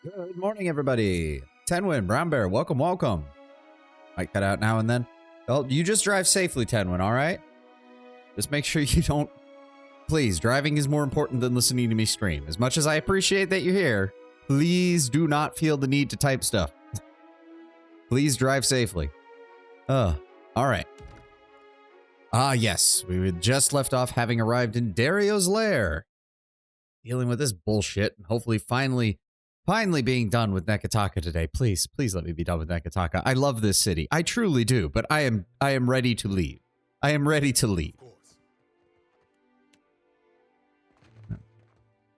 Good morning, everybody. Tenwin, Brown Bear, welcome, welcome. Might cut out now and then. Oh, you just drive safely, Tenwin, all right? Just make sure you don't... Please, driving is more important than listening to me stream. As much as I appreciate that you're here, please do not feel the need to type stuff. Please drive safely. All right. Yes. We had just left off having arrived in Dario's lair. Dealing with this bullshit and hopefully finally being done with Neketaka today. Please let me be done with Neketaka. I love this city. I truly do, but I am ready to leave. I am ready to leave.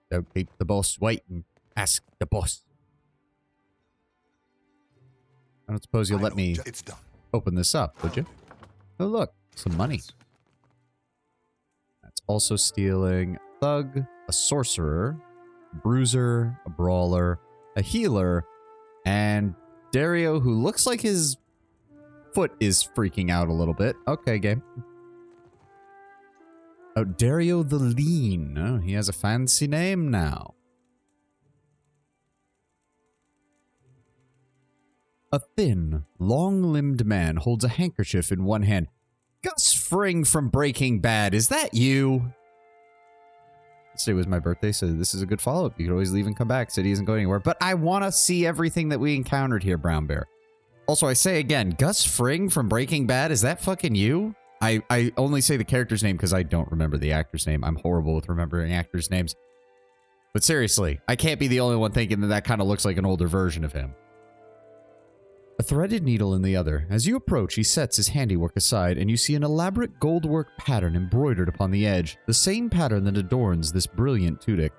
Don't keep the boss waiting. Ask the boss. I don't suppose you'll let me open this up, would you? Oh, look. Some money. That's also stealing a thug, a sorcerer, a bruiser, a brawler, a healer, and Dario, who looks like his foot is freaking out a little bit. Okay, game. Oh, Dario the Lean. Oh, he has a fancy name now. A thin, long-limbed man holds a handkerchief in one hand. Gus Fring from Breaking Bad, is that you? Yesterday was my birthday, so this is a good follow-up. You could always leave and come back. City isn't going anywhere. But I want to see everything that we encountered here, Brown Bear. Also, I say again, Gus Fring from Breaking Bad, is that fucking you? I only say the character's name because I don't remember the actor's name. I'm horrible with remembering actors' names. But seriously, I can't be the only one thinking that that kind of looks like an older version of him. A threaded needle in the other. As you approach, he sets his handiwork aside, and you see an elaborate goldwork pattern embroidered upon the edge, the same pattern that adorns this brilliant tunic.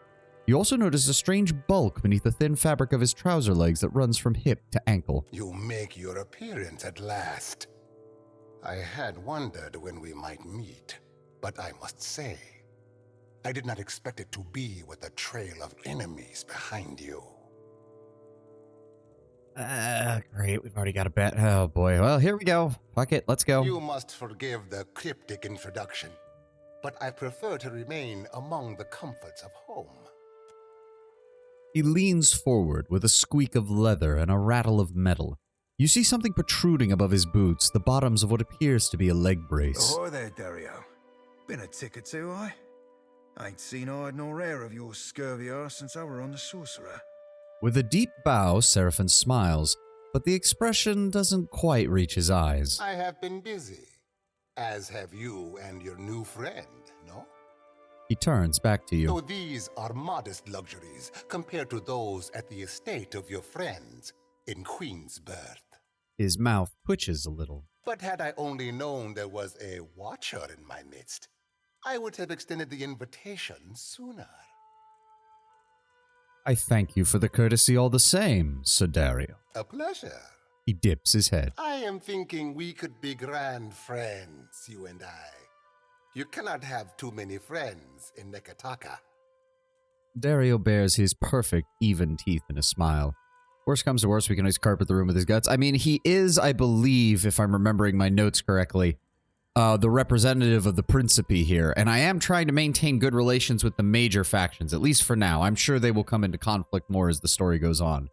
You also notice a strange bulk beneath the thin fabric of his trouser legs that runs from hip to ankle. You make your appearance at last. I had wondered when we might meet, but I must say, I did not expect it to be with a trail of enemies behind you. Great. We've already got a bet. Oh, boy. Well, here we go. Fuck it. Let's go. You must forgive the cryptic introduction, but I prefer to remain among the comforts of home. He leans forward with a squeak of leather and a rattle of metal. You see something protruding above his boots, the bottoms of what appears to be a leg brace. Ahoy there, Dario. Been a tick or two, I ain't seen hide nor hair of your scurvy arse since I were on the Sorcerer. With a deep bow, Seraphon smiles, but the expression doesn't quite reach his eyes. I have been busy, as have you and your new friend, no? He turns back to you. Though these are modest luxuries compared to those at the estate of your friends in Queensbirth. His mouth twitches a little. But had I only known there was a watcher in my midst, I would have extended the invitation sooner. I thank you for the courtesy all the same, Sir Dario. A pleasure. He dips his head. I am thinking we could be grand friends, you and I. You cannot have too many friends in Neketaka. Dario bears his perfect, even teeth in a smile. Worst comes to worst, we can always carpet the room with his guts. I mean, he is, I believe, if I'm remembering my notes correctly, the representative of the Principe here, and I am trying to maintain good relations with the major factions, at least for now. I'm sure they will come into conflict more as the story goes on.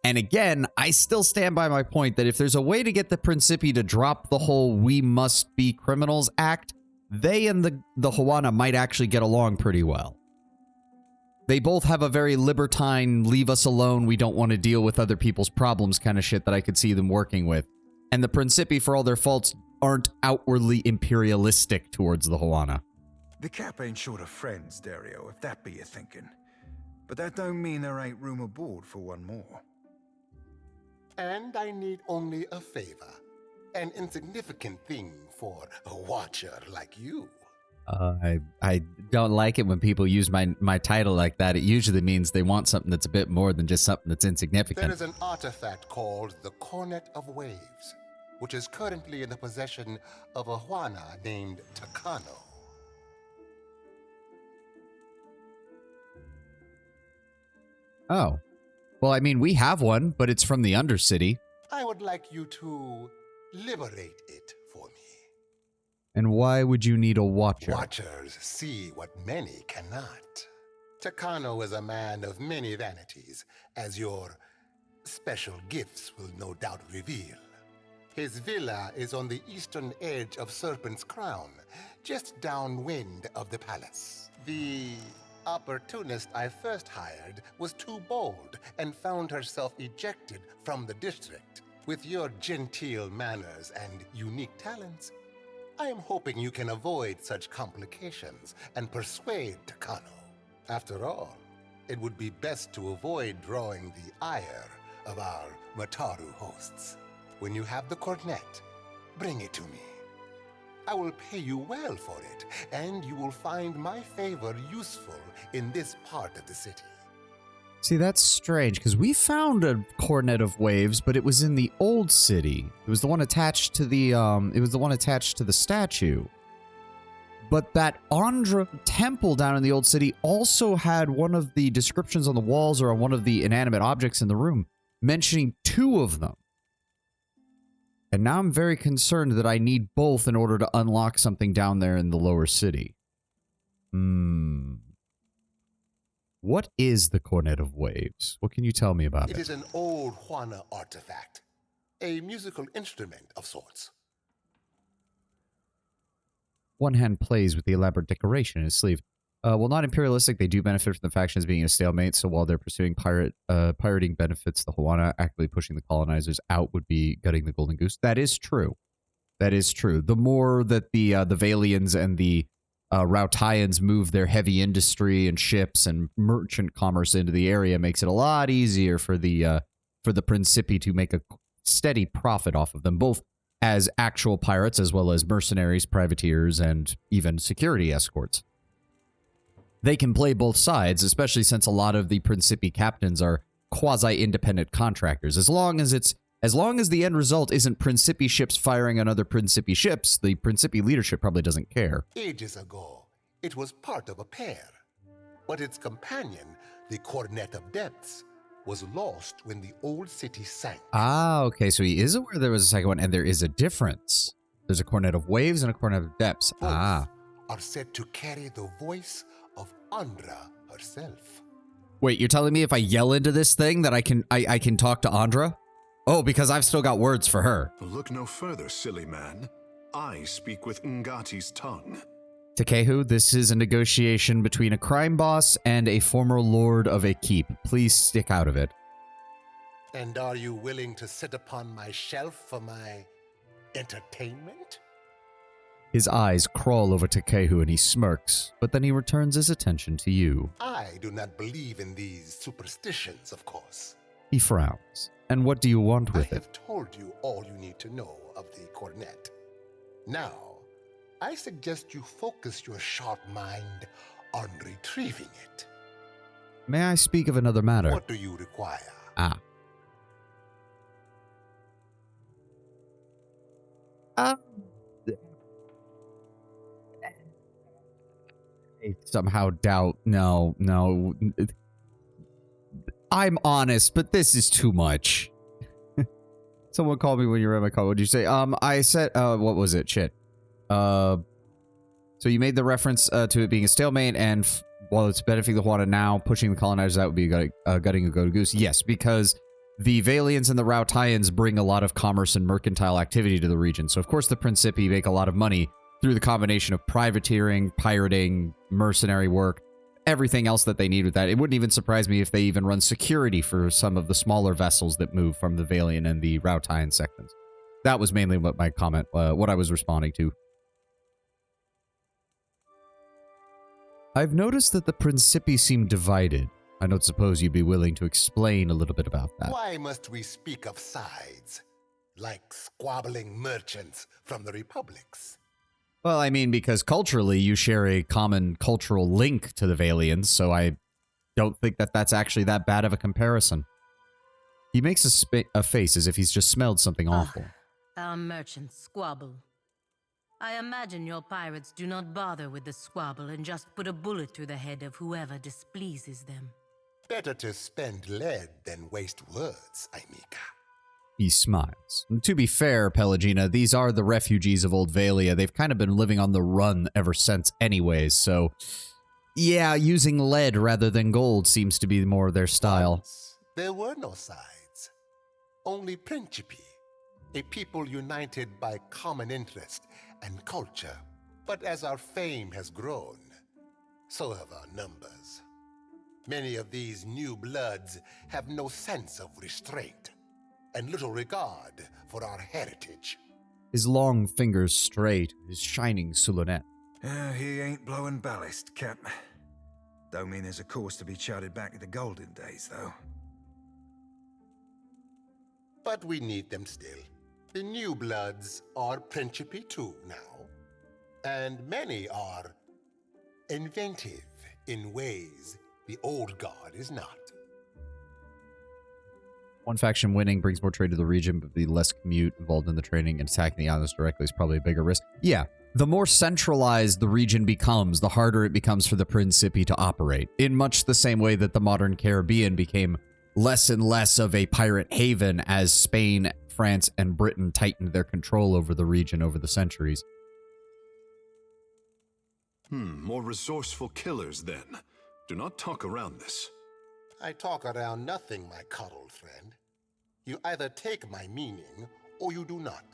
And again, I still stand by my point that if there's a way to get the Principe to drop the whole "we must be criminals" act, they and the Huana might actually get along pretty well. They both have a very libertine, leave us alone, we don't want to deal with other people's problems kind of shit that I could see them working with. And the Principe, for all their faults, aren't outwardly imperialistic towards the Huana. The Cap ain't short of friends, Dario, if that be your thinking. But that don't mean there ain't room aboard for one more. And I need only a favor. An insignificant thing for a watcher like you. I don't like it when people use my title like that. It usually means they want something that's a bit more than just something that's insignificant. There is an artifact called the Cornet of Waves, which is currently in the possession of a Huana named Takano. Oh. Well, I mean, we have one, but it's from the Undercity. I would like you to liberate it for me. And why would you need a watcher? Watchers see what many cannot. Takano is a man of many vanities, as your special gifts will no doubt reveal. His villa is on the eastern edge of Serpent's Crown, just downwind of the palace. The opportunist I first hired was too bold and found herself ejected from the district. With your genteel manners and unique talents, I am hoping you can avoid such complications and persuade Takano. After all, it would be best to avoid drawing the ire of our Mataru hosts. When you have the cornet, bring it to me. I will pay you well for it, and you will find my favor useful in this part of the city. See, that's strange, because we found a Cornet of Waves, but it was in the old city. It was the one attached to the statue. But that Andra temple down in the old city also had one of the descriptions on the walls or on one of the inanimate objects in the room mentioning 2 of them. And now I'm very concerned that I need both in order to unlock something down there in the lower city. What is the Cornet of Waves? What can you tell me about it? It is an old Huana artifact, a musical instrument of sorts. One hand plays with the elaborate decoration in his sleeve. While not imperialistic, they do benefit from the factions being a stalemate, so while they're pursuing pirating benefits, the Huana actively pushing the colonizers out would be gutting the Golden Goose. That is true. That is true. The more that the Valians and the Rautaians move their heavy industry and ships and merchant commerce into the area, makes it a lot easier for the Principi to make a steady profit off of them, both as actual pirates as well as mercenaries, privateers, and even security escorts. They can play both sides, especially since a lot of the Principi captains are quasi-independent contractors. As long as the end result isn't Principi ships firing on other Principi ships, the Principi leadership probably doesn't care. Ages ago, it was part of a pair, but its companion, the Cornet of Depths, was lost when the old city sank. Ah, okay, so he is aware there was a second one, and there is a difference. There's a Cornet of Waves and a Cornet of Depths. Both Ah. are said to carry the voice of Andra herself. Wait, you're telling me if I yell into this thing that I can talk to Andra? Oh, because I've still got words for her. Look no further, silly man. I speak with Ngati's tongue. Takehu, this is a negotiation between a crime boss and a former lord of a keep. Please stick out of it. And are you willing to sit upon my shelf for my entertainment? His eyes crawl over Takehu and he smirks, but then he returns his attention to you. I do not believe in these superstitions, of course. He frowns. And what do you want with I it? have told you all you need to know of the cornet. Now, I suggest you focus your sharp mind on retrieving it. May I speak of another matter? What do you require? I somehow doubt. No. I'm honest, but this is too much. Someone called me when you were at my call. What'd you say? I said, what was it? Shit. So you made the reference to it being a stalemate, and while it's benefiting the Huana now, pushing the colonizers out would be gutting a Golden Goose. Yes, because the Valians and the Rautaians bring a lot of commerce and mercantile activity to the region. So of course the Principi make a lot of money through the combination of privateering, pirating, mercenary work, everything else that they need with that. It wouldn't even surprise me if they even run security for some of the smaller vessels that move from the Valian and the Rautaian sections. That was mainly what my comment, what I was responding to. I've noticed that the Principi seem divided. I don't suppose you'd be willing to explain a little bit about that. Why must we speak of sides, like squabbling merchants from the republics? Well, I mean, because culturally you share a common cultural link to the Valians, so I don't think that that's actually that bad of a comparison. He makes a face as if he's just smelled something awful. Our merchants squabble. I imagine your pirates do not bother with the squabble and just put a bullet through the head of whoever displeases them. Better to spend lead than waste words, Aimika. He smiles. And to be fair, Pelagina, these are the refugees of Old Valia. They've kind of been living on the run ever since anyways, so Yeah, using lead rather than gold seems to be more their style. Once, there were no sides. Only Principi, a people united by common interest and culture. But as our fame has grown, so have our numbers. Many of these new bloods have no sense of restraint and little regard for our heritage. His long fingers straight, his shining sulunet. He ain't blowing ballast, Cap. Don't mean there's a course to be charted back to the golden days, though. But we need them still. The new bloods are Principi too now. And many are inventive in ways the old guard is not. One faction winning brings more trade to the region, but the less commute involved in the training and attacking the islands directly is probably a bigger risk. Yeah, the more centralized the region becomes, the harder it becomes for the Principi to operate. In much the same way that the modern Caribbean became less and less of a pirate haven as Spain, France, and Britain tightened their control over the region over the centuries. More resourceful killers then. Do not talk around this. I talk around nothing, my cuddled friend. You either take my meaning, or you do not.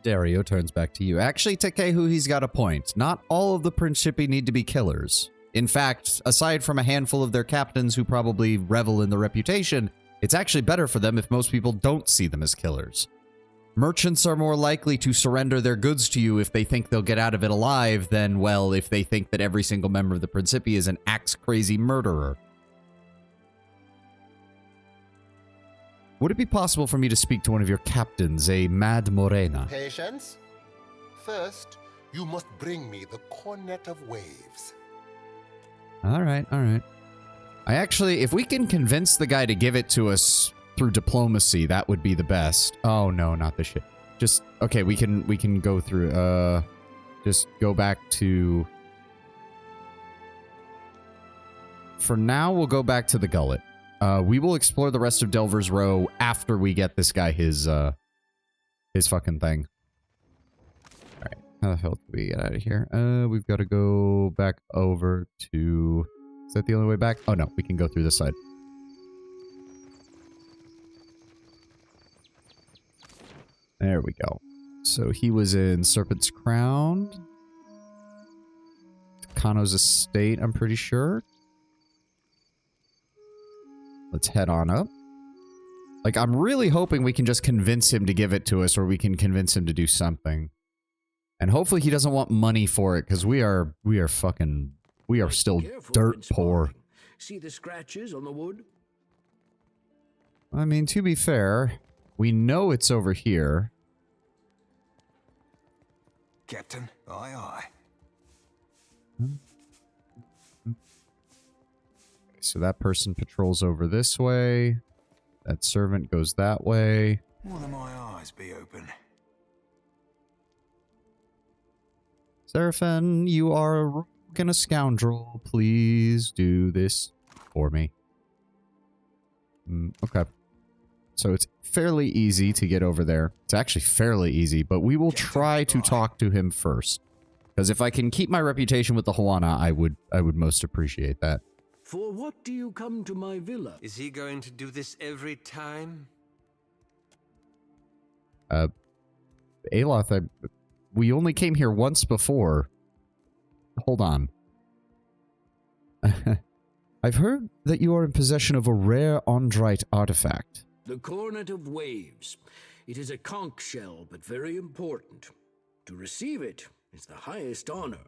Dario turns back to you. Actually, Takehu, he's got a point. Not all of the Principi need to be killers. In fact, aside from a handful of their captains who probably revel in the reputation, it's actually better for them if most people don't see them as killers. Merchants are more likely to surrender their goods to you if they think they'll get out of it alive than, well, if they think that every single member of the Principi is an axe-crazy murderer. Would it be possible for me to speak to one of your captains, a Mad Morena? Patience. First, you must bring me the Cornet of Waves. All right. I actually, if we can convince the guy to give it to us through diplomacy, that would be the best. Oh, no, not this shit. Just, okay, we can go through, just go back to... For now, we'll go back to the Gullet. We will explore the rest of Delver's Row after we get this guy his fucking thing. Alright, how the hell do we get out of here? We've got to go back over to... Is that the only way back? Oh no, we can go through this side. There we go. So he was in Serpent's Crown. Kano's estate, I'm pretty sure. Let's head on up. Like, I'm really hoping we can just convince him to give it to us, or we can convince him to do something. And hopefully he doesn't want money for it, because we are still dirt poor. See the scratches on the wood? I mean, to be fair, we know it's over here. Captain, aye aye. So that person patrols over this way. That servant goes that way. Will my eyes be open? Seraphin, you are a rogue and a scoundrel. Please do this for me. Okay. So it's fairly easy to get over there. It's actually fairly easy, but we will try to talk to him first. Because if I can keep my reputation with the Huana, I would most appreciate that. For what do you come to my villa? Is he going to do this every time? Aloth, we only came here once before. Hold on. I've heard that you are in possession of a rare Ondrite artifact. The Cornet of Waves. It is a conch shell, but very important. To receive it is the highest honor.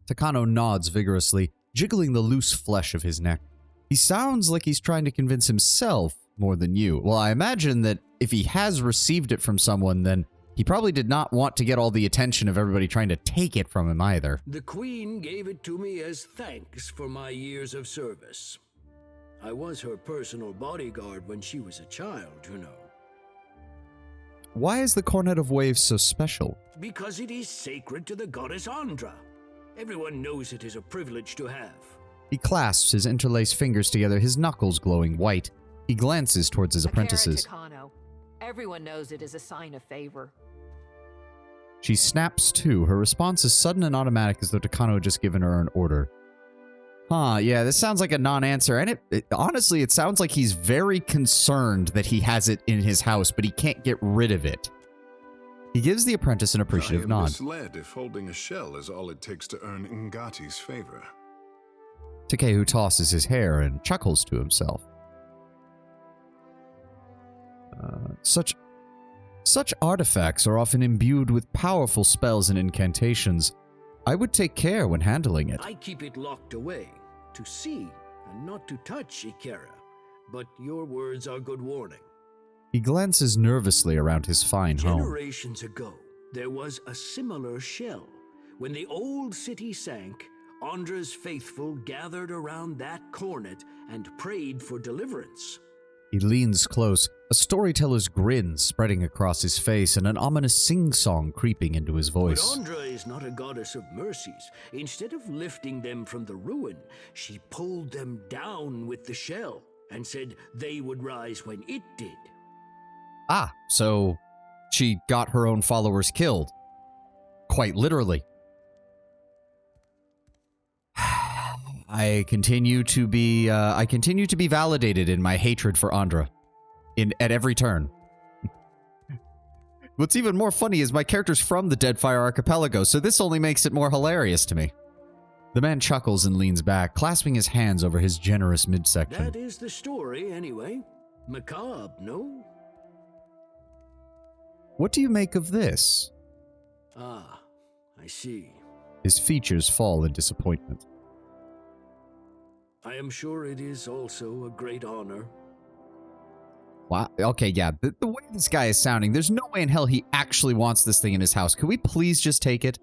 Takano nods vigorously, jiggling the loose flesh of his neck. He sounds like he's trying to convince himself more than you. Well, I imagine that if he has received it from someone, then he probably did not want to get all the attention of everybody trying to take it from him either. The Queen gave it to me as thanks for my years of service. I was her personal bodyguard when she was a child, you know. Why is the Cornet of Waves so special? Because it is sacred to the goddess Andra. Everyone knows it is a privilege to have. He clasps his interlaced fingers together, his knuckles glowing white. He glances towards his apprentices. Takano. Everyone knows it is a sign of favor. She snaps to. Her response is sudden and automatic as though Takano had just given her an order. Huh, yeah, this sounds like a non-answer, and honestly, it sounds like he's very concerned that he has it in his house, but he can't get rid of it. He gives the apprentice an appreciative I am nod. misled if holding a shell is all it takes to earn Ngati's favor. Takehu tosses his hair and chuckles to himself. Such artifacts are often imbued with powerful spells and incantations. I would take care when handling it. I keep it locked away, to see and not to touch, Ikera. But your words are good warning. He glances nervously around his fine home. Generations ago, there was a similar shell. When the old city sank, Andra's faithful gathered around that cornet and prayed for deliverance. He leans close, a storyteller's grin spreading across his face and an ominous sing-song creeping into his voice. But Andra is not a goddess of mercies. Instead of lifting them from the ruin, she pulled them down with the shell and said they would rise when it did. Ah, so she got her own followers killed. Quite literally. I continue to be validated in my hatred for Andra. At every turn. What's even more funny is my character's from the Deadfire Archipelago, so this only makes it more hilarious to me. The man chuckles and leans back, clasping his hands over his generous midsection. That is the story, anyway. Macabre, no? What do you make of this? Ah, I see. His features fall in disappointment. I am sure it is also a great honor. Wow. Okay, yeah. The way this guy is sounding, there's no way in hell he actually wants this thing in his house. Could we please just take it?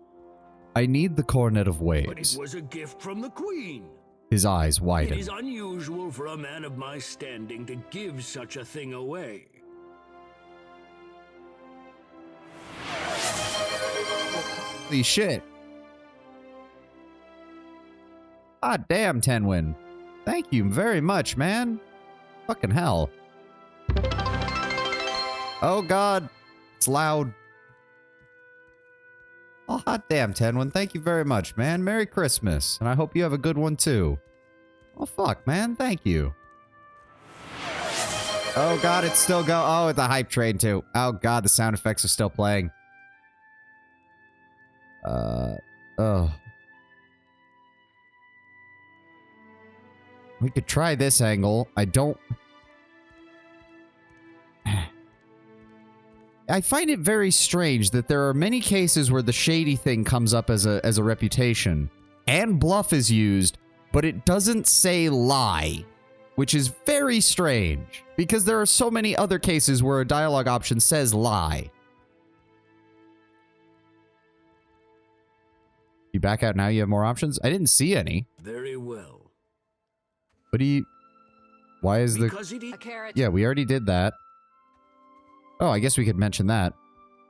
I need the Coronet of Waves. But it was a gift from the Queen. His eyes widen. It is unusual for a man of my standing to give such a thing away. Holy shit. Ah, damn, Tenwin. Thank you very much, man. Fucking hell. Oh, God. It's loud. Oh, hot damn, Tenwin. Thank you very much, man. Merry Christmas. And I hope you have a good one, too. Oh, fuck, man. Thank you. Oh, God, it's still go. Oh, the hype train, too. Oh, God, the sound effects are still playing. Oh. We could try this angle. I don't... I find it very strange that there are many cases where the shady thing comes up as a reputation, and bluff is used, but it doesn't say lie, which is very strange, because there are so many other cases where a dialogue option says lie. You back out now, you have more options? I didn't see any. Very well. What do you... Why is Because it the... is... Yeah, we already did that. Oh, I guess we could mention that.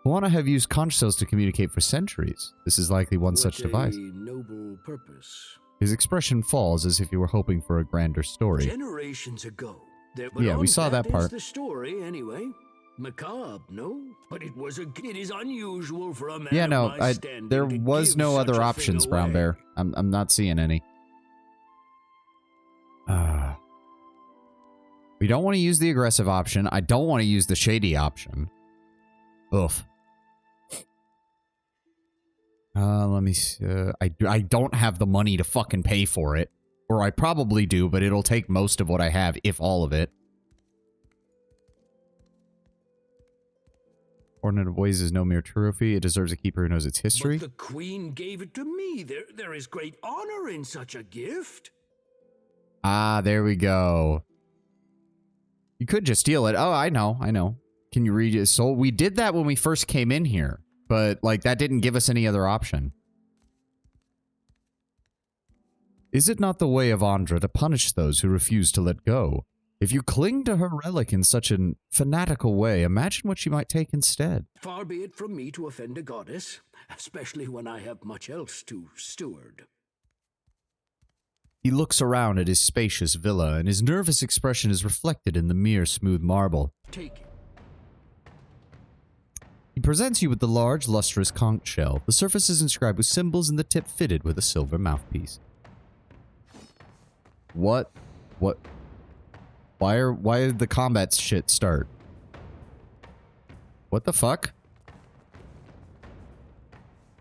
Moana have used conch shells to communicate for centuries. This is likely one such device. A noble purpose. His expression falls as if he were hoping for a grander story. Generations ago. Yeah, we saw that part. Is the story anyway. Macabre, no? But it is unusual for a man Yeah, no, of my standing there to was give no such other a options, thing Brown away. Bear. I'm not seeing any. We don't want to use the aggressive option. I don't want to use the shady option. Oof. Let me see. I don't have the money to fucking pay for it. Or I probably do, but it'll take most of what I have, if all of it. Coronet of Waves is no mere trophy. It deserves a keeper who knows its history. But the Queen gave it to me. There is great honor in such a gift. Ah, there we go. You could just steal it. Oh, I know. Can you read it? So we did that when we first came in here, but like that didn't give us any other option. Is it not the way of Andra to punish those who refuse to let go? If you cling to her relic in such a fanatical way, imagine what she might take instead. Far be it from me to offend a goddess, especially when I have much else to steward. He looks around at his spacious villa, and his nervous expression is reflected in the mere smooth marble. Take it. He presents you with the large, lustrous conch shell. The surface is inscribed with symbols and the tip fitted with a silver mouthpiece. What? What? Why did the combat shit start? What the fuck?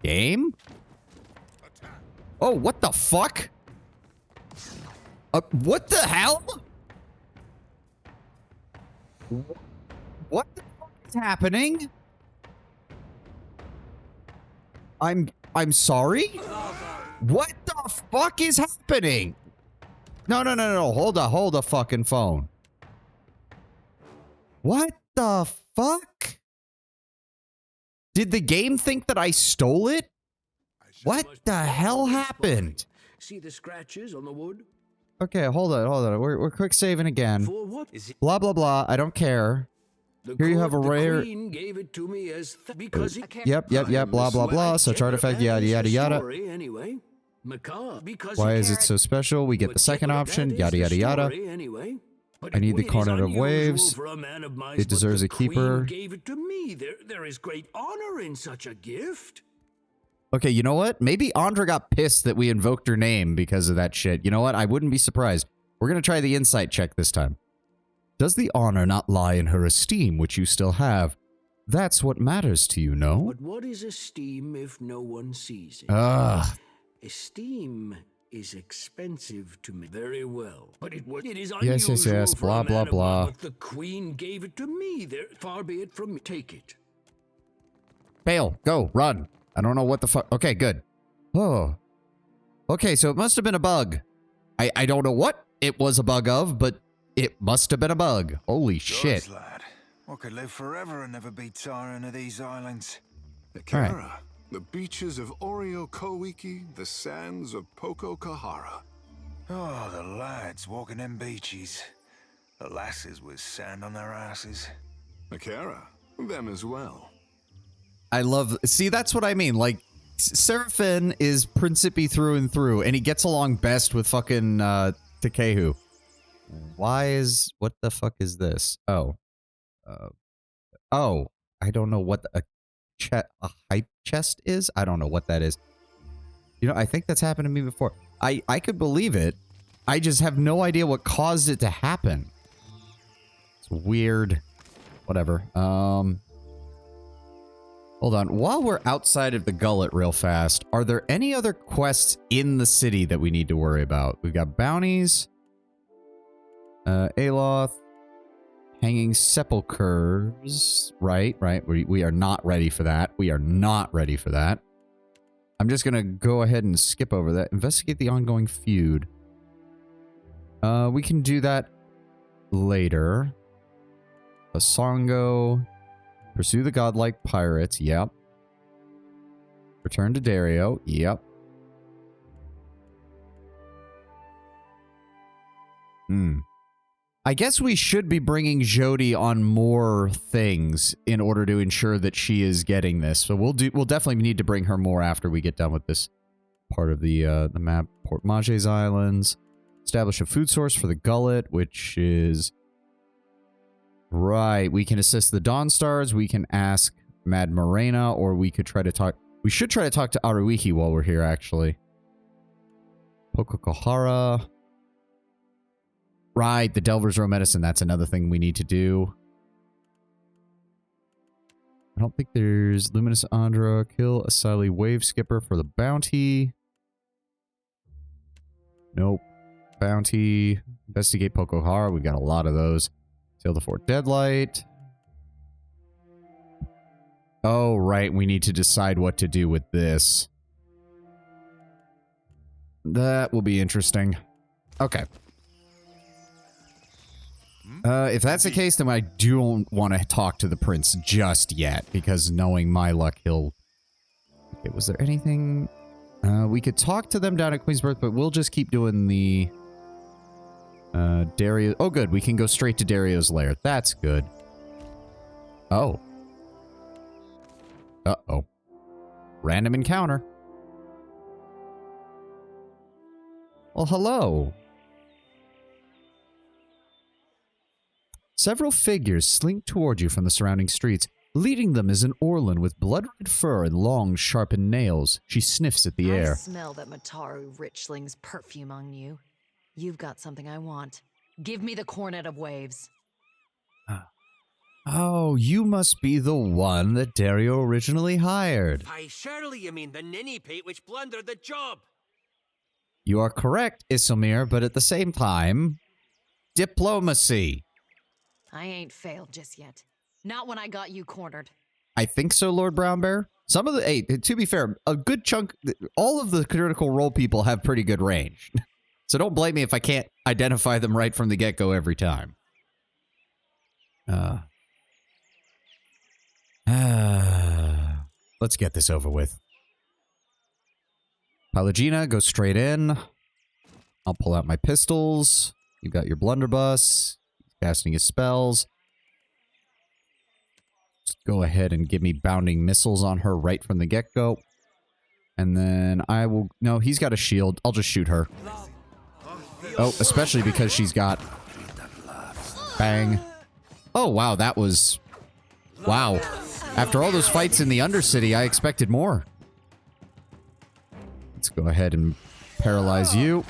Game? Oh, what the fuck? What the hell? What the fuck is happening? I'm sorry? What the fuck is happening? No. Hold the fucking phone. What the fuck? Did the game think that I stole it? What the hell happened? See the scratches on the wood? Okay, hold on. We're quick saving again. For what? Is it Blah, blah, blah. I don't care. the Here you have a rare... The queen gave it to me as because it Yep, blah, blah, blah. Such artifact, yada, yada, yada. Story, anyway. Macabre, because Why he is it cared. so special? We get the But second that option, is yada, the yada, yada. story, anyway. But I need the it is Cornet of unusual Waves. for a man of my It deserves but a the queen keeper. Gave it to me. There is great honor in such a gift. Okay, you know what? Maybe Andra got pissed that we invoked her name because of that shit. You know what? I wouldn't be surprised. We're going to try the insight check this time. Does the honor not lie in her esteem, which you still have? That's what matters to you, no? But what is esteem if no one sees it? Ugh. Esteem is expensive to me. Very well. But it is Yes, unusual yes, for blah, a blah, man of blah. But the queen gave it to me. Far be it from me. Take it. Fail. Go. Run. I don't know what the fuck. Okay, good. Oh. Okay, so it must have been a bug. I don't know what it was a bug of, but it must have been a bug. Holy shit. Gods, lad. I could live forever and never be tiring of these islands. Akara, the beaches of Oreo Kowiki, the sands of Poko Kahara. Oh, the lads walking them beaches. The lasses with sand on their asses. Akara, them as well. I love... See, that's what I mean. Like, Seraphin is Principi through and through, and he gets along best with fucking Takehu. Why is... What the fuck is this? Oh. Oh. I don't know what a hype chest is? I don't know what that is. You know, I think that's happened to me before. I could believe it. I just have no idea what caused it to happen. It's weird. Whatever. Hold on. While we're outside of the gullet real fast, are there any other quests in the city that we need to worry about? We've got bounties. Aloth. Hanging sepulchers. Right. We are not ready for that. We are not ready for that. I'm just going to go ahead and skip over that. Investigate the ongoing feud. We can do that later. Asongo. Pursue the godlike pirates. Yep. Return to Dario. Yep. I guess we should be bringing Jody on more things in order to ensure that she is getting this. So we'll definitely need to bring her more after we get done with this part of the map. Port Mages Islands. Establish a food source for the gullet, which is... Right, we can assist the Dawnstars, we can ask Mad Morena, or we could try to talk... We should try to talk to Aruihi while we're here, actually. Pokokohara. Right, the Delver's Row Medicine, that's another thing we need to do. I don't think there's Luminous Andra. Kill Asili Wave Skipper for the bounty. Nope. Bounty. Investigate Pokohara, we've got a lot of those. Sail the Fort Deadlight. Oh, right. We need to decide what to do with this. That will be interesting. Okay. If that's the case, then I don't want to talk to the prince just yet, because knowing my luck, he'll... Okay, was there anything... we could talk to them down at Queensbirth, but we'll just keep doing the... Dario... Oh, good. We can go straight to Dario's lair. That's good. Oh. Uh-oh. Random encounter. Well, hello. Several figures slink toward you from the surrounding streets. Leading them is an Orlan with blood-red fur and long, sharpened nails. She sniffs at the I air. smell that Mataru Richling's perfume on you. You've got something I want. Give me the Cornet of Waves. Oh, you must be the one that Dario originally hired. Why, surely you mean the ninny pate which blundered the job. You are correct, Isilmir, but at the same time, diplomacy. I ain't failed just yet. Not when I got you cornered. I think so, Lord Brownbear. Some of the, hey, to be fair, a good chunk, all of the Critical Role people have pretty good range. So don't blame me if I can't identify them right from the get-go every time. Let's get this over with. Pallegina, go straight in. I'll pull out my pistols. You got your blunderbuss. Casting his spells. Just go ahead and give me bounding missiles on her right from the get-go. And then I will... No, he's got a shield. I'll just shoot her. Oh, especially because she's got... Bang. Oh, wow, that was... Wow. After all those fights in the Undercity, I expected more. Let's go ahead and paralyze you.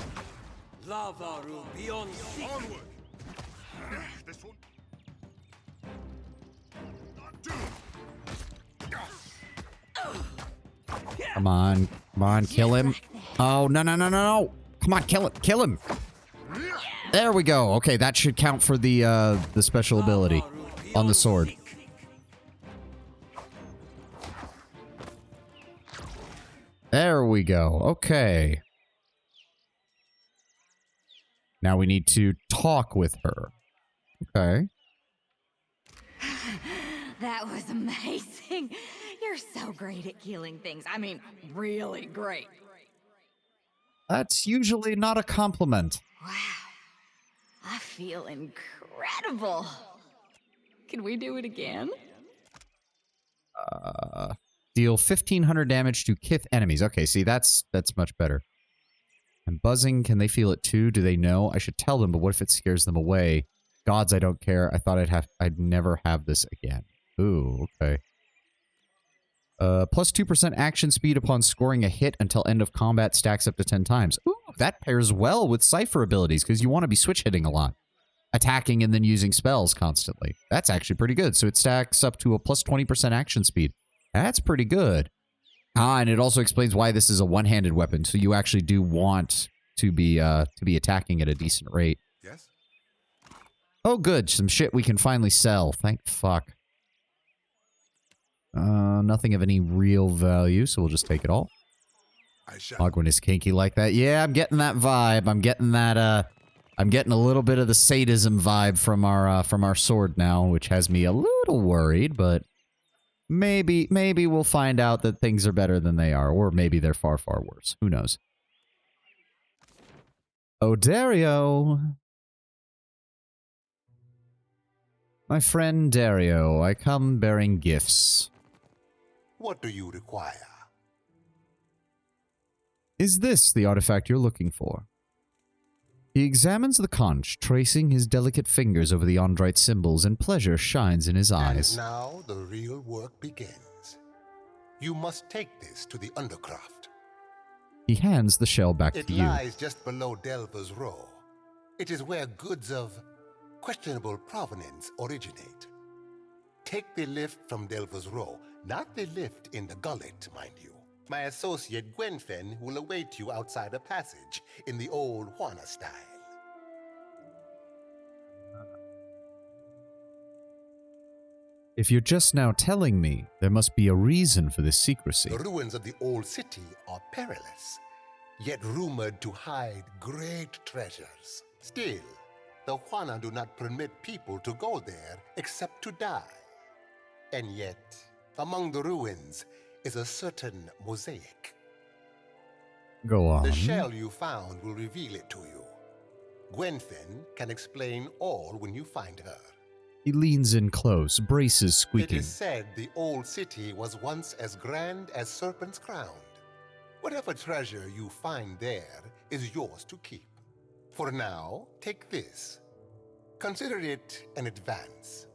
Come on. Come on, kill him. Oh, no, no, no, no, no. Come on, kill him. Kill him. There we go. Okay, that should count for the special ability on the sword. There we go. Okay. Now we need to talk with her. Okay. That was amazing. You're so great at killing things. I mean, really great. That's usually not a compliment. Wow. I feel incredible. Can we do it again? Deal 1,500 damage to Kith enemies. Okay, see, that's much better. I'm buzzing. Can they feel it too? Do they know? I should tell them, but what if it scares them away? Gods, I don't care. I thought I'd never have this again. Ooh, okay. Plus 2% action speed upon scoring a hit until end of combat stacks up to 10 times. Ooh, that pairs well with Cypher abilities, because you want to be switch hitting a lot. Attacking and then using spells constantly. That's actually pretty good. So it stacks up to a plus 20% action speed. That's pretty good. And it also explains why this is a one-handed weapon, so you actually do want to be attacking at a decent rate. Yes? Oh, good. Some shit we can finally sell. Thank fuck. Nothing of any real value, so we'll just take it all. Ogwyn is kinky like that. Yeah, I'm getting that vibe. I'm getting that, I'm getting a little bit of the sadism vibe from our sword now, which has me a little worried, but maybe we'll find out that things are better than they are, or maybe they're far, far worse. Who knows? Oh, Dario. My friend Dario, I come bearing gifts. What do you require? Is this the artifact you're looking for? He examines the conch, tracing his delicate fingers over the Ondrite symbols, and pleasure shines in his eyes. And now the real work begins. You must take this to the Undercroft. He hands the shell back It to you. lies just below Delver's Row. It is where goods of questionable provenance originate. Take the lift from Delver's Row, not the lift in the gullet, mind you. My associate Gwenfen will await you outside a passage in the old Juana style. If you're just now telling me, there must be a reason for this secrecy. The ruins of the old city are perilous, yet rumored to hide great treasures. Still, the Juana do not permit people to go there except to die. And yet, among the ruins is a certain mosaic. Go on. The shell you found will reveal it to you. Gwenfen can explain all when you find her. He leans in close, braces It squeaking. is said the old city was once as grand as Serpent's Crown. Whatever treasure you find there is yours to keep. For now, take this. Consider it an advance.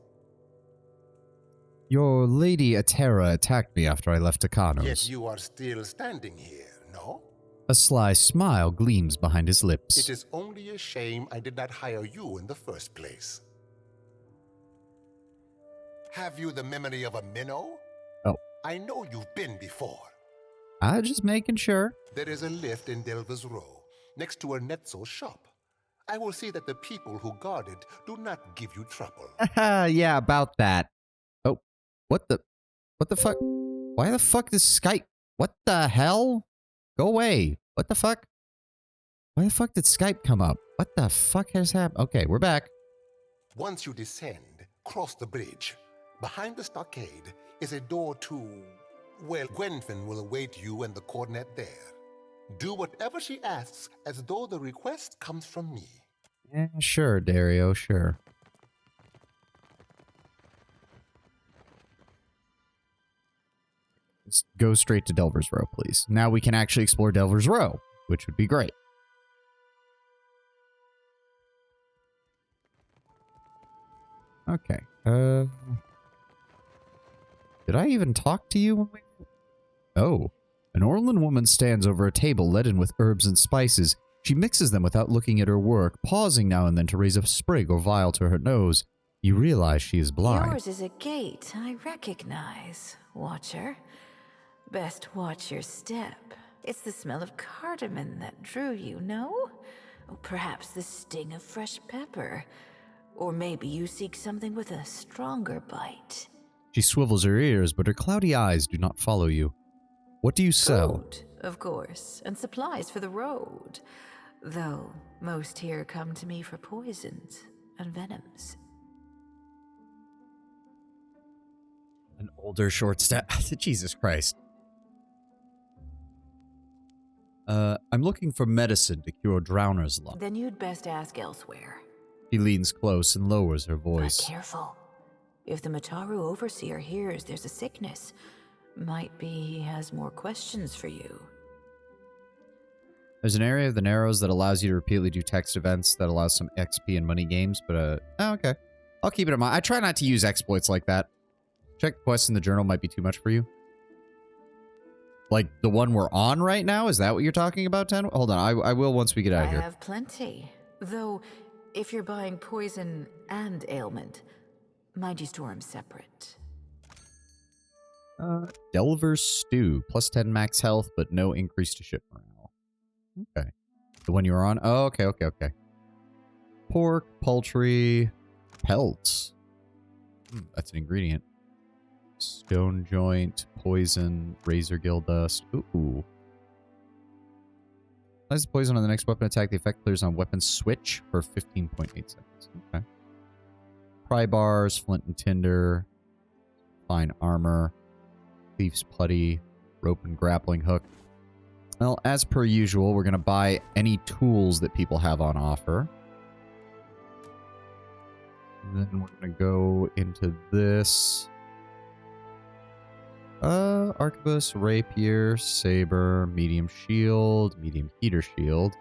Your Lady Atera attacked me after I left Yet Takano's. you are still standing here, no? A sly smile gleams behind his lips. It is only a shame I did not hire you in the first place. Have you the memory of a minnow? Oh. I know you've been before. I'm just making sure. There is a lift in Delver's Row, next to a Netzo shop. I will see that the people who guard it do not give you trouble. Yeah, about that. Oh, what the fuck? Why the fuck does Skype? What the hell? Go away. What the fuck? Why the fuck did Skype come up? What the fuck has happened? Okay, we're back. Once you descend, cross the bridge. Behind the stockade is a door to... Well, Gwenfin will await you and the cornet there. Do whatever she asks as though the request comes from me. Yeah, sure, Dario, sure. Let's go straight to Delver's Row, please. Now we can actually explore Delver's Row, which would be great. Okay. Did I even talk to you when we... Oh. An Orlan woman stands over a table laden with herbs and spices. She mixes them without looking at her work, pausing now and then to raise a sprig or vial to her nose. You realize she is blind. Yours is a gate I recognize, Watcher. Best watch your step. It's the smell of cardamom that drew you, no? Or perhaps the sting of fresh pepper. Or maybe you seek something with a stronger bite. She swivels her ears, but her cloudy eyes do not follow you. What do you sell? Food, of course, and supplies for the road. Though most here come to me for poisons and venoms. An older short staff. Jesus Christ. I'm looking for medicine to cure Drowner's luck. Then you'd best ask elsewhere. She leans close and lowers her voice. But careful. If the Mataru overseer hears there's a sickness, might be he has more questions for you. There's an area of the Narrows that allows you to repeatedly do text events that allows some XP and money games, but oh, okay. I'll keep it in mind. I try not to use exploits like that. Check quests in the journal might be too much for you. Like the one we're on right now? Is that what you're talking about, Ten? Hold on, I will once we get out of here. I have plenty. Though, if you're buying poison and ailment, mind you store them separate. Delver's Stew. Plus 10 max health, but no increase to ship morale. Okay. The one you were on? Oh, okay. Pork, poultry, pelts. That's an ingredient. Stone joint, poison, razor gill dust. Ooh. Applies the poison on the next weapon attack. The effect clears on weapon switch for 15.8 seconds. Okay. Pry bars, flint and tinder, fine armor, thief's putty, rope and grappling hook. Well, as per usual, we're going to buy any tools that people have on offer. And then we're going to go into this. Arquebus, rapier, saber, medium shield, medium heater shield.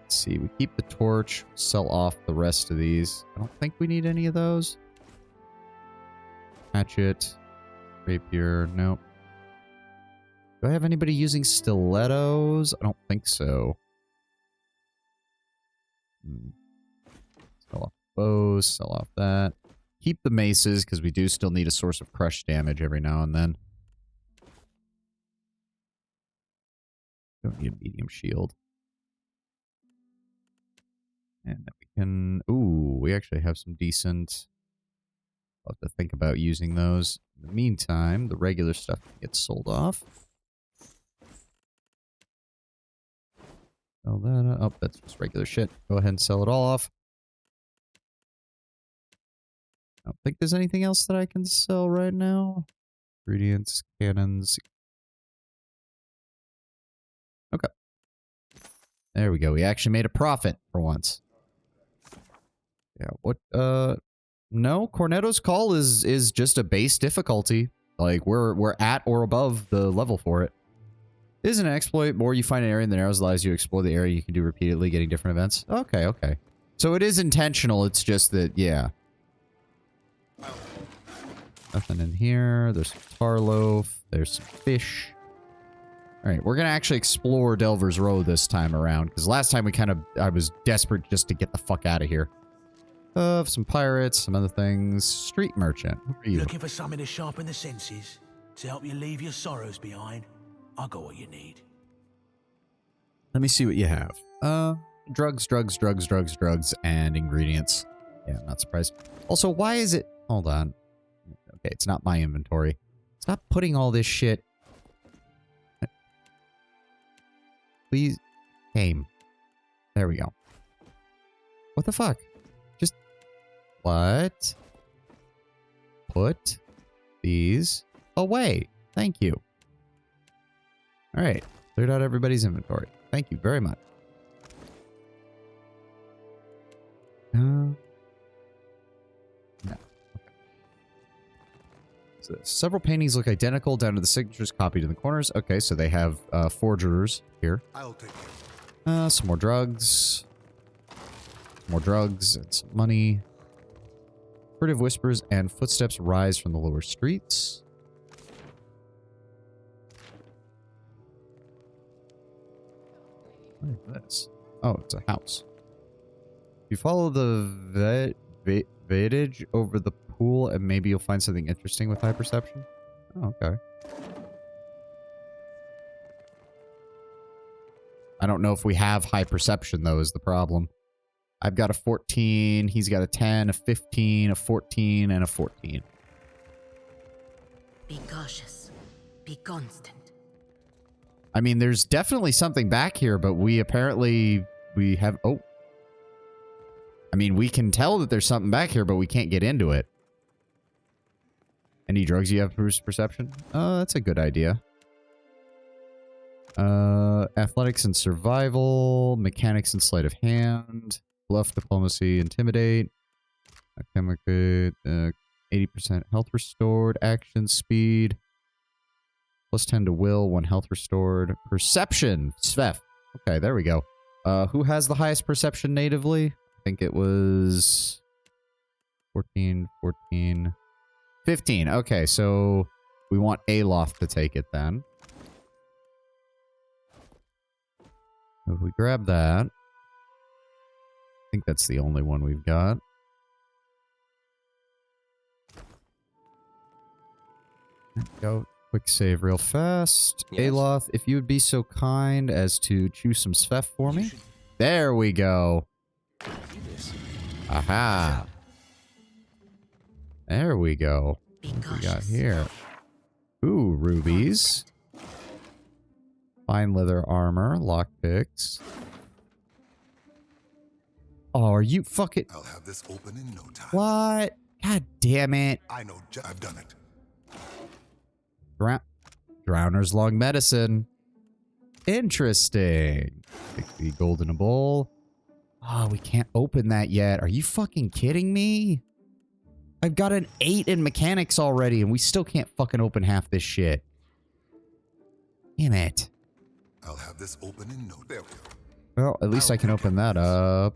Let's see, we keep the torch, sell off the rest of these. I don't think we need any of those. Hatchet, rapier, nope. Do I have anybody using stilettos? I don't think so. Sell off bows, sell off that. Keep the maces, because we do still need a source of crush damage every now and then. Don't need a medium shield. And then we can... Ooh, we actually have some decent... I'll have to think about using those. In the meantime, the regular stuff gets sold off. Sell that up. Oh, that's just regular shit. Go ahead and sell it all off. I don't think there's anything else that I can sell right now. Ingredients, cannons. Okay. There we go. We actually made a profit for once. Yeah, what, no, Cornetto's Call is just a base difficulty. Like, we're at or above the level for it. It is an exploit. More you find an area in the Narrows allows you to explore the area you can do repeatedly, getting different events. Okay. So it is intentional, it's just that, yeah. Nothing in here. There's some tar loaf. There's some fish. All right, we're going to actually explore Delver's Row this time around, because last time I was desperate just to get the fuck out of here. Some pirates, some other things. Street merchant. Who are you? Looking for something to sharpen the senses, to help you leave your sorrows behind? I got what you need. Let me see what you have. Drugs, and ingredients. Yeah, I'm not surprised. Also, why is it... Hold on. Okay, it's not my inventory. Stop putting all this shit... Please. Aim. There we go. What the fuck? Just... What? Put these away. Thank you. Alright. Cleared out everybody's inventory. Thank you very much. No. Okay. So several paintings look identical down to the signatures copied in the corners. Okay, so they have forgers here. I'll take Some more drugs. More drugs and some money. Furtive whispers and footsteps rise from the lower streets. What is this? Oh, it's a house. If you follow the Vadage over the pool, and maybe you'll find something interesting with high perception. Oh, okay. I don't know if we have high perception, though, is the problem. I've got a 14, he's got a 10, a 15, a 14, and a 14. Be cautious. Be constant. I mean, there's definitely something back here, but we have... Oh. I mean, we can tell that there's something back here, but we can't get into it. Any drugs you have for perception? Oh, that's a good idea. Athletics and survival, mechanics and sleight of hand, bluff, diplomacy, intimidate, chemical, 80% health restored, action speed, plus 10 to will, 1 health restored, perception, Svef. Okay, there we go. Who has the highest perception natively? I think it was 14, 14, 15. Okay, so we want Aloth to take it then. If we grab that, I think that's the only one we've got. Go quick save real fast. Yes. Aloth, if you would be so kind as to choose some Svef for me. There we go. Aha. There we go. What do we got here? Ooh, rubies. Fine leather armor, lockpicks. Oh, are you fucking... I'll have this open in no time. What? God damn it. I know, I've done it. Drowner's Long Medicine. Interesting. Take the gold in a bowl. Oh, we can't open that yet. Are you fucking kidding me? I've got an 8 in mechanics already, and we still can't fucking open half this shit. Damn it. I'll have this open in no time. Well, at least I can open that up.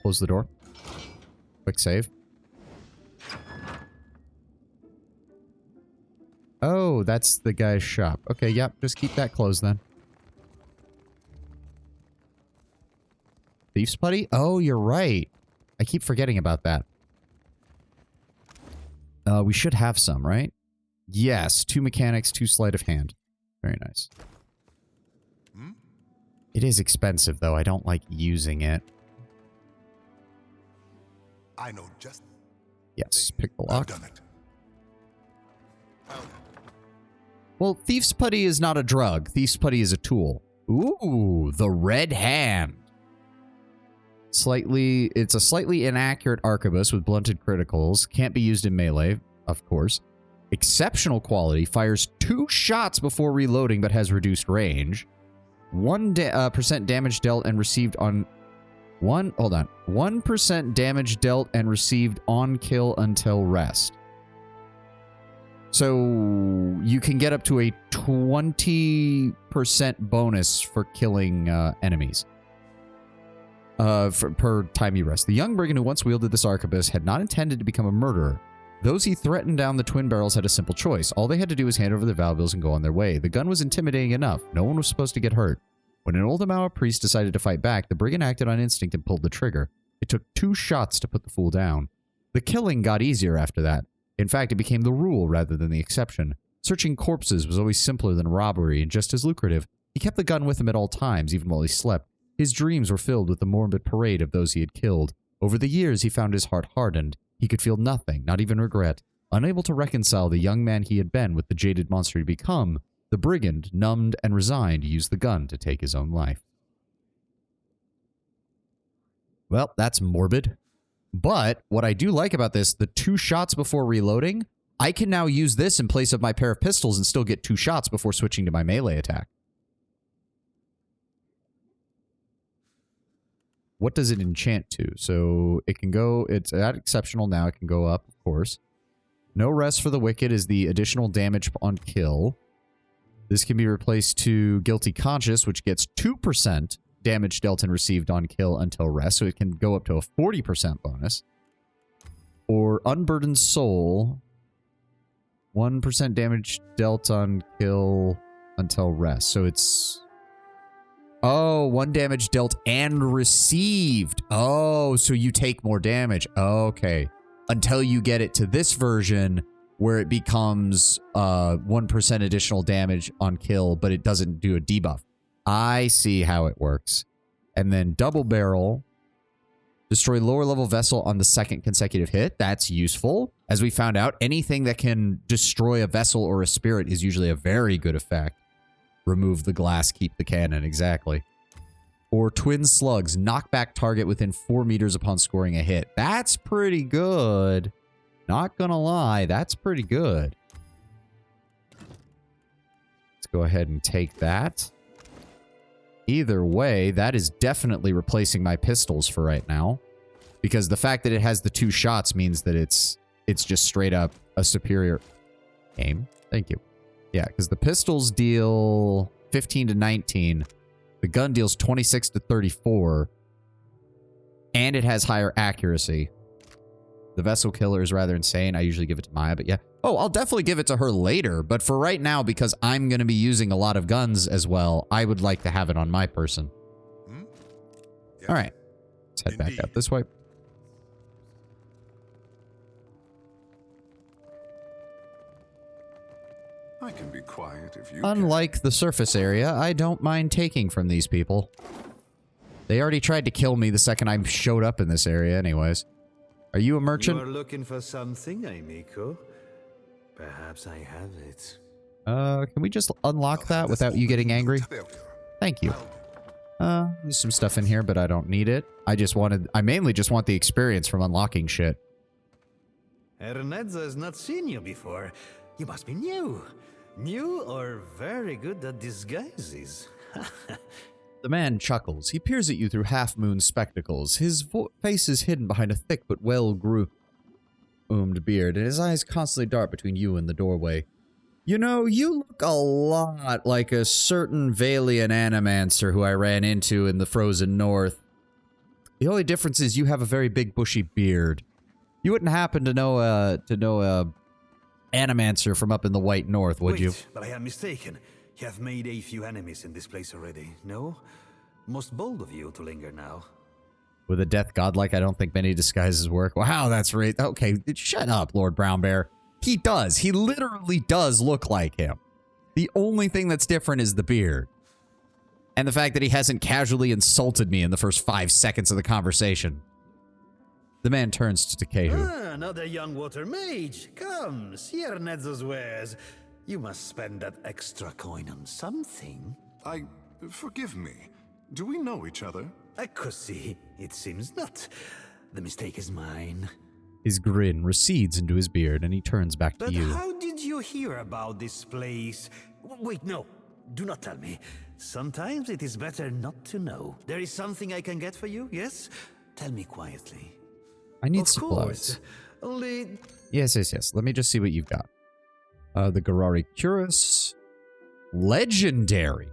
Close the door. Quick save. Oh, that's the guy's shop. Okay, yep, just keep that closed then. Thief's Putty? Oh, you're right. I keep forgetting about that. We should have some, right? Yes, 2 mechanics, 2 sleight of hand. Very nice. Hmm? It is expensive, though. I don't like using it. I know just... Yes, pick the lock. I've done it. Well, Thief's Putty is not a drug. Thief's Putty is a tool. Ooh, the Red Hand. It's a slightly inaccurate arquebus with blunted criticals. Can't be used in melee, of course. Exceptional quality. Fires 2 shots before reloading, but has reduced range. 1% damage dealt and received on... 1% damage dealt and received on kill until rest. So you can get up to a 20% bonus for killing enemies. per time you rest. The young brigand who once wielded this arquebus had not intended to become a murderer. Those he threatened down the twin barrels had a simple choice. All they had to do was hand over the Valbills and go on their way. The gun was intimidating enough. No one was supposed to get hurt. When an old Amawa priest decided to fight back, the brigand acted on instinct and pulled the trigger. It took 2 shots to put the fool down. The killing got easier after that. In fact, it became the rule rather than the exception. Searching corpses was always simpler than robbery and just as lucrative. He kept the gun with him at all times, even while he slept. His dreams were filled with the morbid parade of those he had killed. Over the years, he found his heart hardened. He could feel nothing, not even regret. Unable to reconcile the young man he had been with the jaded monster he'd become, the brigand, numbed and resigned, used the gun to take his own life. Well, that's morbid. But what I do like about this, the 2 shots before reloading, I can now use this in place of my pair of pistols and still get 2 shots before switching to my melee attack. What does it enchant to? So it can go, it's at exceptional now, it can go up, of course. No rest for the wicked is the additional damage on kill. This can be replaced to guilty conscious, which gets 2% damage dealt and received on kill until rest, so it can go up to a 40% bonus. Or unburdened soul, 1% damage dealt on kill until rest. So it's... Oh, 1 damage dealt and received. Oh, so you take more damage. Okay. Until you get it to this version where it becomes 1% additional damage on kill, but it doesn't do a debuff. I see how it works. And then double barrel. Destroy lower level vessel on the 2nd consecutive hit. That's useful. As we found out, anything that can destroy a vessel or a spirit is usually a very good effect. Remove the glass, keep the cannon. Exactly. Or twin slugs. Knock back target within 4 meters upon scoring a hit. That's pretty good. Not gonna lie, that's pretty good. Let's go ahead and take that. Either way, that is definitely replacing my pistols for right now. Because the fact that it has the 2 shots means that it's just straight up a superior aim. Thank you. Yeah, because the pistols deal 15 to 19. The gun deals 26 to 34. And it has higher accuracy. The vessel killer is rather insane. I usually give it to Maya, but yeah. Oh, I'll definitely give it to her later. But for right now, because I'm going to be using a lot of guns as well, I would like to have it on my person. Yes. All right. Let's head back up this way. I can be quiet if you Unlike the surface area, I don't mind taking from these people. They already tried to kill me the second I showed up in this area anyways. Are you a merchant? You are looking for something, Emiko? Perhaps I have it. Can we just unlock that without you getting angry? Thank you. There's some stuff in here, but I don't need it. I mainly just want the experience from unlocking shit. Ernezzo has not seen you before. You must be new. New or very good at disguises. The man chuckles. He peers at you through half-moon spectacles. His face is hidden behind a thick but well-groomed beard, and his eyes constantly dart between you and the doorway. You know, you look a lot like a certain Valian animancer who I ran into in the frozen north. The only difference is you have a very big bushy beard. You wouldn't happen to know a animancer from up in the white north, would you? But I am mistaken. You have made a few enemies in this place already, no? Most bold of you to linger now. With a death godlike, I don't think many disguises work. Wow, that's right. Okay, shut up, Lord Brown Bear. He does. He literally does look like him. The only thing that's different is the beard. And the fact that he hasn't casually insulted me in the first 5 seconds of the conversation. The man turns to Takehu. Another young water mage. Come, see Ernezzo's wares. You must spend that extra coin on something. Forgive me. Do we know each other? Così, it seems not. The mistake is mine. His grin recedes into his beard, and he turns back to you. But how did you hear about this place? Wait, no. Do not tell me. Sometimes it is better not to know. There is something I can get for you, yes? Tell me quietly. I need of supplies. Course. Only... Yes. Let me just see what you've got. The Garari Cuirass. Legendary.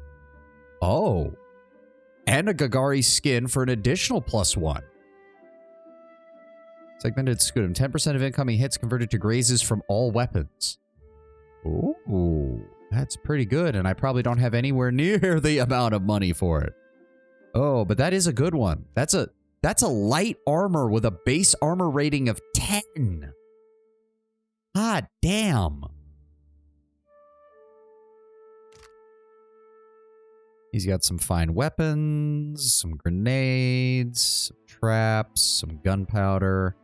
Oh. and a Gagari skin for an additional +1. Segmented Scutum. 10% of incoming hits converted to grazes from all weapons. Ooh, that's pretty good, and I probably don't have anywhere near the amount of money for it. Oh, but that is a good one. That's a light armor with a base armor rating of 10. God damn. He's got some fine weapons, some grenades, some traps, some gunpowder,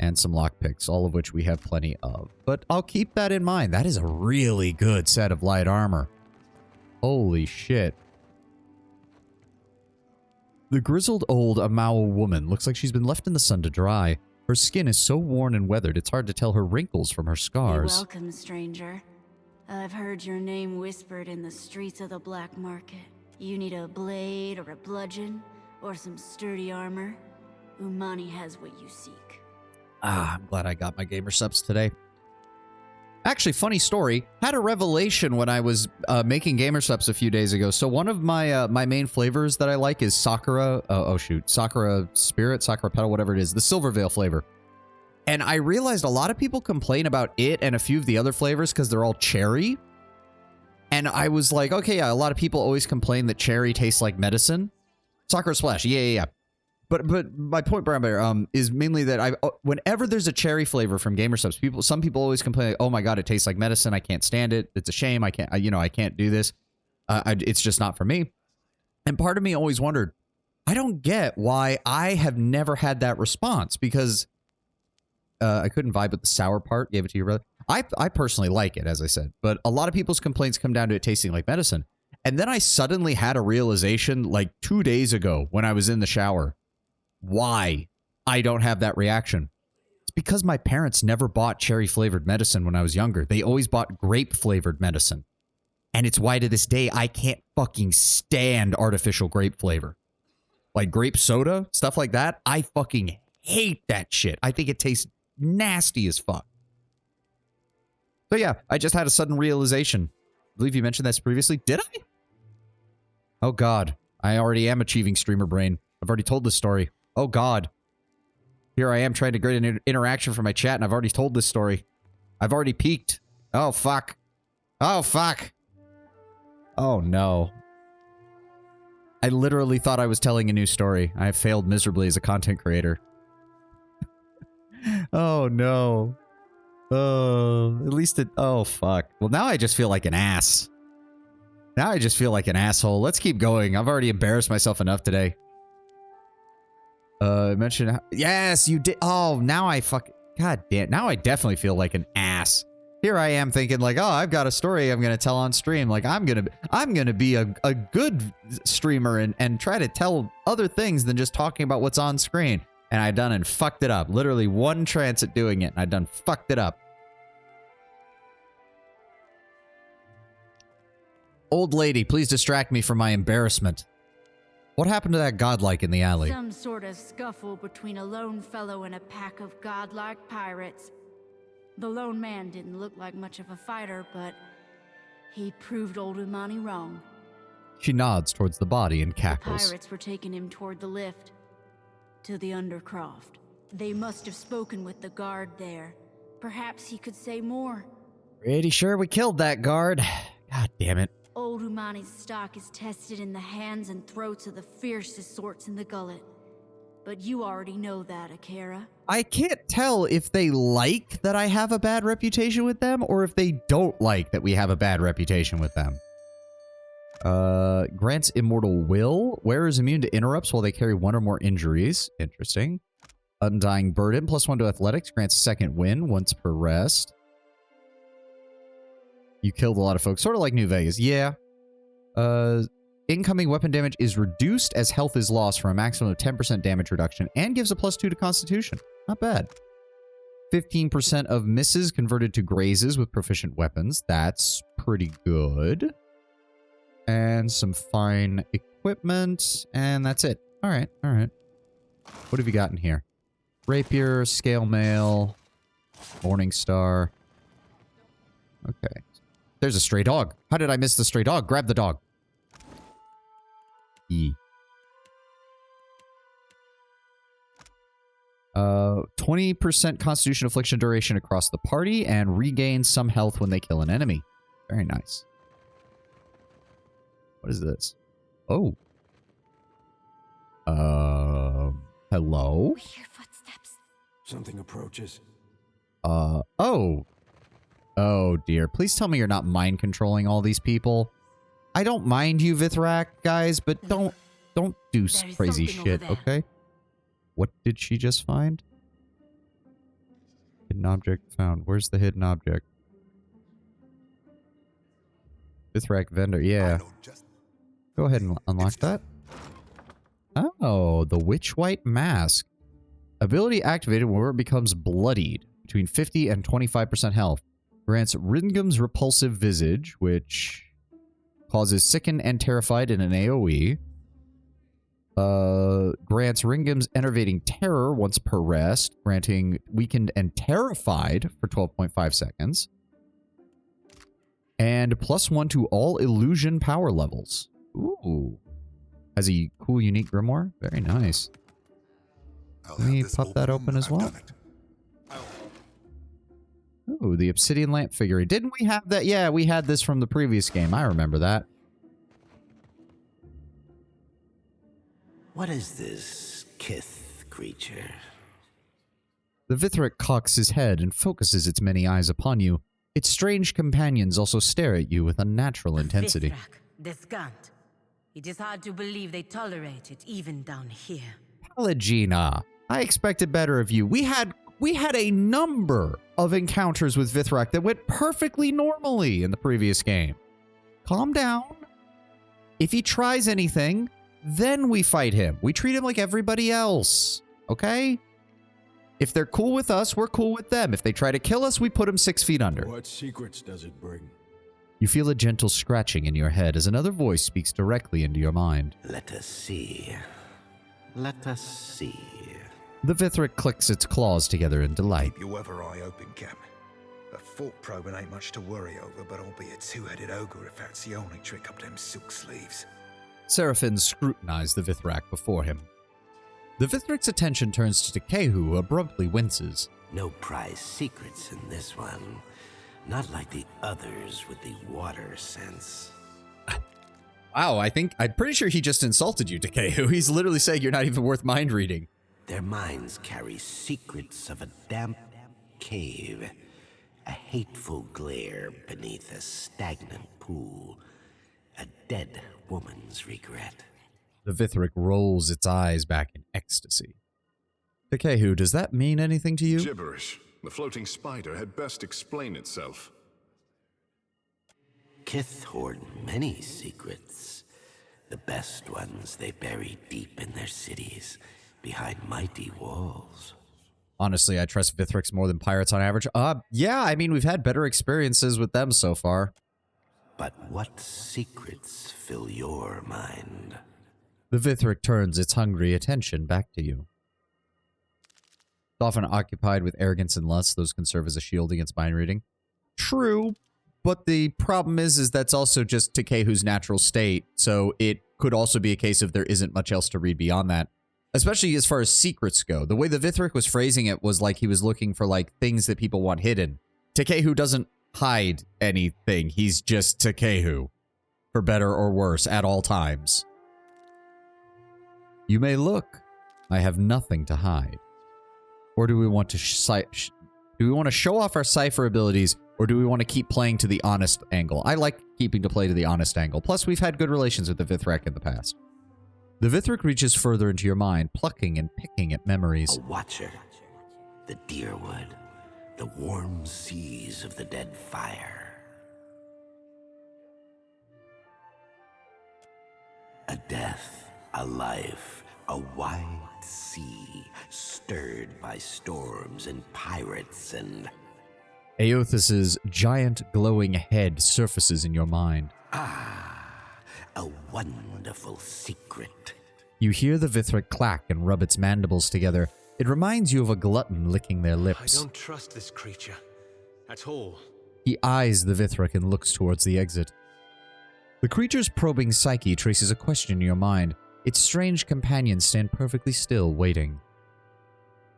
and some lockpicks, all of which we have plenty of. But I'll keep that in mind. That is a really good set of light armor. Holy shit. The grizzled old Amao woman looks like she's been left in the sun to dry. Her skin is so worn and weathered, it's hard to tell her wrinkles from her scars. Welcome, stranger. I've heard your name whispered in the streets of the black market. You need a blade or a bludgeon or some sturdy armor? Umani has what you seek. Ah, I'm glad I got my gamer subs today. Actually, funny story. Had a revelation when I was making gamer subs a few days ago. So one of my my main flavors that I like is Sakura. Sakura Spirit, Sakura Petal, whatever it is, the Silver Veil flavor. And I realized a lot of people complain about it and a few of the other flavors because they're all cherry. And I was like, okay, yeah, a lot of people always complain that cherry tastes like medicine. Sakura Splash, yeah. But my point, Brown, is mainly that whenever there's a cherry flavor from gamer subs, some people always complain, like, oh my god, it tastes like medicine. I can't stand it. It's a shame. I can't do this. It's just not for me. And part of me always wondered, I don't get why I have never had that response, because I couldn't vibe with the sour part. Gave it to your brother. I personally like it, as I said, but a lot of people's complaints come down to it tasting like medicine. And then I suddenly had a realization like 2 days ago when I was in the shower. Why I don't have that reaction. It's because my parents never bought cherry-flavored medicine when I was younger. They always bought grape-flavored medicine. And it's why to this day I can't fucking stand artificial grape flavor. Like grape soda, stuff like that. I fucking hate that shit. I think it tastes nasty as fuck. So yeah, I just had a sudden realization. I believe you mentioned this previously. Did I? Oh god. I already am achieving streamer brain. I've already told this story. Oh god. Here I am trying to get an interaction from my chat, and I've already told this story. I've already peaked. Oh fuck. Oh fuck. Oh no. I literally thought I was telling a new story. I have failed miserably as a content creator. Oh no. At least it... Oh fuck. Well, now I just feel like an ass. Now I just feel like an asshole. Let's keep going. I've already embarrassed myself enough today. Mention... Yes, you did... Oh, now I fuck... God damn. Now I definitely feel like an ass. Here I am thinking like, oh, I've got a story I'm going to tell on stream. Like, I'm going to be a good streamer and try to tell other things than just talking about what's on screen. And I done and fucked it up. Literally one chance at doing it, and I done fucked it up. Old lady, please distract me from my embarrassment. What happened to that godlike in the alley? Some sort of scuffle between a lone fellow and a pack of godlike pirates. The lone man didn't look like much of a fighter, but he proved old Umani wrong. She nods towards the body and The cackles. pirates were taking him toward the lift, to the Undercroft. They must have spoken with the guard there. Perhaps he could say more. Pretty sure we killed that guard. God damn it. Old Umani's stock is tested in the hands and throats of the fiercest sorts in the gullet. But you already know that, Akira. I can't tell if they like that I have a bad reputation with them or if they don't like that we have a bad reputation with them. Grants immortal will. Wearers immune to interrupts while they carry one or more injuries. Interesting. Undying burden. +1 to athletics. Grants second win once per rest. You killed a lot of folks. Sort of like New Vegas. Yeah. Incoming weapon damage is reduced as health is lost for a maximum of 10% damage reduction and gives a +2 to constitution. Not bad. 15% of misses converted to grazes with proficient weapons. That's pretty good. And some fine equipment. And that's it. All right. All right. What have you got in here? Rapier, scale mail, Morning Star. Okay. There's a stray dog. How did I miss the stray dog? Grab the dog. E. 20% Constitution Affliction duration across the party and regain some health when they kill an enemy. Very nice. What is this? Oh. Hello? We hear footsteps. Something approaches. Oh. Oh, dear. Please tell me you're not mind controlling all these people. I don't mind you, Vithrak, guys, but don't do crazy shit, okay? What did she just find? Hidden object found. Where's the hidden object? Vithrak vendor, yeah. Go ahead and unlock that. Oh, the Witch White Mask. Ability activated whenever it becomes bloodied. Between 50 and 25% health. Grants Ringham's Repulsive Visage, which causes Sicken and Terrified in an AoE. Grants Ringham's Enervating Terror once per rest, granting Weakened and Terrified for 12.5 seconds. And +1 to all illusion power levels. Ooh. Has a cool, unique grimoire. Very nice. Let me pop that open as well. Ooh, the Obsidian Lamp figurine. Didn't we have that? Yeah, we had this from the previous game. I remember that. What is this Kith creature? The Vithrak cocks his head and focuses its many eyes upon you. Its strange companions also stare at you with unnatural intensity. Vithrak, Descant. It is hard to believe they tolerate it even down here. Pelagina, I expected better of you. We had a number of encounters with Vithrak that went perfectly normally in the previous game. Calm down. If he tries anything, then we fight him. We treat him like everybody else. Okay? If they're cool with us, we're cool with them. If they try to kill us, we put them 6 feet under. What secrets does it bring? You feel a gentle scratching in your head as another voice speaks directly into your mind. Let us see. Let us see. The Vithrak clicks its claws together in delight. Keep your other eye open, Cap. A fork probing ain't much to worry over, but I'll be a two-headed ogre if that's the only trick up them silk sleeves. Seraphin scrutinized the Vithrak before him. The Vithrak's attention turns to Tekehu, who abruptly winces. No prize secrets in this one. Not like the others with the water sense. Wow, I'm pretty sure he just insulted you, Tekehu. He's literally saying you're not even worth mind reading. Their minds carry secrets of a damp cave, a hateful glare beneath a stagnant pool, a dead woman's regret. The Vithrak rolls its eyes back in ecstasy. Tekehu, does that mean anything to you? Gibberish. The floating spider had best explain itself. Kith hoard many secrets. The best ones they bury deep in their cities, behind mighty walls. Honestly, I trust Vithraks more than pirates on average. Yeah, I mean, we've had better experiences with them so far. But what secrets fill your mind? The Vithrak turns its hungry attention back to you. Often occupied with arrogance and lust, those can serve as a shield against mind reading. True, but the problem is that's also just Tekehu's natural state, so it could also be a case of there isn't much else to read beyond that. Especially as far as secrets go. The way the Vithrak was phrasing it was like he was looking for like things that people want hidden. Tekehu doesn't hide anything. He's just Tekehu. For better or worse, at all times. You may look. I have nothing to hide. Or do we want to show off our cipher abilities, or do we want to keep playing to the honest angle? I like keeping to play to the honest angle. Plus, we've had good relations with the Vithrak in the past. The Vithrak reaches further into your mind, plucking and picking at memories. A watcher, the deerwood, the warm seas of the dead fire. A death, a life, a wide sea, stirred by storms and pirates and... Aothus's giant glowing head surfaces in your mind. A wonderful secret. You hear the Vithrak clack and rub its mandibles together. It reminds you of a glutton licking their lips. I don't trust this creature at all. He eyes the Vithrak and looks towards the exit. The creature's probing psyche traces a question in your mind. Its strange companions stand perfectly still, waiting.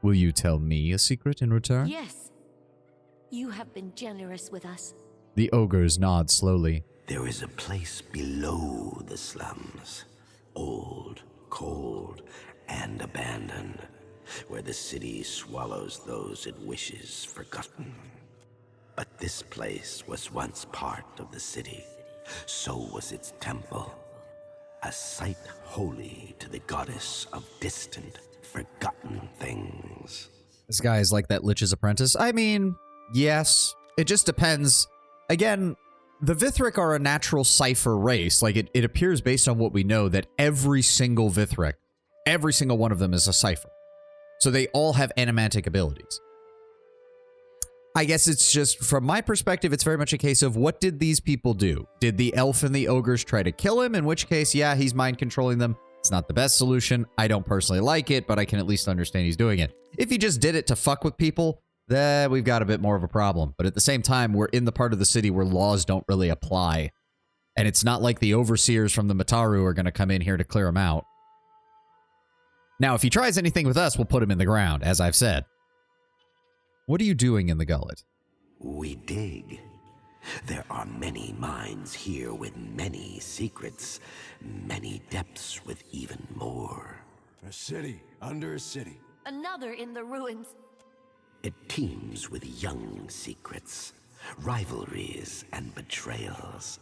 Will you tell me a secret in return? Yes. You have been generous with us. The ogres nod slowly. There is a place below the slums, old, cold, and abandoned, where the city swallows those it wishes forgotten. But this place was once part of the city. So was its temple, a site holy to the goddess of distant, forgotten things. This guy is like that Lich's apprentice. I mean, yes. It just depends. Again, the Vithric are a natural cipher race. Like, it appears based on what we know that every single Vithric, every single one of them is a cipher. So they all have animantic abilities. I guess it's just, from my perspective, it's very much a case of what did these people do? Did the elf and the ogres try to kill him? In which case, yeah, he's mind controlling them. It's not the best solution. I don't personally like it, but I can at least understand he's doing it. If he just did it to fuck with people, then we've got a bit more of a problem. But at the same time, we're in the part of the city where laws don't really apply. And it's not like the overseers from the Mataru are going to come in here to clear him out. Now, if he tries anything with us, we'll put him in the ground, as I've said. What are you doing in the gullet? We dig. There are many mines here with many secrets, many depths with even more. A city under a city. Another in the ruins. It teems with young secrets, rivalries, and betrayals.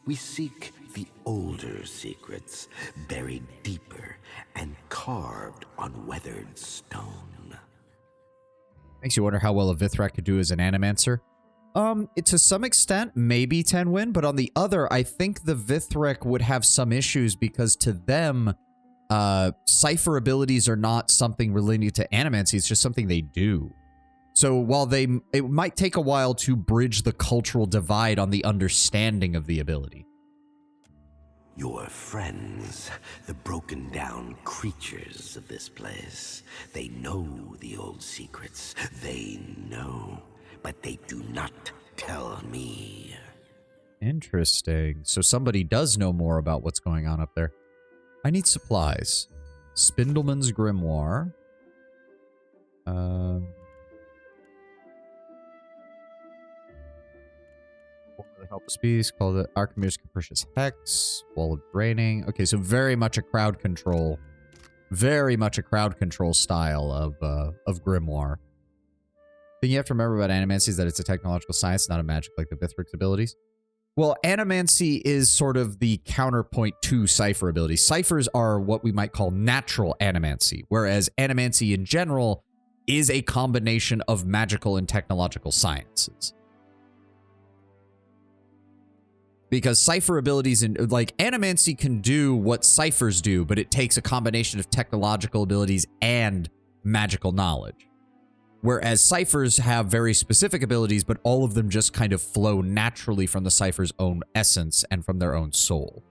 We seek the older secrets, buried deeper and carved on weathered stone. Makes you wonder how well a Vithrak could do as an Animancer. To some extent, maybe Tenwin, but on the other, I think the Vithrak would have some issues because to them, cipher abilities are not something related to Animancy, it's just something they do. So while it might take a while to bridge the cultural divide on the understanding of the ability. Your friends, the broken down creatures of this place, they know the old secrets. They know, but they do not tell me. Interesting. So somebody does know more about what's going on up there. I need supplies. Spindleman's Grimoire. The helpless beast, called it Archimede's Capricious Hex, Wall of Draining. Okay, so very much a crowd control style of Grimoire. Thing you have to remember about Animancy is that it's a technological science, not a magic like the Vithric's abilities. Well, Animancy is sort of the counterpoint to Cipher abilities. Ciphers are what we might call natural Animancy, whereas Animancy in general is a combination of magical and technological sciences. Because Cipher abilities, like Animancy can do what Ciphers do, but it takes a combination of technological abilities and magical knowledge. Whereas Ciphers have very specific abilities, but all of them just kind of flow naturally from the Cipher's own essence and from their own soul.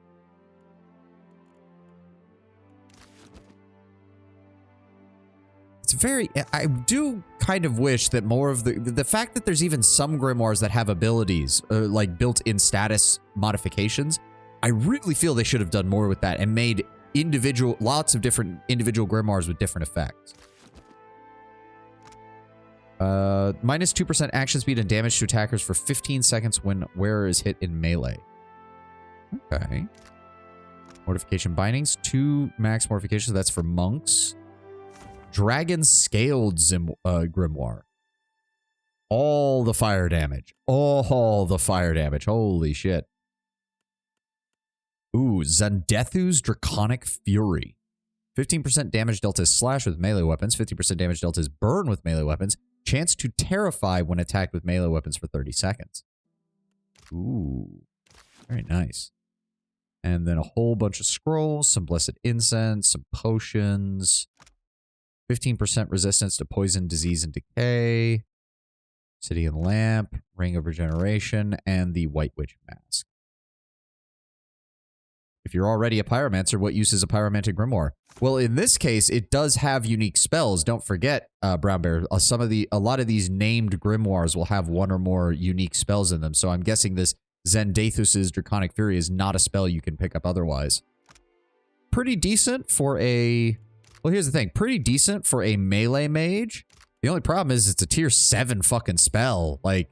It's very... I do kind of wish that more of the fact that there's even some grimoires that have abilities, like built-in status modifications, I really feel they should have done more with that and made lots of different individual grimoires with different effects. Minus 2% action speed and damage to attackers for 15 seconds when wearer is hit in melee. Okay. Mortification bindings, 2 max mortifications, that's for monks. Dragon Scaled Grimoire. All the fire damage. All the fire damage. Holy shit. Ooh, Zandethu's Draconic Fury. 15% damage dealt as slash with melee weapons. 50% damage dealt as burn with melee weapons. Chance to terrify when attacked with melee weapons for 30 seconds. Ooh. Very nice. And then a whole bunch of scrolls, some blessed incense, some potions. 15% resistance to poison, disease, and decay. City and Lamp, Ring of Regeneration, and the White Witch Mask. If you're already a Pyromancer, what use is a Pyromantic Grimoire? Well, in this case, it does have unique spells. Don't forget, Brown Bear, a lot of these named grimoires will have one or more unique spells in them. So I'm guessing this Zendathus's Draconic Fury is not a spell you can pick up otherwise. Pretty decent for a... Well, here's the thing. Pretty decent for a melee mage. The only problem is it's a tier 7 fucking spell. Like,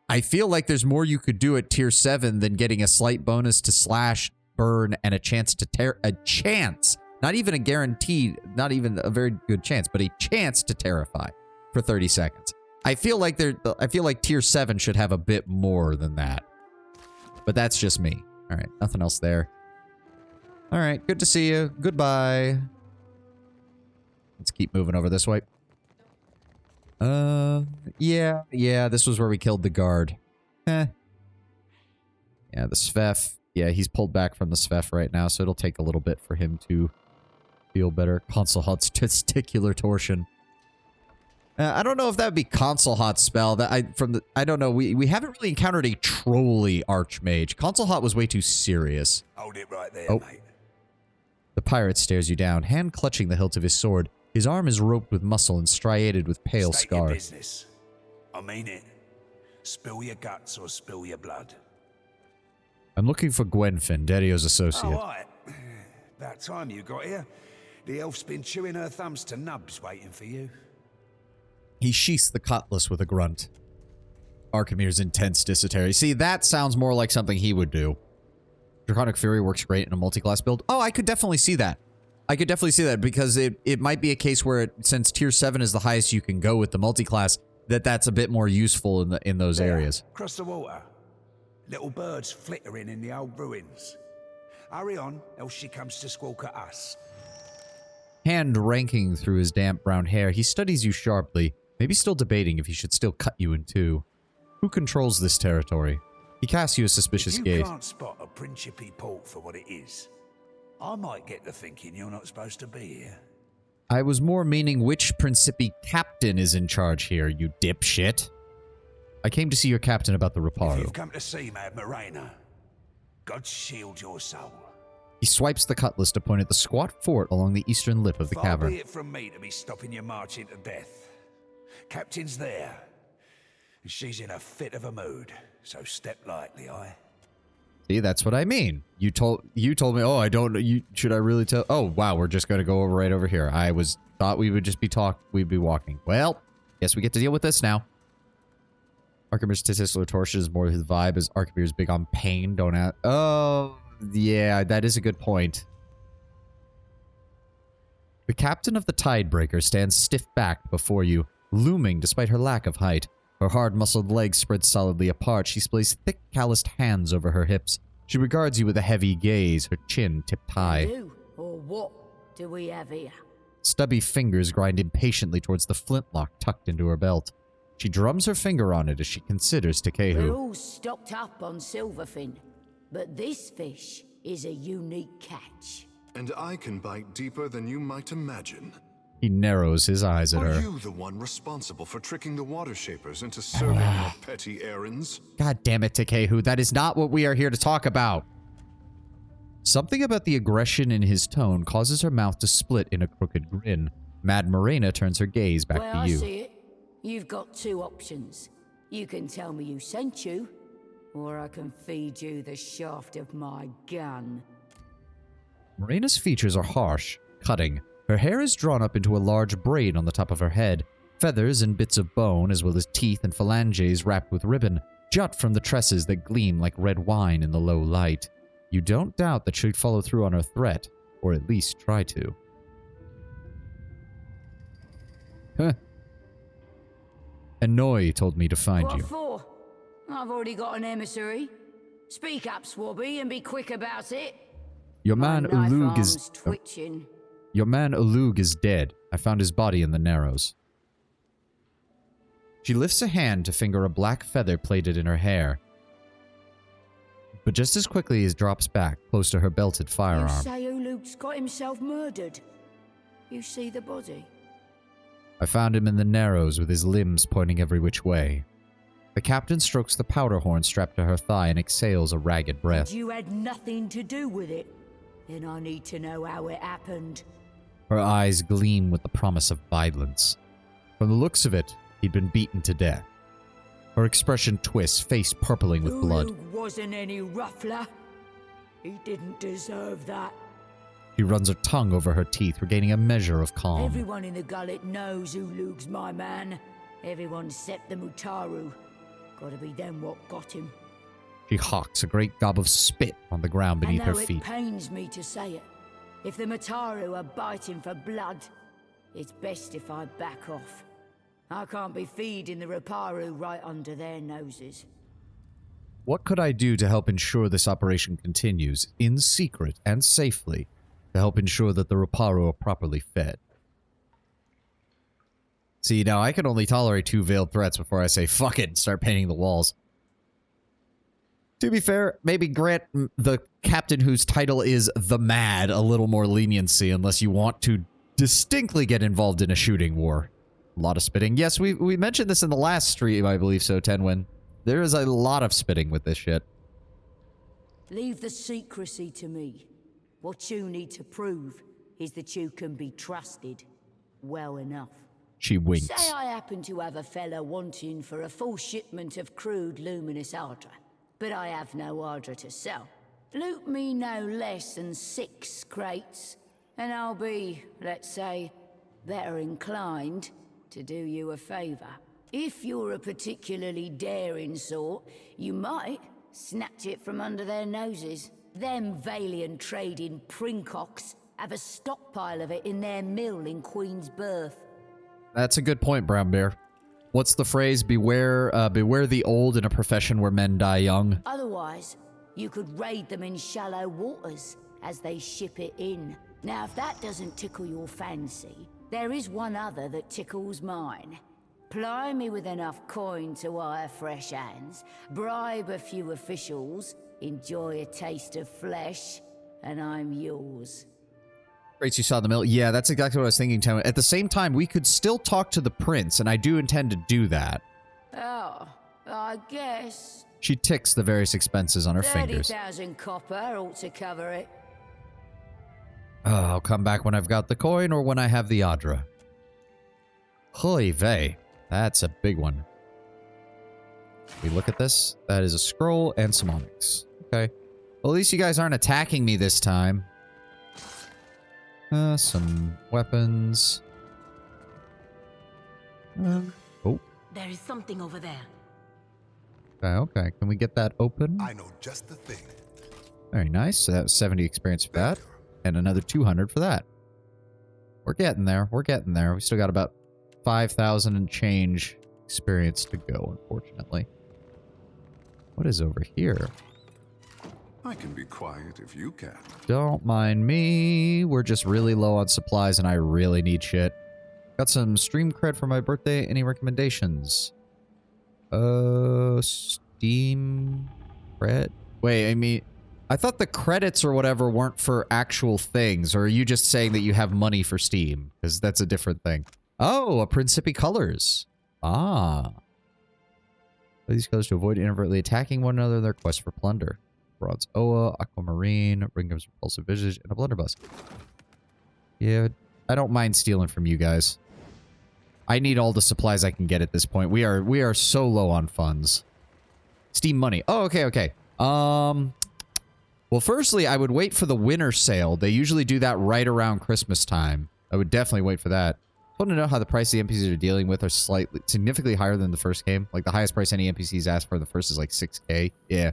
I feel like there's more you could do at tier 7 than getting a slight bonus to slash, burn, and a chance to tear... A chance! Not even a guaranteed, not even a very good chance, but a chance to terrify for 30 seconds. I feel like tier 7 should have a bit more than that. But that's just me. All right, nothing else there. All right, good to see you. Goodbye. Let's keep moving over this way. Yeah, this was where we killed the guard. Yeah, the Svef. Yeah, he's pulled back from the Svef right now, so it'll take a little bit for him to feel better. Consul Hot's testicular torsion. I don't know if that would be Consul Hot's spell. I don't know. We haven't really encountered a trolly archmage. Consul Hot was way too serious. Hold it right there, mate. The pirate stares you down, hand clutching the hilt of his sword. His arm is roped with muscle and striated with pale State your scars. business. I mean it. Spill your guts or spill your blood. I'm looking for Gwenfin, Derio's associate. Oh, right. About time you got here. The elf's been chewing her thumbs to nubs waiting for you. He sheaths the cutlass with a grunt. Archimir's intense dysentery. See, that sounds more like something he would do. Draconic Fury works great in a multi-class build. Oh, I could definitely see that. I could definitely see that because it might be a case where since tier 7 is the highest you can go with the multi-class, that's a bit more useful in those areas. Across the water. Little birds flittering in the old ruins. Hurry on, else she comes to squawk at us. Hand ranking through his damp brown hair, he studies you sharply, maybe still debating if he should still cut you in two. Who controls this territory? He casts you a suspicious If you gaze. can't spot a Principe port for what it is, I might get to thinking you're not supposed to be here. I was more meaning which Principi captain is in charge here, you dipshit. I came to see your captain about the If Reparo. you've come to see Mad Morena, God shield your soul. He swipes the cutlass to point at the squat fort along the eastern lip of the Far cavern. be it from me to be stopping your march into death. Captain's there, and she's in a fit of a mood, so step lightly, aye? See, that's what I mean. You told me, oh, I don't know, should I really tell? Oh, wow, we're just going to go right over here. Thought we would just be we'd be walking. Well, guess we get to deal with this now. Archimir's testicular torsion is more his vibe, as Archimir's big on pain, don't ask. Oh, yeah, that is a good point. The captain of the Tidebreaker stands stiff-backed before you, looming despite her lack of height. Her hard-muscled legs spread solidly apart. She splays thick, calloused hands over her hips. She regards you with a heavy gaze, her chin tipped high. Who or what do we have here? Stubby fingers grind impatiently towards the flintlock tucked into her belt. She drums her finger on it as she considers We're Tekehu. all stocked up on silverfin, but this fish is a unique catch. And I can bite deeper than you might imagine. He narrows his eyes at Are her. you the one responsible for tricking the water shapers into serving your petty errands? God damn it, Tekehu, that is not what we are here to talk about. Something about the aggression in his tone causes her mouth to split in a crooked grin. Mad Morena turns her gaze back Well, to I you. see it. You've got two options. You can tell me who sent you, or I can feed you the shaft of my gun. Morena's features are harsh, cutting. Her hair is drawn up into a large braid on the top of her head. Feathers and bits of bone, as well as teeth and phalanges wrapped with ribbon, jut from the tresses that gleam like red wine in the low light. You don't doubt that she'd follow through on her threat, or at least try to. Huh. Enoi told me to find What you. for? I've already got an emissary. Speak up, Swabby, and be quick about it. Your man My knife Ulug arm's is... twitching. Your man Ulug is dead. I found his body in the Narrows. She lifts a hand to finger a black feather plaited in her hair. But just as quickly it drops back, close to her belted You firearm. say Ulug's got himself murdered. You see the body? I found him in the Narrows with his limbs pointing every which way. The captain strokes the powder horn strapped to her thigh and exhales a ragged breath. You had nothing to do with it. Then I need to know how it happened. Her eyes gleam with the promise of violence. From the looks of it, he'd been beaten to death. Her expression twists, face purpling with blood. Ulug wasn't any ruffler. He didn't deserve that. She runs her tongue over her teeth, regaining a measure of calm. Everyone in the gullet knows Ulug's my man. Everyone except the Mutaru. Gotta be them what got him. She hawks a great gob of spit on the ground beneath her It feet. pains me to say it. If the Mutaru are biting for blood, it's best if I back off. I can't be feeding the Raparu right under their noses. What could I do to help ensure this operation continues, in secret and safely, to help ensure that the Raparu are properly fed? See, now I can only tolerate 2 veiled threats before I say, fuck it, and start painting the walls. To be fair, maybe grant the captain whose title is The Mad a little more leniency unless you want to distinctly get involved in a shooting war. A lot of spitting. Yes, we mentioned this in the last stream, I believe so, Tenwin. There is a lot of spitting with this shit. Leave the secrecy to me. What you need to prove is that you can be trusted well enough. She winks. Say I happen to have a fella wanting for a full shipment of crude luminous Ardra, but I have no Ardra to sell. Loot me no less than 6 crates, and I'll be, let's say, better inclined to do you a favor. If you're a particularly daring sort, you might snatch it from under their noses. Them Valiant trading Princocks have a stockpile of it in their mill in Queen's Berth. That's a good point, Brown Bear. What's the phrase? Beware the old in a profession where men die young. Otherwise, you could raid them in shallow waters as they ship it in. Now, if that doesn't tickle your fancy, there is one other that tickles mine. Ply me with enough coin to hire fresh hands, bribe a few officials, enjoy a taste of flesh, and I'm yours. Crates you saw in the mill. Yeah, that's exactly what I was thinking, Tim. At the same time, we could still talk to the prince, and I do intend to do that. Oh, I guess. She ticks the various expenses on her fingers. 30,000 copper ought to cover it. I'll come back when I've got the coin or when I have the Ardra. Holy vey. That's a big one. We look at this. That is a scroll and some onyx. Okay. Well, at least you guys aren't attacking me this time. Some weapons. Oh. There is something over there. Okay. Can we get that open? I know just the thing. Very nice. So that was 70 experience for that. And another 200 for that. We're getting there. We're getting there. We still got about 5,000 and change experience to go, unfortunately. What is over here? I can be quiet if you can. Don't mind me. We're just really low on supplies and I really need shit. Got some stream cred for my birthday. Any recommendations? Steam cred? Wait, I mean, I thought the credits or whatever weren't for actual things. Or are you just saying that you have money for Steam? Because that's a different thing. Oh, a Principi colors. Ah. These colors to avoid inadvertently attacking one another in their quest for plunder. Bronze Oa, Aquamarine, Ringham's Repulsive Visage, and a Blunderbuss. Yeah, I don't mind stealing from you guys. I need all the supplies I can get at this point. We are so low on funds. Steam money. Oh, okay. Well, firstly, I would wait for the winter sale. They usually do that right around Christmas time. I would definitely wait for that. I want to know how the price the NPCs are dealing with are significantly higher than the first game. Like, the highest price any NPCs asked for in the first is like 6K. Yeah.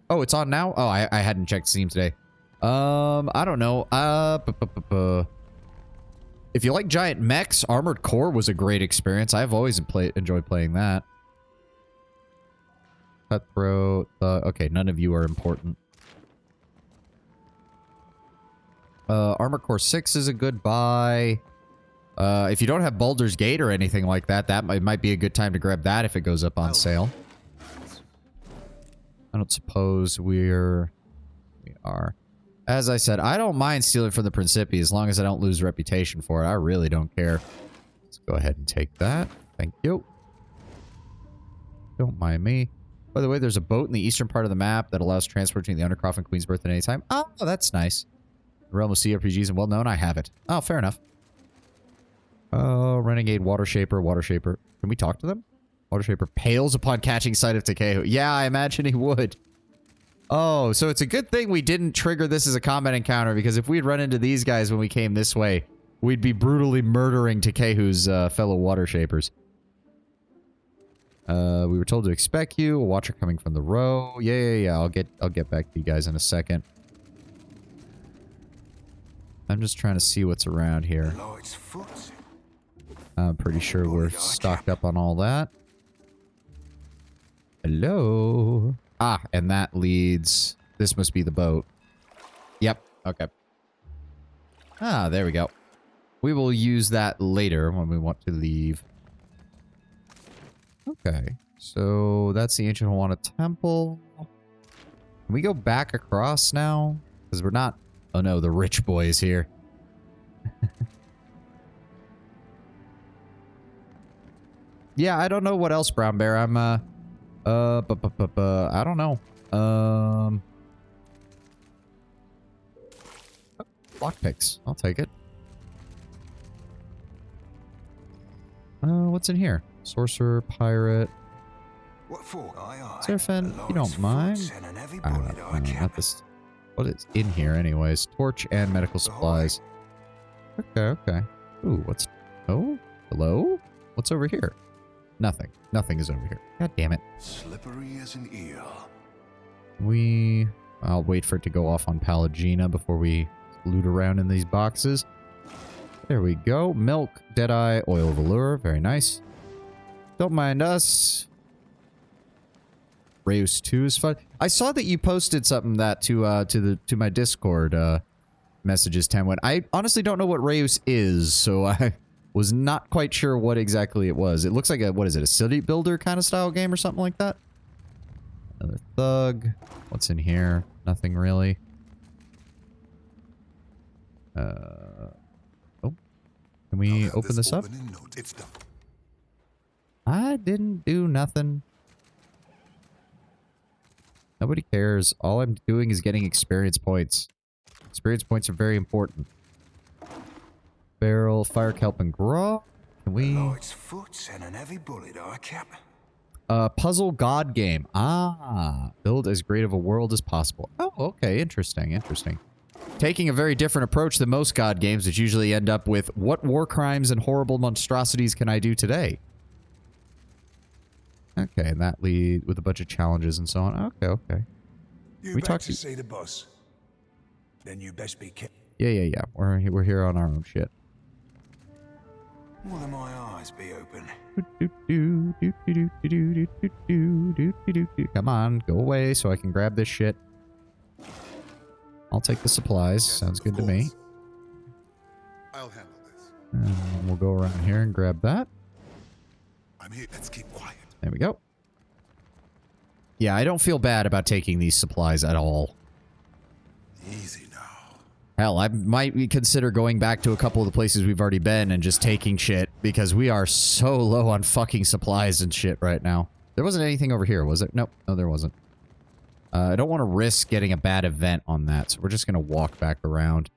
Oh, it's on now? Oh, I hadn't checked Steam today. I don't know. If you like giant mechs, Armored Core was a great experience. I've always enjoyed playing that. Cutthroat. Okay, none of you are important. Armored Core 6 is a good buy. If you don't have Baldur's Gate or anything like that, might be a good time to grab that if it goes up on sale. I don't suppose we are. As I said, I don't mind stealing from the Principi as long as I don't lose reputation for it. I really don't care. Let's go ahead and take that. Thank you. Don't mind me. By the way, there's a boat in the eastern part of the map that allows transport between the Undercroft and Queen's Berth at any time. Oh, that's nice. The realm of CRPGs and well-known, I have it. Oh, fair enough. Oh, Renegade, Water Shaper. Can we talk to them? Water Shaper pales upon catching sight of Takehu. Yeah, I imagine he would. Oh, so it's a good thing we didn't trigger this as a combat encounter, because if we'd run into these guys when we came this way, we'd be brutally murdering Takehu's fellow Water Shapers. We were told to expect you. A watcher coming from the row. Yeah. I'll get back to you guys in a second. I'm just trying to see what's around here. I'm pretty sure we're stocked up on all that. Hello. Ah, and that leads... This must be the boat. Yep. Okay. Ah, there we go. We will use that later when we want to leave. Okay. So that's the Ancient Hawana Temple. Can we go back across now? Because we're not... Oh no, the rich boy is here. Yeah, I don't know what else, Brown Bear. I'm, I don't know. Lockpicks. I'll take it. What's in here? Sorcerer, pirate. What for? Seraphin, you don't mind? Not this. What is in here, anyways? Torch and medical supplies. Okay. Ooh, what's... Oh? Hello? What's over here? Nothing. Nothing is over here. God damn it. Slippery as an eel. I'll wait for it to go off on Pallegina before we loot around in these boxes. There we go. Milk, Deadeye, Oil of Allure. Very nice. Don't mind us. Reus 2 is fun. I saw that you posted something that to my Discord messages, Tenwin. I honestly don't know what Reus is, so I was not quite sure what exactly it was. It looks like a, what is it, a city builder kind of style game or something like that? Another thug. What's in here? Nothing really. Oh. Can we open this up? I didn't do nothing. Nobody cares. All I'm doing is getting experience points. Experience points are very important. Barrel, fire kelp, and graw. Can we... Lord's foot and an heavy bullet, our cap. Puzzle god game. Ah, build as great of a world as possible. Oh, okay. Interesting. Taking a very different approach than most god games, which usually end up with, what war crimes and horrible monstrosities can I do today? Okay, and that lead with a bunch of challenges and so on. Okay. You about to see the boss? Then you best be careful. Yeah. We're here on our own shit. Will my eyes be open? Come on, go away so I can grab this shit. I'll take the supplies. Sounds good to me. I'll handle this. And we'll go around here and grab that. I'm here. Let's keep quiet. There we go. Yeah, I don't feel bad about taking these supplies at all. Easy now. Hell, I might consider going back to a couple of the places we've already been and just taking shit, because we are so low on fucking supplies and shit right now. There wasn't anything over here, was it? Nope. No, there wasn't. I don't want to risk getting a bad event on that, so we're just going to walk back around.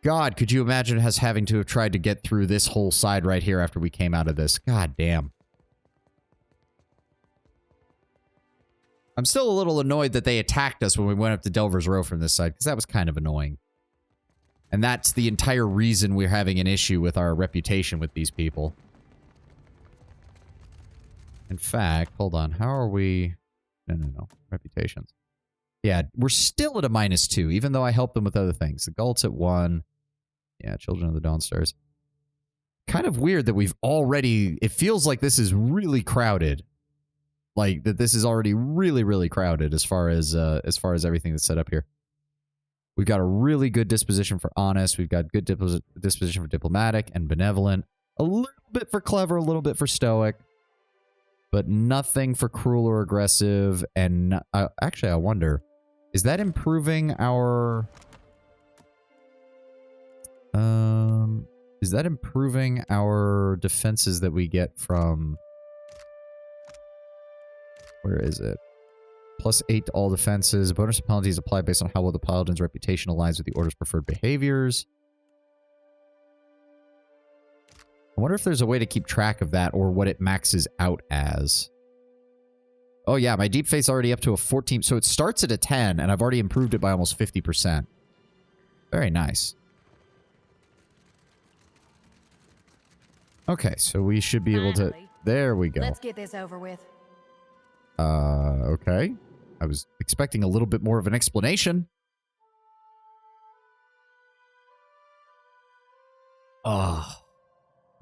God, could you imagine us having to have tried to get through this whole side right here after we came out of this? God damn. I'm still a little annoyed that they attacked us when we went up to Delver's Row from this side, because that was kind of annoying. And that's the entire reason we're having an issue with our reputation with these people. In fact, hold on. How are we... No. Reputations. Yeah, we're still at a -2, even though I helped them with other things. The Galt's at 1. Yeah, Children of the Dawn Stars. Kind of weird that we've already... It feels like this is really crowded. Like, that this is already really, really crowded as far as everything that's set up here. We've got a really good disposition for honest. We've got good disposition for diplomatic and benevolent. A little bit for clever, a little bit for stoic. But nothing for cruel or aggressive. And actually, I wonder, is that improving our... Is that improving our defenses that we get from... Where is it? +8 to all defenses. Bonus and penalties apply based on how well the paladin's reputation aligns with the order's preferred behaviors. I wonder if there's a way to keep track of that or what it maxes out as. Oh yeah, my deep faith's already up to a 14. So it starts at a 10, and I've already improved it by almost 50%. Very nice. Okay, so we should be able to... There we go. Let's get this over with. Okay. I was expecting a little bit more of an explanation.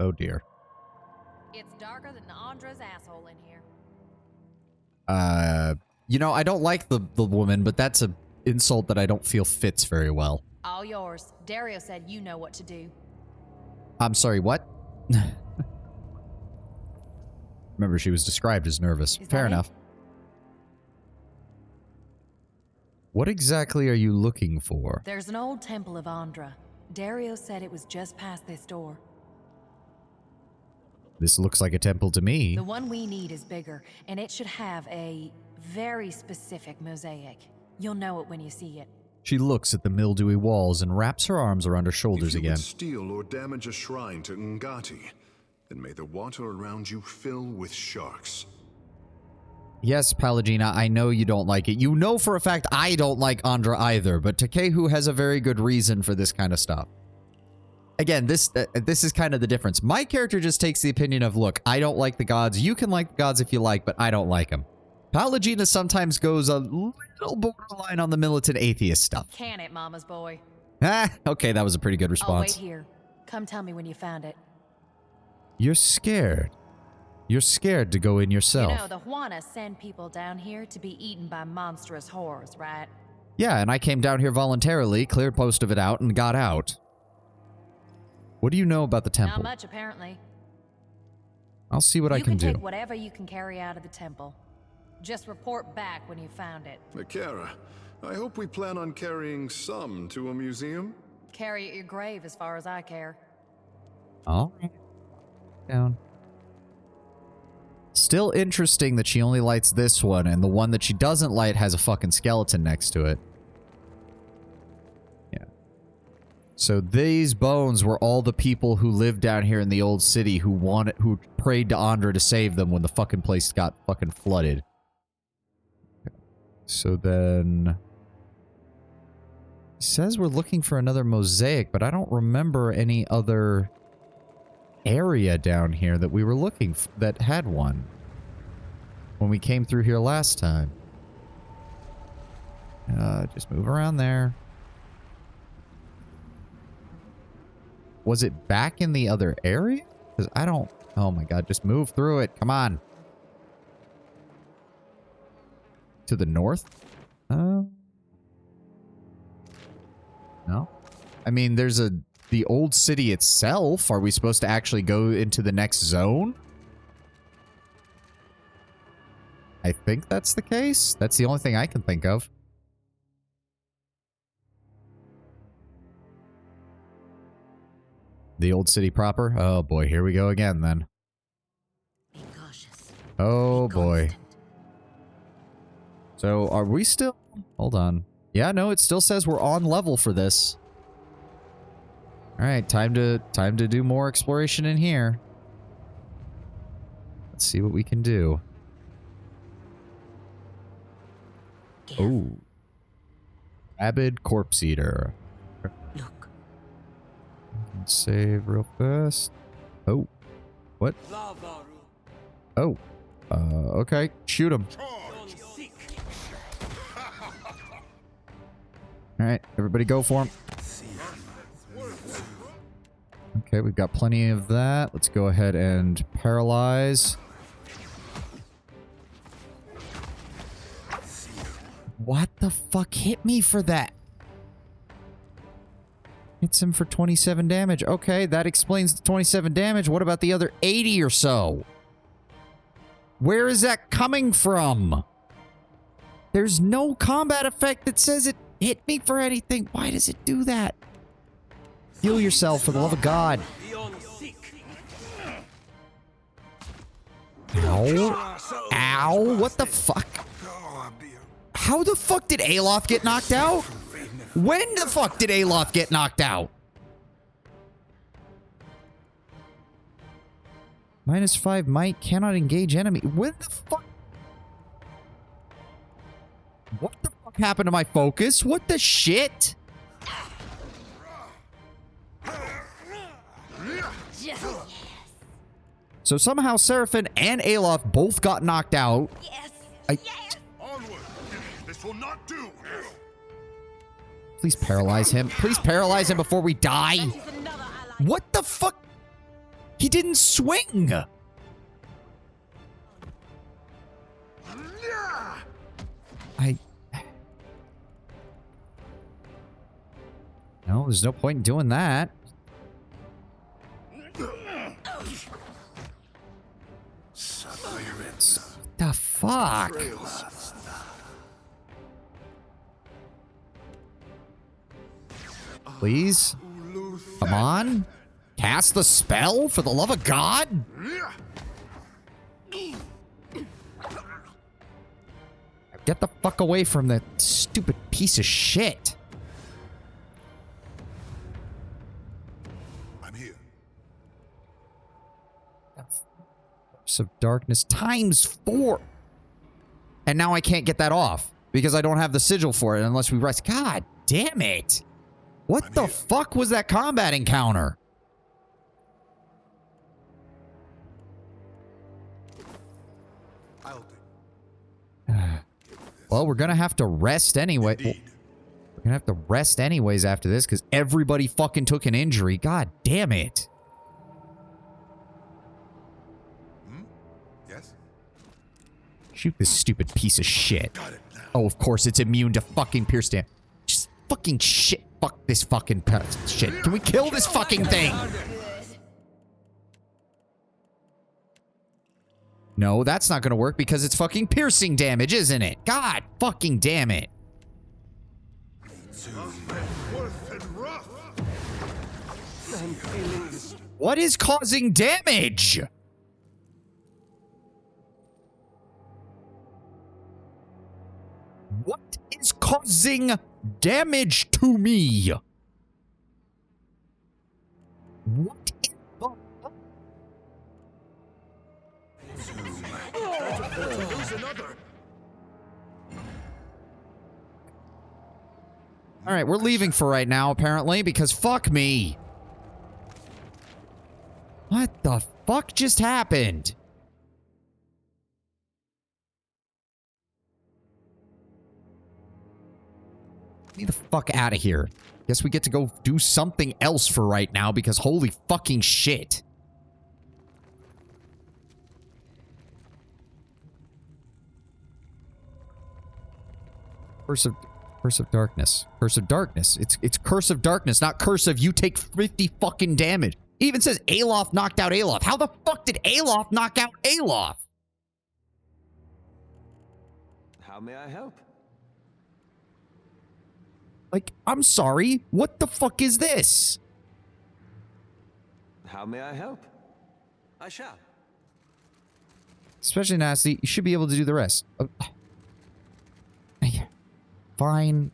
Oh dear. It's darker than Andra's asshole in here. You know, I don't like the woman, but that's an insult that I don't feel fits very well. All yours. Dario said you know what to do. I'm sorry, what? Remember, she was described as nervous. Fair enough. What exactly are you looking for? There's an old temple of Andra. Dario said it was just past this door. This looks like a temple to me. The one we need is bigger, and it should have a very specific mosaic. You'll know it when you see it. She looks at the mildewy walls and wraps her arms around her shoulders If you again. would steal or damage a shrine to Ngati, then may the water around you fill with sharks. Yes, Pallegina, I know you don't like it. You know for a fact I don't like Andra either, but Takehu has a very good reason for this kind of stuff. Again, this is kind of the difference. My character just takes the opinion of, look, I don't like the gods. You can like the gods if you like, but I don't like them. Pallegina sometimes goes a little borderline on the militant atheist stuff. Can it, mama's boy? Ah, okay, that was a pretty good I'll response. wait here. Come tell me when you found it. You're scared. You're scared to go in yourself. You know, the Juana send people down here to be eaten by monstrous horrors, right? Yeah, and I came down here voluntarily, cleared most of it out, and got out. What do you know about the temple? Not much, apparently. I'll see what I can do. You can take whatever you can carry out of the temple. Just report back when you found it. Akara, I hope we plan on carrying some to a museum. Carry it at your grave as far as I care. All right. Down. Still interesting that she only lights this one, and the one that she doesn't light has a fucking skeleton next to it. Yeah. So these bones were all the people who lived down here in the old city who prayed to Andra to save them when the fucking place got fucking flooded. So then... He says we're looking for another mosaic, but I don't remember any other area down here that we were looking for that had one when we came through here last time. Just move around there. Was it back in the other area? Because I don't... Oh my god, just move through it. Come on. To the north? No. I mean, there's the old city itself. Are we supposed to actually go into the next zone? I think that's the case. That's the only thing I can think of. The old city proper? Oh boy, here we go again then. Be cautious. Oh boy. So are we still... Hold on. Yeah, no, it still says we're on level for this. Alright, time to do more exploration in here. Let's see what we can do. Oh. Rabid Corpse Eater. Look. Save real fast. Oh. What? Oh. Okay. Shoot him. Alright, everybody go for him. Okay, we've got plenty of that. Let's go ahead and paralyze. What the fuck hit me for that? Hits him for 27 damage. Okay, that explains the 27 damage. What about the other 80 or so? Where is that coming from? There's no combat effect that says it hit me for anything. Why does it do that? Heal yourself for the love of God. Ow. Ow. What the fuck? How the fuck did Aloth get knocked out? When the fuck did Aloth get knocked out? -5 might, cannot engage enemy. What the fuck? What the fuck happened to my focus? What the shit? So somehow Seraphine and Aloth both got knocked out. Onward! This will not do! Please paralyze him. Please paralyze him before we die. What the fuck? He didn't swing. No, there's no point in doing that. The fuck? Please? Come on? Cast the spell for the love of God? Get the fuck away from that stupid piece of shit. I'm here. Force of Darkness ×4. And now I can't get that off because I don't have the sigil for it unless we rest. God damn it. What the fuck was that combat encounter? Well, we're gonna have to rest anyway. We're gonna have to rest anyways after this because everybody fucking took an injury. God damn it. Yes? Shoot this stupid piece of shit. Oh, of course it's immune to fucking pierce damage. Just fucking shit. Fuck this fucking shit. Can we kill this fucking thing? No, that's not gonna work because it's fucking piercing damage, isn't it? God fucking damn it. What is causing damage? What is causing damage to me? What is the... All right, we're leaving for right now, apparently, because fuck me. What the fuck just happened? Get me the fuck out of here. Guess we get to go do something else for right now, because holy fucking shit. Curse of Darkness. Curse of Darkness. It's Curse of Darkness, not Curse of you take 50 fucking damage. It even says Aloth knocked out Aloth. How the fuck did Aloth knock out Aloth? How may I help? Like, I'm sorry. What the fuck is this? How may I help? I shall. Especially nasty. You should be able to do the rest. Fine.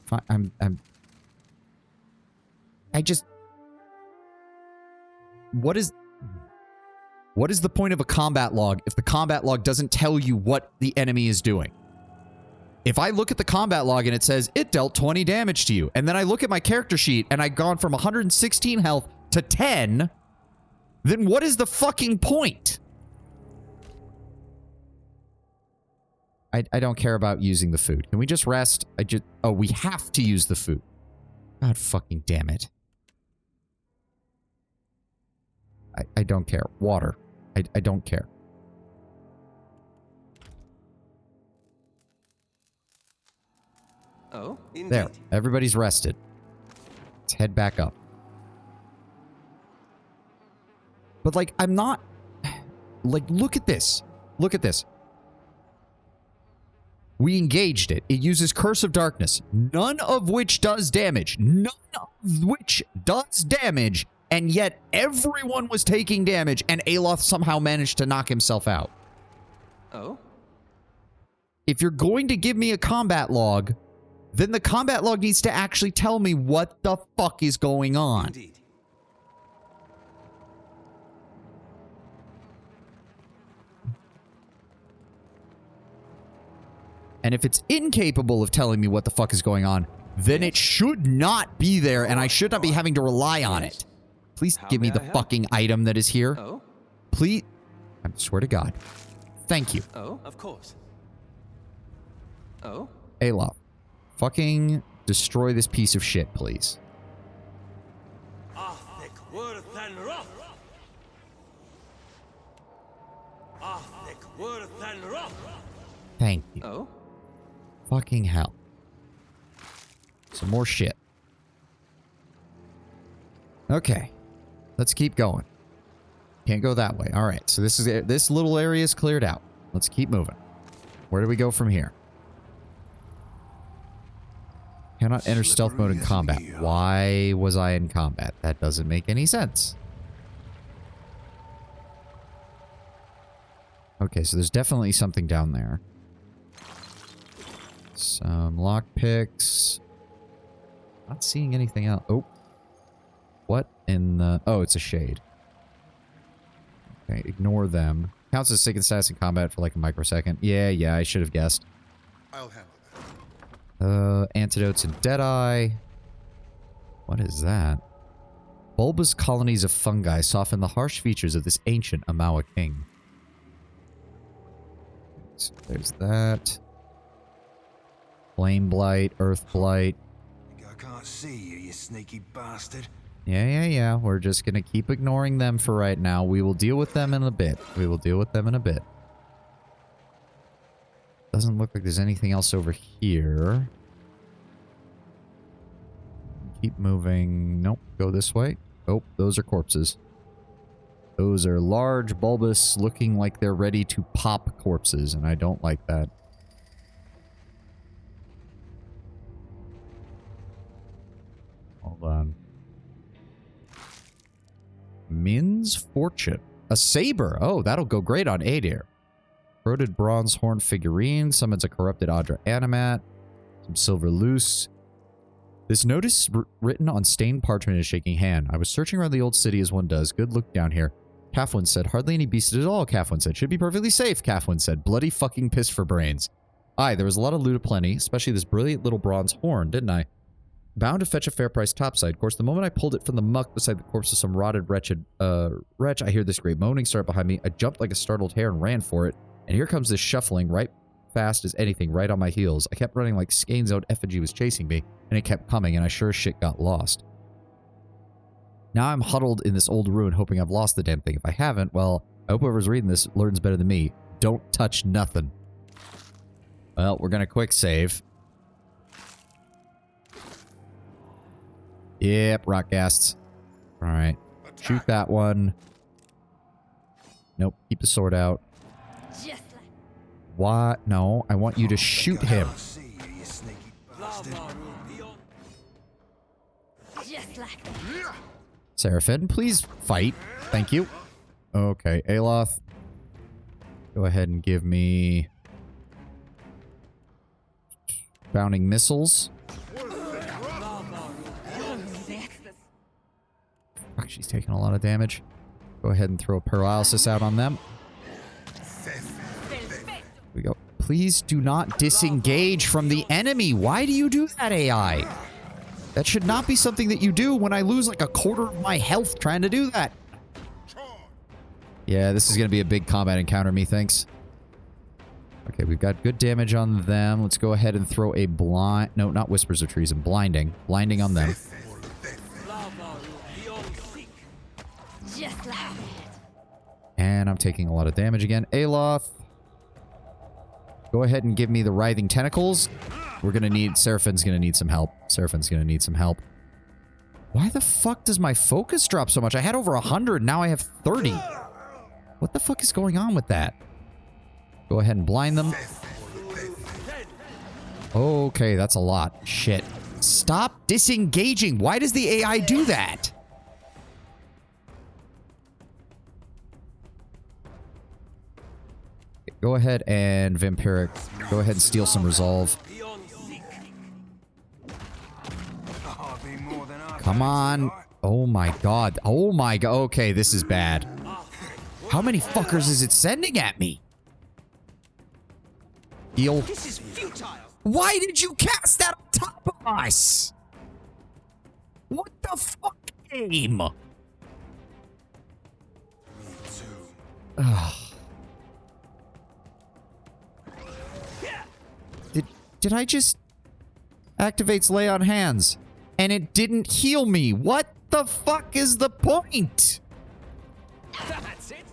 I just... What is the point of a combat log if the combat log doesn't tell you what the enemy is doing? If I look at the combat log and it says, it dealt 20 damage to you, and then I look at my character sheet and I've gone from 116 health to 10, then what is the fucking point? I don't care about using the food. Can we just rest? Oh, we have to use the food. God fucking damn it. I don't care. Water. I don't care. Oh, indeed. There. Everybody's rested. Let's head back up. But, like, I'm not... Like, look at this. Look at this. We engaged it. It uses Curse of Darkness, none of which does damage. None of which does damage, and yet everyone was taking damage, and Aloth somehow managed to knock himself out. Oh? If you're going to give me a combat log, then the combat log needs to actually tell me what the fuck is going on. Indeed. And if it's incapable of telling me what the fuck is going on, then it should not be there, and I should not be having to rely on it. Please give me the fucking item that is here. Oh? Please. I swear to God. Thank you. Oh, of course. Oh? Alof, fucking destroy this piece of shit, please. Thank you. Oh? Fucking hell. Some more shit. Okay. Let's keep going. Can't go that way. All right. So this little area is cleared out. Let's keep moving. Where do we go from here? Cannot enter stealth mode in combat. Why was I in combat? That doesn't make any sense. Okay, so there's definitely something down there. Some lockpicks. Not seeing anything else. Oh. What in the... Oh, it's a shade. Okay, ignore them. Counts as sickened status in combat for like a microsecond. Yeah, I should have guessed. I'll handle Antidotes and Deadeye. What is that? Bulbous colonies of fungi soften the harsh features of this ancient Amawa king. So there's that. Flame Blight, Earth Blight. I can't see you, you sneaky bastard. Yeah. We're just gonna keep ignoring them for right now. We will deal with them in a bit. Doesn't look like there's anything else over here. Keep moving. Nope. Go this way. Oh, those are corpses. Those are large, bulbous, looking like they're ready to pop corpses, and I don't like that. Hold on. Min's Fortune. A saber. Oh, that'll go great on Adir. Corroded bronze horn figurine. Summons a corrupted Adra animat. Some silver loose. This notice written on stained parchment in a shaking hand. I was searching around the old city as one does. Good look down here. Kafwin said. Hardly any beasts at all, Kafwin said. Should be perfectly safe, Kafwin said. Bloody fucking piss for brains. Aye, there was a lot of loot aplenty, especially this brilliant little bronze horn, didn't I? Bound to fetch a fair price topside. Of course, the moment I pulled it from the muck beside the corpse of some rotted, wretched wretch, I hear this great moaning start behind me. I jumped like a startled hare and ran for it. And here comes this shuffling, right fast as anything, right on my heels. I kept running like Skane's own effigy was chasing me, and it kept coming, and I sure as shit got lost. Now I'm huddled in this old ruin, hoping I've lost the damn thing. If I haven't, well, I hope whoever's reading this learns better than me. Don't touch nothing. Well, we're gonna quick save. Yep, rock ghasts. Alright. Shoot that one. Nope, keep the sword out. What? No, I want you to shoot him. Seraphim, please fight. Thank you. Okay, Aloth. Go ahead and give me... bounding missiles. Fuck, she's taking a lot of damage. Go ahead and throw a paralysis out on them. We go. Please do not disengage from the enemy. Why do you do that, AI? That should not be something that you do when I lose like a quarter of my health trying to do that. Yeah, this is going to be a big combat encounter, methinks. Okay, we've got good damage on them. Let's go ahead and throw a blind... No, not Whispers of Treason. Blinding. Blinding on them. And I'm taking a lot of damage again. Aloth. Go ahead and give me the writhing tentacles. We're going to need... Seraphim's going to need some help. Seraphim's going to need some help. Why the fuck does my focus drop so much? I had over 100. Now I have 30. What the fuck is going on with that? Go ahead and blind them. Okay, that's a lot. Shit. Stop disengaging. Why does the AI do that? Go ahead and Vampiric. Go ahead and steal some resolve. Come on. Oh my god. Oh my god. Okay, this is bad. How many fuckers is it sending at me? Heal. This is futile. Why did you cast that on top of us? What the fuck, game? Ugh. Did I just activates lay on hands and it didn't heal me? What the fuck is the point? That's it.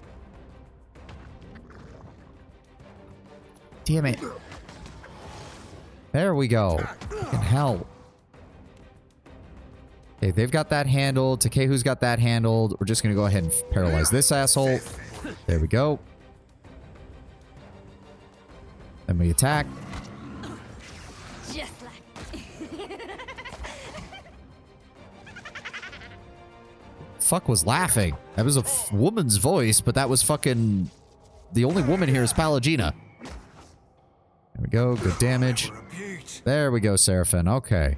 Damn it. There we go. Fucking hell. Okay, they've got that handled. Takehu's got that handled. We're just gonna go ahead and paralyze this asshole. There we go. Then we attack. Just like... Fuck was laughing. That was a woman's voice, but that was fucking... The only woman here is Pallegina. There we go. Good damage. There we go, Seraphim. Okay.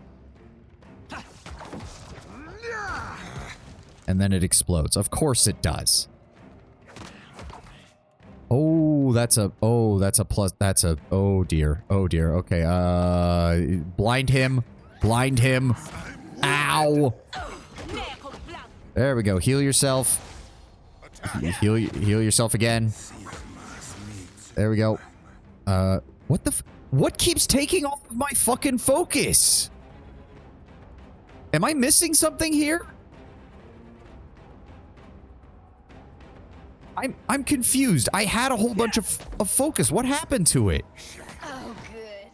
And then it explodes. Of course it does. Oh, that's a plus. That's a, oh dear. Oh dear. Okay. Blind him. Blind him. Ow. There we go. Heal yourself. Heal yourself again. There we go. What the what keeps taking all of my fucking focus? Am I missing something here? I'm confused. I had a whole bunch of focus. What happened to it? Oh, good.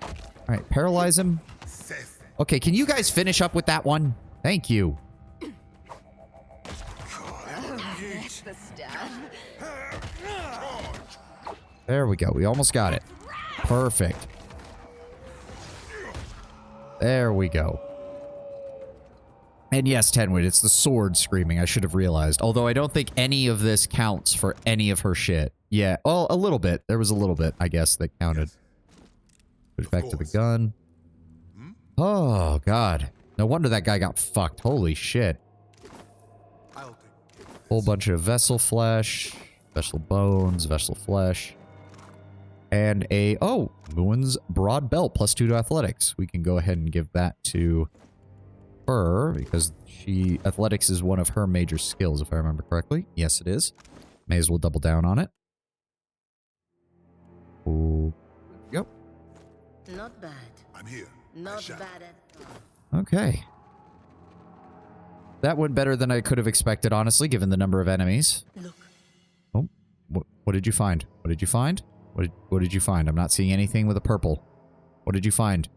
All right, paralyze him. Okay, can you guys finish up with that one? Thank you. That's the stuff. There we go. We almost got it. Perfect. There we go. And yes, Tenwood, it's the sword screaming. I should have realized. Although I don't think any of this counts for any of her shit. Yeah, well, a little bit. There was a little bit, I guess, that counted. Push back to the gun. Oh, God. No wonder that guy got fucked. Holy shit. Whole bunch of vessel flesh, vessel bones, vessel flesh. And a, oh, Muin's broad belt, +2 to athletics. We can go ahead and give that to her because athletics is one of her major skills, if I remember correctly. Yes, it is. May as well double down on it. Oh, yep. Not bad. I'm here. Not bad at all. Okay. That went better than I could have expected, honestly, given the number of enemies. Look. Oh, what did you find? What did you find? What did you find? I'm not seeing anything with a purple. What did you find?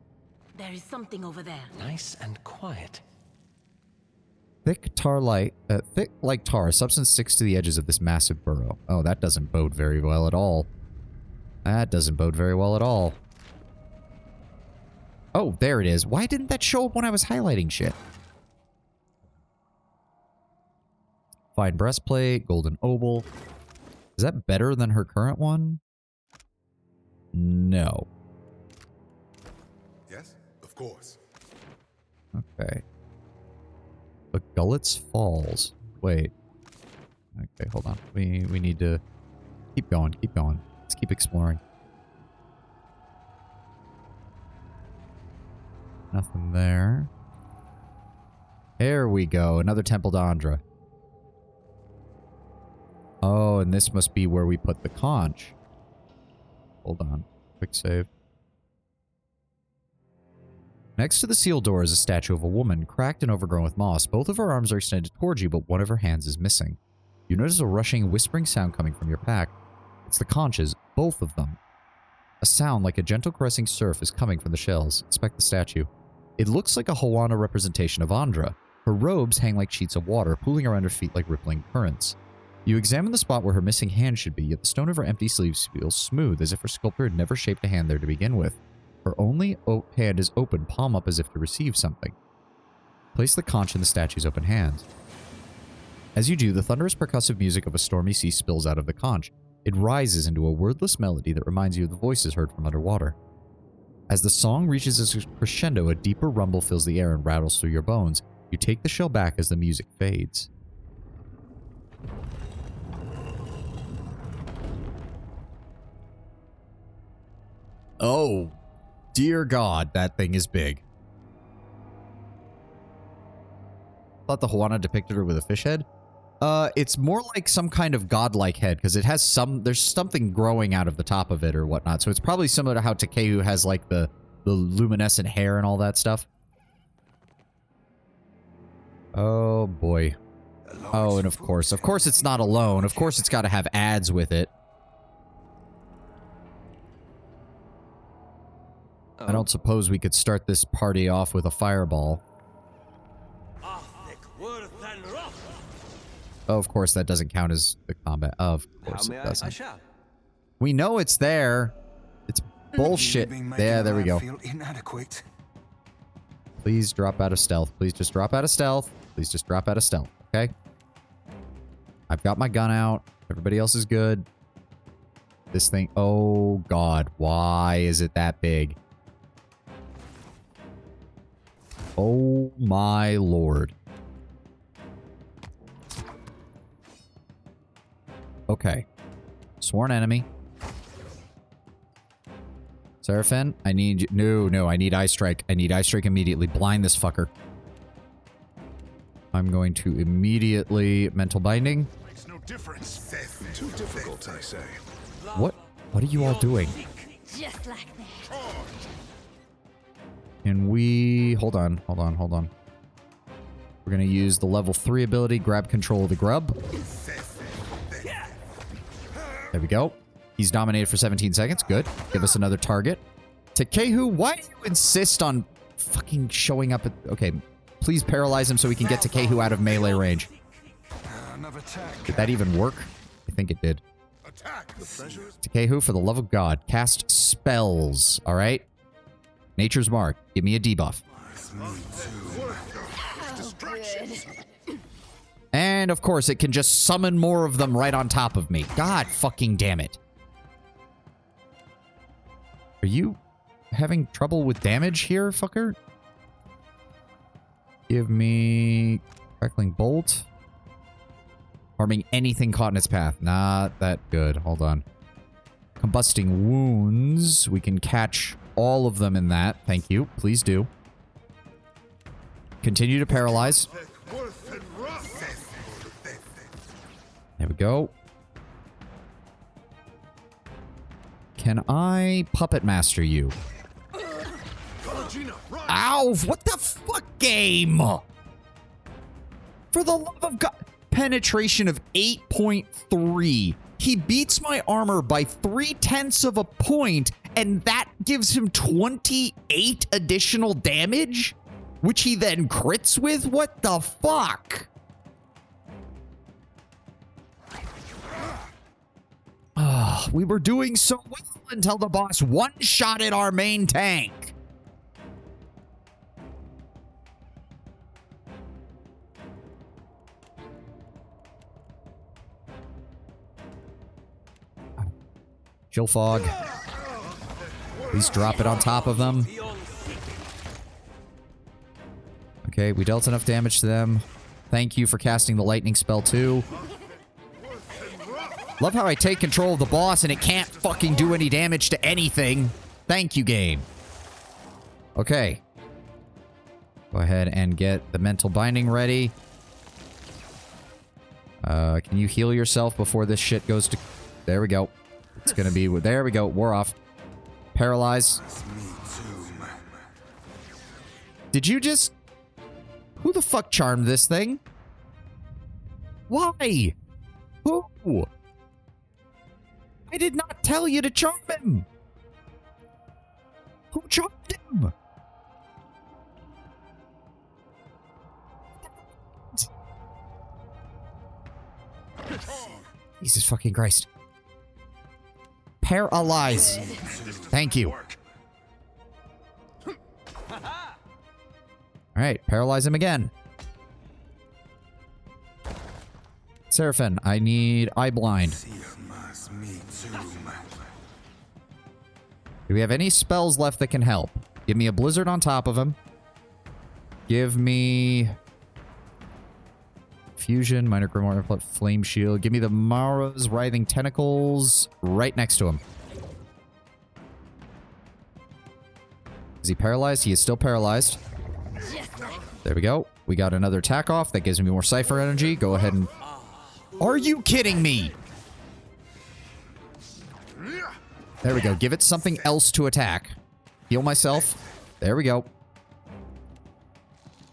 There is something over there. Nice and quiet. Thick like tar, a substance sticks to the edges of this massive burrow. Oh, that doesn't bode very well at all. That doesn't bode very well at all. Oh, there it is. Why didn't that show up when I was highlighting shit? Fine breastplate, golden obol. Is that better than her current one? No. Yes, of course. Okay. But Gullet's Falls. Wait. Okay, hold on. We need to keep going, keep going. Let's keep exploring. Nothing there. There we go. Another Temple to Andra. Oh, and this must be where we put the conch. Hold on. Quick save. Next to the sealed door is a statue of a woman, cracked and overgrown with moss. Both of her arms are extended towards you, but one of her hands is missing. You notice a rushing, whispering sound coming from your pack. It's the conches, both of them. A sound like a gentle caressing surf is coming from the shells. Inspect the statue. It looks like a Hawana representation of Andra. Her robes hang like sheets of water, pooling around her feet like rippling currents. You examine the spot where her missing hand should be, yet the stone of her empty sleeves feels smooth, as if her sculptor had never shaped a hand there to begin with. Her only hand is open, palm up as if to receive something. Place the conch in the statue's open hand. As you do, the thunderous percussive music of a stormy sea spills out of the conch. It rises into a wordless melody that reminds you of the voices heard from underwater. As the song reaches its crescendo, a deeper rumble fills the air and rattles through your bones. You take the shell back as the music fades. Oh, dear God, that thing is big. Thought the Juana depicted her with a fish head. It's more like some kind of godlike head because it has there's something growing out of the top of it or whatnot. So it's probably similar to how Takehu has like the luminescent hair and all that stuff. Oh boy. Oh, and of course it's not alone. Of course it's got to have ads with it. I don't suppose we could start this party off with a fireball. Oh, of course that doesn't count as the combat. Of course it doesn't. We know it's there. It's bullshit. Yeah, there we go. Please drop out of stealth. Please just drop out of stealth. Please just drop out of stealth, okay? I've got my gun out. Everybody else is good. This thing... Oh, God. Why is it that big? Oh, my Lord. Okay. Sworn enemy. Seraphim, I need... No, I need Eye Strike. I need Eye Strike immediately. Blind this fucker. I'm going to immediately mental binding. Makes no difference. Too difficult, I say. What are you all doing? Just like that. Can we... Hold on. We're going to use the level 3 ability, grab control of the grub. There we go. He's dominated for 17 seconds. Good. Give us another target. Takehu, why do you insist on fucking showing up at... Okay, please paralyze him so we can get Takehu out of melee range. Did that even work? I think it did. Takehu, for the love of God, cast spells, all right? Nature's Mark, give me a debuff. And, of course, it can just summon more of them right on top of me. God fucking damn it. Are you having trouble with damage here, fucker? Give me... Crackling Bolt. Harming anything caught in its path. Not that good. Hold on. Combusting Wounds. We can catch all of them in that. Thank you. Please do. Continue to paralyze. There we go. Can I puppet master you? Ow! What the fuck game? For the love of God. Penetration of 8.3. He beats my armor by 0.3 of a point, and that gives him 28 additional damage? Which he then crits with? What the fuck? We were doing so well until the boss one-shotted our main tank. Chill Fog. Please drop it on top of them. Okay, we dealt enough damage to them. Thank you for casting the lightning spell too. Love how I take control of the boss and it can't fucking do any damage to anything. Thank you, game. Okay. Go ahead and get the mental binding ready. Can you heal yourself before this shit goes to... There we go. It's gonna be... There we go. War off. Paralyze. Did you just... Who the fuck charmed this thing? Why? Who? I did not tell you to charm him. Who charmed him? Jesus fucking Christ. Paralyze. Thank you. Alright, paralyze him again. Seraphim, I need Eye Blind. Do we have any spells left that can help? Give me a blizzard on top of him. Give me... Fusion, Minor Grimoire, Flame Shield. Give me the Mara's Writhing Tentacles right next to him. Is he paralyzed? He is still paralyzed. There we go. We got another attack off. That gives me more Cypher energy. Go ahead and... Are you kidding me? There we go. Give it something else to attack. Heal myself. There we go.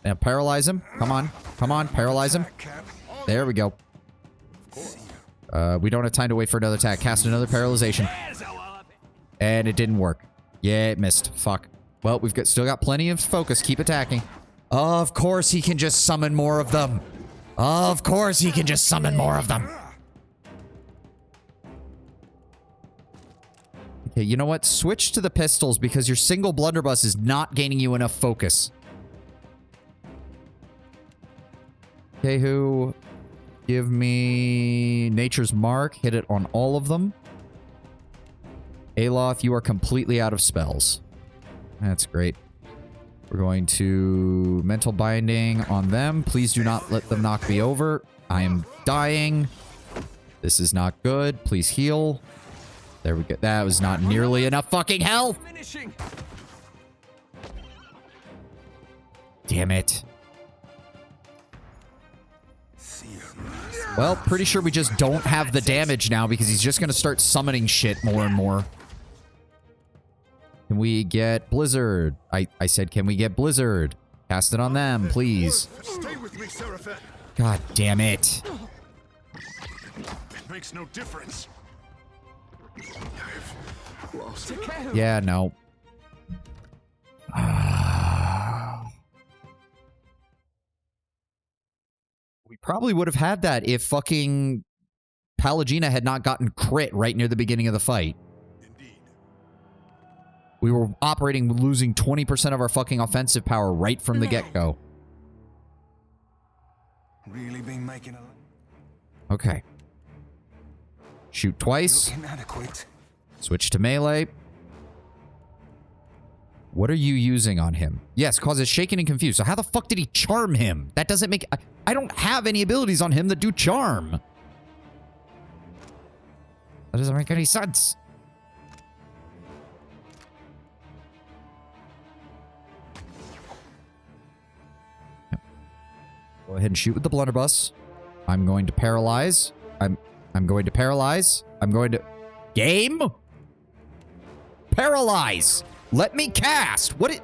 Now paralyze him. Come on. Come on. Paralyze him. There we go. We don't have time to wait for another attack. Cast another paralyzation. And it didn't work. Yeah, it missed. Fuck. Well, we've still got plenty of focus. Keep attacking. Of course he can just summon more of them. Of course he can just summon more of them. Okay, you know what? Switch to the pistols because your single blunderbuss is not gaining you enough focus. Okay, who? Give me Nature's Mark. Hit it on all of them. Aloth, you are completely out of spells. That's great. We're going to Mental Binding on them. Please do not let them knock me over. I am dying. This is not good. Please heal. There we go. That was not nearly enough fucking health. Damn it. Well, pretty sure we just don't have the damage now because he's just going to start summoning shit more and more. Can we get Blizzard? I said, can we get Blizzard? Cast it on them, please. Stay with me, Seraphin. God damn it. It makes no difference. I've lost it. Yeah, no. We probably would have had that if fucking Pallegina had not gotten crit right near the beginning of the fight. We were losing 20% of our fucking offensive power right from the get-go. Really been making a... Okay. Shoot twice. Switch to melee. What are you using on him? Yes, causes shaken and confused. So how the fuck did he charm him? That doesn't make... I don't have any abilities on him that do charm. That doesn't make any sense. Go ahead and shoot with the blunderbuss. I'm going to paralyze. I'm going to paralyze. I'm going to... Game? Paralyze! Let me cast! What it...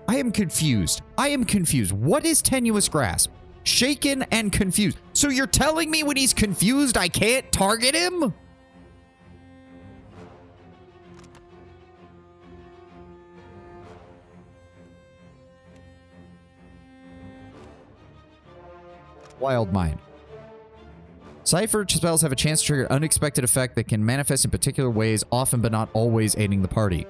I am confused. I am confused. What is Tenuous Grasp? Shaken and confused. So you're telling me when he's confused I can't target him? Wild Mind. Cypher spells have a chance to trigger an unexpected effect that can manifest in particular ways, often but not always aiding the party.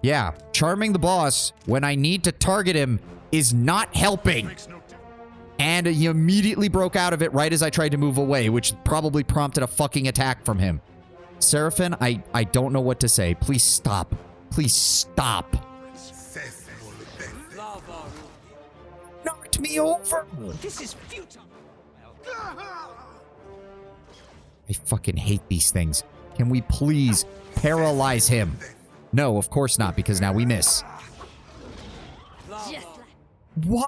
Yeah, charming the boss when I need to target him is not helping. And he immediately broke out of it right as I tried to move away, which probably prompted a fucking attack from him. Seraphin, I don't know what to say. Please stop. Please stop. Knocked me over. This is futile. I fucking hate these things. Can we please paralyze him? No, of course not, because now we miss. Why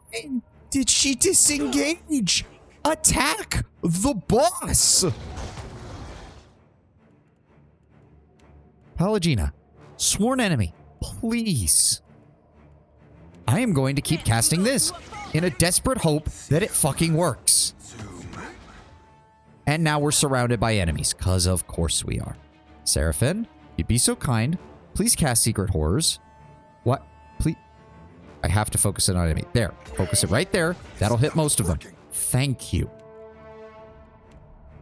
did she disengage? Attack the boss! Pallegina, sworn enemy, please. I am going to keep casting this in a desperate hope that it fucking works. And now we're surrounded by enemies, because of course we are. Seraphin, you'd be so kind. Please cast Secret Horrors. What? Please. I have to focus it on enemy. There. Focus it right there. That'll hit most of them. Thank you.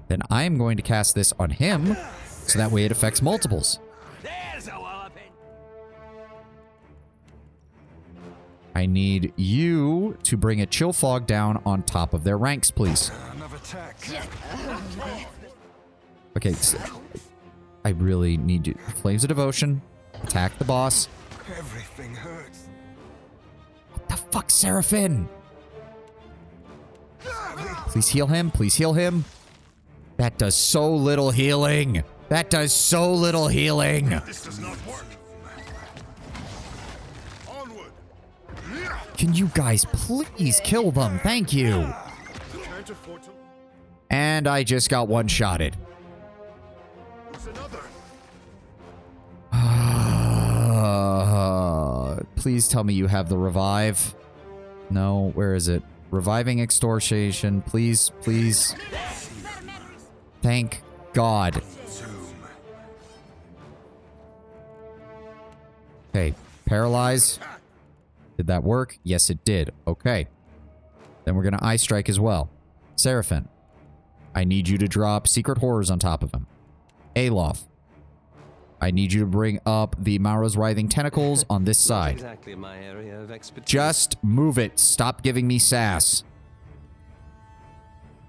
Then I am going to cast this on him, so that way it affects multiples. I need you to bring a chill fog down on top of their ranks, please. Okay, so I really need you. Flames of Devotion. Attack the boss. Everything hurts. What the fuck, Seraphin? Please heal him. Please heal him. That does so little healing. That does so little healing. This does not work. Can you guys please kill them? Thank you. And I just got one-shotted. Please tell me you have the revive. No, where is it? Reviving extortion. Please, please. Thank God. Okay, paralyze. Did that work? Yes, it did. Okay. Then we're going to Eye Strike as well. Seraphim, I need you to drop Secret Horrors on top of him. Aloth, I need you to bring up the Mara's Writhing Tentacles on this side. Exactly my area of expertise. Just move it. Stop giving me sass.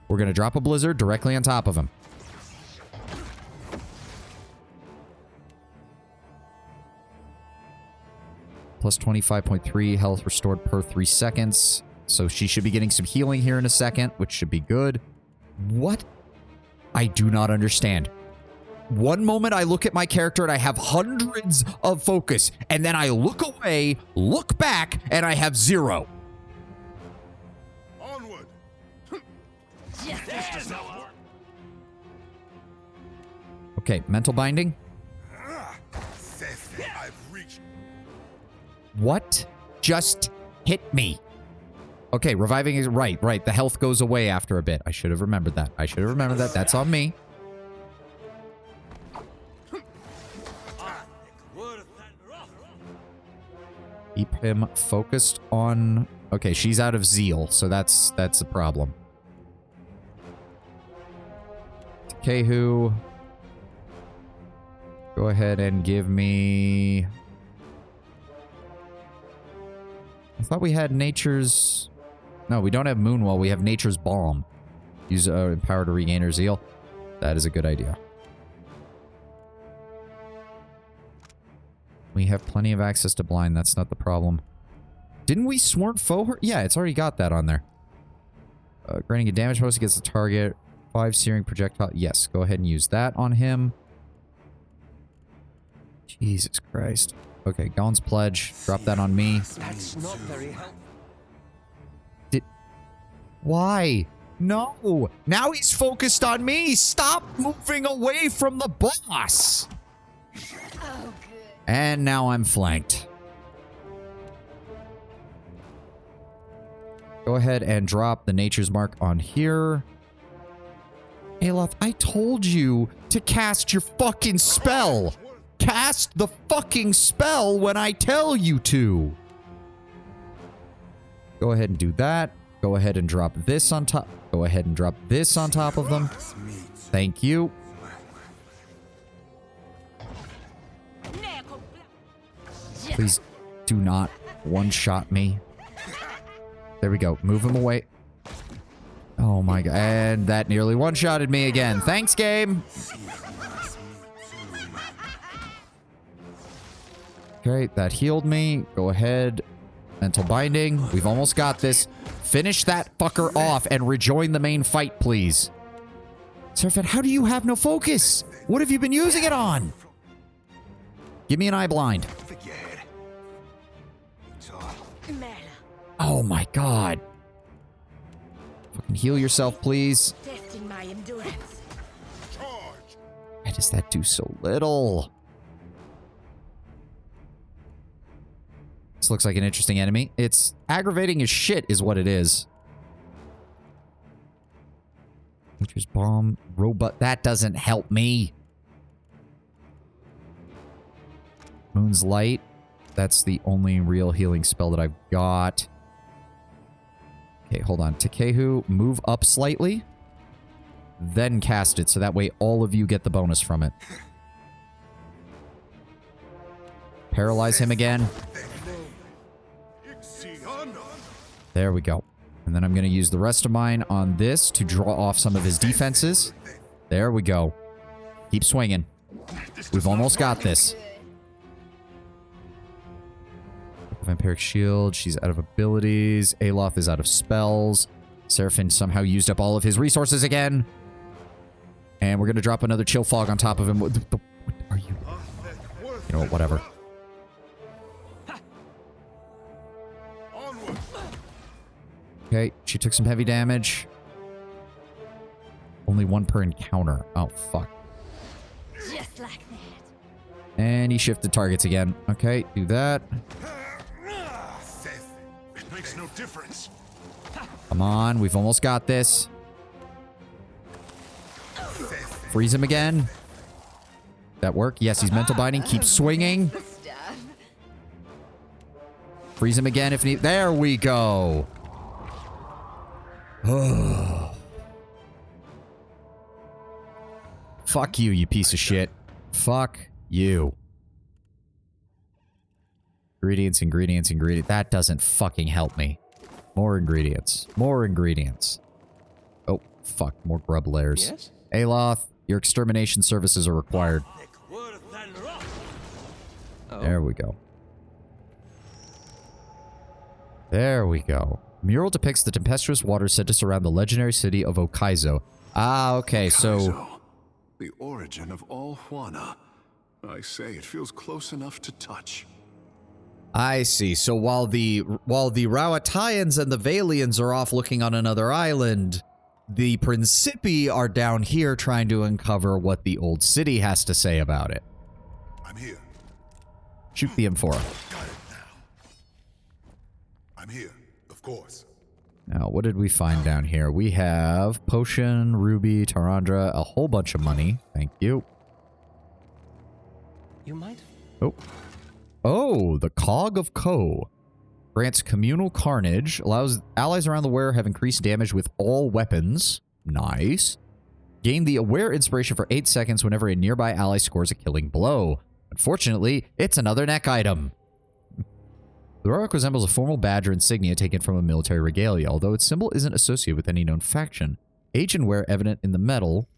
We're going to drop a Blizzard directly on top of him. Plus 25.3 health restored per 3 seconds. So she should be getting some healing here in a second, which should be good. What? I do not understand. One moment I look at my character and I have hundreds of focus. And then I look away, look back, and I have 0. Onward. Okay, mental binding. What just hit me? Okay, reviving is right. The health goes away after a bit. I should have remembered that. That's on me. Keep him focused on... Okay, she's out of zeal, so that's a problem. Kehu, go ahead and give me... I thought we had Nature's... No, we don't have Moonwell. We have Nature's Balm. Use Empower to regain her zeal. That is a good idea. We have plenty of access to blind. That's not the problem. Didn't we swarm foe her? Yeah, it's already got that on there. Granting a damage bonus against the target. 5 searing projectile. Yes, go ahead and use that on him. Jesus Christ. Okay, Gaun's Pledge. Drop that on me. That's not very helpful. Why? No. Now he's focused on me. Stop moving away from the boss. Oh, good. And now I'm flanked. Go ahead and drop the Nature's Mark on here. Aloth, I told you to cast your fucking spell. Cast the fucking spell when I tell you to. Go ahead and do that. Go ahead and drop this on top. Go ahead and drop this on top of them. Thank you. Please do not one-shot me. There we go. Move him away. Oh my god. And that nearly one-shotted me again. Thanks, game. Okay, that healed me. Go ahead. Mental binding. We've almost got this. Finish that fucker off and rejoin the main fight, please. Seraphim, how do you have no focus? What have you been using it on? Give me an eye blind. Oh my god. Fucking heal yourself, please. Testing my endurance. Why does that do so little? This looks like an interesting enemy. It's aggravating as shit is what it is. Nature's Bomb. Robot. That doesn't help me. Moon's Light. That's the only real healing spell that I've got. Okay, hold on. Takehu, move up slightly. Then cast it, so that way all of you get the bonus from it. Paralyze him again. There we go. And then I'm going to use the rest of mine on this to draw off some of his defenses. There we go. Keep swinging. We've almost got this. Vampiric Shield. She's out of abilities. Aloth is out of spells. Seraphim somehow used up all of his resources again. And we're going to drop another Chill Fog on top of him. What are you? You know what? Whatever. Okay, she took some heavy damage. Only 1 per encounter. Oh, fuck. Just like that. And he shifted targets again. Okay, do that. It makes no difference. Come on, we've almost got this. Freeze him again. That work? Yes, he's mental binding. Keep swinging. Freeze him again if need. There we go. Fuck you, you piece of shit. Fuck you. Ingredients, ingredients, ingredients. That doesn't fucking help me. More ingredients. More ingredients. Oh, fuck. More grub layers. Yes? Aloth, your extermination services are required. Oh. There we go. There we go. Mural depicts the tempestuous waters said to surround the legendary city of Okaizo. Ah, okay, so... The origin of all Huana. I say, it feels close enough to touch. I see. So while the Rauataians and the Valians are off looking on another island, the Principi are down here trying to uncover what the old city has to say about it. I'm here. Shoot the Amphora. Got it now. I'm here, of course. Now, what did we find down here? We have potion, ruby, Tarandra, a whole bunch of money. Thank you. You might. Oh. Oh, the Cog of Ko. Grants communal carnage. Allows allies around the wearer have increased damage with all weapons. Nice. Gain the aware inspiration for 8 seconds whenever a nearby ally scores a killing blow. Unfortunately, it's another neck item. The relic resembles a formal badge or insignia taken from a military regalia, although its symbol isn't associated with any known faction. Age and wear evident in the metal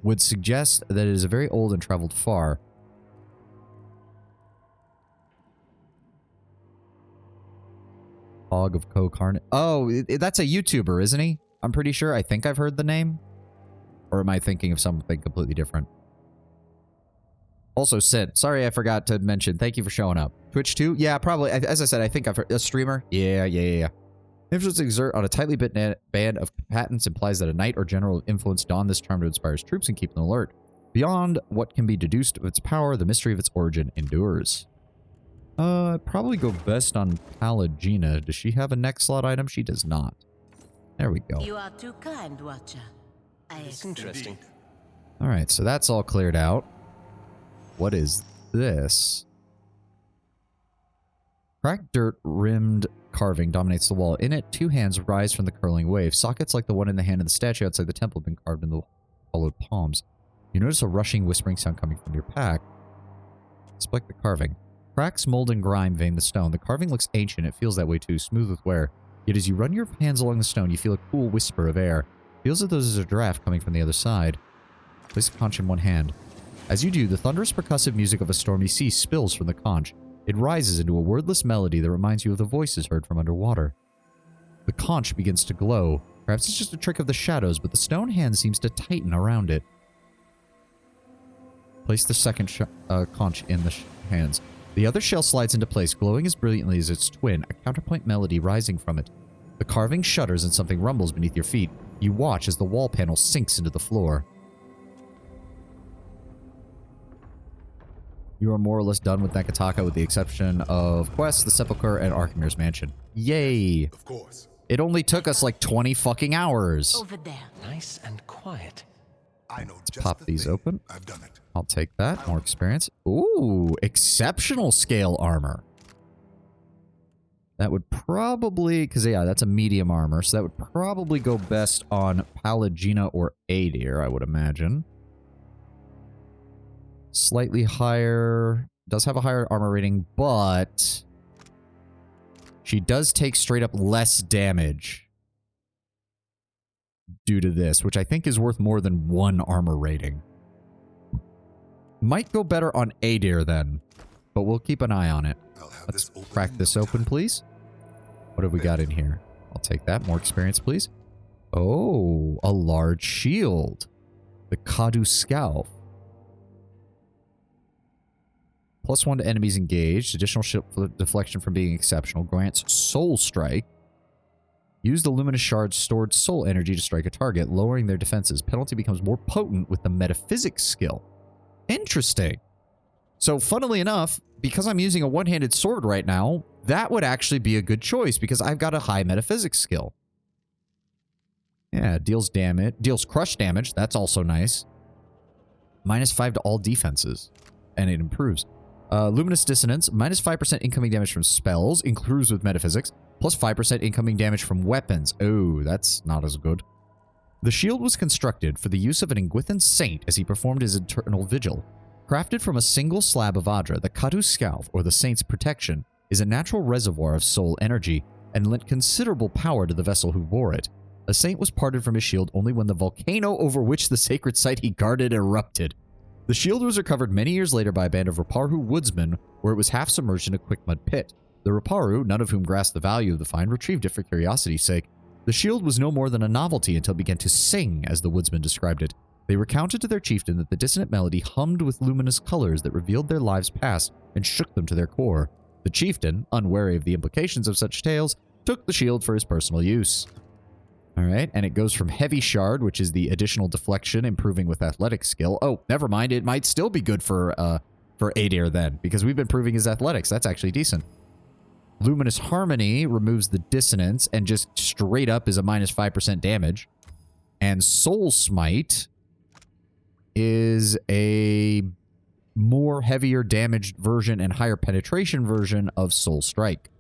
would suggest that it is very old and traveled far. Cog of Ko Carnage. Oh, that's a YouTuber, isn't he? I'm pretty sure. I think I've heard the name. Or am I thinking of something completely different? Also, Sid, sorry I forgot to mention, thank you for showing up. Twitch too? Yeah, probably. As I said, I think I've heard a streamer. Yeah. Influence exert on a tightly bit band of combatants implies that a knight or general of influence don this charm to inspire his troops and keep them alert. Beyond what can be deduced of its power, the mystery of its origin endures. I'd probably go best on Pallegina. Does she have a neck slot item? She does not. There we go. You are too kind, Watcher. It's interesting. Alright, so that's all cleared out. What is this? Cracked dirt rimmed carving dominates the wall. In it, 2 hands rise from the curling wave. Sockets like the one in the hand of the statue outside the temple have been carved in the hollowed palms. You notice a rushing, whispering sound coming from your pack. Inspect the carving. Cracks, mold, and grime vein the stone. The carving looks ancient. It feels that way too, smooth with wear. Yet as you run your hands along the stone, you feel a cool whisper of air. Feels as though there's a draft coming from the other side. Place the conch in one hand. As you do, the thunderous percussive music of a stormy sea spills from the conch. It rises into a wordless melody that reminds you of the voices heard from underwater. The conch begins to glow. Perhaps it's just a trick of the shadows, but the stone hand seems to tighten around it. Place the second conch in the hands. The other shell slides into place, glowing as brilliantly as its twin, a counterpoint melody rising from it. The carving shudders and something rumbles beneath your feet. You watch as the wall panel sinks into the floor. You are more or less done with Nekataka with the exception of quests, the Sepulchre, and Archimir's Mansion. Yay! Of course. It only took us like 20 fucking hours. Over there. Nice and quiet. I know. Let's pop these open. I've done it. I'll take that. More experience. Ooh, exceptional scale armor. That would probably, because yeah, that's a medium armor, so that would probably go best on Pallegina or Adir, I would imagine. Slightly higher, does have a higher armor rating, but she does take straight up less damage due to this, which I think is worth more than 1 armor rating. Might go better on Adir then, but we'll keep an eye on it. Let's crack this open, please. What have we got in here? I'll take that. More experience, please. Oh, a large shield. The Kadu Scalp. +1 to enemies engaged. Additional shield deflection from being exceptional. Grants Soul Strike. Use the luminous shard's stored soul energy to strike a target, lowering their defenses. Penalty becomes more potent with the metaphysics skill. Interesting. So, funnily enough, because I'm using a one-handed sword right now, that would actually be a good choice because I've got a high metaphysics skill. Yeah, deals damage, deals crush damage. That's also nice. -5 to all defenses, and it improves. Luminous Dissonance, -5% incoming damage from spells, improves with metaphysics, plus 5% incoming damage from weapons. Oh, that's not as good. The shield was constructed for the use of an Ingwithan saint as he performed his eternal vigil. Crafted from a single slab of Adra, the Katu Scalf, or the Saint's Protection, is a natural reservoir of soul energy and lent considerable power to the vessel who wore it. A saint was parted from his shield only when the volcano over which the sacred site he guarded erupted. The shield was recovered many years later by a band of Raparu woodsmen, where it was half submerged in a quickmud pit. The Raparu, none of whom grasped the value of the find, retrieved it for curiosity's sake. The shield was no more than a novelty until it began to sing, as the woodsmen described it. They recounted to their chieftain that the dissonant melody hummed with luminous colors that revealed their lives past and shook them to their core. The chieftain, unwary of the implications of such tales, took the shield for his personal use. Alright, and it goes from Heavy Shard, which is the additional deflection, improving with athletic skill. Oh, never mind, it might still be good for Adair then, because we've been improving his athletics. That's actually decent. Luminous Harmony removes the dissonance and just straight up is a -5% damage. And Soul Smite is a more heavier damaged version and higher penetration version of Soul Strike.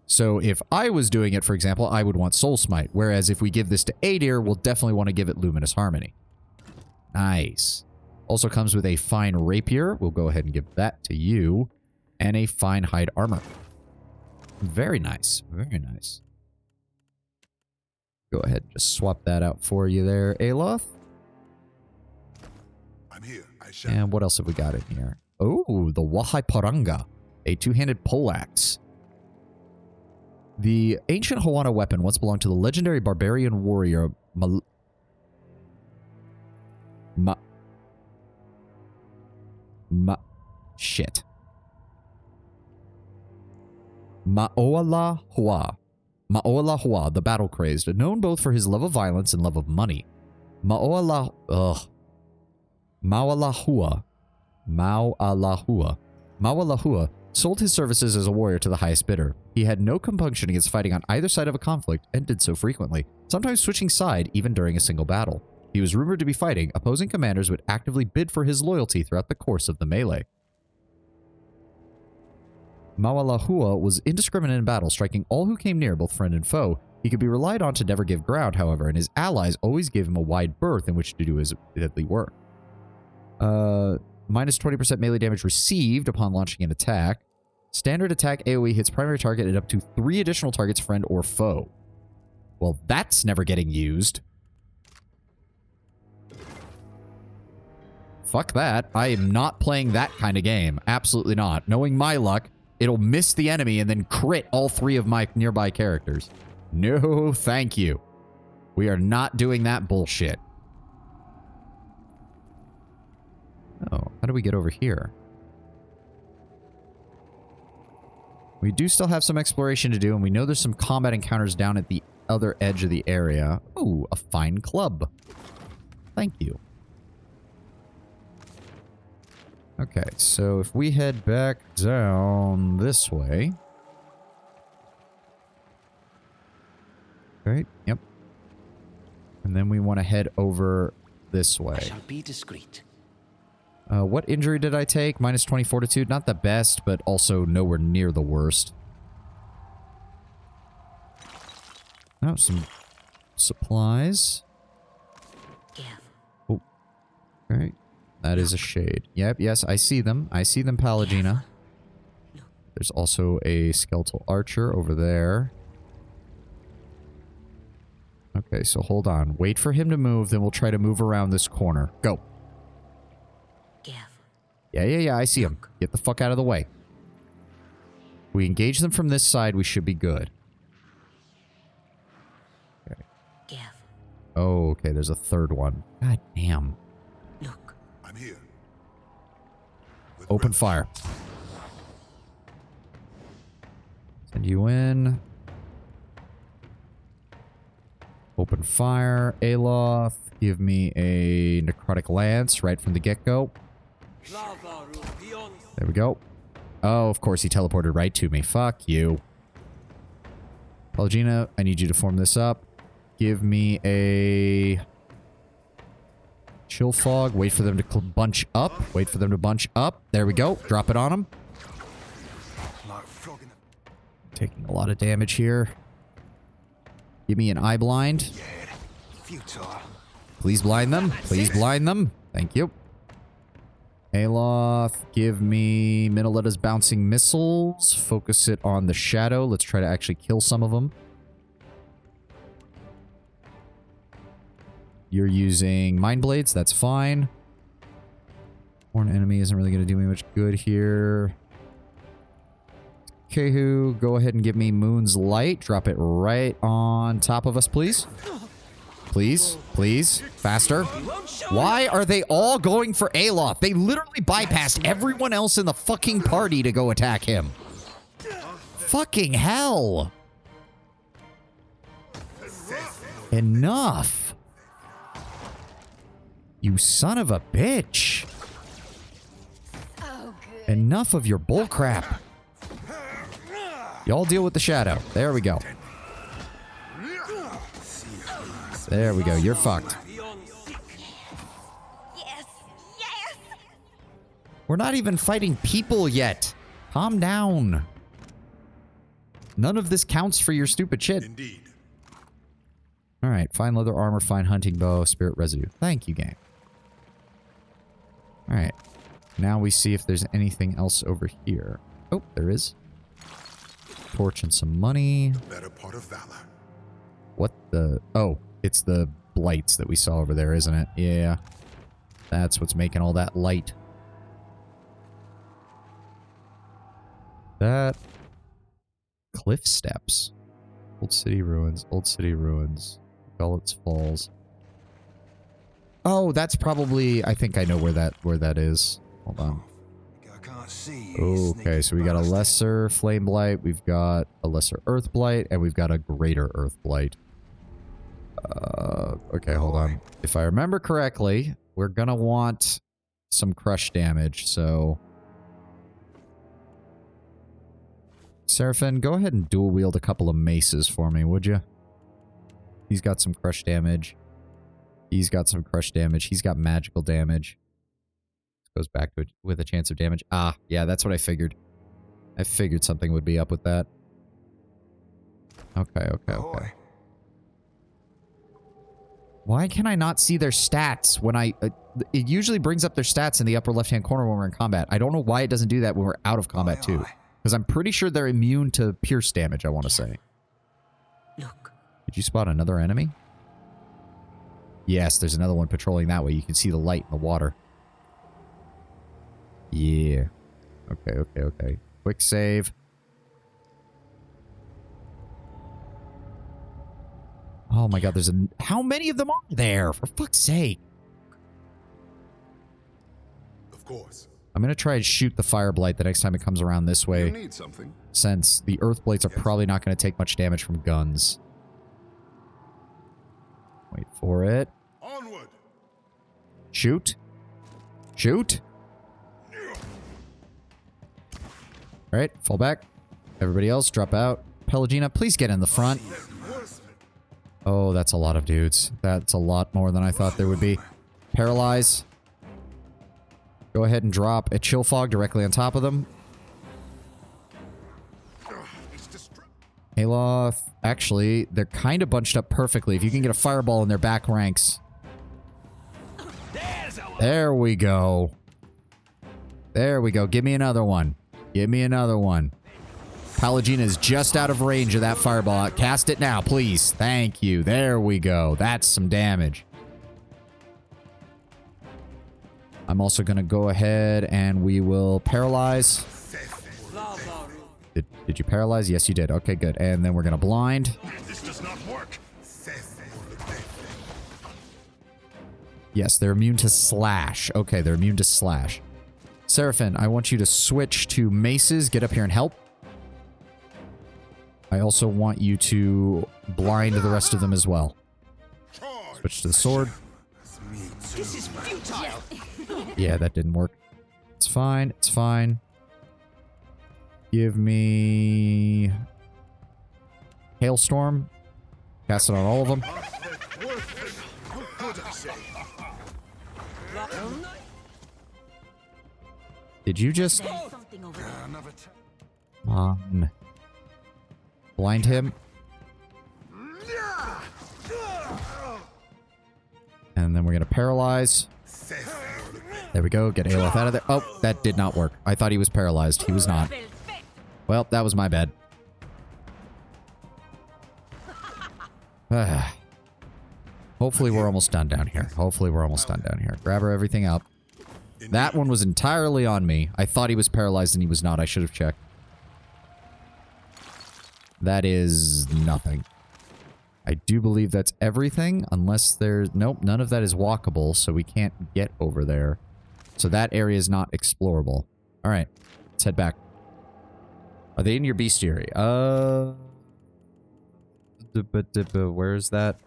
So if I was doing it, for example, I would want Soul Smite. Whereas if we give this to Adair, we'll definitely want to give it Luminous Harmony. Nice. Also comes with a Fine Rapier. We'll go ahead and give that to you. And a Fine Hide Armor. Very nice. Very nice. Go ahead and just swap that out for you there, Aloth. I'm here. I shall. And what else have we got in here? Oh, the Wahai Paranga. A two-handed poleaxe. The ancient Hawana weapon once belonged to the legendary barbarian warrior Maoala Hua. Maoala Hua, the battle-crazed, known both for his love of violence and love of money. Maoala Hua sold his services as a warrior to the highest bidder. He had no compunction against fighting on either side of a conflict and did so frequently, sometimes switching side even during a single battle. He was rumored to be fighting. Opposing commanders would actively bid for his loyalty throughout the course of the melee. Mawalahua was indiscriminate in battle, striking all who came near, both friend and foe. He could be relied on to never give ground, however, and his allies always gave him a wide berth in which to do his deadly work. Minus 20% melee damage received upon launching an attack. Standard attack AoE hits primary target and up to 3 additional targets, friend or foe. Well, that's never getting used. Fuck that. I am not playing that kind of game. Absolutely not. Knowing my luck, it'll miss the enemy and then crit all 3 of my nearby characters. No, thank you. We are not doing that bullshit. Oh, how do we get over here? We do still have some exploration to do, and we know there's some combat encounters down at the other edge of the area. Oh, a fine club. Thank you. Okay, so if we head back down this way. Right, yep. And then we want to head over this way. I shall be discreet. What injury did I take? Minus 20 fortitude. Not the best, but also nowhere near the worst. Oh, some supplies. Yeah. Oh, okay. That is a shade. Yep, yes, I see them. I see them, Pallegina. There's also a skeletal archer over there. Okay, so hold on. Wait for him to move, then we'll try to move around this corner. Go. Yeah, I see him. Get the fuck out of the way. We engage them from this side, we should be good. Okay. Oh, okay, there's a third one. God damn. Look. I'm here. Open fire. Send you in. Open fire. Aloth, give me a necrotic lance right from the get-go. There we go. Oh, of course he teleported right to me. Fuck you. Pelagina, I need you to form this up. Give me a chill fog. Wait for them to bunch up. Wait for them to bunch up. There we go. Drop it on them. Taking a lot of damage here. Give me an eye blind. Please blind them. Please blind them. Thank you. Aloth, give me Minoleta's bouncing missiles. Focus it on the shadow. Let's try to actually kill some of them. You're using Mind Blades. That's fine. Horn enemy isn't really going to do me much good here. Kehu, go ahead and give me Moon's Light. Drop it right on top of us, please. Please, please, faster. Why are they all going for Aloth? They literally bypassed everyone else in the fucking party to go attack him. Fucking hell. Enough. You son of a bitch. Enough of your bullcrap. Y'all deal with the shadow. There we go. There we go. You're fucked. We're not even fighting people yet. Calm down. None of this counts for your stupid shit. Indeed. All right. Fine leather armor, fine hunting bow, spirit residue. Thank you, game. All right. Now we see if there's anything else over here. Oh, there is. Torch and some money. Better part of valor. What the... Oh, it's the blights that we saw over there, isn't it? Yeah. That's what's making all that light. That... Cliff steps. Old city ruins. Old city ruins. Gullet's Falls. Oh, that's probably... I think I know where that is. Hold on. Okay, so we got a lesser flame blight, we've got a lesser earth blight, and we've got a greater earth blight. Okay, hold on. If I remember correctly, we're gonna want some crush damage, so... Seraphim, go ahead and dual wield a couple of maces for me, would you? He's got some crush damage. He's got some crush damage. He's got magical damage. Goes back to it with a chance of damage. Ah, yeah, that's what I figured. I figured something would be up with that. Okay, okay, okay. Why can I not see their stats when I... it usually brings up their stats in the upper left-hand corner when we're in combat. I don't know why it doesn't do that when we're out of combat, too. Because I'm pretty sure they're immune to pierce damage, I want to say. Look. Did you spot another enemy? Yes, there's another one patrolling that way. You can see the light in the water. Yeah. Okay, okay, okay. Quick save. Oh my god, there's a... How many of them are there? For fuck's sake. Of course. I'm going to try and shoot the fire blight the next time it comes around this way. You need something. Since the earth blights are probably not going to take much damage from guns. Wait for it. Onward. Shoot. Shoot. Alright, fall back. Everybody else, drop out. Pelagina, please get in the front. Oh, that's a lot of dudes. That's a lot more than I thought there would be. Paralyze. Go ahead and drop a chill fog directly on top of them. Aloth. Actually, they're kind of bunched up perfectly. If you can get a fireball in their back ranks. There we go. There we go. Give me another one. Give me another one. Pelagina is just out of range of that fireball. Cast it now, please. Thank you. There we go. That's some damage. I'm also going to go ahead and we will paralyze. Did you paralyze? Yes, you did. Okay, good. And then we're going to blind. This does not work. Yes, they're immune to slash. Okay, they're immune to slash. Seraphim, I want you to switch to maces. Get up here and help. I also want you to blind the rest of them as well. Switch to the sword. This is futile. Yeah, that didn't work. It's fine. It's fine. Give me... Hailstorm. Cast it on all of them. Did you just... Come on. Blind him. And then we're going to paralyze. There we go. Get Aelith out of there. Oh, that did not work. I thought he was paralyzed. He was not. Well, that was my bad. Hopefully we're almost done down here. Hopefully we're almost done down here. Grab her everything up. That one was entirely on me. I thought he was paralyzed and he was not. I should have checked. That is nothing. I do believe that's everything, unless there's... Nope, none of that is walkable, so we can't get over there. So that area is not explorable. Alright, let's head back. Are they in your bestiary? Where's that?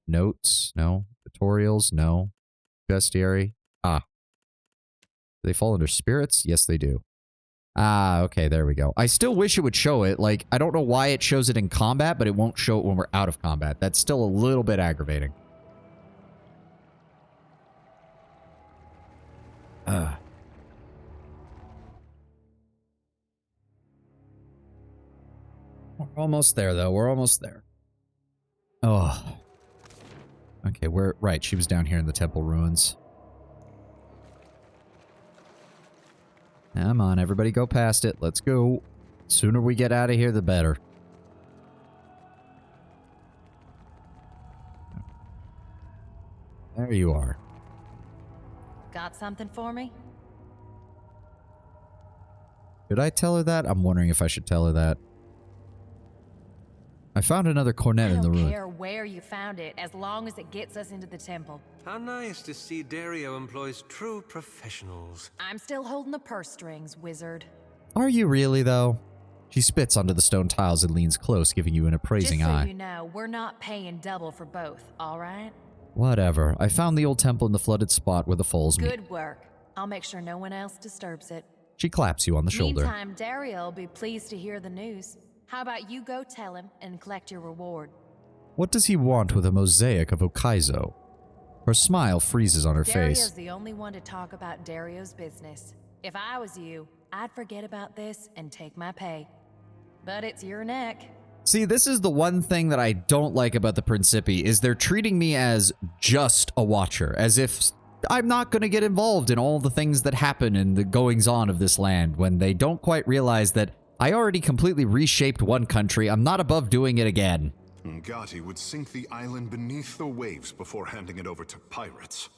Notes? No. Tutorials? No. Bestiary? Ah. Do they fall under spirits? Yes, they do. Ah, okay, there we go. I still wish it would show it. Like, I don't know why it shows it in combat, but it won't show it when we're out of combat. That's still a little bit aggravating. We're almost there, though. We're almost there. Oh. Okay, we're... Right, she was down here in the temple ruins. Come on, everybody go past it. Let's go. Sooner we get out of here, the better. There you are. Got something for me? Should I tell her that? I'm wondering if I should tell her that. I found another cornet in the room. I don't care where you found it, as long as it gets us into the temple. How nice to see Dario employs true professionals. I'm still holding the purse strings, wizard. Are you really, though? She spits onto the stone tiles and leans close, giving you an appraising eye. Just so you know, we're not paying double for both, all right? Whatever. I found the old temple in the flooded spot where the foals meet. Good work. I'll make sure no one else disturbs it. She claps you on the shoulder. Meantime, Dario will be pleased to hear the news. How about you go tell him and collect your reward? What does he want with a mosaic of Okaizo? Her smile freezes on her face. Dario's the only one to talk about Dario's business. If I was you, I'd forget about this and take my pay. But it's your neck. See, this is the one thing that I don't like about the Principi, is they're treating me as just a watcher, as if I'm not going to get involved in all the things that happen in the goings-on of this land, when they don't quite realize that I already completely reshaped one country. I'm not above doing it again. Ngati would sink the island beneath the waves before handing it over to pirates.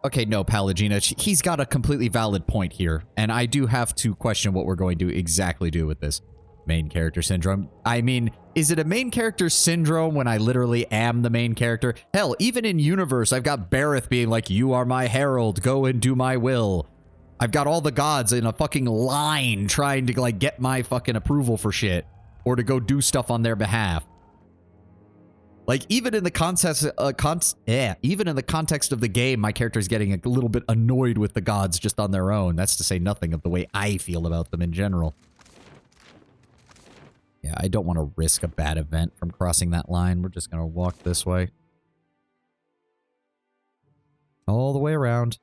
Okay, no, Pallegina, he's got a completely valid point here, and I do have to question what we're going to exactly do with this main character syndrome. I mean, is it a main character syndrome when I literally am the main character? Hell, even in universe, I've got Bareth being like, "You are my herald, go and do my will." I've got all the gods in a fucking line trying to, like, get my fucking approval for shit. Or to go do stuff on their behalf. Like, even in the context of the game, my character is getting a little bit annoyed with the gods just on their own. That's to say nothing of the way I feel about them in general. Yeah, I don't want to risk a bad event from crossing that line. We're just going to walk this way. All the way around.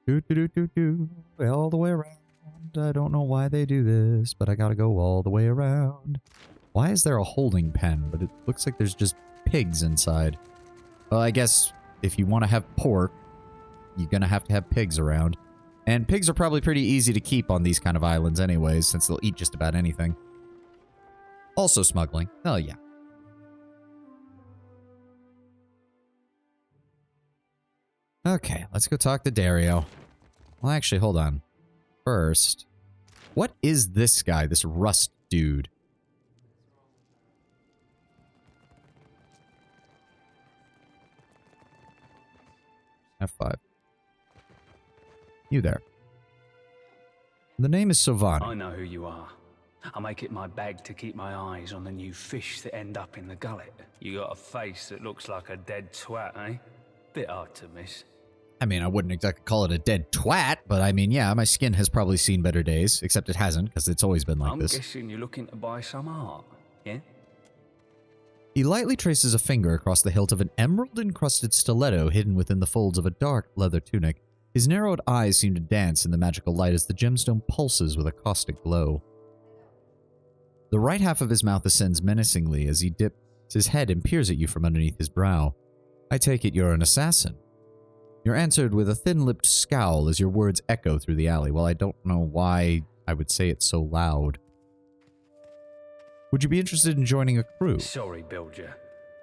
All the way around. I don't know why they do this, but I gotta go all the way around. Why is there a holding pen? But it looks like there's just pigs inside. Well, I guess if you want to have pork, you're gonna have to have pigs around. And pigs are probably pretty easy to keep on these kind of islands anyways, since they'll eat just about anything. Also smuggling. Oh, yeah. Okay, let's go talk to Dario. Well, actually, hold on. First, what is this guy, this rust dude? F5. You there. The name is Sovani. I know who you are. I make it my bag to keep my eyes on the new fish that end up in the gullet. You got a face that looks like a dead twat, eh? Bit hard to miss. I mean, I wouldn't exactly call it a dead twat, but I mean, yeah, my skin has probably seen better days, except it hasn't, because it's always been like this. I'm guessing you're looking to buy some art, yeah? He lightly traces a finger across the hilt of an emerald-encrusted stiletto hidden within the folds of a dark leather tunic. His narrowed eyes seem to dance in the magical light as the gemstone pulses with a caustic glow. The right half of his mouth ascends menacingly as he dips his head and peers at you from underneath his brow. I take it you're an assassin. You're answered with a thin-lipped scowl as your words echo through the alley. Well, I don't know why I would say it so loud. Would you be interested in joining a crew? Sorry, Bilger.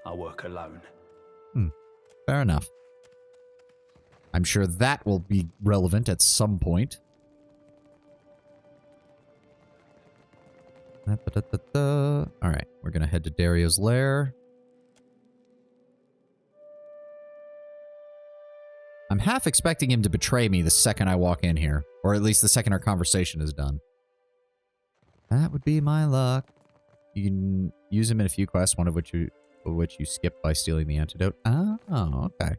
I work alone. Fair enough. I'm sure that will be relevant at some point. Alright, we're going to head to Dario's lair. I'm half expecting him to betray me the second I walk in here. Or at least the second our conversation is done. That would be my luck. You can use him in a few quests, one of which you skip by stealing the antidote. Oh, okay.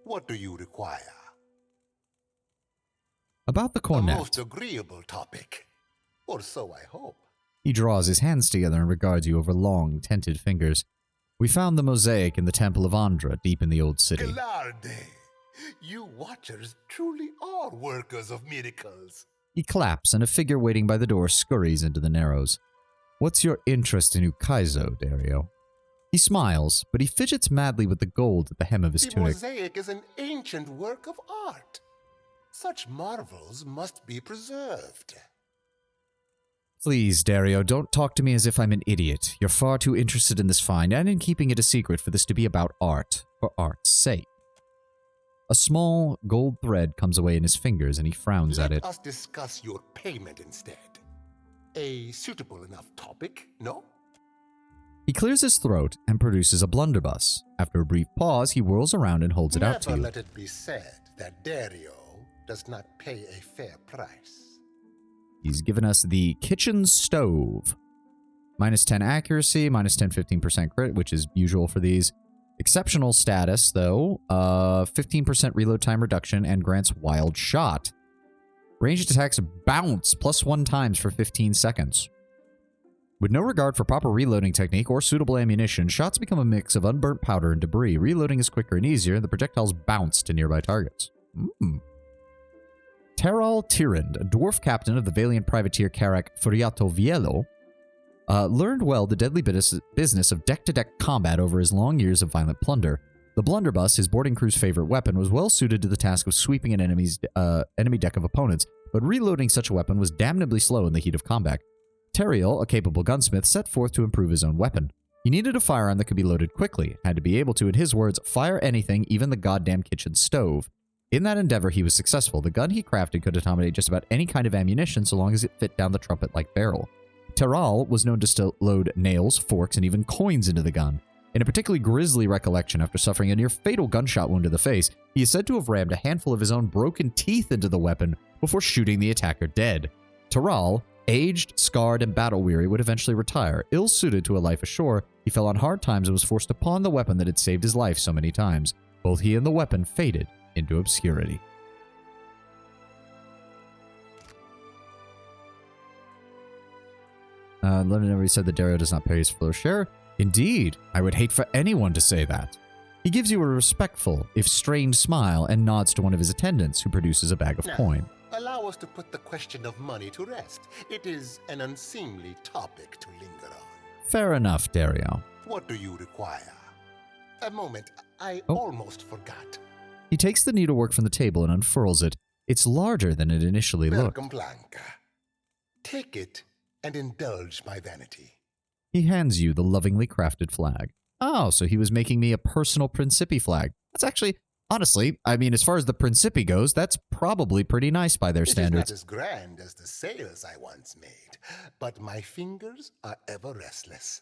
What do you require? About the cornet. A most agreeable topic. Or so I hope. He draws his hands together and regards you over long, tented fingers. We found the mosaic in the Temple of Andra, deep in the old city. Gillarde, you Watchers truly are workers of miracles. He claps, and a figure waiting by the door scurries into the Narrows. What's your interest in Ukaizo, Dario? He smiles, but he fidgets madly with the gold at the hem of his tunic. The mosaic is an ancient work of art. Such marvels must be preserved. Please, Dario, don't talk to me as if I'm an idiot. You're far too interested in this find and in keeping it a secret for this to be about art, for art's sake. A small gold thread comes away in his fingers and he frowns at it. Let us discuss your payment instead. A suitable enough topic, no? He clears his throat and produces a blunderbuss. After a brief pause, he whirls around and holds it out to you. Never let it be said that Dario does not pay a fair price. He's given us the kitchen stove. Minus 10 accuracy, minus 10, 15% crit, which is usual for these. Exceptional status, though, 15% reload time reduction and grants wild shot. Ranged attacks bounce +1 times for 15 seconds. With no regard for proper reloading technique or suitable ammunition, shots become a mix of unburnt powder and debris. Reloading is quicker and easier, and the projectiles bounce to nearby targets. Teral Tyrand, a dwarf captain of the valiant privateer Karak Furiato Viello, learned well the deadly business of deck-to-deck combat over his long years of violent plunder. The blunderbuss, his boarding crew's favorite weapon, was well suited to the task of sweeping an enemy deck of opponents, but reloading such a weapon was damnably slow in the heat of combat. Teriel, a capable gunsmith, set forth to improve his own weapon. He needed a firearm that could be loaded quickly, had to be able to, in his words, fire anything, even the goddamn kitchen stove. In that endeavor, he was successful. The gun he crafted could accommodate just about any kind of ammunition so long as it fit down the trumpet-like barrel. Teral was known to load nails, forks, and even coins into the gun. In a particularly grisly recollection, after suffering a near-fatal gunshot wound to the face, he is said to have rammed a handful of his own broken teeth into the weapon before shooting the attacker dead. Teral, aged, scarred, and battle-weary, would eventually retire. Ill-suited to a life ashore, he fell on hard times and was forced to pawn the weapon that had saved his life so many times. Both he and the weapon faded into obscurity. Lemonary said that Dario does not pay his full share. Indeed, I would hate for anyone to say that. He gives you a respectful, if strained smile and nods to one of his attendants, who produces a bag of coin. Allow us to put the question of money to rest. It is an unseemly topic to linger on. Fair enough, Dario. What do you require? A moment, I almost forgot. He takes the needlework from the table and unfurls it. It's larger than it initially looked. Welcome, Blanca. Take it and indulge my vanity. He hands you the lovingly crafted flag. Oh, so he was making me a personal Principi flag. That's actually, honestly, I mean, as far as the Principi goes, that's probably pretty nice by their standards. It is not as grand as the sails I once made, but my fingers are ever restless.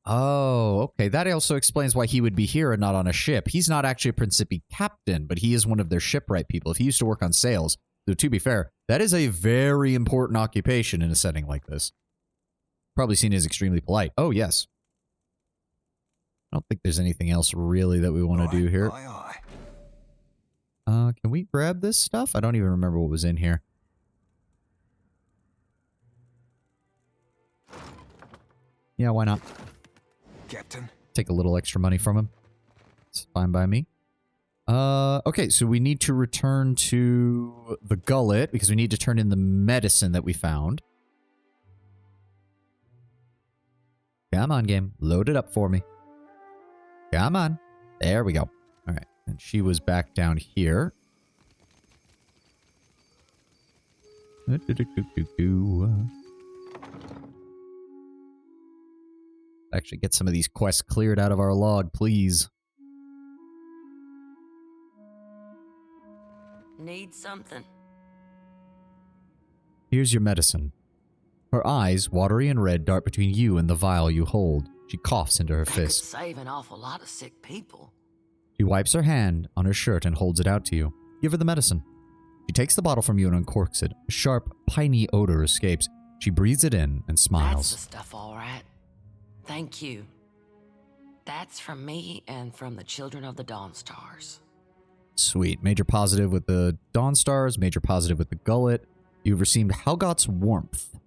Oh, okay. That also explains why he would be here and not on a ship. He's not actually a Principi captain, but he is one of their shipwright people. If he used to work on sails, to be fair, that is a very important occupation in a setting like this. Probably seen as extremely polite. Oh, yes. I don't think there's anything else really that we want to do here. Can we grab this stuff? I don't even remember what was in here. Yeah, why not? Captain. Take a little extra money from him. It's fine by me. Okay, so we need to return to the gullet because we need to turn in the medicine that we found. Come on, game. Load it up for me. Come on. There we go. All right. And she was back down here. Actually, get some of these quests cleared out of our log, please. Need something? Here's your medicine. Her eyes, watery and red, dart between you and the vial you hold. She coughs into her fist. Could save an awful lot of sick people. She wipes her hand on her shirt and holds it out to you. Give her the medicine. She takes the bottle from you and uncorks it. A sharp, piney odor escapes. She breathes it in and smiles. That's the stuff, all right. Thank you. That's from me and from the children of the Dawnstars. Sweet. Major positive with the Dawnstars. Major positive with the gullet. You've received Halgott's Warmth.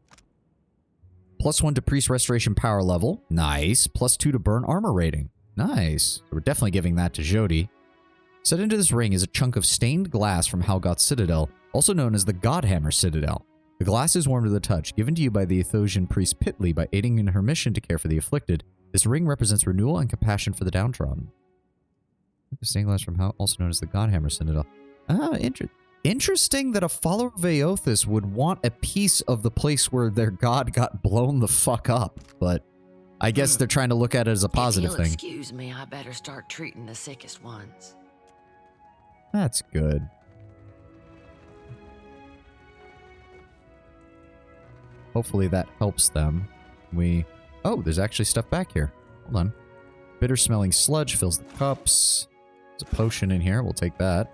+1 to priest restoration power level. Nice. +2 to burn armor rating. Nice. We're definitely giving that to Jody. Set into this ring is a chunk of stained glass from Halgott's Citadel, also known as the Godhammer Citadel. The glass is warm to the touch, given to you by the Ethosian priest Pitli by aiding in her mission to care for the afflicted. This ring represents renewal and compassion for the downtrodden. The stained glass from also known as the Godhammer Citadel. Ah, interesting that a follower of Aothis would want a piece of the place where their god got blown the fuck up, but I guess they're trying to look at it as a positive thing. Excuse me, I better start treating the sickest ones. That's good. Hopefully that helps them. Oh, there's actually stuff back here. Hold on. Bitter smelling sludge fills the cups. There's a potion in here. We'll take that.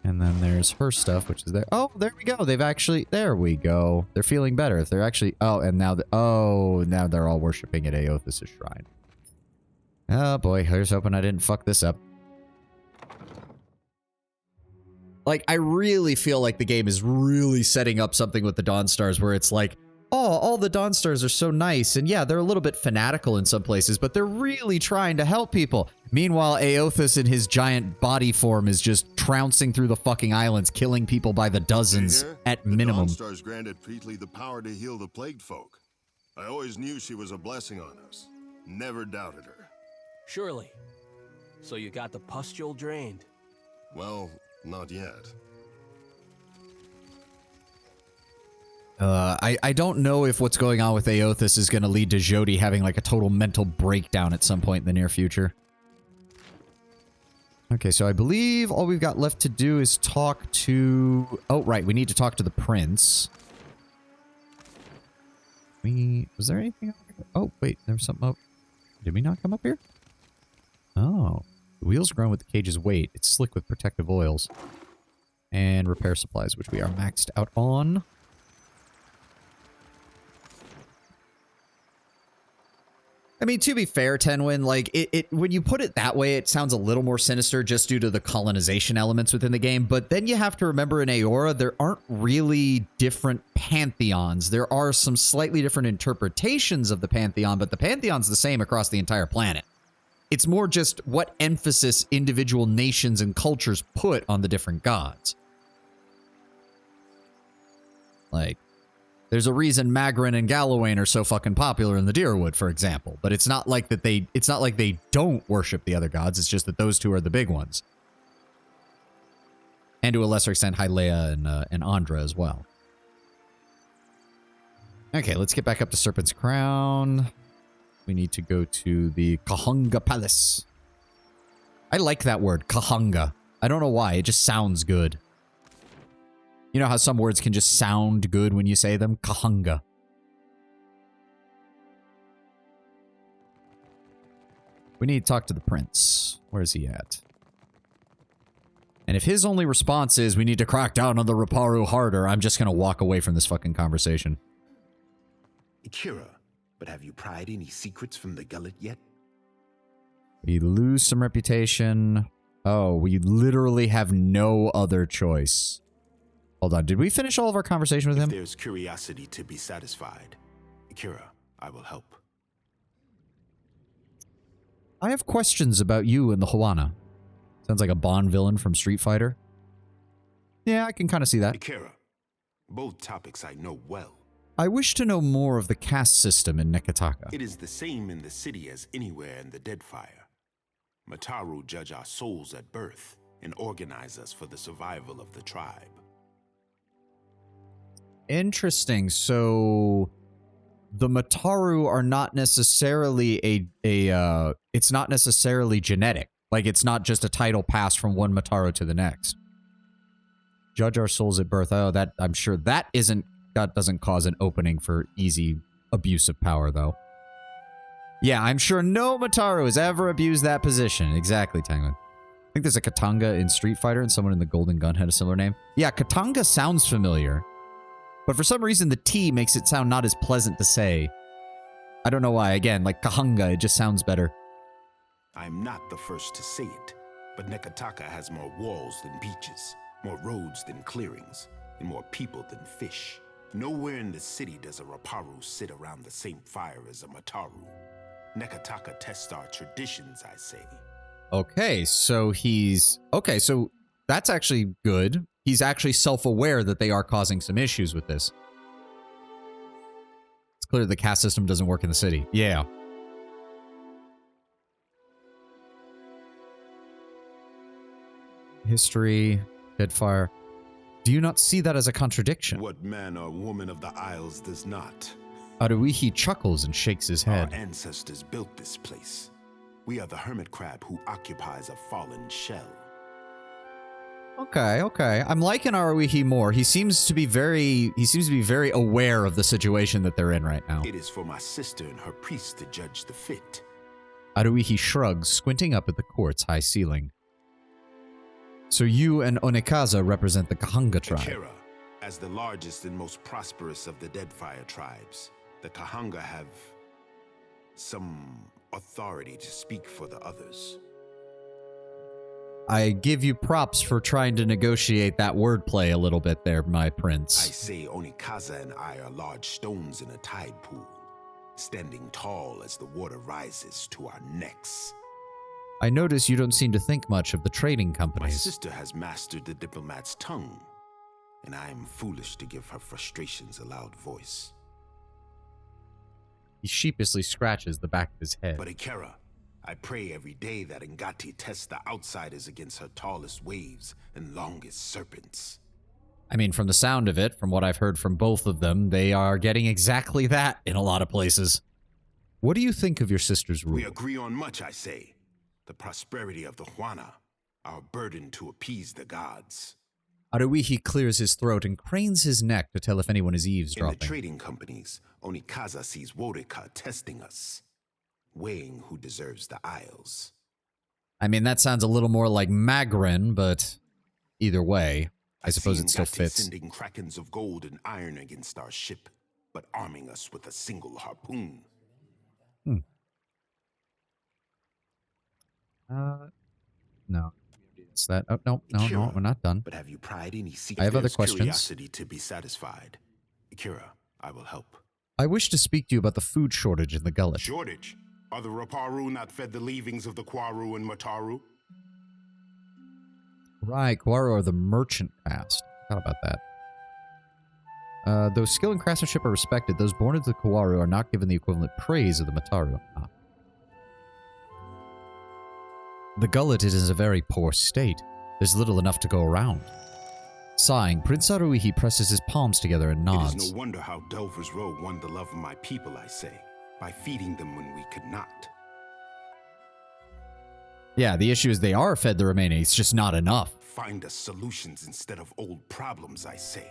And then there's her stuff, which is there. Oh, there we go. They've actually... There we go. They're feeling better. If they're actually... Oh, and now... now they're all worshipping at Aothis' shrine. Oh, boy. Here's hoping I didn't fuck this up. Like, I really feel like the game is really setting up something with the Dawnstars where it's like, oh, all the Dawnstars are so nice. And yeah, they're a little bit fanatical in some places, but they're really trying to help people. Meanwhile, Aothis in his giant body form is just trouncing through the fucking islands, killing people by the dozens at minimum. The Dawnstars granted Peatly the power to heal the plagued folk. I always knew she was a blessing on us. Never doubted her. Surely. So you got the pustule drained? Well, not yet. I don't know if what's going on with Aothis is going to lead to Jody having like a total mental breakdown at some point in the near future. Okay, so I believe all we've got left to do is talk to... Oh, right, we need to talk to the prince. Was there anything up here? Oh, wait, there was something up... Did we not come up here? Oh. The wheels grown with the cage's weight. It's slick with protective oils. And repair supplies, which we are maxed out on. I mean, to be fair, Tenwin, like, when you put it that way, it sounds a little more sinister just due to the colonization elements within the game. But then you have to remember in Eora, there aren't really different pantheons. There are some slightly different interpretations of the pantheon, but the pantheon's the same across the entire planet. It's more just what emphasis individual nations and cultures put on the different gods. Like, there's a reason Magrin and Galawain are so fucking popular in the Dyrwood, for example. But it's not like that it's not like they don't worship the other gods. It's just that those two are the big ones. And to a lesser extent, Hyleia and Andra as well. Okay, let's get back up to Serpent's Crown. We need to go to the Kahunga Palace. I like that word, Kahunga. I don't know why. It just sounds good. You know how some words can just sound good when you say them? Kahunga. We need to talk to the prince. Where is he at? And if his only response is, we need to crack down on the Raparu harder, I'm just going to walk away from this fucking conversation. Akira, but have you pried any secrets from the gullet yet? We lose some reputation. Oh, we literally have no other choice. Hold on, did we finish all of our conversation with him? If there's curiosity to be satisfied, Akira, I will help. I have questions about you and the Huana. Sounds like a Bond villain from Street Fighter. Yeah, I can kind of see that. Akira, both topics I know well. I wish to know more of the caste system in Neketaka. It is the same in the city as anywhere in the Deadfire. Mataru judge our souls at birth and organize us for the survival of the tribe. Interesting. So the Mataru are not necessarily it's not necessarily genetic. Like, it's not just a title passed from one Mataru to the next. Judge our souls at birth. Oh, that I'm sure that doesn't cause an opening for easy abuse of power, though. Yeah, I'm sure no Mataru has ever abused that position. Exactly, Tanglin. I think there's a Katanga in Street Fighter, and someone in the Golden Gun had a similar name. Yeah, Katanga sounds familiar, but for some reason the T makes it sound not as pleasant to say. I don't know why. Again, like Kahanga, it just sounds better. I'm not the first to say it, but Neketaka has more walls than beaches, more roads than clearings, and more people than fish. Nowhere in the city does a Raparu sit around the same fire as a Mataru. Neketaka tests our traditions, I say. Okay, so so that's actually good. He's actually self-aware that they are causing some issues with this. It's clear the caste system doesn't work in the city. Yeah. History, Deadfire. Do you not see that as a contradiction? What man or woman of the Isles does not? Aruihi chuckles and shakes his head. Our ancestors built this place. We are the hermit crab who occupies a fallen shell. Okay. I'm liking Aruihi more. He seems to be very aware of the situation that they're in right now. It is for my sister and her priest to judge the fit. Aruihi shrugs, squinting up at the court's high ceiling. So you and Onekaza represent the Kahanga tribe. Akira, as the largest and most prosperous of the Deadfire tribes, the Kahanga have some authority to speak for the others. I give you props for trying to negotiate that wordplay a little bit there, my prince. I say Onekaza and I are large stones in a tide pool, standing tall as the water rises to our necks. I notice you don't seem to think much of the trading companies. My sister has mastered the diplomat's tongue, and I am foolish to give her frustrations a loud voice. He sheepishly scratches the back of his head. But Akira, I pray every day that Ngati tests the outsiders against her tallest waves and longest serpents. I mean, from the sound of it, from what I've heard from both of them, they are getting exactly that in a lot of places. What do you think of your sister's rule? We agree on much, I say. The prosperity of the Huana, our burden to appease the gods. Aruihi clears his throat and cranes his neck to tell if anyone is eavesdropping. In the trading companies, Onekaza sees Worika testing us, weighing who deserves the Isles. I mean, that sounds a little more like Magrin, but either way, I suppose it still fits. Sending krakens of gold and iron against our ship, but arming us with a single harpoon. No. It's that. Oh, no, we're not done. But have you pried any secret? I have other questions. Curiosity to be satisfied. Akira, I will help. I wish to speak to you about the food shortage in the gullet. Shortage? Are the Raparu not fed the leavings of the Kwaru and Mataru? Right, Kwaru are the merchant caste. How about that? Though skill and craftsmanship are respected, those born into the Kwaru are not given the equivalent praise of the Mataru. The gullet is in a very poor state. There's little enough to go around. Sighing, Prince Aruihi presses his palms together and nods. It is no wonder how Delver's Row won the love of my people, I say, by feeding them when we could not. Yeah, the issue is they are fed the remaining, it's just not enough. Find us solutions instead of old problems, I say.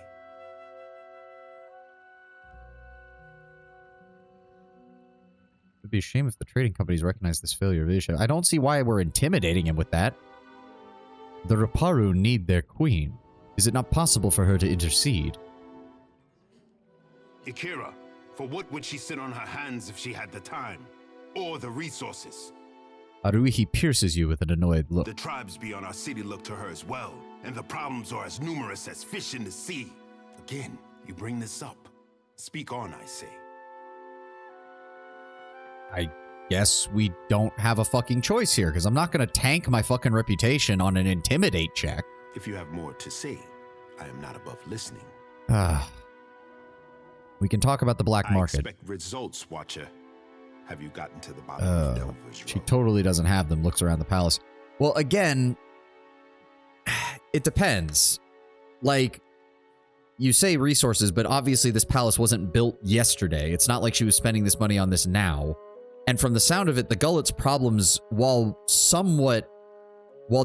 It would be a shame if the trading companies recognize this failure of leadership. I don't see why we're intimidating him with that. The Raparu need their queen. Is it not possible for her to intercede? Ikira, for what would she sit on her hands if she had the time? Or the resources? Haruhi pierces you with an annoyed look. The tribes beyond our city look to her as well, and the problems are as numerous as fish in the sea. Again, you bring this up. Speak on, I say. I guess we don't have a fucking choice here, because I'm not going to tank my fucking reputation on an intimidate check. If you have more to say, I am not above listening. We can talk about the black market. I expect results, Watcher. Have you gotten to the bottom of Delver's Row? She totally doesn't have them. Looks around the palace. Well, again, it depends. Like, you say resources, but obviously this palace wasn't built yesterday. It's not like she was spending this money on this now. And from the sound of it, the Gullet's problems, while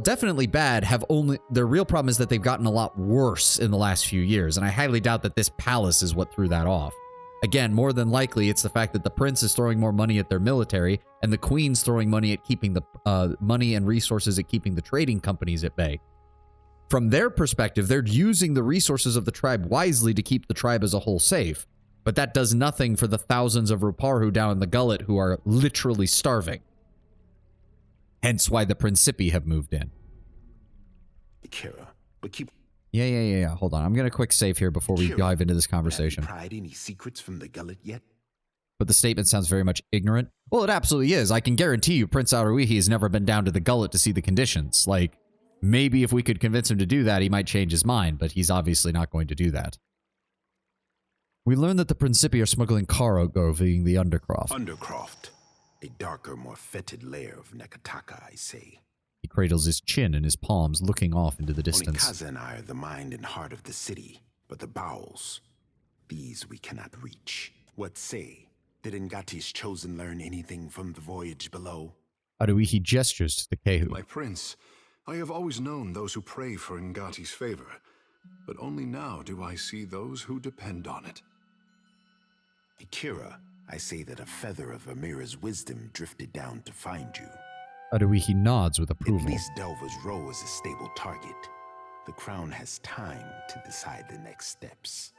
definitely bad, their real problem is that they've gotten a lot worse in the last few years. And I highly doubt that this palace is what threw that off. Again, more than likely, it's the fact that the prince is throwing more money at their military, and the queen's throwing money at keeping the money and resources at keeping the trading companies at bay. From their perspective, they're using the resources of the tribe wisely to keep the tribe as a whole safe. But that does nothing for the thousands of Ruparhu down in the Gullet who are literally starving. Hence why the Principi have moved in. Ikira, but keep... Yeah. Hold on. I'm going to quick save here before we dive into this conversation. Have you pried any secrets from the Gullet yet? But the statement sounds very much ignorant. Well, it absolutely is. I can guarantee you Prince Aruihi has never been down to the Gullet to see the conditions. Like, maybe if we could convince him to do that, he might change his mind, but he's obviously not going to do that. We learned that the Principi are smuggling cargo via the Undercroft. Undercroft. A darker, more fetid layer of Nekataka, I say. He cradles his chin in his palms, looking off into the distance. Onikaza and I are the mind and heart of the city, but the bowels, these we cannot reach. What say? Did Ngati's chosen learn anything from the voyage below? Aruihi gestures to the Kehu. My prince, I have always known those who pray for Ngati's favor, but only now do I see those who depend on it. Ikira, I say that a feather of Amira's wisdom drifted down to find you. Aruihi nods with approval. At least Delver's Row is a stable target. The crown has time to decide the next steps.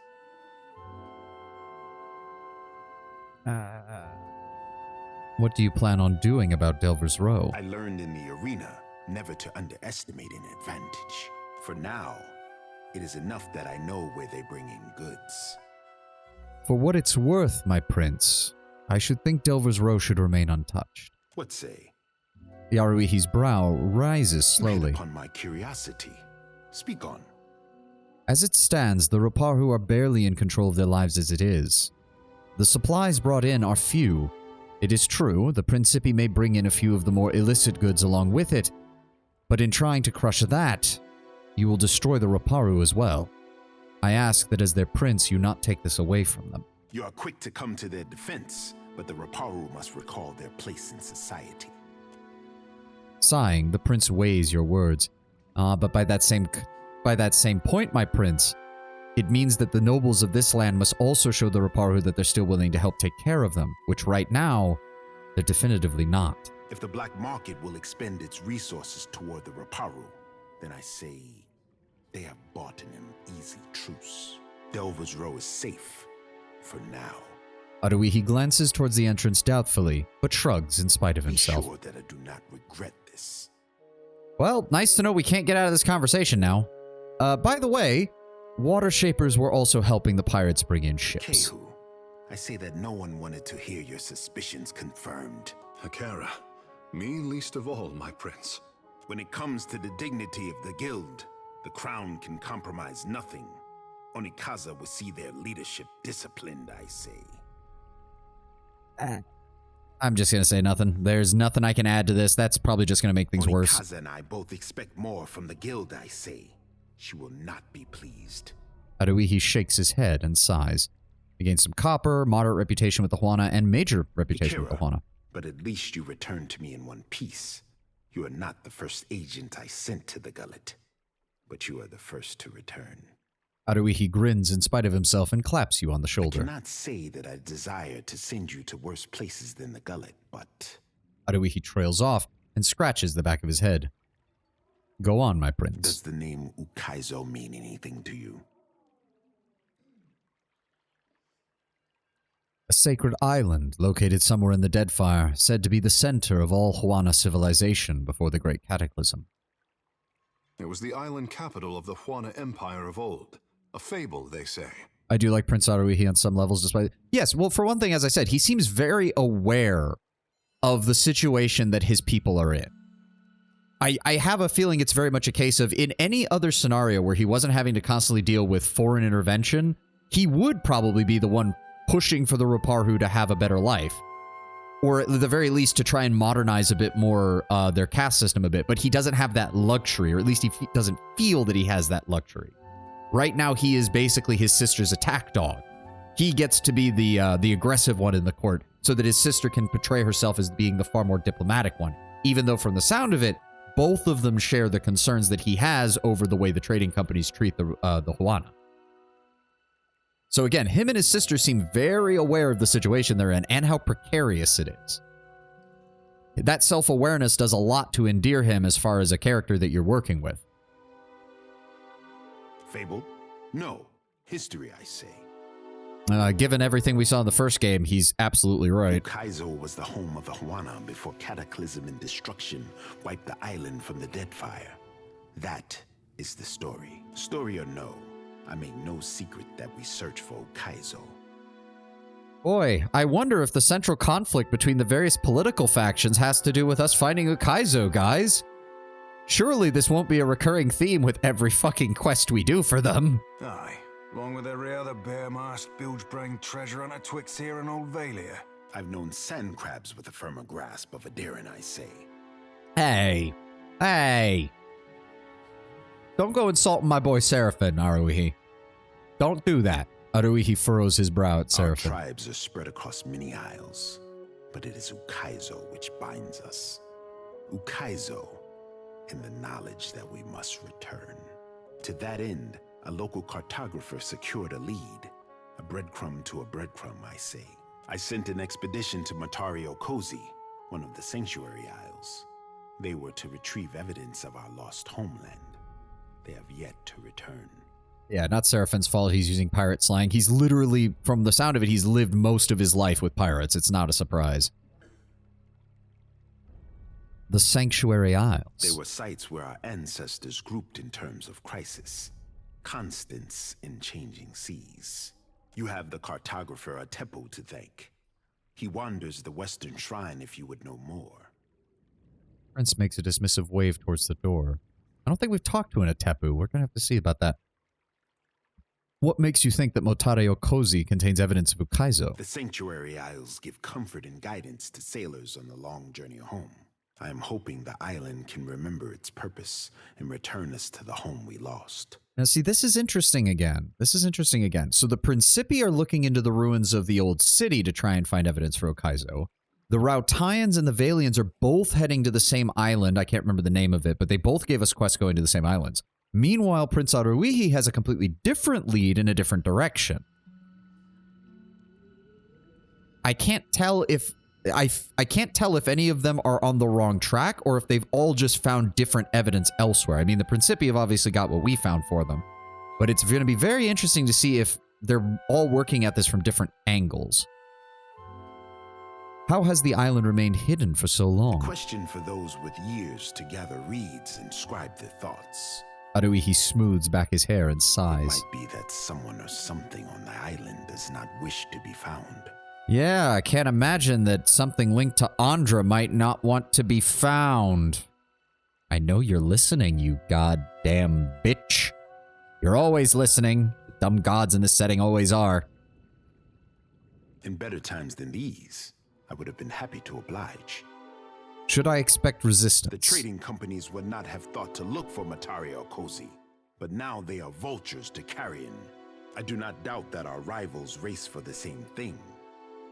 What do you plan on doing about Delver's Row? I learned in the arena never to underestimate an advantage. For now, it is enough that I know where they bring in goods. For what it's worth, my prince, I should think Delver's Row should remain untouched. What say? Aruihi's brow rises slowly. Upon my curiosity. Speak on. As it stands, the Ruparhu are barely in control of their lives as it is. The supplies brought in are few. It is true, the Principi may bring in a few of the more illicit goods along with it, but in trying to crush that, you will destroy the Ruparhu as well. I ask that as their prince, you not take this away from them. You are quick to come to their defense, but the Ruparhu must recall their place in society. Sighing, the prince weighs your words. But by that same point, my prince, it means that the nobles of this land must also show the Ruparhu that they're still willing to help take care of them, which right now, they're definitively not. If the black market will expend its resources toward the Ruparhu, then I say they have bought an easy truce. Delver's Row is safe, for now. Aruihi glances towards the entrance doubtfully, but shrugs in spite of himself. Be sure that I do not regret this. Well, nice to know we can't get out of this conversation now. By the way, water shapers were also helping the pirates bring in ships. Kehu, I say that no one wanted to hear your suspicions confirmed. Hakara, me least of all, my prince. When it comes to the dignity of the guild, the crown can compromise nothing. Onikaza will see their leadership disciplined, I say. I'm just going to say nothing. There's nothing I can add to this. That's probably just going to make things worse. Onikaza and I both expect more from the guild, I say. She will not be pleased. Aruihi shakes his head and sighs. He gained some copper, moderate reputation with the Huana, and major reputation with the Huana. But at least you returned to me in one piece. You are not the first agent I sent to the Gullet, but you are the first to return. Aruihi grins in spite of himself and claps you on the shoulder. I cannot say that I desire to send you to worse places than the Gullet, but... Aruihi trails off and scratches the back of his head. Go on, my prince. Does the name Ukaizo mean anything to you? A sacred island located somewhere in the Deadfire, said to be the center of all Huana civilization before the Great Cataclysm. It was the island capital of the Huana Empire of old. A fable, they say. I do like Prince Aruihi on some levels, despite... Yes, well, for one thing, as I said, he seems very aware of the situation that his people are in. I have a feeling it's very much a case of, in any other scenario where he wasn't having to constantly deal with foreign intervention, he would probably be the one pushing for the Roparhu to have a better life. Or at the very least to try and modernize a bit more their caste system a bit. But he doesn't have that luxury, or at least he doesn't feel that he has that luxury. Right now, he is basically his sister's attack dog. He gets to be the aggressive one in the court so that his sister can portray herself as being the far more diplomatic one. Even though from the sound of it, both of them share the concerns that he has over the way the trading companies treat the Huana. So again, him and his sister seem very aware of the situation they're in and how precarious it is. That self-awareness does a lot to endear him as far as a character that you're working with. Fable? No. History, I say. Given everything we saw in the first game, he's absolutely right. Ukaizo was the home of the Huana before cataclysm and destruction wiped the island from the Deadfire. That is the story. Story or no, I make no secret that we search for Ukaizo. Boy, I wonder if the central conflict between the various political factions has to do with us finding Ukaizo, guys. Surely this won't be a recurring theme with every fucking quest we do for them. Aye. Along with every other bare-masked, bilge-brained treasure hunter twixt here and Old Valia. I've known sand crabs with a firmer grasp of Aderin, I say. Hey. Hey. Don't go insulting my boy Seraphim, Aruihi. Don't do that. Aruihi furrows his brow at Seraphim. Our tribes are spread across many isles, but it is Ukaizo which binds us. Ukaizo, and the knowledge that we must return. To that end, a local cartographer secured a lead. A breadcrumb to a breadcrumb, I say. I sent an expedition to Matario Cozy, one of the Sanctuary Isles. They were to retrieve evidence of our lost homeland. They have yet to return. Yeah, not Seraphim's fault he's using pirate slang. He's literally, from the sound of it, he's lived most of his life with pirates. It's not a surprise. The Sanctuary Isles. They were sites where our ancestors grouped in terms of crisis. Constants in changing seas. You have the cartographer Atepo to thank. He wanders the Western Shrine if you would know more. Prince makes a dismissive wave towards the door. I don't think we've talked to an Atepo. We're going to have to see about that. What makes you think that Motareo Cozy contains evidence of Ukaizo? The Sanctuary Isles give comfort and guidance to sailors on the long journey home. I am hoping the island can remember its purpose and return us to the home we lost. Now, see, this is interesting again. So the Principi are looking into the ruins of the old city to try and find evidence for Ukaizo. The Rautaians and the Valians are both heading to the same island. I can't remember the name of it, but they both gave us quests going to the same islands. Meanwhile, Prince Aruihi has a completely different lead in a different direction. I can't tell if any of them are on the wrong track or if they've all just found different evidence elsewhere. I mean, the Principi have obviously got what we found for them, but it's going to be very interesting to see if they're all working at this from different angles. How has the island remained hidden for so long? A question for those with years to gather reeds and scribe their thoughts. Aruihi smooths back his hair and sighs. It might be that someone or something on the island does not wish to be found. Yeah, I can't imagine that something linked to Andra might not want to be found. I know you're listening, you goddamn bitch. You're always listening. The dumb gods in this setting always are. In better times than these, I would have been happy to oblige. Should I expect resistance? The trading companies would not have thought to look for Matario Cozy, but now they are vultures to carrion. I do not doubt that our rivals race for the same thing,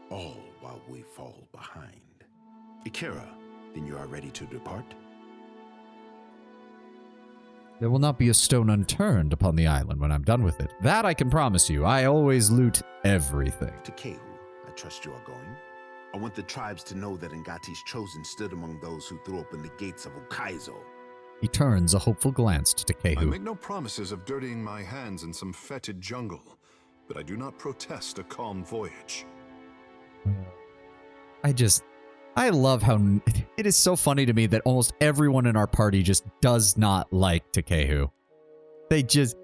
all while we fall behind. Ikera, then you are ready to depart? There will not be a stone unturned upon the island when I'm done with it. That I can promise you. I always loot everything. To Kehu, I trust you are going. I want the tribes to know that Ngati's chosen stood among those who threw open the gates of Ukaizo. He turns a hopeful glance to I Tekehu. make no promises of dirtying my hands in some fetid jungle, but I do not protest a calm voyage. I love how it is so funny to me that almost everyone in our party just does not like Tekehu. They just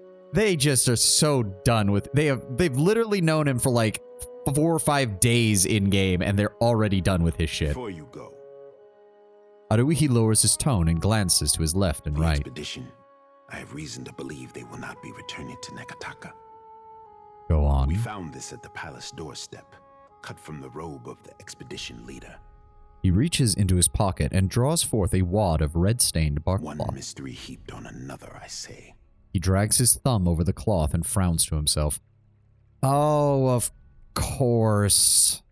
are so done with, they've literally known him for like 4 or 5 days in game and they're already done with his shit. Before you go, Haruhi lowers his tone and glances to his left and the right. expedition, I have reason to believe they will not be returning to Nekataka. Go on. We found this at the palace doorstep, cut from the robe of the expedition leader. He reaches into his pocket and draws forth a wad of red-stained bark One cloth. mystery heaped on another, I say. He drags his thumb over the cloth and frowns to himself. Oh, of course.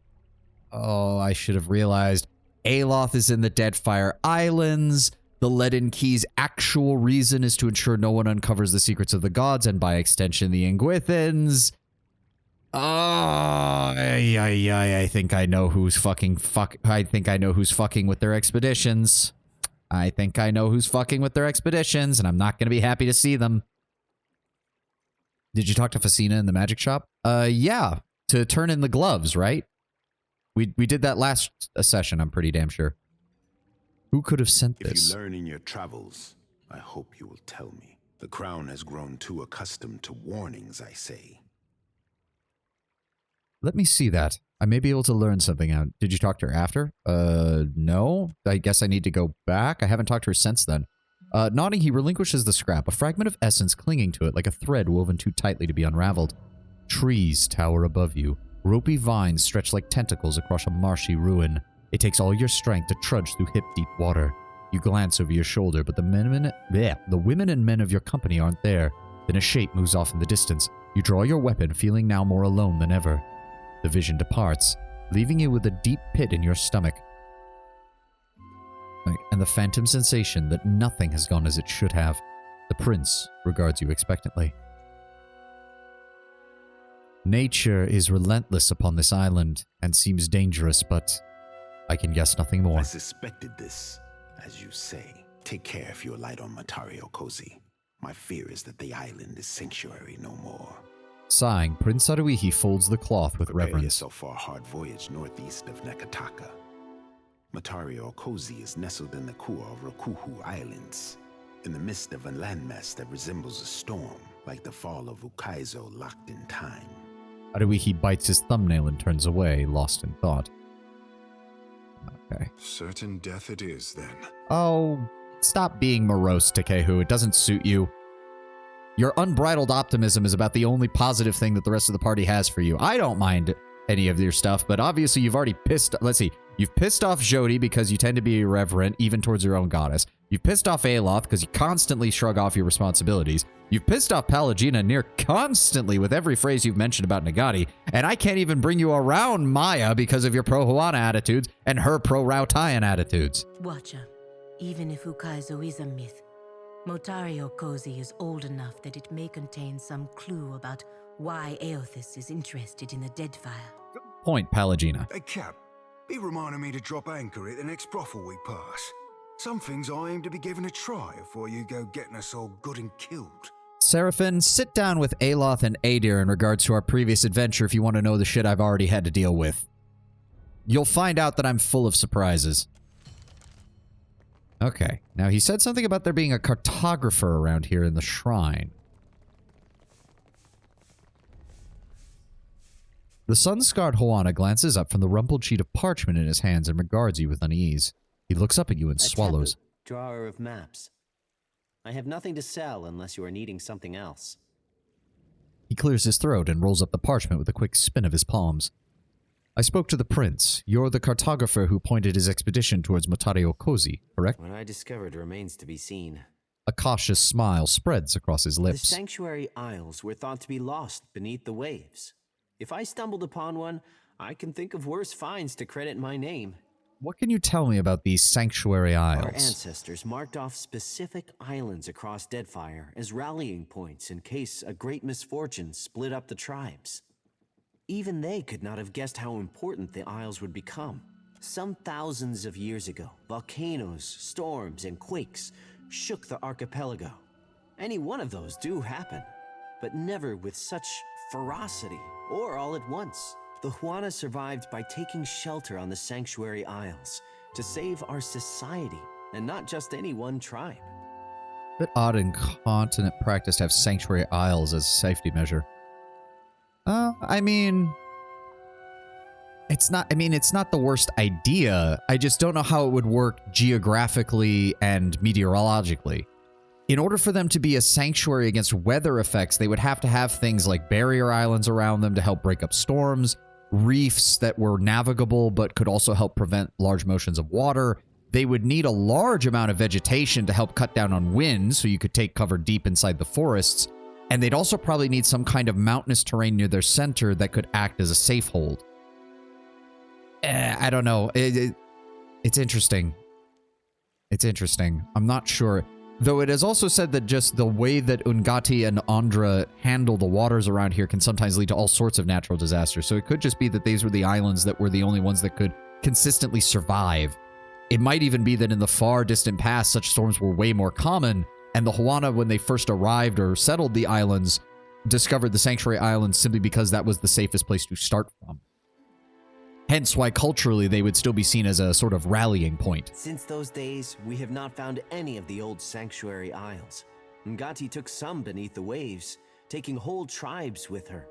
Oh, I should have realized. Aloth is in the Deadfire Islands. The Leaden Key's actual reason is to ensure no one uncovers the secrets of the gods and by extension the Ingwithans. I think I know who's fucking with their expeditions. I think I know who's fucking with their expeditions, and I'm not going to be happy to see them. Did you talk to Facina in the magic shop? Yeah, to turn in the gloves, right? We did that last session, I'm pretty damn sure. Who could have sent If this? you learn in your travels, I hope you will tell me. The crown has grown too accustomed to warnings, I say. Let me see that. I may be able to learn something out. Did you talk to her after? No. I guess I need to go back. I haven't talked to her since then. Nodding, he relinquishes the scrap, a fragment of essence clinging to it like a thread woven too tightly to be unraveled. Trees tower above you. Ropey vines stretch like tentacles across a marshy ruin. It takes all your strength to trudge through hip-deep water. You glance over your shoulder, but the women and men of your company aren't there. Then a shape moves off in the distance. You draw your weapon, feeling now more alone than ever. The vision departs, leaving you with a deep pit in your stomach. And the phantom sensation that nothing has gone as it should have. The prince regards you expectantly. Nature is relentless upon this island and seems dangerous, but I can guess nothing more. I suspected this, as you say. Take care if you're light on Matario Kozi. My fear is that the island is sanctuary no more. Sighing, Prince Haruhi folds the cloth with Prepare reverence. yourself for a hard voyage northeast of Nekataka. Matario Kozi is nestled in the Kua Rokuhu Islands, in the midst of a landmass that resembles a storm, like the fall of Ukaizo locked in time. Haruhi bites his thumbnail and turns away, lost in thought. Okay. Certain death it is, then. Oh, stop being morose, Tekehu. It doesn't suit you. Your unbridled optimism is about the only positive thing that the rest of the party has for you. I don't mind any of your stuff, but obviously you've already you've pissed off Jody because you tend to be irreverent, even towards your own goddess. You've pissed off Aloth because you constantly shrug off your responsibilities. You've pissed off Pallegina near constantly with every phrase you've mentioned about Nagati, and I can't even bring you around Maya because of your pro-Huana attitudes and her pro-Rautayan attitudes. Watcher, even if Ukaizo is a myth, Motario Kozi is old enough that it may contain some clue about why Eothas is interested in the Deadfire. Point, Pallegina. Hey, Cap, be reminding me to drop anchor at the next brothel we pass. Some things I aim to be giving a try before you go getting us all good and killed. Seraphin, sit down with Aloth and Adir in regards to our previous adventure if you want to know the shit I've already had to deal with. You'll find out that I'm full of surprises. Okay, now he said something about there being a cartographer around here in the shrine. The sun-scarred Huana glances up from the rumpled sheet of parchment in his hands and regards you with unease. He looks up at you and swallows. A drawer of maps. I have nothing to sell unless you are needing something else. He clears his throat and rolls up the parchment with a quick spin of his palms. I spoke to the prince. You're the cartographer who pointed his expedition towards Matario Kozi, correct? What I discovered remains to be seen. A cautious smile spreads across his lips. The Sanctuary Isles were thought to be lost beneath the waves. If I stumbled upon one, I can think of worse finds to credit my name. What can you tell me about these Sanctuary Isles? Our ancestors marked off specific islands across Deadfire as rallying points in case a great misfortune split up the tribes. Even they could not have guessed how important the Isles would become. Some thousands of years ago, volcanoes, storms, and quakes shook the archipelago. Any one of those do happen, but never with such ferocity or all at once. The Huana survived by taking shelter on the Sanctuary Isles to save our society, and not just any one tribe. Bit odd in continent practice to have Sanctuary Isles as a safety measure. I mean, it's not the worst idea. I just don't know how it would work geographically and meteorologically. In order for them to be a sanctuary against weather effects, they would have to have things like barrier islands around them to help break up storms, reefs that were navigable but could also help prevent large motions of water. They would need a large amount of vegetation to help cut down on winds so you could take cover deep inside the forests. And they'd also probably need some kind of mountainous terrain near their center that could act as a safe hold. I don't know. It's interesting. It's interesting. I'm not sure. Though it is also said that just the way that Ungati and Andra handle the waters around here can sometimes lead to all sorts of natural disasters. So it could just be that these were the islands that were the only ones that could consistently survive. It might even be that in the far distant past, such storms were way more common, and the Huana, when they first arrived or settled the islands, discovered the Sanctuary Islands simply because that was the safest place to start from. Hence why culturally they would still be seen as a sort of rallying point. Since those days, we have not found any of the old Sanctuary Isles. Ngati took some beneath the waves, taking whole tribes with her.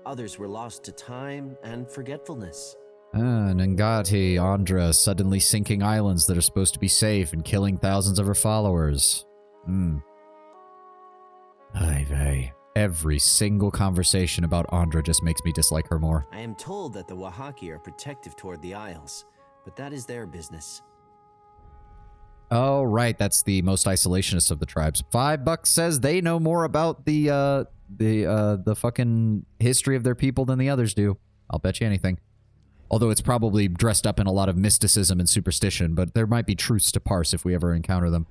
Others were lost to time and forgetfulness. Ngati, Andra, suddenly sinking islands that are supposed to be safe and killing thousands of her followers. Vey. Every single conversation about Andra just makes me dislike her more. I am told that the Wahaki are protective toward the Isles, but that is their business. Oh, right. That's the most isolationist of the tribes. $5 says they know more about the fucking history of their people than the others do. I'll bet you anything. Although it's probably dressed up in a lot of mysticism and superstition, but there might be truths to parse if we ever encounter them.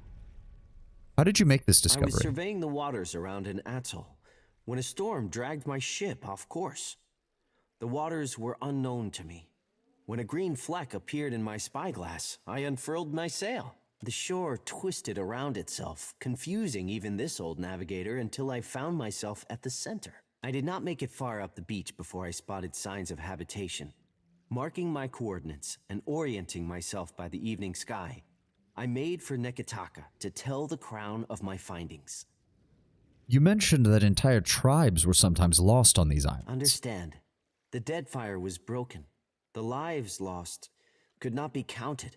How did you make this discovery? I was surveying the waters around an atoll when a storm dragged my ship off course. The waters were unknown to me. When a green fleck appeared in my spyglass, I unfurled my sail. The shore twisted around itself, confusing even this old navigator until I found myself at the center. I did not make it far up the beach before I spotted signs of habitation. Marking my coordinates and orienting myself by the evening sky, I made for Neketaka to tell the crown of my findings. You mentioned that entire tribes were sometimes lost on these islands. Understand, the Deadfire was broken. The lives lost could not be counted,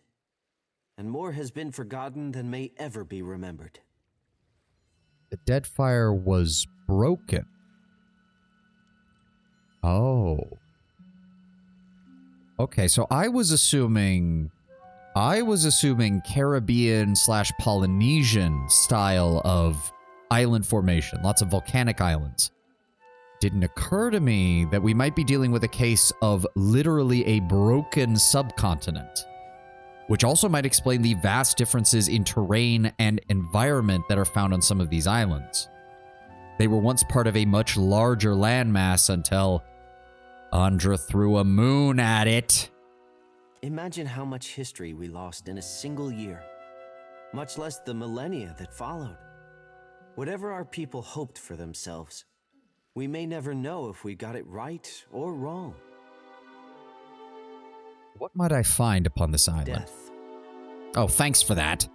and more has been forgotten than may ever be remembered. The Deadfire was broken. Oh. Okay, so I was assuming Caribbean/Polynesian style of island formation, lots of volcanic islands. Didn't occur to me that we might be dealing with a case of literally a broken subcontinent, which also might explain the vast differences in terrain and environment that are found on some of these islands. They were once part of a much larger landmass until Andra threw a moon at it. Imagine how much history we lost in a single year, much less the millennia that followed. Whatever our people hoped for themselves, we may never know if we got it right or wrong. What might I find upon this island? Death. Oh, thanks for that.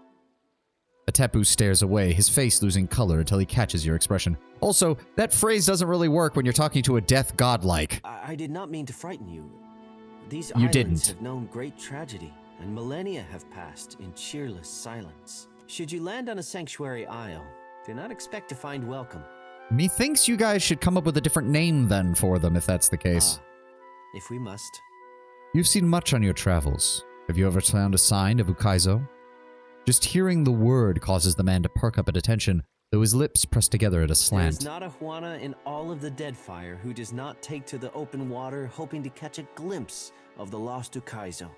Atepu stares away, his face losing color until he catches your expression. Also, that phrase doesn't really work when you're talking to a death godlike. I did not mean to frighten you. These You islands didn't. have known great tragedy, and millennia have passed in cheerless silence. Should you land on a sanctuary isle, do not expect to find welcome. Methinks you guys should come up with a different name then for them, if that's the case. If we must. You've seen much on your travels. Have you ever found a sign of Ukaizo? Just hearing the word causes the man to perk up at attention, though his lips press together at a There slant. is not a Huana in all of the Deadfire who does not take to the open water hoping to catch a glimpse of the lost Ukaizo.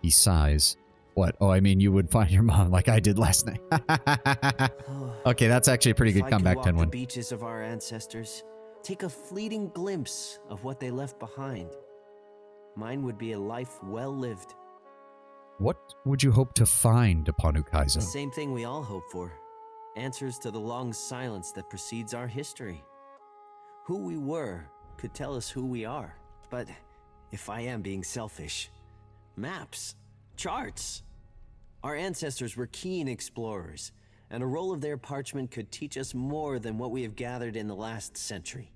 He sighs. What? Oh, I mean, you would find your mom like I did last night. Okay, that's actually a pretty good comeback, If I could walk Tenwin. the beaches of our ancestors, take a fleeting glimpse of what they left behind, mine would be a life well lived. What would you hope to find upon The Ukaizo? same thing we all hope for. Answers to the long silence that precedes our history. Who we were could tell us who we are. But if I am being selfish, maps, charts. Our ancestors were keen explorers, and a roll of their parchment could teach us more than what we have gathered in the last century.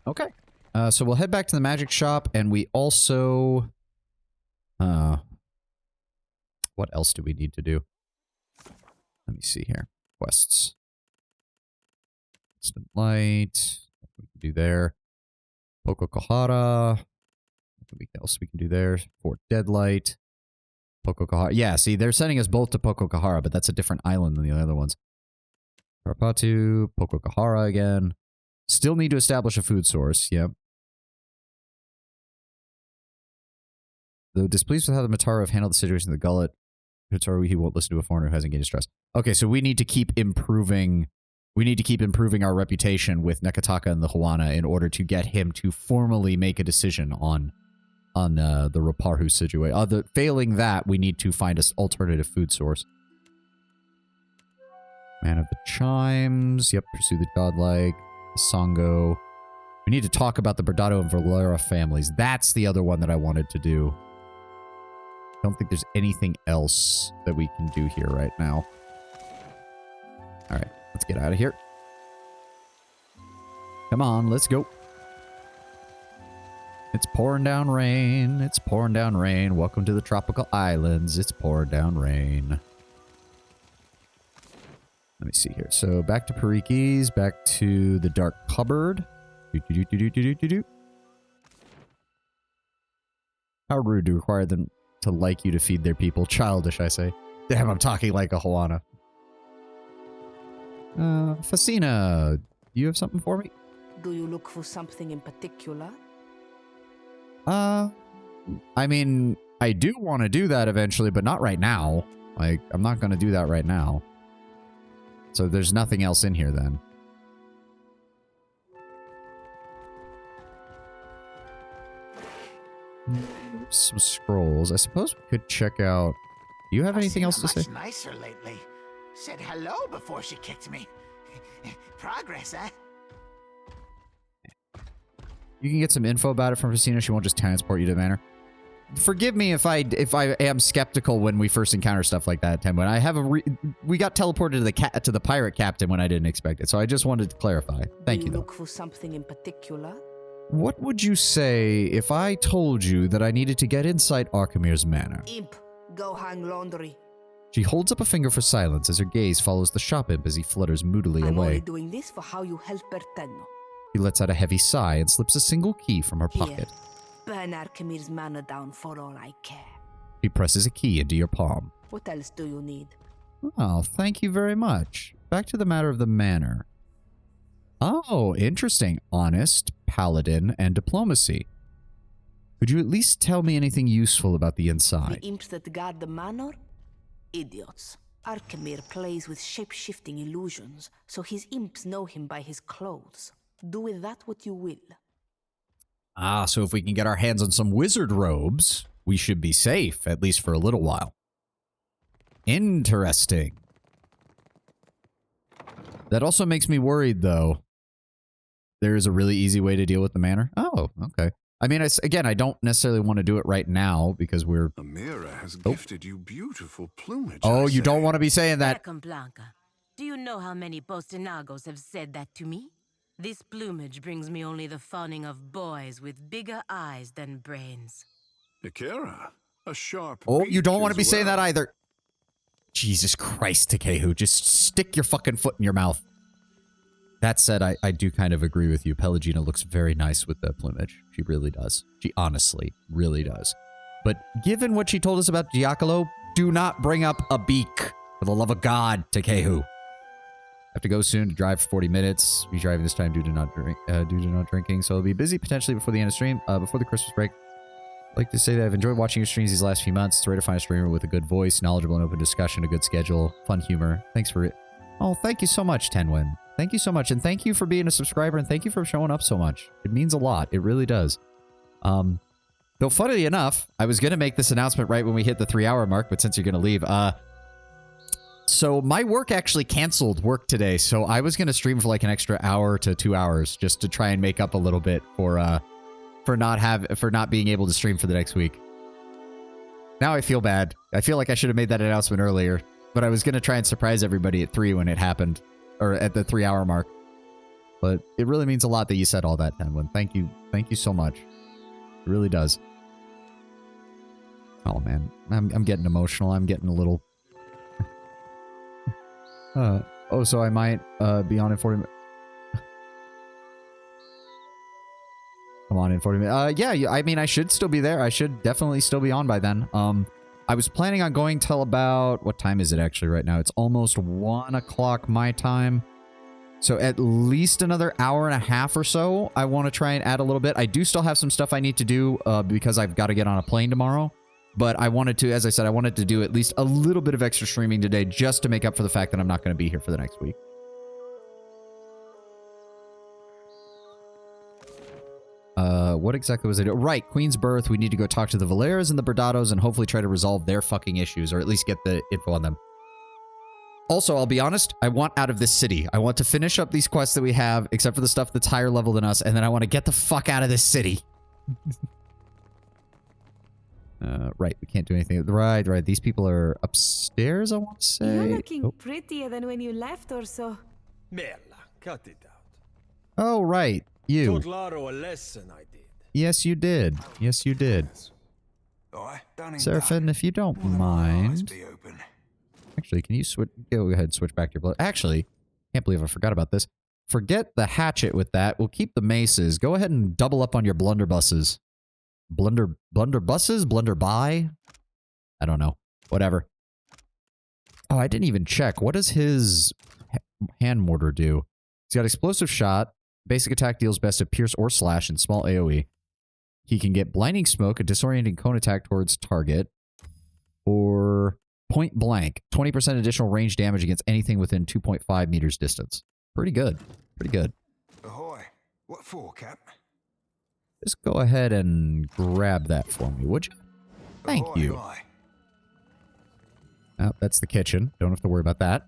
Okay. So we'll head back to the magic shop, and we also... what else do we need to do? Let me see here. Quests. Instant light. What we can do there. Pokokahara. What else we can do there? Fort Deadlight. Pokokahara. Yeah, see, they're sending us both to Pokokahara, but that's a different island than the other ones. Karpatu. Pokokahara again. Still need to establish a food source. Yep. Though displeased with how the Mataru have handled the situation in the gullet, Mataru, he won't listen to a foreigner who hasn't gained his trust. Okay, so we need to keep improving. We need to keep improving our reputation with Nekataka and the Huana in order to get him to formally make a decision on the Raparu situation. Failing that, we need to find an alternative food source. Man of the Chimes. Yep, pursue the godlike. Songo. We need to talk about the Berdado and Valera families. That's the other one that I wanted to do. I don't think there's anything else that we can do here right now. Alright, let's get out of here. Come on, let's go. It's pouring down rain. It's pouring down rain. Welcome to the tropical islands. It's pouring down rain. Let me see here. So back to Pariki's, back to the dark cupboard. How rude to require them to like you to feed their people. Childish, I say. Damn, I'm talking like a Huana. Facina, you have something for me? Do you look for something in particular? I mean, I do want to do that eventually, but not right now. Like, I'm not going to do that right now. So there's nothing else in here then. Some scrolls. I suppose we could check out... Do you have anything else to say? Much nicer lately. Said hello before she kicked me. Progress, eh? You can get some info about it from Facina. She won't just transport you to the manor. Forgive me if I am skeptical when we first encounter stuff like that, Tenwen. I have we got teleported to the pirate captain when I didn't expect it, so I just wanted to clarify. Thank you, though. Look for something in particular? What would you say if I told you that I needed to get inside Archimir's manor? Imp, go hang laundry. She holds up a finger for silence as her gaze follows the shop imp as he flutters moodily I'm away. only doing this for how you help Bertenno. He lets out a heavy sigh and slips a single key from her Here. pocket. Burn Archimir's manor down for all I care. He presses a key into your palm. What else do you need? Oh, thank you very much. Back to the matter of the manor. Oh, interesting. Honest, paladin, and diplomacy. Could you at least tell me anything useful about the inside? The imps that guard the manor? Idiots. Archimir plays with shape-shifting illusions, so his imps know him by his clothes. Do with that what you will. Ah, so if we can get our hands on some wizard robes, we should be safe, at least for a little while. Interesting. That also makes me worried, though. There's a really easy way to deal with the manor? Oh, okay. I mean, again, I don't necessarily want to do it right now because we're... Amira has gifted you beautiful plumage. Oh, you don't want to be saying that. Blanca, do you know how many Postinagos have said that to me? This plumage brings me only the fawning of boys with bigger eyes than brains. Ikera, a sharp Oh, you don't beak want to be as saying well. that either. Jesus Christ, Takehu, just stick your fucking foot in your mouth. That said, I do kind of agree with you. Pelagina looks very nice with the plumage. She really does. She honestly really does. But given what she told us about Giacomo, do not bring up a beak. For the love of God, Takehu. I have to go soon to drive for 40 minutes. Be driving this time due to not drinking, so I'll be busy potentially before the end of stream, before the Christmas break. I'd like to say that I've enjoyed watching your streams these last few months. It's rare to find a streamer with a good voice, knowledgeable and open discussion, a good schedule, fun humor. Thanks for it. Oh, thank you so much, Tenwen. Thank you so much, and thank you for being a subscriber, and thank you for showing up so much. It means a lot. It really does. Though funnily enough, I was going to make this announcement right when we hit the 3-hour mark, but since you're going to leave, so my work actually canceled work today, so I was going to stream for like an extra hour to 2 hours just to try and make up a little bit for not being able to stream for the next week. Now I feel bad. I feel like I should have made that announcement earlier, but I was going to try and surprise everybody at 3 when it happened, or at the 3-hour mark. But it really means a lot that you said all that, Tenwin. Thank you. Thank you so much. It really does. Oh man, I'm getting emotional. I'm getting a little. Oh, so I might be on in 40 minutes. Come on in 40 minutes. Yeah, I mean, I should still be there. I should definitely still be on by then. I was planning on going till about, what time is it actually right now? It's almost 1 o'clock my time. So at least another hour and a half or so, I want to try and add a little bit. I do still have some stuff I need to do because I've got to get on a plane tomorrow. But I wanted to, as I said, I wanted to do at least a little bit of extra streaming today just to make up for the fact that I'm not going to be here for the next week. What exactly was I doing? Right, Queen's Birth. We need to go talk to the Valeras and the Berdados and hopefully try to resolve their fucking issues, or at least get the info on them. Also, I'll be honest, I want out of this city. I want to finish up these quests that we have, except for the stuff that's higher level than us, and then I want to get the fuck out of this city. Right, we can't do anything. Right. These people are upstairs, I want to say. You're looking prettier than when you left or so. Merla, cut it out. Oh, right. You. Taught Laro a lesson, I did. Yes, you did. Yes, you did. Seraphim, if you don't mind. Actually, can you go ahead and switch back to your blood? Actually, can't believe I forgot about this. Forget the hatchet with that. We'll keep the maces. Go ahead and double up on your blunderbusses. Blunderbusses? Blunderby? I don't know. Whatever. Oh, I didn't even check. What does his hand mortar do? He's got explosive shot. Basic attack deals best at pierce or slash in small AoE. He can get blinding smoke, a disorienting cone attack towards target, or point blank, 20% additional range damage against anything within 2.5 meters distance. Pretty good. Pretty good. Ahoy. What for, Cap? Just go ahead and grab that for me, would you? Thank you. Oh, that's the kitchen. Don't have to worry about that.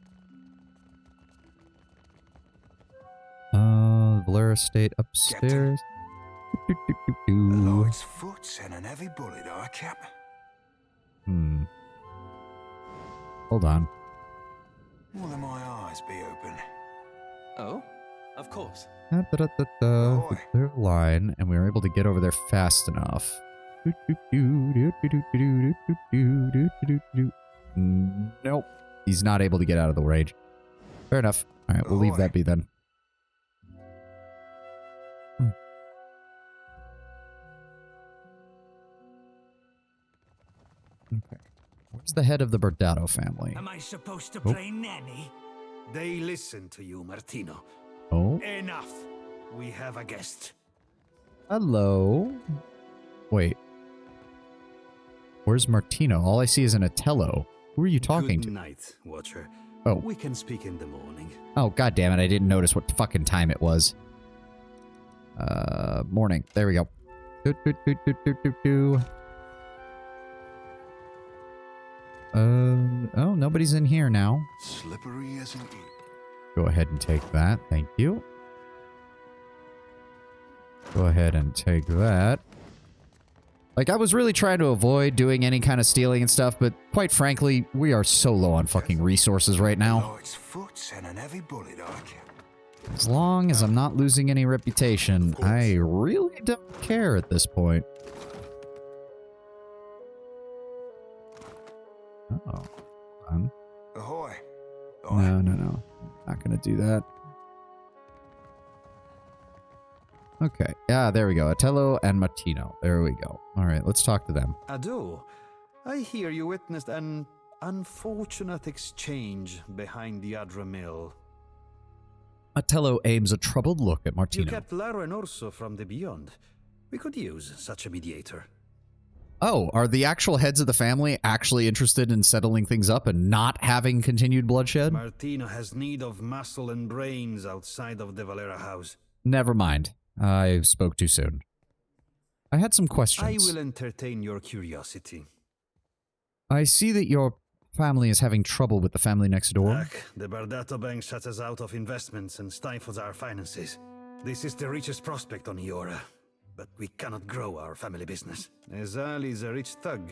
Valera Estate upstairs. A Lord's foot and an heavy bullet, Cap. Hold on. Will my eyes be open? Oh, of course. Clear line, and we were able to get over there fast enough. Nope. He's not able to get out of the rage. Fair enough. All right, we'll leave that be then. Okay. Where's the head of the Berdado family? Am I supposed to play nanny? They listen to you, Martino. Oh? Enough. We have a guest. Hello? Wait. Where's Martino? All I see is an Otello. Who are you talking to? Good night, Watcher. Oh. We can speak in the morning. Oh, god damn it. I didn't notice what fucking time it was. Morning. There we go. Oh, nobody's in here now. Slippery as an eel. Go ahead and take that. Thank you. Go ahead and take that. Like, I was really trying to avoid doing any kind of stealing and stuff, but quite frankly, we are so low on fucking resources right now. As long as I'm not losing any reputation, I really don't care at this point. Oh. Ahoy. No. Not gonna do that. Okay. Yeah, there we go. Otello and Martino. There we go. All right, let's talk to them. Ado, I hear you witnessed an unfortunate exchange behind the Adra Mill. Otello aims a troubled look at Martino. You kept Laro and Orso from the Beyond. We could use such a mediator. Oh, are the actual heads of the family actually interested in settling things up and not having continued bloodshed? Martino has need of muscle and brains outside of the Valera house. Never mind. I spoke too soon. I had some I questions. will entertain your curiosity. I see that your family is having trouble with the family next door. Ugh, the Bardato Bank shuts us out of investments and stifles our finances. This is the richest prospect on Iora, but we cannot grow our family business. Azali is a rich thug,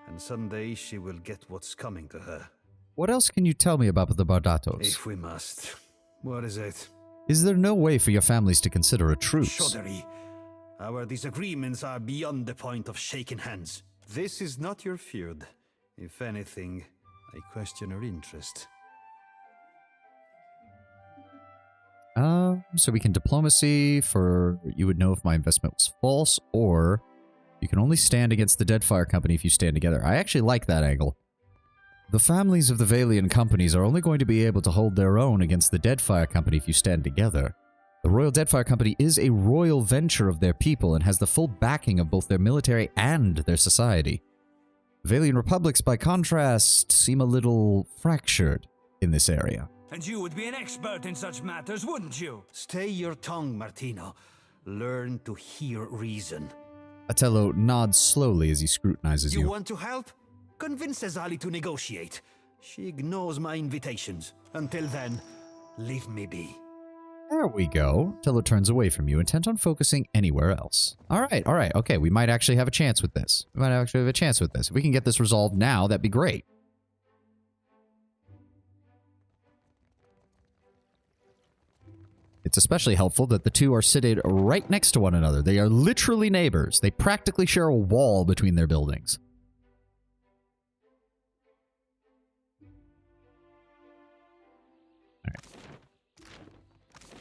and someday she will get what's coming to her. What else can you tell me about the Bardatos? If we must. What is it? Is there no way for your families to consider a truce? Chaudhary, our disagreements are beyond the point of shaking hands. This is not your feud. If anything, I question her interest. So we can diplomacy for you would know if my investment was false, or you can only stand against the Deadfire Company if you stand together. I actually like that angle. The families of the Valian companies are only going to be able to hold their own against the Deadfire Company if you stand together. The Royal Deadfire Company is a royal venture of their people and has the full backing of both their military and their society. Valian republics, by contrast, seem a little fractured in this area. And you would be an expert in such matters, wouldn't you? Stay your tongue, Martino. Learn to hear reason. Otello nods slowly as he scrutinizes you. You want to help? Convince Azali to negotiate. She ignores my invitations. Until then, leave me be. There we go. Otello turns away from you, intent on focusing anywhere else. Alright, okay, we might actually have a chance with this. If we can get this resolved now, that'd be great. It's especially helpful that the two are seated right next to one another. They are literally neighbors. They practically share a wall between their buildings.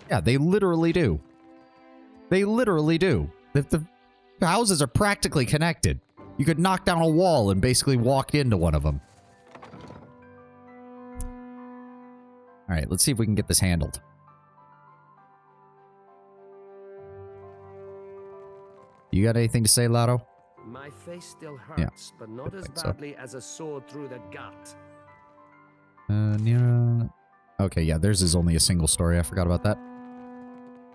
Yeah, they literally do. The houses are practically connected. You could knock down a wall and basically walk into one of them. Alright, let's see if we can get this handled. You got anything to say, Lotto? My face still hurts, but not as badly as a sword through the gut. Nira... Okay, yeah, theirs is only a single story. I forgot about that.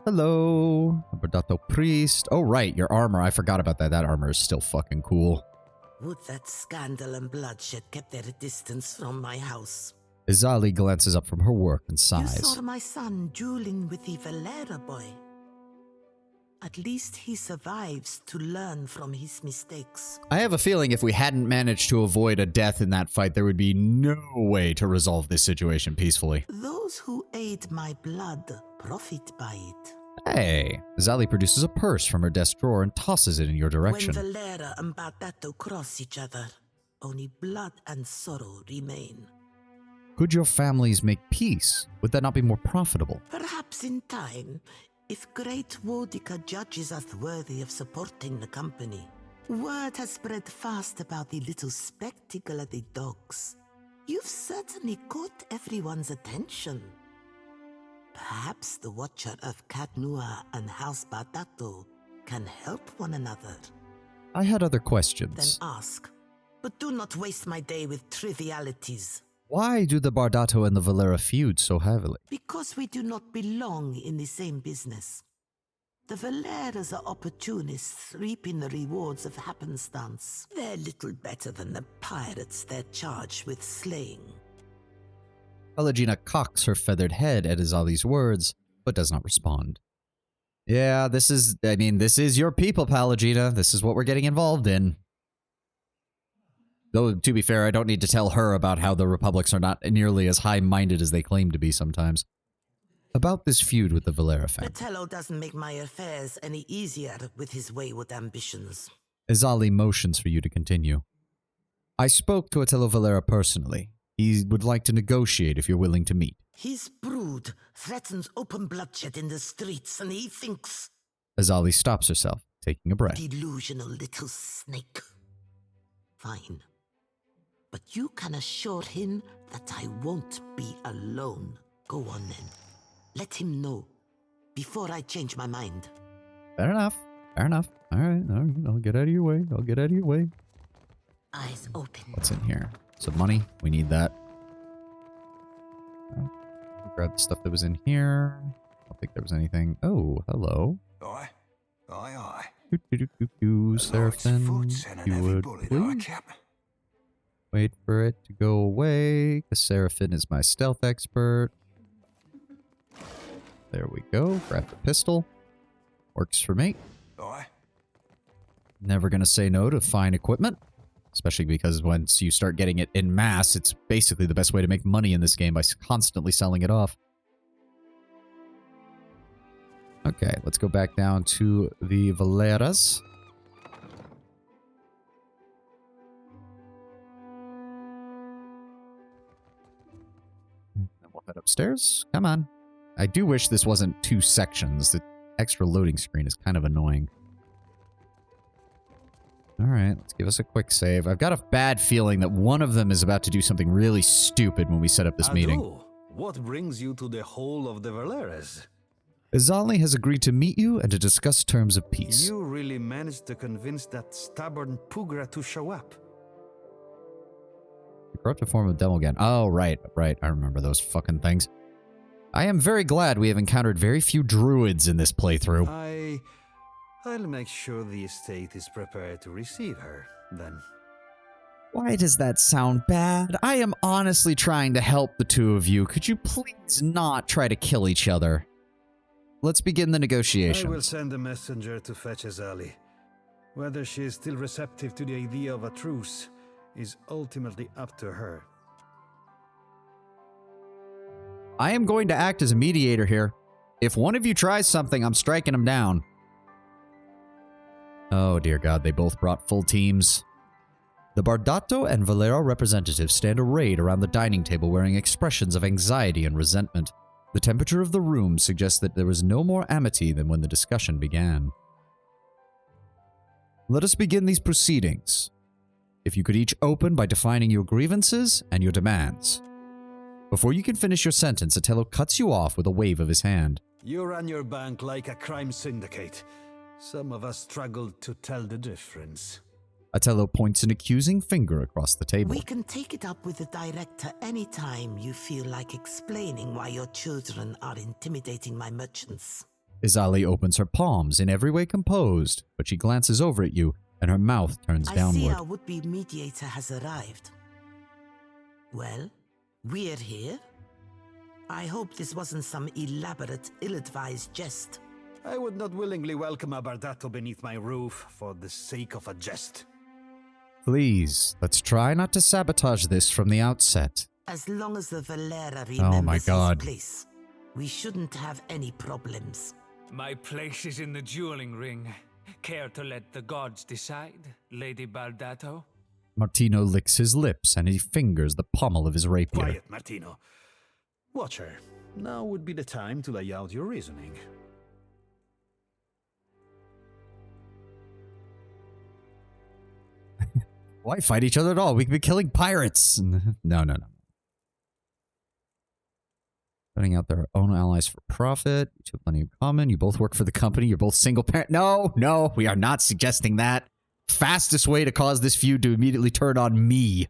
Hello, Bardato Priest. Oh, right, your armor. I forgot about that. That armor is still fucking cool. Would that scandal and bloodshed kept at a distance from my house? Azali glances up from her work and sighs. You saw my son dueling with the Valera boy. At least he survives to learn from his mistakes. I have a feeling if we hadn't managed to avoid a death in that fight, there would be no way to resolve this situation peacefully. Those who aid my blood profit by it. Hey, Azali produces a purse from her desk drawer and tosses it in your direction. When Valera and Bardato cross each other, only blood and sorrow remain. Could your families make peace? Would that not be more profitable? Perhaps in time, if Great Wodica judges us worthy of supporting the company. Word has spread fast about the little spectacle at the docks. You've certainly caught everyone's attention. Perhaps the Watcher of Kadnua and House Bardato can help one another. I had other questions. Then ask, but do not waste my day with trivialities. Why do the Bardato and the Valera feud so heavily? Because we do not belong in the same business. The Valeras are opportunists reaping the rewards of happenstance. They're little better than the pirates they're charged with slaying. Pallegina cocks her feathered head at Azali's words, but does not respond. Yeah, this is your people, Pallegina. This is what we're getting involved in. Though, to be fair, I don't need to tell her about how the Republics are not nearly as high-minded as they claim to be sometimes. About this feud with the Valera family. Otello doesn't make my affairs any easier with his wayward ambitions. Azali motions for you to continue. I spoke to Otello Valera personally. He would like to negotiate if you're willing to meet. His brood threatens open bloodshed in the streets, and he thinks... Azali stops herself, taking a breath. Delusional little snake. Fine. But you can assure him that I won't be alone. Go on then. Let him know, before I change my mind. Fair enough. All right. I'll get out of your way. Eyes open. What's in here? Some money. We need that. Grab the stuff that was in here. I don't think there was anything. Oh, hello. Aye. Aye, aye. Seraphim, you would please wait for it to go away, because Seraphim is my stealth expert. There we go. Grab the pistol. Works for me. Aye. Never gonna say no to fine equipment. Especially because once you start getting it in mass, it's basically the best way to make money in this game by constantly selling it off. Okay, let's go back down to the Valeras. And we'll head upstairs. Come on. I do wish this wasn't 2 sections. The extra loading screen is kind of annoying. Alright, let's give us a quick save. I've got a bad feeling that one of them is about to do something really stupid when we set up this meeting. What brings you to the Hall of the Valeras? Izali has agreed to meet you and to discuss terms of peace. You really managed to convince that stubborn Pugra to show up. The corrupted form of Demogan. Oh, right. I remember those fucking things. I am very glad we have encountered very few druids in this playthrough. I'll make sure the estate is prepared to receive her, then. Why does that sound bad? I am honestly trying to help the two of you. Could you please not try to kill each other? Let's begin the negotiations. I will send a messenger to fetch Izali. Whether she is still receptive to the idea of a truce is ultimately up to her. I am going to act as a mediator here. If one of you tries something, I'm striking him down. Oh, dear God, they both brought full teams. The Bardato and Valero representatives stand arrayed around the dining table wearing expressions of anxiety and resentment. The temperature of the room suggests that there was no more amity than when the discussion began. Let us begin these proceedings. If you could each open by defining your grievances and your demands. Before you can finish your sentence, Atello cuts you off with a wave of his hand. You run your bank like a crime syndicate. Some of us struggled to tell the difference. Atello points an accusing finger across the table. We can take it up with the director anytime you feel like explaining why your children are intimidating my merchants. Izali opens her palms, in every way composed, but she glances over at you, and her mouth turns downward. I see our would-be mediator has arrived. Well, we're here. I hope this wasn't some elaborate, ill-advised jest. I would not willingly welcome a Bardato beneath my roof for the sake of a jest. Please, let's try not to sabotage this from the outset. As long as the Valera remembers his place, we shouldn't have any problems. My place is in the dueling ring. Care to let the gods decide, Lady Bardato? Martino licks his lips and he fingers the pommel of his rapier. Quiet, Martino. Watcher, now would be the time to lay out your reasoning. Why fight each other at all? We could be killing pirates. No. Putting out their own allies for profit. You two have plenty in common. You both work for the company. You're both single parent. No, we are not suggesting that. Fastest way to cause this feud to immediately turn on me.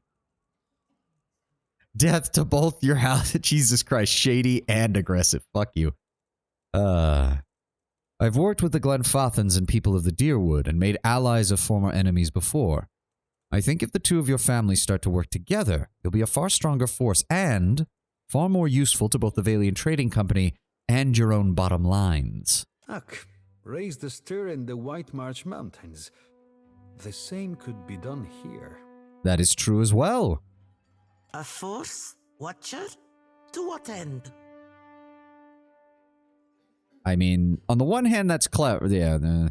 Death to both your house. Jesus Christ, shady and aggressive. Fuck you. I've worked with the Glenfathans and people of the Deerwood and made allies of former enemies before. I think if the two of your families start to work together, you'll be a far stronger force and far more useful to both the Valiant Trading Company and your own bottom lines. Ak, raise the stir in the White March Mountains. The same could be done here. That is true as well. A force? Watcher? To what end? I mean, on the one hand, that's clever. Yeah.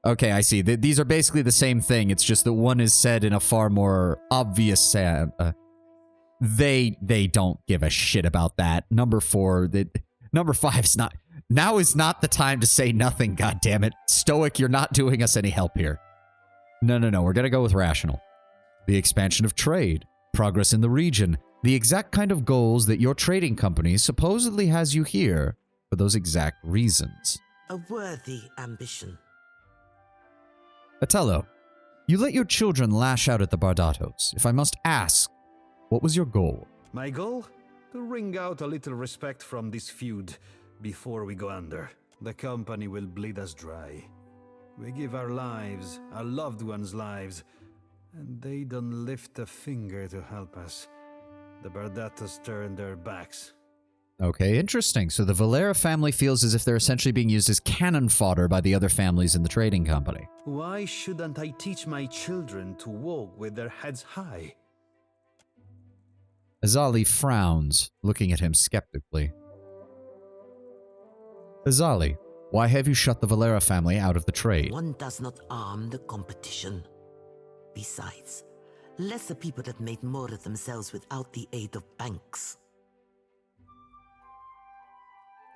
Okay, I see. These are basically the same thing. It's just that one is said in a far more obvious... They don't give a shit about that. Number 5's not... Now is not the time to say nothing, goddammit. Stoic, you're not doing us any help here. No. We're going to go with rational. The expansion of trade, progress in the region, the exact kind of goals that your trading company supposedly has you here for those exact reasons. A worthy ambition. Atello, you let your children lash out at the Bardatos. If I must ask, what was your goal? My goal? To wring out a little respect from this feud before we go under. The company will bleed us dry. We give our lives, our loved ones' lives, and they don't lift a finger to help us. The Bardatos turn their backs. Okay, interesting. So the Valera family feels as if they're essentially being used as cannon fodder by the other families in the trading company. Why shouldn't I teach my children to walk with their heads high? Azali frowns, looking at him skeptically. Azali, why have you shut the Valera family out of the trade? One does not arm the competition. Besides, lesser people have made more of themselves without the aid of banks.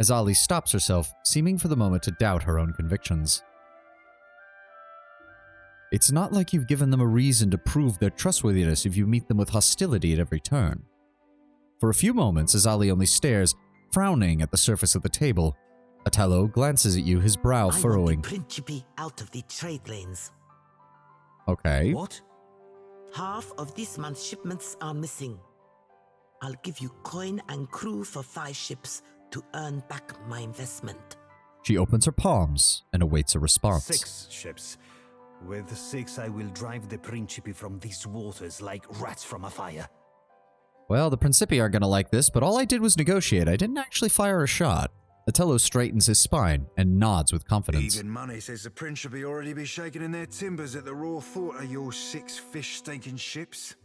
Azali stops herself, seeming for the moment to doubt her own convictions. It's not like you've given them a reason to prove their trustworthiness if you meet them with hostility at every turn. For a few moments, Azali only stares, frowning at the surface of the table. Otello glances at you, his brow furrowing. I want the Principe out of the trade lanes. Okay. What? Half of this month's shipments are missing. I'll give you coin and crew for 5 ships to earn back my investment. She opens her palms and awaits a response. 6 ships. With 6, I will drive the Principe from these waters like rats from a fire. Well, the Principi aren't going to like this, but all I did was negotiate. I didn't actually fire a shot. Otello straightens his spine and nods with confidence. Even money says the Principe already be shaking in their timbers at the raw thought of your 6 fish-stinking ships.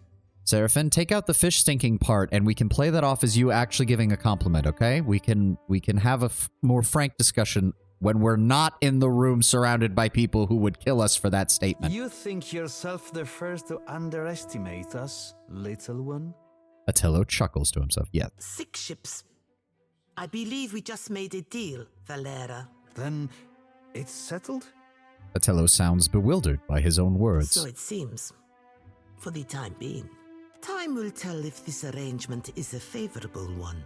Seraphin, take out the fish stinking part, and we can play that off as you actually giving a compliment, okay? We can have a more frank discussion when we're not in the room surrounded by people who would kill us for that statement. You think yourself the first to underestimate us, little one? Otello chuckles to himself. Yes. 6 ships. I believe we just made a deal, Valera. Then it's settled? Otello sounds bewildered by his own words. So it seems. For the time being. Time will tell if this arrangement is a favorable one.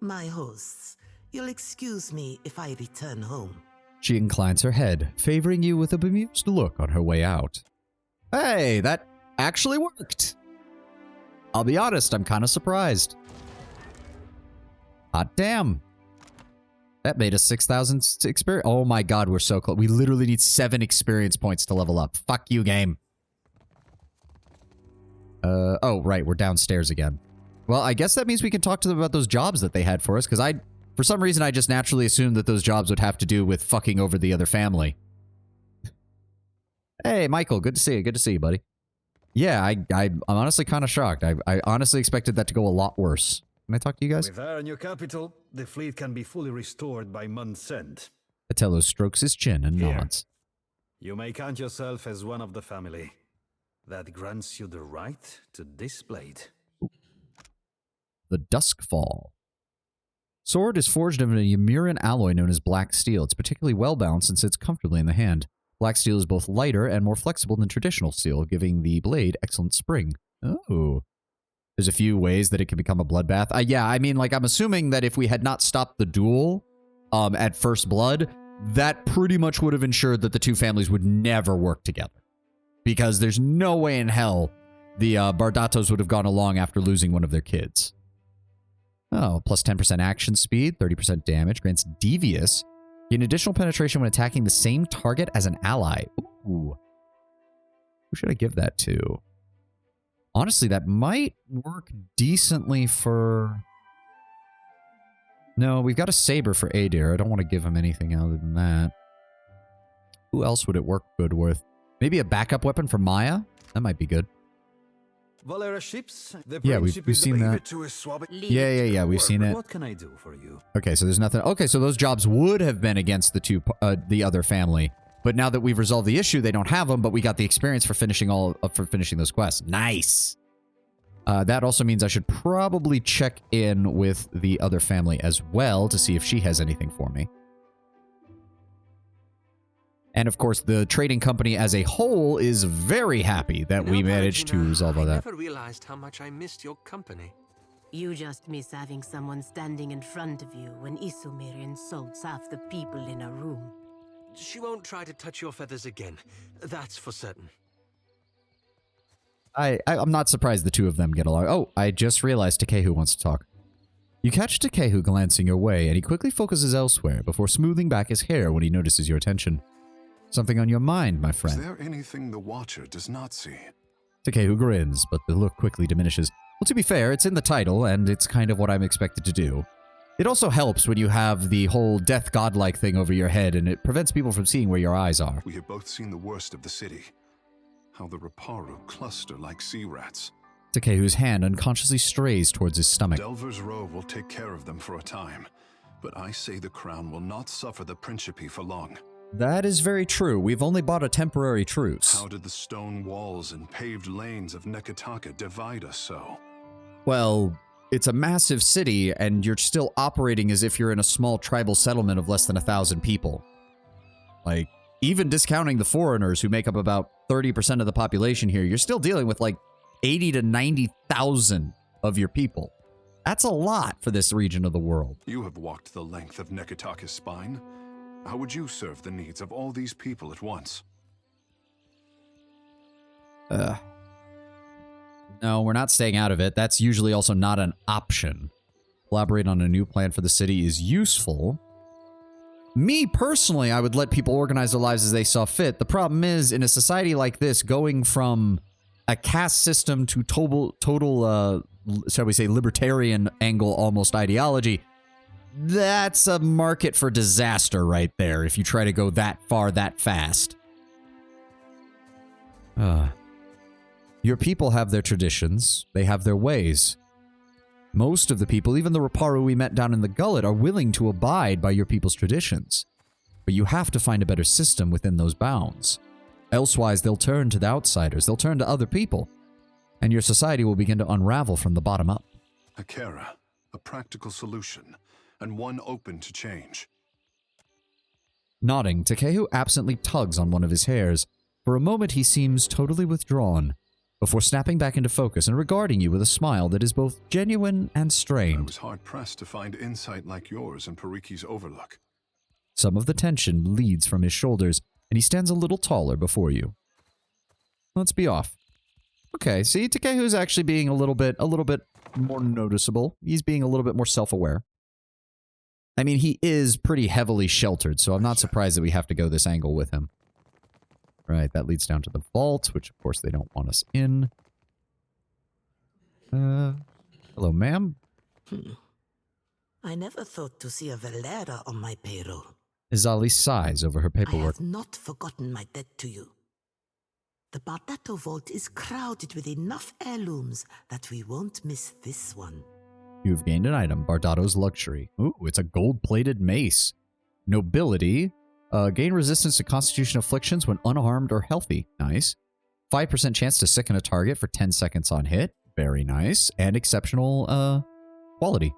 My hosts, you'll excuse me if I return home. She inclines her head, favoring you with a bemused look on her way out. Hey, that actually worked. I'll be honest, I'm kind of surprised. Hot damn. That made us 6,000 experience. Oh my god, we're so close. We literally need 7 experience points to level up. Fuck you, game. Oh, right, we're downstairs again. Well, I guess that means we can talk to them about those jobs that they had for us, because for some reason, I just naturally assumed that those jobs would have to do with fucking over the other family. Hey, Michael, good to see you. Good to see you, buddy. Yeah, I'm honestly kind of shocked. I honestly expected that to go a lot worse. Can I talk to you guys? With our new capital, the fleet can be fully restored by month's end. Otello strokes his chin and nods. You may count yourself as one of the family. That grants you the right to this blade. The Duskfall. Sword is forged of a Ymiran alloy known as black steel. It's particularly well balanced and sits comfortably in the hand. Black steel is both lighter and more flexible than traditional steel, giving the blade excellent spring. Oh. There's a few ways that it can become a bloodbath. Yeah, I mean, like, I'm assuming that if we had not stopped the duel at First Blood, that pretty much would have ensured that the two families would never work together. Because there's no way in hell the Bardatos would have gone along after losing one of their kids. Oh, plus 10% action speed, 30% damage, grants Devious. Gain additional penetration when attacking the same target as an ally. Ooh. Who should I give that to? Honestly, that might work decently for... No, we've got a saber for Adair. I don't want to give him anything other than that. Who else would it work good with? Maybe a backup weapon for Maya? That might be good. Valera ships? Yeah, we've seen that. Yeah, we've seen it. What can I do for you? Okay, so there's nothing. Okay, so those jobs would have been against the other family. But now that we've resolved the issue, they don't have them, but we got the experience for finishing those quests. Nice. That also means I should probably check in with the other family as well to see if she has anything for me. And of course, the trading company as a whole is very happy that we managed to resolve all that. I never realized how much I missed your company. You just miss having someone standing in front of you when Isumir insults half the people in a room. She won't try to touch your feathers again. That's for certain. I'm not surprised the two of them get along. Oh, I just realized Takehu wants to talk. You catch Takehu glancing your way, and he quickly focuses elsewhere before smoothing back his hair when he notices your attention. Something on your mind, my friend? Is there anything the Watcher does not see? Takehu grins, but the look quickly diminishes. Well, to be fair, it's in the title, and it's kind of what I'm expected to do. It also helps when you have the whole death godlike thing over your head, and it prevents people from seeing where your eyes are. We have both seen the worst of the city. How the Raparu cluster like sea rats. Takehu's hand unconsciously strays towards his stomach. Delver's Row will take care of them for a time, but I say the crown will not suffer the Principe for long. That is very true. We've only bought a temporary truce. How did the stone walls and paved lanes of Neketaka divide us so? Well, it's a massive city, and you're still operating as if you're in a small tribal settlement of less than 1,000 people. Like, even discounting the foreigners who make up about 30% of the population here, you're still dealing with like 80 to 90,000 of your people. That's a lot for this region of the world. You have walked the length of Neketaka's spine. How would you serve the needs of all these people at once? No, we're not staying out of it. That's usually also not an option. Collaborate on a new plan for the city is useful. Me, personally, I would let people organize their lives as they saw fit. The problem is, in a society like this, going from a caste system to total shall we say, libertarian angle almost ideology, that's a market for disaster right there if you try to go that far that fast. Your people have their traditions. They have their ways. Most of the people, even the Raparu we met down in the gullet, are willing to abide by your people's traditions. But you have to find a better system within those bounds. Elsewise, they'll turn to the outsiders. They'll turn to other people. And your society will begin to unravel from the bottom up. Akera, a practical solution, and one open to change. Nodding, Takehu absently tugs on one of his hairs. For a moment, he seems totally withdrawn, before snapping back into focus and regarding you with a smile that is both genuine and strained. I was hard-pressed to find insight like yours in Pariki's Overlook. Some of the tension leads from his shoulders, and he stands a little taller before you. Let's be off. Okay, see, Takehu's actually being a little bit more noticeable. He's being a little bit more self-aware. I mean, he is pretty heavily sheltered, so I'm not surprised that we have to go this angle with him. Right, that leads down to the vault, which of course they don't want us in. Hello, ma'am. I never thought to see a Valera on my payroll. Izali sighs over her paperwork. I have not forgotten my debt to you. The Bardato vault is crowded with enough heirlooms that we won't miss this one. You've gained an item, Bardato's Luxury. Ooh, it's a gold-plated mace. Nobility. Gain resistance to constitution afflictions when unarmed or healthy. Nice. 5% chance to sicken a target for 10 seconds on hit. Very nice. And exceptional, quality.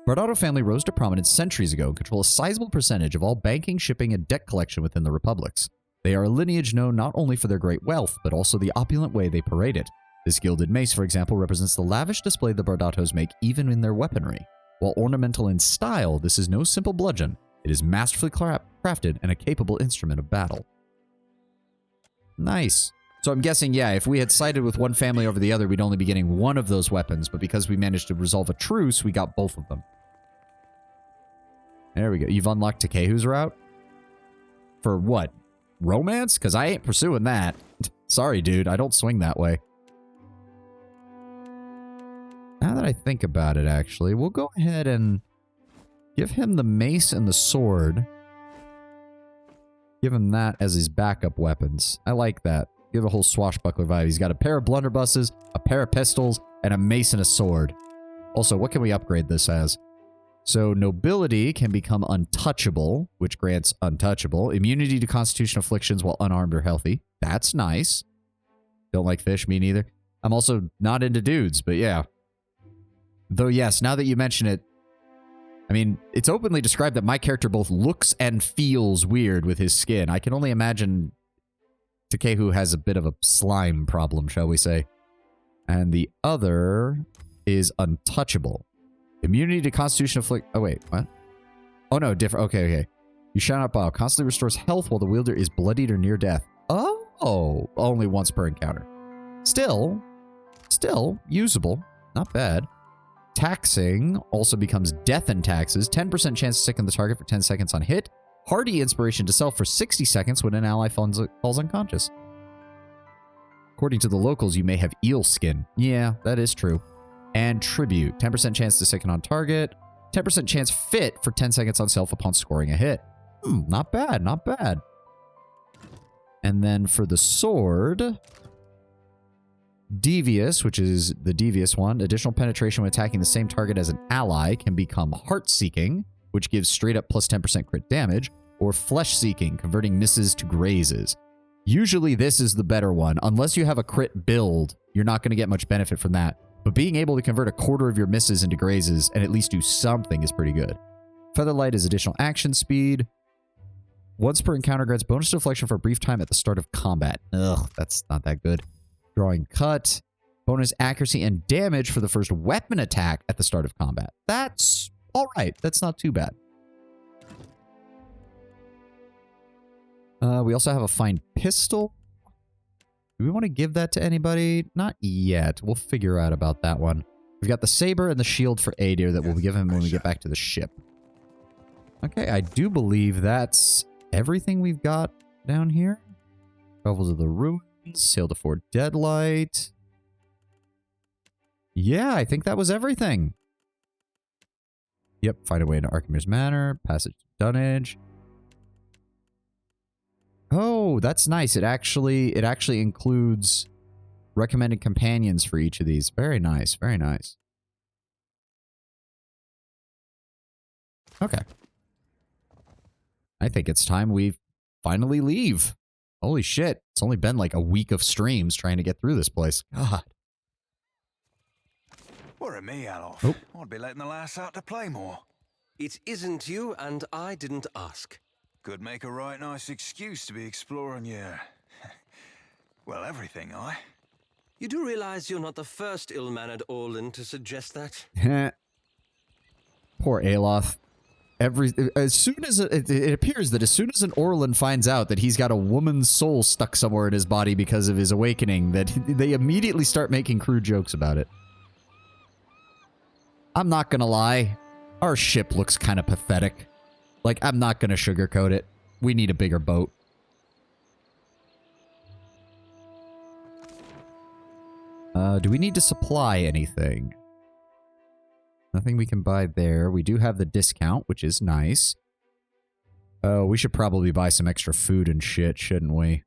Bardato family rose to prominence centuries ago and control a sizable percentage of all banking, shipping, and debt collection within the republics. They are a lineage known not only for their great wealth, but also the opulent way they parade it. This gilded mace, for example, represents the lavish display the Bardatos make even in their weaponry. While ornamental in style, this is no simple bludgeon. It is masterfully crafted and a capable instrument of battle. Nice. So I'm guessing, yeah, if we had sided with one family over the other, we'd only be getting one of those weapons, but because we managed to resolve a truce, we got both of them. There we go. You've unlocked Takehu's route? For what? Romance? Because I ain't pursuing that. Sorry, dude. I don't swing that way. Now that I think about it, actually, we'll go ahead and give him the mace and the sword. Give him that as his backup weapons. I like that. Give a whole swashbuckler vibe. He's got a pair of blunderbusses, a pair of pistols, and a mace and a sword. Also, what can we upgrade this as? So, nobility can become untouchable, which grants untouchable. Immunity to constitution afflictions while unarmed or healthy. That's nice. Don't like fish, me neither. I'm also not into dudes, but yeah. Though, yes, now that you mention it, I mean, it's openly described that my character both looks and feels weird with his skin. I can only imagine Takehu has a bit of a slime problem, shall we say. And the other is untouchable. Immunity to constitution afflict... Oh, wait, what? Oh, no, different. Okay. You shine up bile. Constantly restores health while the wielder is bloodied or near death. Oh, only once per encounter. Still usable. Not bad. Taxing also becomes death and taxes. 10% chance to sicken the target for 10 seconds on hit. Hardy inspiration to self for 60 seconds when an ally falls unconscious. According to the locals, you may have eel skin. Yeah, that is true. And tribute. 10% chance to sicken on target. 10% chance fit for 10 seconds on self upon scoring a hit. Not bad, not bad. And then for the sword, Devious, which is the devious one. Additional penetration when attacking the same target as an ally can become Heart-Seeking, which gives straight up plus 10% crit damage, or Flesh-Seeking, converting misses to grazes. Usually this is the better one. Unless you have a crit build, you're not going to get much benefit from that. But being able to convert a quarter of your misses into grazes and at least do something is pretty good. Featherlight is additional action speed. Once per encounter grants bonus deflection for a brief time at the start of combat. Ugh, that's not that good. Drawing cut. Bonus accuracy and damage for the first weapon attack at the start of combat. That's alright. That's not too bad. We also have a fine pistol. Do we want to give that to anybody? Not yet. We'll figure out about that one. We've got the saber and the shield for Adir that we'll give him when we get back to the ship. Okay, I do believe that's everything we've got down here. Travel to the ruins, sail to Fort Deadlight. Yeah, I think that was everything. Yep, find a way into Archimir's Manor, passage to Dunnage. Oh, that's nice. It actually includes recommended companions for each of these. Very nice, very nice. Okay. I think it's time we finally leave. Holy shit. It's only been like a week of streams trying to get through this place. God. Were it me, Alof, oh. I'd be letting the lass out to play more. It isn't you, and I didn't ask. Could make a right nice excuse to be exploring your... well, everything, I. You do realize you're not the first ill-mannered Orlin to suggest that? Poor Aloth. As soon as it appears that as soon as an Orlin finds out that he's got a woman's soul stuck somewhere in his body because of his awakening, that they immediately start making crude jokes about it. I'm not gonna lie. Our ship looks kind of pathetic. Like, I'm not gonna sugarcoat it. We need a bigger boat. Do we need to supply anything? Nothing we can buy there. We do have the discount, which is nice. Oh, we should probably buy some extra food and shit, shouldn't we?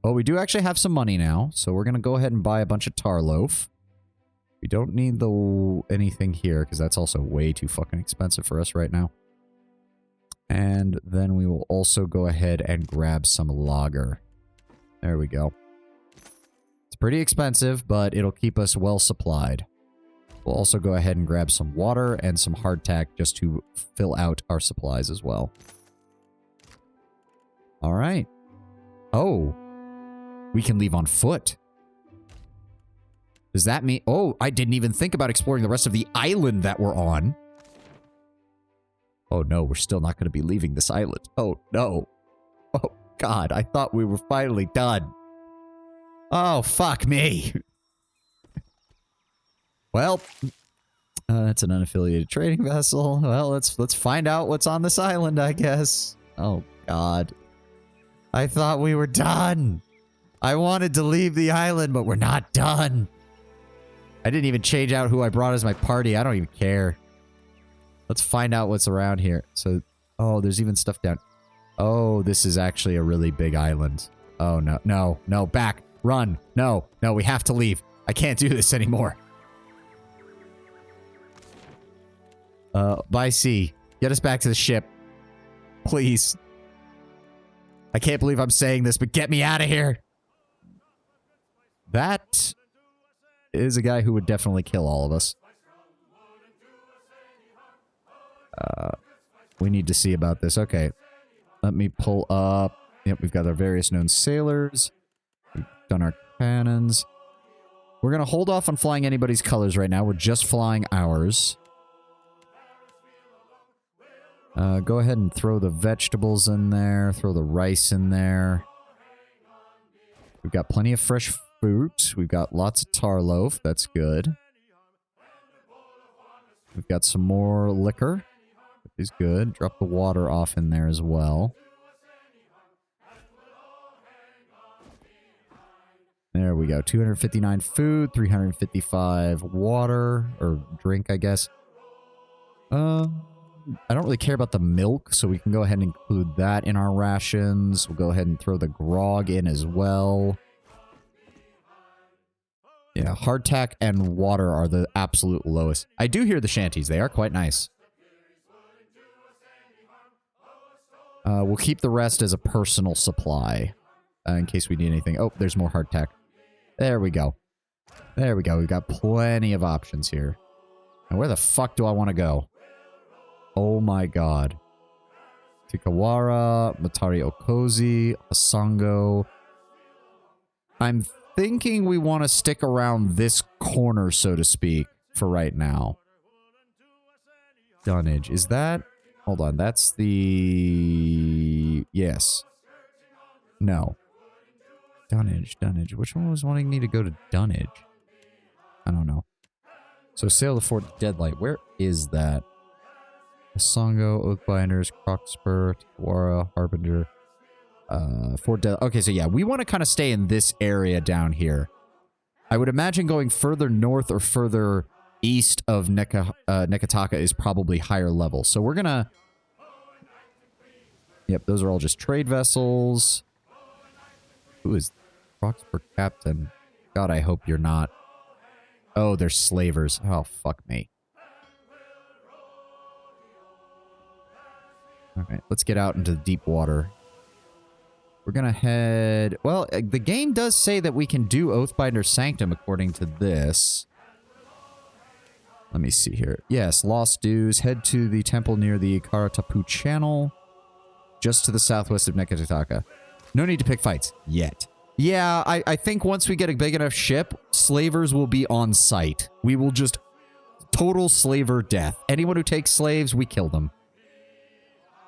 Oh, we do actually have some money now, so we're gonna go ahead and buy a bunch of Tarloaf. We don't need anything here, because that's also way too fucking expensive for us right now. And then we will also go ahead and grab some lager. There we go. It's pretty expensive, but it'll keep us well supplied. We'll also go ahead and grab some water and some hardtack just to fill out our supplies as well. All right. Oh. We can leave on foot. Does that mean... Oh, I didn't even think about exploring the rest of the island that we're on. Oh no, we're still not going to be leaving this island. Oh no. Oh God, I thought we were finally done. Oh, fuck me. Well, that's an unaffiliated trading vessel. Well, let's find out what's on this island, I guess. Oh God. I thought we were done. I wanted to leave the island, but we're not done. I didn't even change out who I brought as my party. I don't even care. Let's find out what's around here. So, oh, there's even stuff down. Oh, this is actually a really big island. Oh, no, no, no, back, run. No, no, we have to leave. I can't do this anymore. By sea. Get us back to the ship. Please. I can't believe I'm saying this, but get me out of here. That is a guy who would definitely kill all of us. We need to see about this. Okay. Let me pull up. Yep, we've got our various known sailors. We've done our cannons. We're going to hold off on flying anybody's colors right now. We're just flying ours. Go ahead and throw the vegetables in there. Throw the rice in there. We've got plenty of fresh fruit. We've got lots of Tarloaf. That's good. We've got some more liquor. is good. Drop the water off in there as well. There we go. 259 food, 355 water, or drink, I guess. I don't really care about the milk, so we can go ahead and include that in our rations. We'll go ahead and throw the grog in as well. Yeah, hardtack and water are the absolute lowest. I do hear the shanties. They are quite nice. We'll keep the rest as a personal supply in case we need anything. Oh, there's more hardtack. There we go. There we go. We've got plenty of options here. And where the fuck do I want to go? Oh my god. Tikawara, Matari Okozi, Asango. I'm thinking we want to stick around this corner, so to speak, for right now. Dunnage. Is that... Hold on. That's the... Yes. No. Dunnage. Which one was wanting me to go to Dunnage? I don't know. So sail to Fort Deadlight. Where is that? Songo, Oathbinders, Crockspur, Tikawara, Harbinger, Fort Deadlight. Okay, so yeah, we want to kind of stay in this area down here. I would imagine going further north or further east of Nekataka is probably higher level. So we're gonna... Yep, those are all just trade vessels. Who is Crockspur Captain? God, I hope you're not. Oh, they're slavers. Oh, fuck me. Alright, let's get out into the deep water. We're gonna head... Well, the game does say that we can do Oathbinder Sanctum according to this. Let me see here. Yes, Lost Dues. Head to the temple near the Karatapu Channel. Just to the southwest of Nekataka. No need to pick fights. Yet. Yeah, I think once we get a big enough ship, slavers will be on site. We will just... Total slaver death. Anyone who takes slaves, we kill them.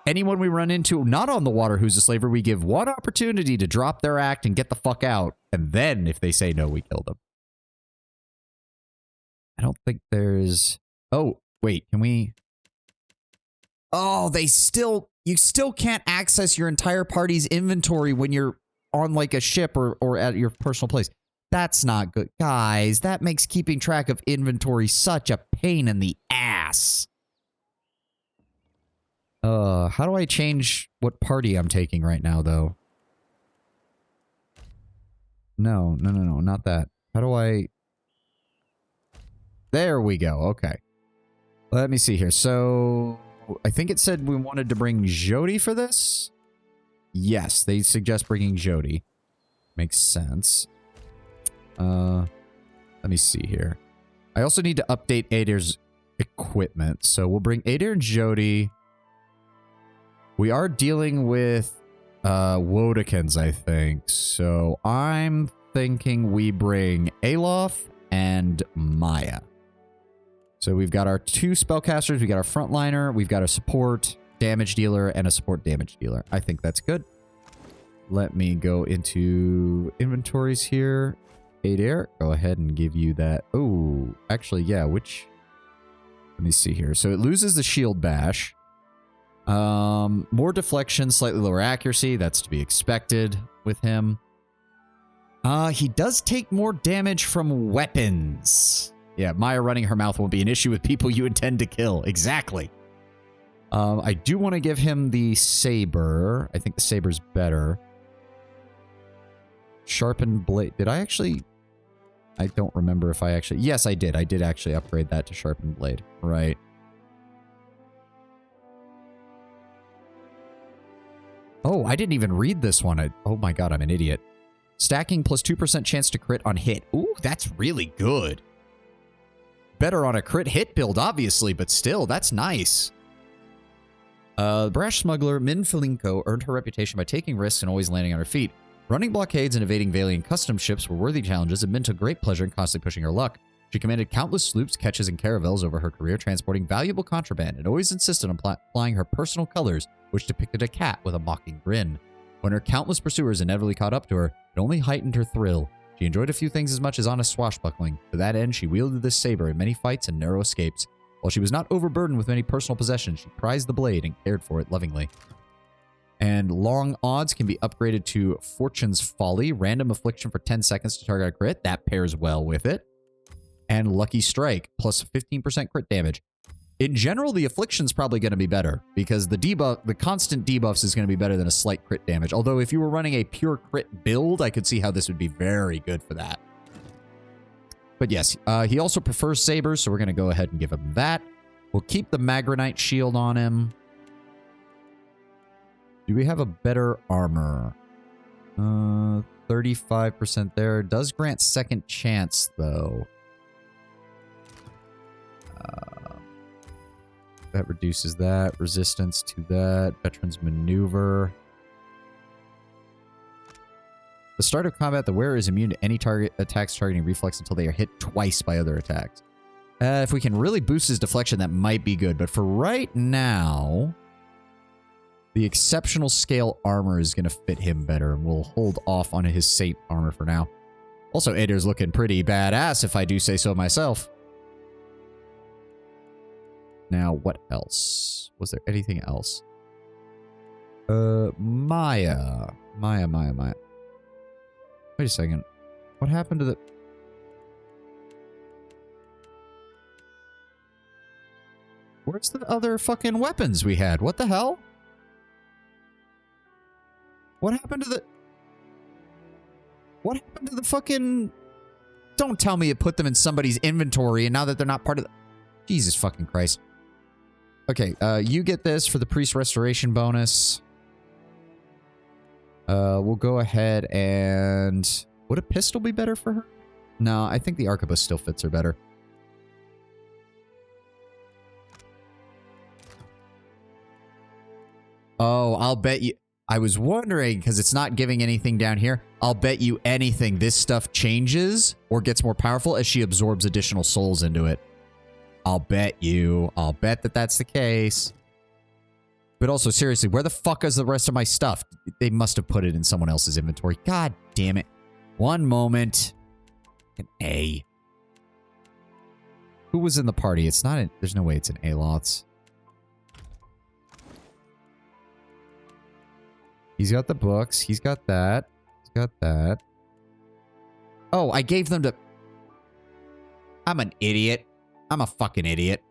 Anyone we run into not on the water who's a slaver, we give one opportunity to drop their act and get the fuck out. And then, if they say no, we kill them. I don't think there's... Oh, wait, can we... Oh, they still... You still can't access your entire party's inventory when you're on, like, a ship or at your personal place. That's not good. Guys, that makes keeping track of inventory such a pain in the ass. How do I change what party I'm taking right now, though? No, not that. How do I... There we go, okay. Let me see here. So, I think it said we wanted to bring Jody for this? Yes, they suggest bringing Jody. Makes sense. Let me see here. I also need to update Adair's equipment, so we'll bring Adair and Jody... We are dealing with Wodikins, I think. So I'm thinking we bring Alof and Maya. So we've got our two spellcasters, we got our frontliner, we've got a support damage dealer, and a support damage dealer. I think that's good. Let me go into inventories here. Adair, go ahead and give you that. Oh, actually, yeah, which... Let me see here. So it loses the shield bash. More deflection, slightly lower accuracy. That's to be expected with him. He does take more damage from weapons. Yeah, Maya running her mouth won't be an issue with people you intend to kill. Exactly. I do want to give him the saber. I think the saber's better. Sharpened blade. Did I actually... I don't remember if I actually... Yes, I did. I did actually upgrade that to sharpened blade. Right. Oh, I didn't even read this one. Oh my god, I'm an idiot. Stacking plus 2% chance to crit on hit. Ooh, that's really good. Better on a crit hit build, obviously, but still, that's nice. Brash smuggler Min Felinko earned her reputation by taking risks and always landing on her feet. Running blockades and evading Valian customs ships were worthy challenges, and Min took great pleasure in constantly pushing her luck. She commanded countless sloops, ketches, and caravels over her career, transporting valuable contraband, and always insisted on flying her personal colors, which depicted a cat with a mocking grin. When her countless pursuers inevitably caught up to her, it only heightened her thrill. She enjoyed a few things as much as honest swashbuckling. To that end, she wielded this saber in many fights and narrow escapes. While she was not overburdened with many personal possessions, she prized the blade and cared for it lovingly. And long odds can be upgraded to Fortune's Folly, random affliction for 10 seconds to target a crit. That pairs well with it. And Lucky Strike, plus 15% crit damage. In general, the affliction's probably going to be better because the constant debuffs is going to be better than a slight crit damage. Although if you were running a pure crit build, I could see how this would be very good for that. But yes, he also prefers sabers, so we're going to go ahead and give him that. We'll keep the Magranite shield on him. Do we have a better armor? 35% there. Does grant second chance, though. That reduces that. Resistance to that. Veteran's Maneuver. The start of combat, the wearer is immune to any target attacks targeting reflex until they are hit twice by other attacks. If we can really boost his deflection, that might be good. But for right now, the exceptional scale armor is going to fit him better. And we'll hold off on his Saint armor for now. Also, Ader's looking pretty badass, if I do say so myself. Now, what else? Was there anything else? Maya. Wait a second. What happened to the... Where's the other fucking weapons we had? What the hell? What happened to the... What happened to the fucking... Don't tell me it put them in somebody's inventory and now that they're not part of the... Jesus fucking Christ. Okay, you get this for the Priest Restoration bonus. We'll go ahead and... Would a pistol be better for her? No, I think the arquebus still fits her better. Oh, I'll bet you... I was wondering, because it's not giving anything down here. I'll bet you anything this stuff changes or gets more powerful as she absorbs additional souls into it. I'll bet you. I'll bet that that's the case. But also, seriously, where the fuck is the rest of my stuff? They must have put it in someone else's inventory. God damn it. One moment. An A. Who was in the party? It's not in... There's no way it's in Aloth's. He's got the books. He's got that. He's got that. Oh, I gave them to... I'm an idiot. I'm a fucking idiot.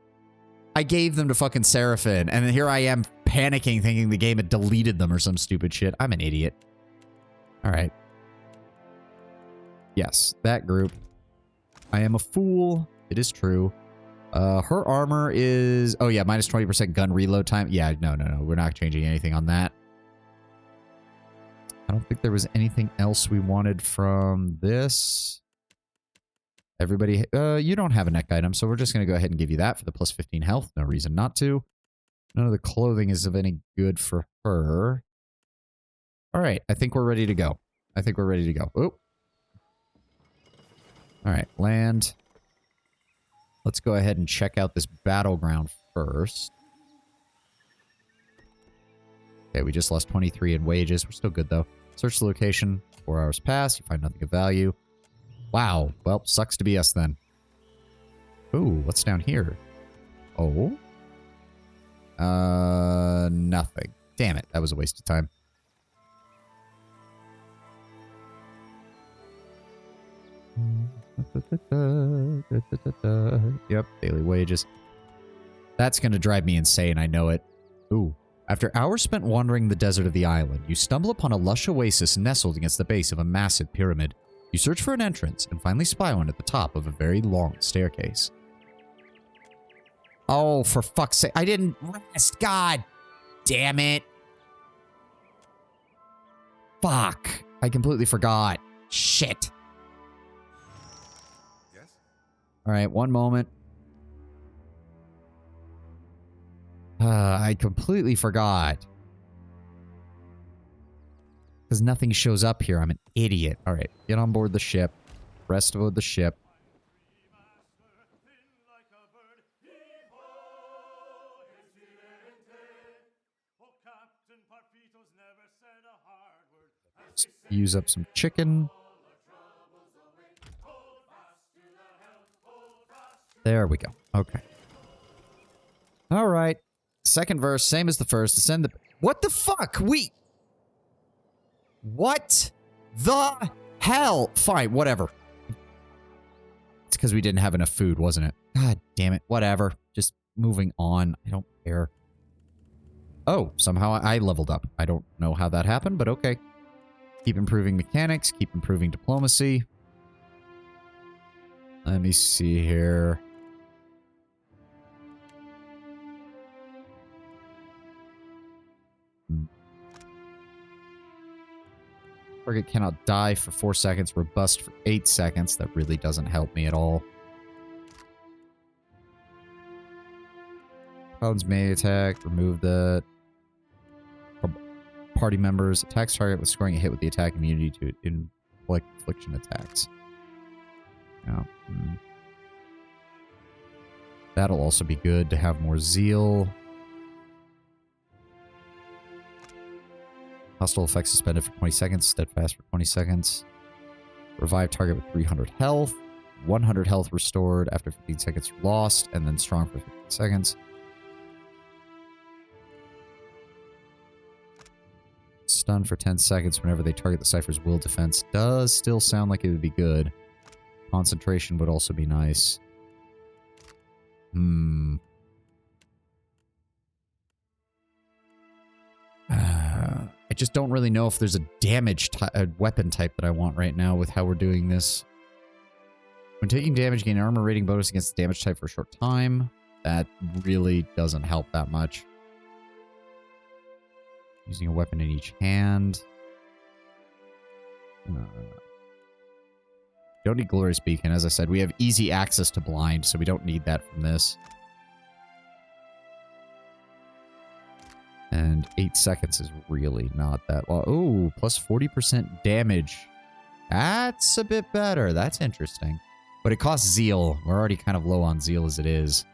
I gave them to fucking Seraphim, and then here I am panicking thinking the game had deleted them or some stupid shit. I'm an idiot. Alright. Yes, that group. I am a fool. It is true. Her armor is... Oh yeah, minus 20% gun reload time. Yeah, no. We're not changing anything on that. I don't think there was anything else we wanted from this. Everybody, you don't have a neck item, so we're just going to go ahead and give you that for the plus 15 health. No reason not to. None of the clothing is of any good for her. All right, I think we're ready to go. Oh. All right, land. Let's go ahead and check out this battleground first. Okay, we just lost 23 in wages. We're still good, though. Search the location. 4 hours pass. You find nothing of value. Wow. Well, sucks to be us, then. Ooh, what's down here? Oh? Nothing. Damn it. That was a waste of time. Yep, daily wages. That's going to drive me insane. I know it. Ooh. After hours spent wandering the desert of the island, you stumble upon a lush oasis nestled against the base of a massive pyramid. You search for an entrance and finally spy one at the top of a very long staircase. Oh, for fuck's sake. I didn't rest. God damn it. Fuck. I completely forgot. Shit. Yes? All right, one moment. I completely forgot. Because nothing shows up here. I'm an idiot. All right, get on board the ship. Rest aboard the ship. Let's use up some chicken. There we go. Okay. All right. Second verse, same as the first. Ascend the... What the fuck? What the hell? Fine, whatever. It's because we didn't have enough food, wasn't it? God damn it. Whatever. Just moving on. I don't care. Oh, somehow I leveled up. I don't know how that happened, but okay. Keep improving mechanics. Keep improving diplomacy. Let me see here. Target cannot die for 4 seconds. Robust for 8 seconds. That really doesn't help me at all. Paladin's melee attack. Remove the party members. Attacks target with scoring a hit with the attack immunity to inflict affliction attacks. Yeah. That'll also be good to have more zeal. Hostile effects suspended for 20 seconds. Steadfast for 20 seconds. Revive target with 300 health. 100 health restored after 15 seconds lost. And then strong for 15 seconds. Stun for 10 seconds whenever they target the Cypher's will defense. Does still sound like it would be good. Concentration would also be nice. I just don't really know if there's a damage weapon type that I want right now with how we're doing this. When taking damage, gain armor rating bonus against the damage type for a short time. That really doesn't help that much. Using a weapon in each hand. Don't need Glorious Beacon. As I said, we have easy access to blind, so we don't need that from this. And 8 seconds is really not that long. Oh, plus 40% damage. That's a bit better. That's interesting. But it costs zeal. We're already kind of low on zeal as it is.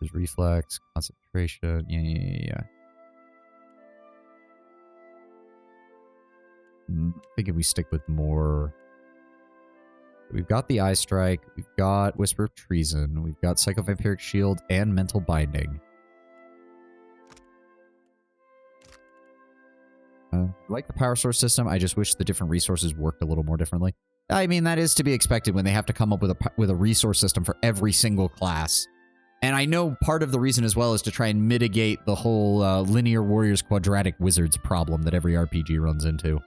There's reflex, concentration. Yeah. I think if we stick with more... We've got the Eye Strike. We've got Whisper of Treason. We've got Psychovampiric Shield and Mental Binding. I like the power source system. I just wish the different resources worked a little more differently. I mean, that is to be expected when they have to come up with a resource system for every single class. And I know part of the reason as well is to try and mitigate the whole linear warriors quadratic wizards problem that every RPG runs into.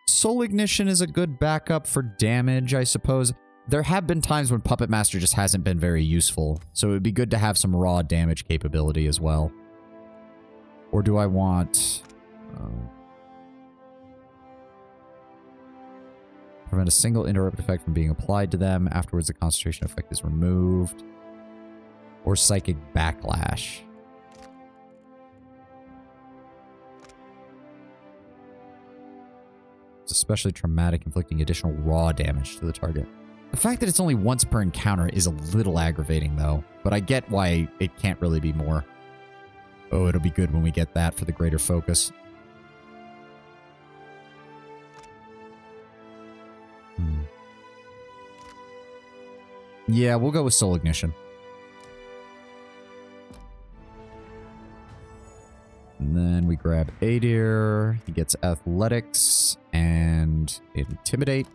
Soul Ignition is a good backup for damage, I suppose. There have been times when Puppet Master just hasn't been very useful, so it would be good to have some raw damage capability as well. Or do I want... prevent a single interrupt effect from being applied to them. Afterwards, the concentration effect is removed. Or Psychic Backlash. It's especially traumatic, inflicting additional raw damage to the target. The fact that it's only once per encounter is a little aggravating, though. But I get why it can't really be more. Oh, it'll be good when we get that for the greater focus. Yeah, we'll go with Soul Ignition. And then we grab Adir. He gets Athletics and Intimidate.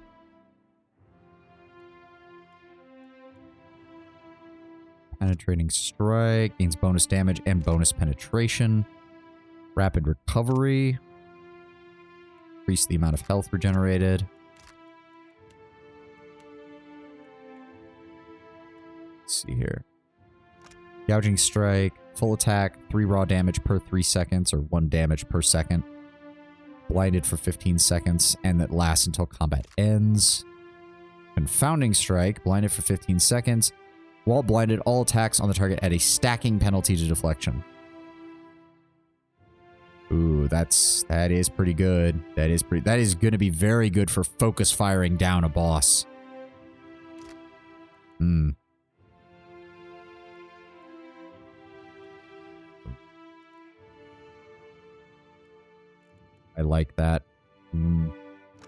Penetrating Strike. Gains bonus damage and bonus penetration. Rapid Recovery. Increase the amount of health regenerated. Let's see here. Gouging Strike. Full attack, 3 raw damage per 3 seconds, or 1 damage per second. Blinded for 15 seconds, and that lasts until combat ends. Confounding Strike, blinded for 15 seconds. While blinded, all attacks on the target add a stacking penalty to deflection. Ooh, that is pretty good. That is going to be very good for focus firing down a boss. I like that.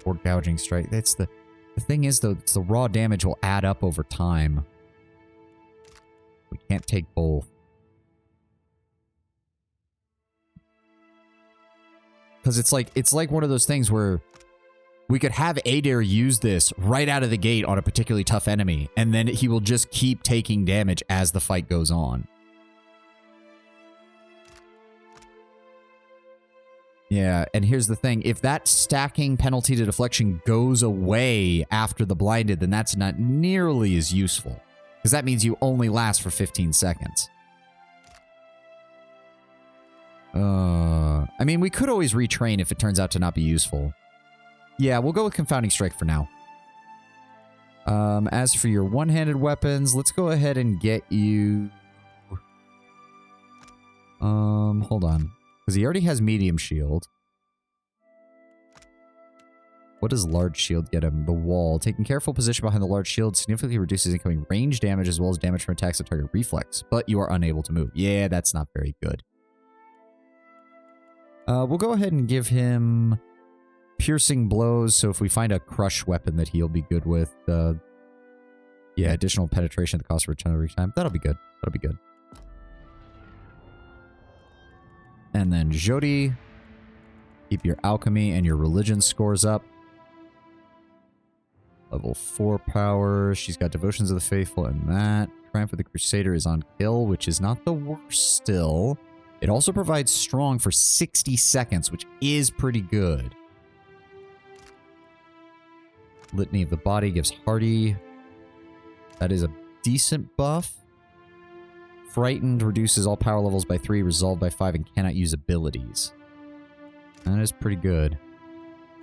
or gouging strike. That's the thing is, though, it's the raw damage will add up over time. We can't take both. Because it's like one of those things where we could have Adair use this right out of the gate on a particularly tough enemy, and then he will just keep taking damage as the fight goes on. Yeah, and here's the thing. If that stacking penalty to deflection goes away after the blinded, then that's not nearly as useful. Because that means you only last for 15 seconds. I mean, we could always retrain if it turns out to not be useful. Yeah, we'll go with Confounding Strike for now. As for your one-handed weapons, let's go ahead and get you... hold on. Because he already has medium shield. What does large shield get him? The wall. Taking careful position behind the large shield significantly reduces incoming range damage as well as damage from attacks that target reflex, but you are unable to move. Yeah, that's not very good. We'll go ahead and give him piercing blows, so if we find a crush weapon that he'll be good with, yeah, additional penetration at the cost of return every time. That'll be good. That'll be good. And then Jody, keep your alchemy and your religion scores up. Level 4 power. She's got Devotions of the Faithful and that. Triumph of the Crusader is on kill, which is not the worst still. It also provides strong for 60 seconds, which is pretty good. Litany of the Body gives hardy. That is a decent buff. Frightened reduces all power levels by 3, resolved by 5, and cannot use abilities. That is pretty good.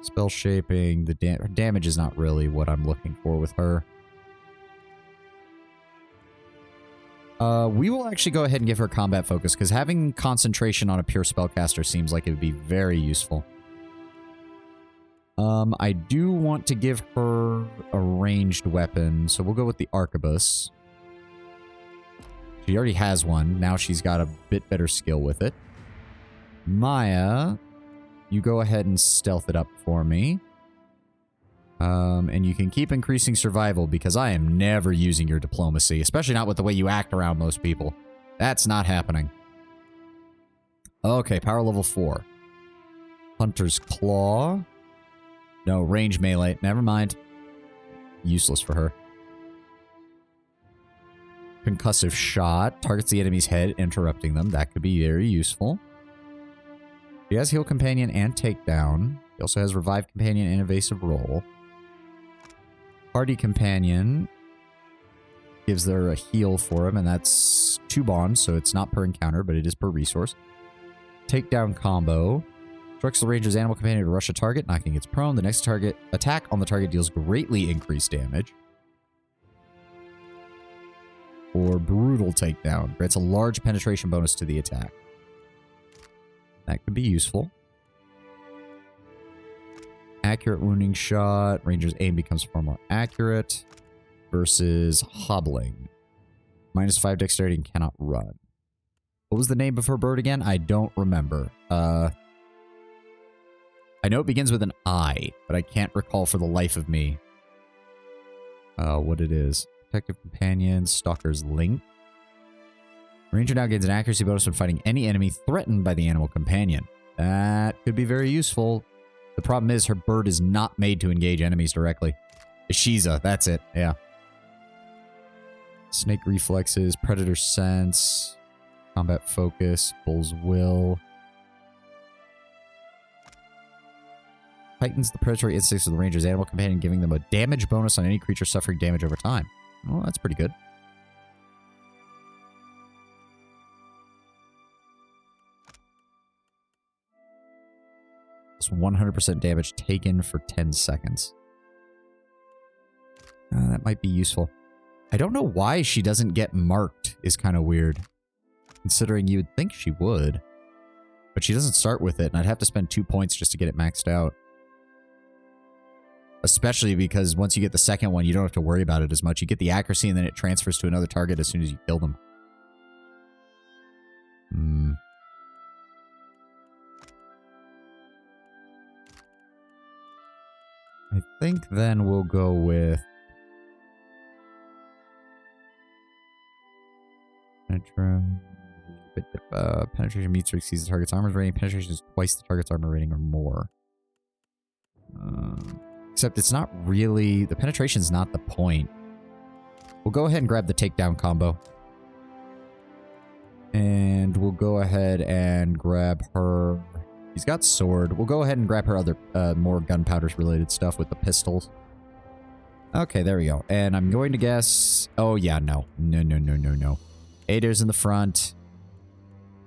Spell shaping, the damage is not really what I'm looking for with her. We will actually go ahead and give her combat focus, because having concentration on a pure spellcaster seems like it would be very useful. I do want to give her a ranged weapon, so we'll go with the Arquebus. She already has one. Now she's got a bit better skill with it. Maya, you go ahead and stealth it up for me. And you can keep increasing survival because I am never using your diplomacy, especially not with the way you act around most people. That's not happening. Okay, power level 4. Hunter's Claw. No, range melee. Never mind. Useless for her. Concussive Shot. Targets the enemy's head, interrupting them. That could be very useful. She has Heal Companion and Takedown. He also has Revive Companion and Evasive Roll. Hardy Companion gives her a heal for him, and that's 2 bonds, so it's not per encounter, but it is per resource. Takedown Combo. Instructs the ranger's animal companion to rush a target, knocking its prone. The next target attack on the target deals greatly increased damage. Or Brutal Takedown. Grants a large penetration bonus to the attack. That could be useful. Accurate Wounding Shot. Ranger's aim becomes far more accurate. Versus Hobbling. -5 dexterity and cannot run. What was the name of her bird again? I don't remember. I know it begins with an I, but I can't recall for the life of me what it is. Protective Companion, Stalker's Link. Ranger now gains an accuracy bonus when fighting any enemy threatened by the animal companion. That could be very useful. The problem is her bird is not made to engage enemies directly. Ishiza, that's it, yeah. Snake Reflexes, Predator Sense, Combat Focus, Bull's Will. Heightens the predatory instincts of the ranger's animal companion, giving them a damage bonus on any creature suffering damage over time. Well, that's pretty good. It's 100% damage taken for 10 seconds. That might be useful. I don't know why she doesn't get marked is kind of weird. Considering you would think she would. But she doesn't start with it, and I'd have to spend 2 points just to get it maxed out. Especially because once you get the second one, you don't have to worry about it as much. You get the accuracy, and then it transfers to another target as soon as you kill them. I think then we'll go with penetration meets or exceeds the target's armor rating. Penetration is twice the target's armor rating or more. Except it's not really... The penetration's not the point. We'll go ahead and grab the takedown combo. And we'll go ahead and grab her... He's got sword. We'll go ahead and grab her other more gunpowders related stuff with the pistols. Okay, there we go. And I'm going to guess... Oh, yeah, no. No. Adair's in the front.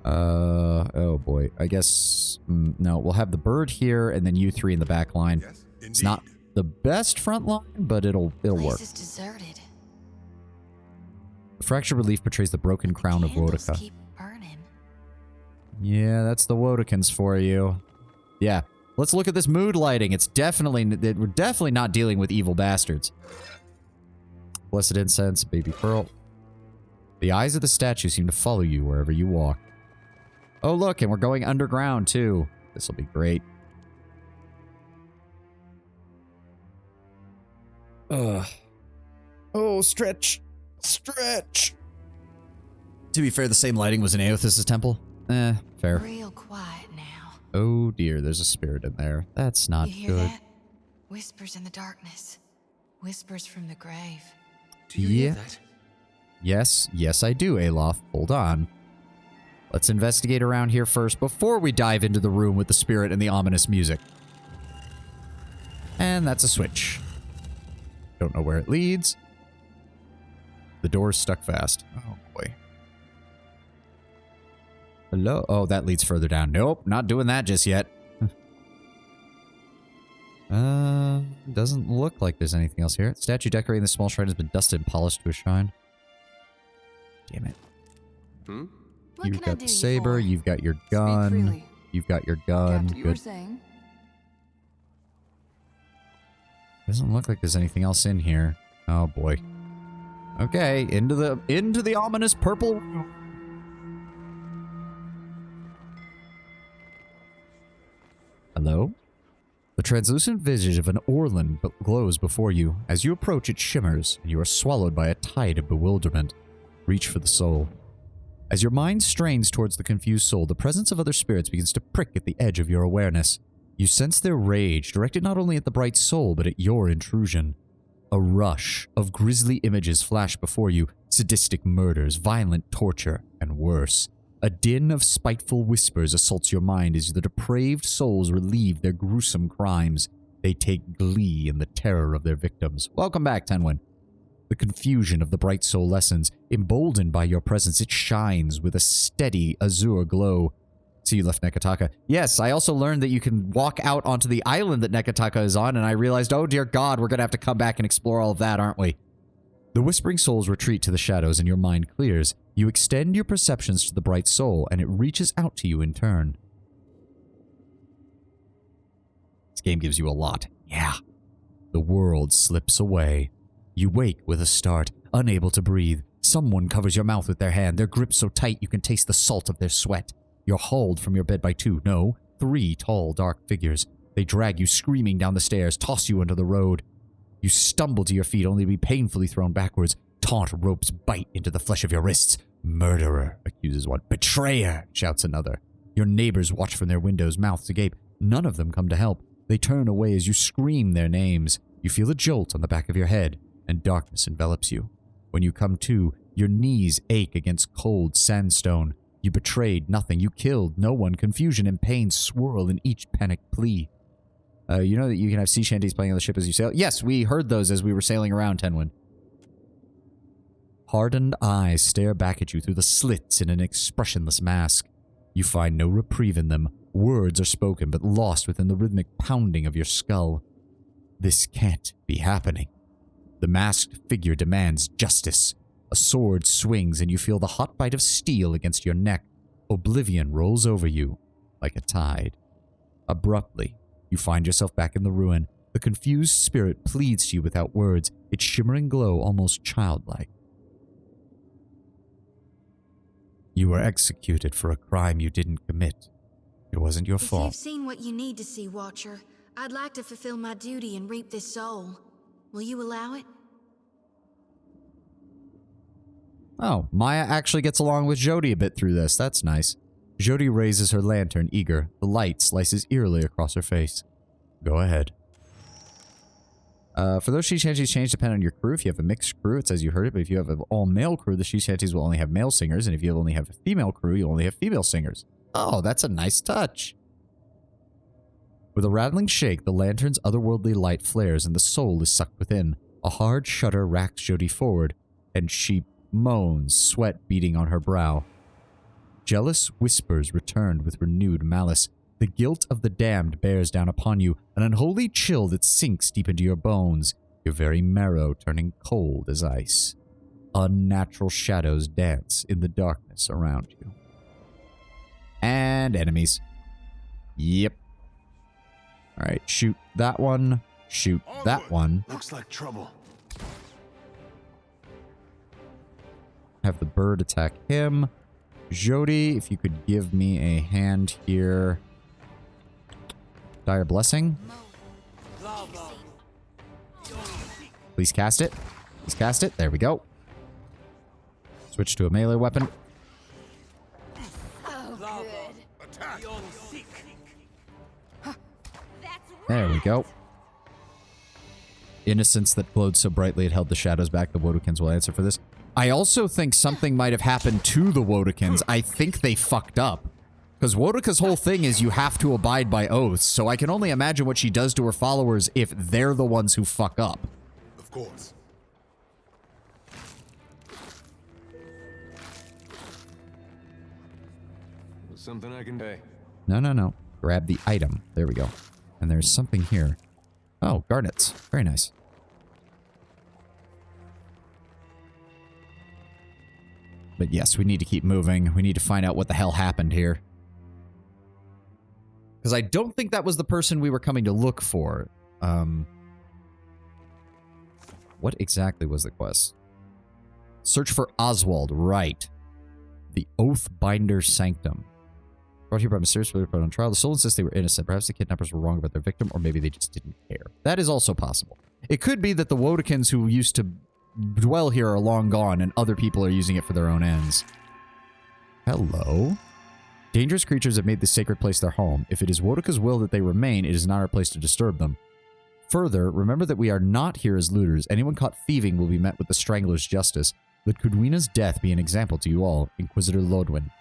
Oh boy. I guess... no, we'll have the bird here and then you three in the back line. Yes, it's not the best front line, but it'll work. Is deserted. The fractured relief portrays the broken crown of Wodika. Keep burning. Yeah, that's the Wodikans for you. Yeah. Let's look at this mood lighting. We're definitely not dealing with evil bastards. Blessed incense, baby pearl. The eyes of the statue seem to follow you wherever you walk. Oh, look, and we're going underground, too. This will be great. Ugh. Oh, stretch. Stretch. To be fair, the same lighting was in Aothis' temple. Fair. Real quiet now. Oh, dear, there's a spirit in there. That's not you hear good. That? Whispers in the darkness. Whispers from the grave. Do you hear that? Yes, I do, Alof. Hold on. Let's investigate around here first before we dive into the room with the spirit and the ominous music. And that's a switch. Don't know where it leads. The door's stuck fast. Oh, boy. Hello? Oh, that leads further down. Nope, not doing that just yet. Doesn't look like there's anything else here. Statue decorating the small shrine has been dusted and polished to a shine. Damn it. You've got the saber, you've got your gun, you've got your gun. Captain, you were saying? Doesn't look like there's anything else in here. Oh boy. Okay, into the ominous purple room. Hello? The translucent visage of an Orlan glows before you. As you approach, it shimmers, and you are swallowed by a tide of bewilderment. Reach for the soul. As your mind strains towards the confused soul, the presence of other spirits begins to prick at the edge of your awareness. You sense their rage, directed not only at the bright soul, but at your intrusion. A rush of grisly images flash before you, sadistic murders, violent torture, and worse. A din of spiteful whispers assaults your mind as the depraved souls relieve their gruesome crimes. They take glee in the terror of their victims. Welcome back, Tenwin. The confusion of the bright soul lessens. Emboldened by your presence, it shines with a steady azure glow. So you left Nekataka. Yes, I also learned that you can walk out onto the island that Nekataka is on, and I realized, oh dear God, we're going to have to come back and explore all of that, aren't we? The whispering souls retreat to the shadows and your mind clears. You extend your perceptions to the bright soul, and it reaches out to you in turn. This game gives you a lot. Yeah. The world slips away. You wake with a start, unable to breathe. Someone covers your mouth with their hand, their grip so tight you can taste the salt of their sweat. You're hauled from your bed by 3 tall, dark figures. They drag you screaming down the stairs, toss you into the road. You stumble to your feet only to be painfully thrown backwards. Taut ropes bite into the flesh of your wrists. Murderer, accuses one. Betrayer, shouts another. Your neighbors watch from their windows, mouths agape. None of them come to help. They turn away as you scream their names. You feel a jolt on the back of your head, and darkness envelops you. When you come to, your knees ache against cold sandstone. You betrayed nothing. You killed no one. Confusion and pain swirl in each panicked plea. You know that you can have sea shanties playing on the ship as you sail? Yes, we heard those as we were sailing around, Tenwin. Hardened eyes stare back at you through the slits in an expressionless mask. You find no reprieve in them. Words are spoken, but lost within the rhythmic pounding of your skull. This can't be happening. The masked figure demands justice. A sword swings, and you feel the hot bite of steel against your neck. Oblivion rolls over you like a tide. Abruptly, you find yourself back in the ruin. The confused spirit pleads to you without words, its shimmering glow almost childlike. You were executed for a crime you didn't commit. It wasn't your fault. If you've seen what you need to see, Watcher, I'd like to fulfill my duty and reap this soul. Will you allow it? Oh, Maya actually gets along with Jody a bit through this. That's nice. Jody raises her lantern, eager. The light slices eerily across her face. Go ahead. For those she shanties change depend on your crew. If you have a mixed crew, it says you heard it, but if you have an all-male crew, the she shanties will only have male singers, and if you only have a female crew, you'll only have female singers. Oh, that's a nice touch. With a rattling shake, the lantern's otherworldly light flares and the soul is sucked within. A hard shudder racks Jody forward, and she moans, sweat beading on her brow. Jealous whispers returned with renewed malice. The guilt of the damned bears down upon you, an unholy chill that sinks deep into your bones, your very marrow turning cold as ice. Unnatural shadows dance in the darkness around you. And enemies. Yep. Alright, shoot that one. Shoot that one. Looks like trouble. Have the bird attack him. Jody, if you could give me a hand here. Dire Blessing. Please cast it. Please cast it. There we go. Switch to a melee weapon. There we go. Innocence that glowed so brightly it held the shadows back. The Wodokins will answer for this. I also think something might have happened to the Wodokins. I think they fucked up. Because Wodika's whole thing is you have to abide by oaths, so I can only imagine what she does to her followers if they're the ones who fuck up. Of course. Something I can do. No. Grab the item. There we go. And there's something here. Oh, garnets. Very nice. But yes, we need to keep moving. We need to find out what the hell happened here. Because I don't think that was the person we were coming to look for. What exactly was the quest? Search for Oswald. Right. The Oathbinder Sanctum. Brought here by mysterious people put on trial. The soul insists they were innocent. Perhaps the kidnappers were wrong about their victim, or maybe they just didn't care. That is also possible. It could be that the Wodokins who used to dwell here are long gone, and other people are using it for their own ends. Hello? Dangerous creatures have made this sacred place their home. If it is Wodika's will that they remain, it is not our place to disturb them. Further, remember that we are not here as looters. Anyone caught thieving will be met with the Strangler's justice. Let Kudwina's death be an example to you all. Inquisitor Lodwin.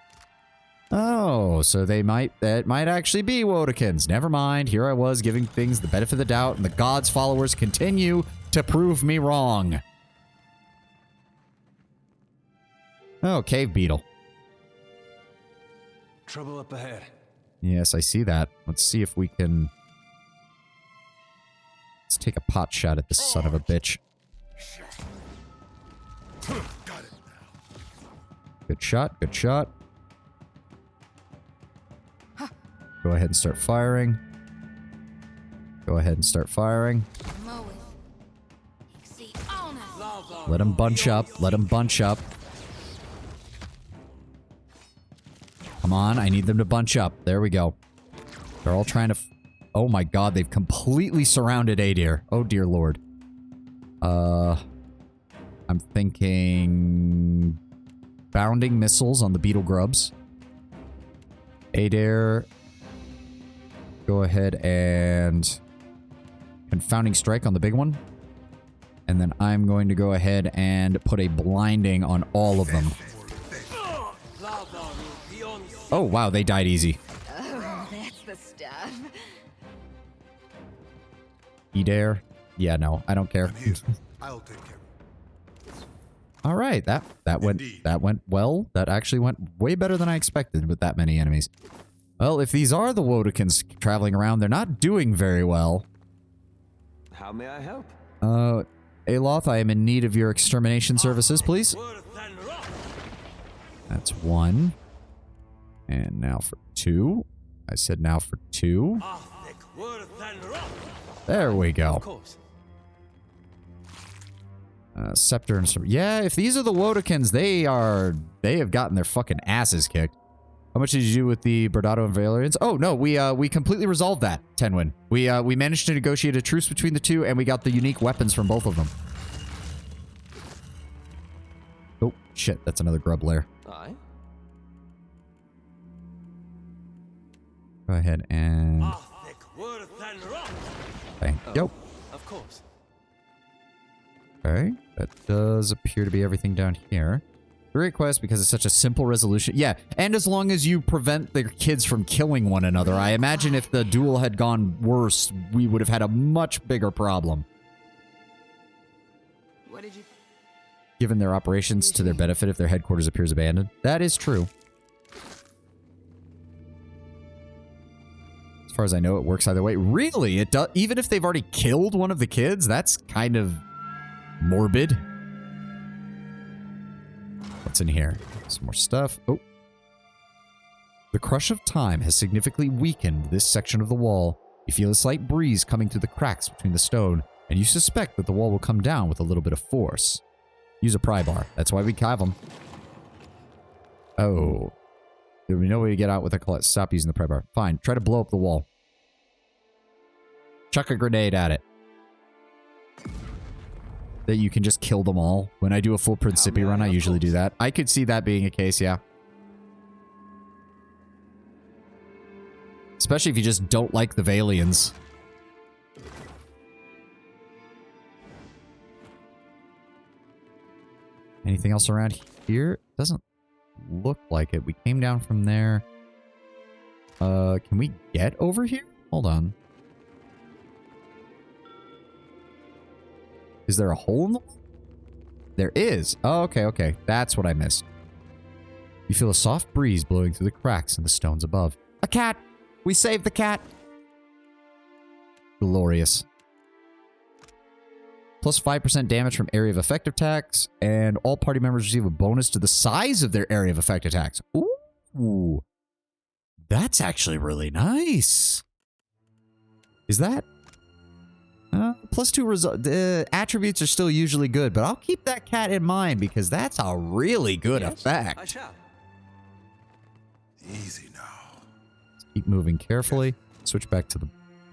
Oh, so that might actually be Wodokins. Never mind. Here I was giving things the benefit of the doubt, and the gods' followers continue to prove me wrong. Oh, cave beetle. Trouble up ahead. Yes, I see that. Let's see if we can... Let's take a pot shot at this son of a bitch. Good shot, good shot. Go ahead and start firing. Go ahead and start firing. Let them bunch up. Let them bunch up. Come on, I need them to bunch up. There we go. They're all trying to... Oh my god, they've completely surrounded Adair. Oh dear lord. I'm thinking... Bounding missiles on the beetle grubs. Adair... Go ahead and... Confounding strike on the big one. And then I'm going to go ahead and put a blinding on all of them. Oh, wow, they died easy. Oh, that's the stuff. Adair? Yeah, no, I don't care. I'll take care. All right, that went well. That actually went way better than I expected with that many enemies. Well, if these are the Wodokins traveling around, they're not doing very well. How may I help? Aloth, I am in need of your extermination services, please. That's one. And now for two. I said now for two. There we go. Scepter and... Yeah, if these are the Wodokins, they have gotten their fucking asses kicked. How much did you do with the Bardado and Valerians? Oh, no, we completely resolved that, Tenwin. We managed to negotiate a truce between the two, and we got the unique weapons from both of them. Oh, shit, that's another grub lair. Aye. Go ahead and... Thank you. Of course. Okay, that does appear to be everything down here. Great quest because it's such a simple resolution. Yeah, and as long as you prevent their kids from killing one another, I imagine if the duel had gone worse, we would have had a much bigger problem. What did you... Given their operations to their benefit if their headquarters appears abandoned. That is true. As far as I know, it works either way. Really? It does? Even if they've already killed one of the kids? That's kind of morbid. What's in here? Some more stuff. Oh. The crush of time has significantly weakened this section of the wall. You feel a slight breeze coming through the cracks between the stone, and you suspect that the wall will come down with a little bit of force. Use a pry bar. That's why we have them. Oh. There'll be no way to get out with a stop using the pry bar. Fine. Try to blow up the wall. Chuck a grenade at it. That you can just kill them all. When I do a full Principi run, I usually do that. I could see that being a case, yeah. Especially if you just don't like the Valians. Anything else around here? Doesn't look like it. We came down from there. Can we get over here? Hold on. Is there a hole in the wall? There is. Oh, okay, okay. That's what I missed. You feel a soft breeze blowing through the cracks in the stones above. A cat! We saved the cat! Glorious. Plus 5% damage from area of effect attacks, and all party members receive a bonus to the size of their area of effect attacks. Ooh. That's actually really nice. Is that... plus 2 attributes are still usually good, but I'll keep that cat in mind because that's a really good effect. I shall. Easy now. Let's keep moving carefully. Switch back to the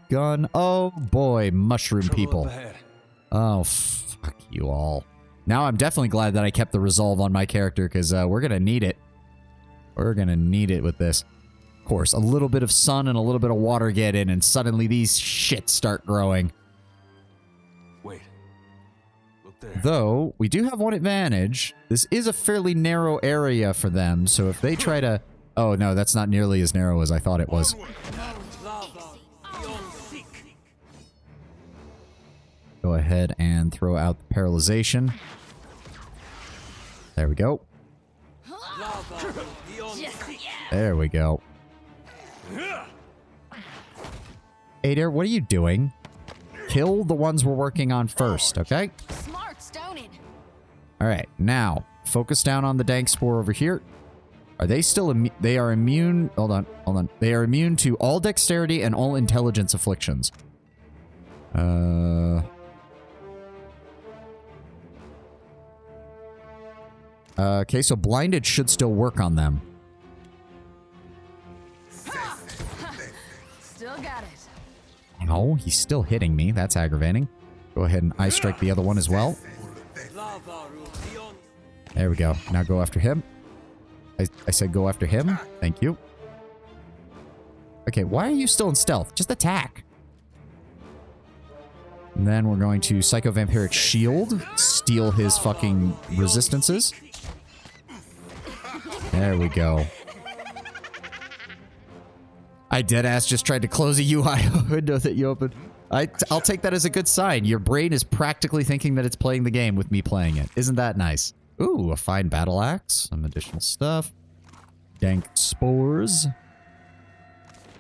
gun. Oh boy, mushroom people. Oh, fuck you all. Now I'm definitely glad that I kept the resolve on my character because we're going to need it. We're going to need it with this. Of course, a little bit of sun and a little bit of water get in and suddenly these shits start growing. Wait. Look there. Though, we do have one advantage. This is a fairly narrow area for them, so if they try to... Oh, no, that's not nearly as narrow as I thought it was. Go ahead and throw out the paralyzation. There we go. There we go. Adair, what are you doing? Kill the ones we're working on first, okay? Smart stoning. Alright, now, focus down on the dank spore over here. Are they still they are immune... Hold on. They are immune to all dexterity and all intelligence afflictions. Okay, so blinded should still work on them. Still got it. Oh, he's still hitting me. That's aggravating. Go ahead and eye strike the other one as well. There we go. Now go after him. I said go after him. Thank you. Okay, why are you still in stealth? Just attack. And then we're going to Psycho Vampiric Shield. Steal his fucking resistances. There we go. I deadass just tried to close a UI window that you opened. I'll take that as a good sign. Your brain is practically thinking that it's playing the game with me playing it. Isn't that nice? Ooh, a fine battle axe. Some additional stuff. Dank spores.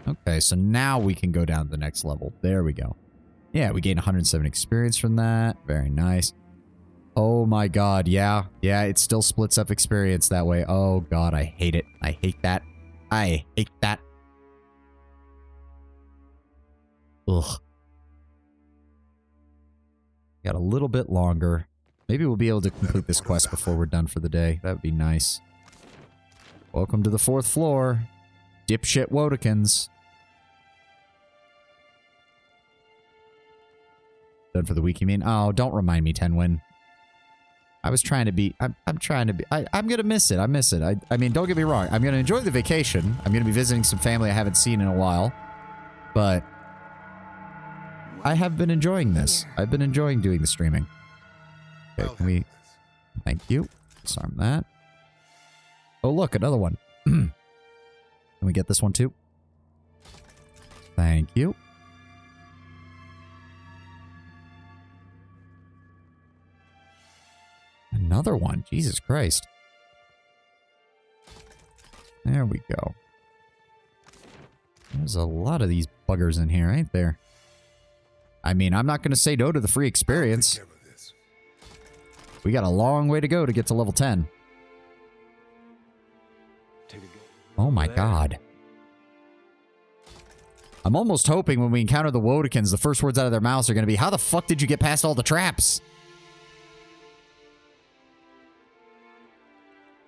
Okay, so now we can go down to the next level. There we go. Yeah, we gain 107 experience from that. Very nice. Oh my god, yeah. Yeah, it still splits up experience that way. Oh god, I hate it. I hate that. I hate that. Ugh. Got a little bit longer. Maybe we'll be able to complete this quest before we're done for the day. That would be nice. Welcome to the 4th floor. Dipshit Wodikins. Done for the week, you mean? Oh, don't remind me, Tenwin. I was trying to be... I'm trying to be... I'm going to miss it. I miss it. I mean, don't get me wrong. I'm going to enjoy the vacation. I'm going to be visiting some family I haven't seen in a while. But I have been enjoying this. I've been enjoying doing the streaming. Okay, can we... Thank you. Disarm that. Oh, look, another one. Can we get this one, too? Thank you. Another one. Jesus Christ. There we go. There's a lot of these buggers in here, ain't there? I mean, I'm not going to say no to the free experience. We got a long way to go to get to level 10. Oh my god. I'm almost hoping when we encounter the Wodikins, the first words out of their mouths are going to be, how the fuck did you get past all the traps?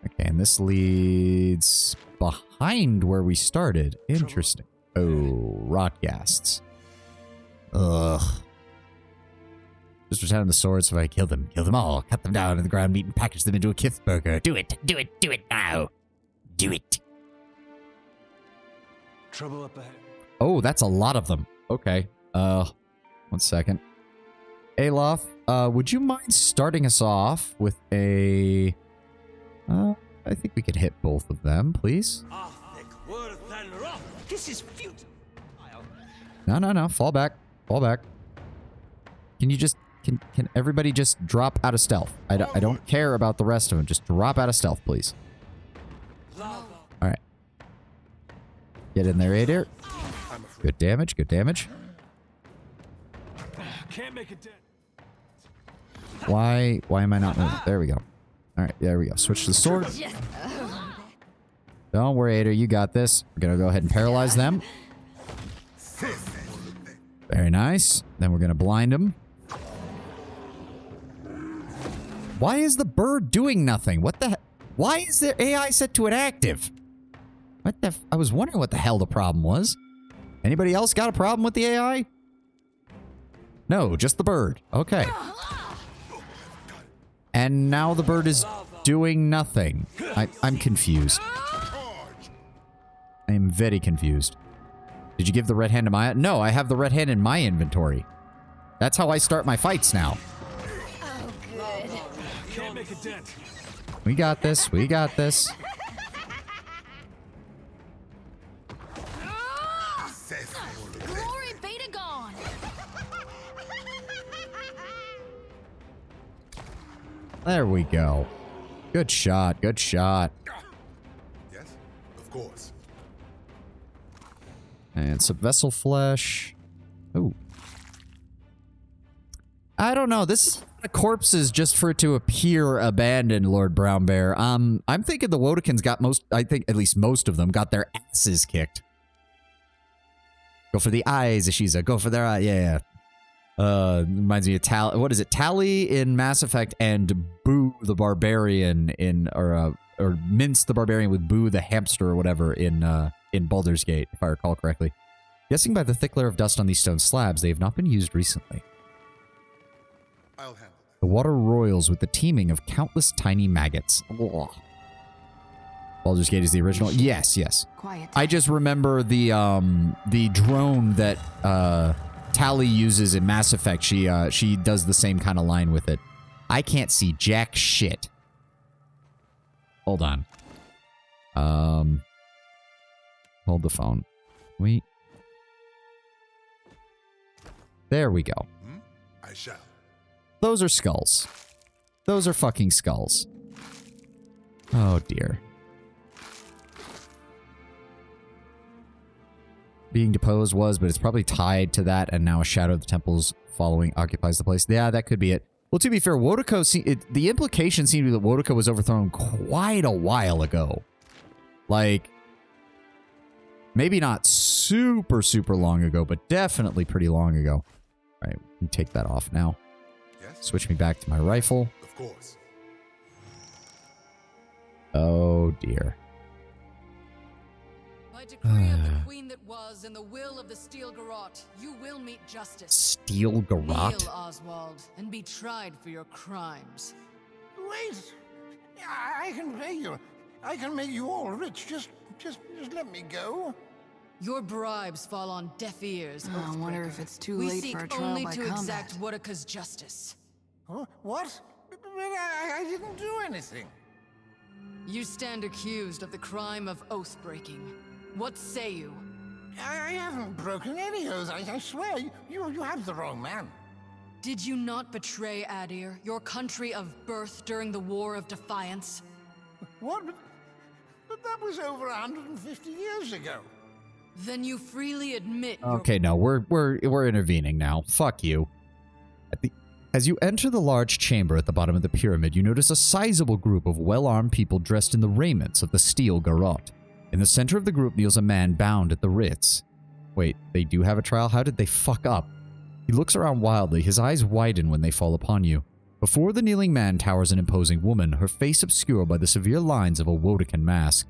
Okay, and this leads behind where we started. Interesting. Oh, Rotghasts. Ugh. Just return the swords so I kill them. Kill them all. Cut them down to the ground meat and package them into a kith burger. Do it. Do it. Do it now. Do it. Trouble up ahead. Oh, that's a lot of them. Okay. 1 second. Alof, would you mind starting us off with a... I think we could hit both of them, please. This is futile. No. Fall back. Fall back. Can you just... Can everybody just drop out of stealth? I don't care about the rest of them. Just drop out of stealth, please. Alright. Get in there, Adair. Good damage, good damage. Can't make it dead. Why am I not moving? There we go. Alright, there we go. Switch to the sword. Don't worry, Adair, you got this. We're gonna go ahead and paralyze them. Very nice. Then we're gonna blind them. Why is the bird doing nothing? What the... Why is their AI set to inactive? What the... I was wondering what the hell the problem was. Anybody else got a problem with the AI? No, just the bird. Okay. And now the bird is doing nothing. I'm confused. I am very confused. Did you give the red hand to Maya? No, I have the red hand in my inventory. That's how I start my fights now. Can't make a dent. We got this. We got this. Glory be to God. There we go. Good shot. Good shot. Yes, of course. And some vessel flesh. Ooh. I don't know. This is corpses just for it to appear abandoned, Lord Brown Bear. I'm thinking the Wodikins got I think at least most of them got their asses kicked. Go for the eyes, Ishiza. Go for their eye. Yeah. Reminds me of what is it? Tali in Mass Effect and Boo the Barbarian in or Mince the Barbarian with Boo the hamster or whatever in Baldur's Gate, if I recall correctly. Guessing by the thick layer of dust on these stone slabs, they have not been used recently. I'll handle The water roils with the teeming of countless tiny maggots. Ugh. Baldur's Gate is the original? Yes. Quiet. I just remember the drone that Tali uses in Mass Effect. She does the same kind of line with it. I can't see jack shit. Hold on. Hold the phone. There we go. I shall. Those are skulls. Those are fucking skulls. Oh, dear. Being deposed was, but it's probably tied to that, and now a shadow of the temples following occupies the place. Yeah, that could be it. Well, to be fair, Wodiko, the implication seemed to be that Wodiko was overthrown quite a while ago. Like, maybe not super, super long ago, but definitely pretty long ago. All right, we can take that off now. Switch me back to my rifle. Of course. Oh, dear. By decree of the queen that was and the will of the Steel Garrote, you will meet justice. Steel Garrote? Kneel, Oswald, and be tried for your crimes. Wait! I can pay you. I can make you all rich. Just let me go. Your bribes fall on deaf ears. I wonder if it's too we late seek for a trial only by to combat. exact Wodika's justice. Huh? What? But I didn't do anything. You stand accused of the crime of oath breaking. What say you? I haven't broken any oaths. I swear. You have the wrong man. Did you not betray Adir, your country of birth, during the War of Defiance? What? But that was over 150 years ago. Then you freely admit. Okay, no, we're intervening now. Fuck you. As you enter the large chamber at the bottom of the pyramid, you notice a sizable group of well-armed people dressed in the raiments of the Steel Garrote. In the center of the group kneels a man bound at the wrists. Wait, they do have a trial? How did they fuck up? He looks around wildly, his eyes widen when they fall upon you. Before the kneeling man towers an imposing woman, her face obscured by the severe lines of a Wodican mask.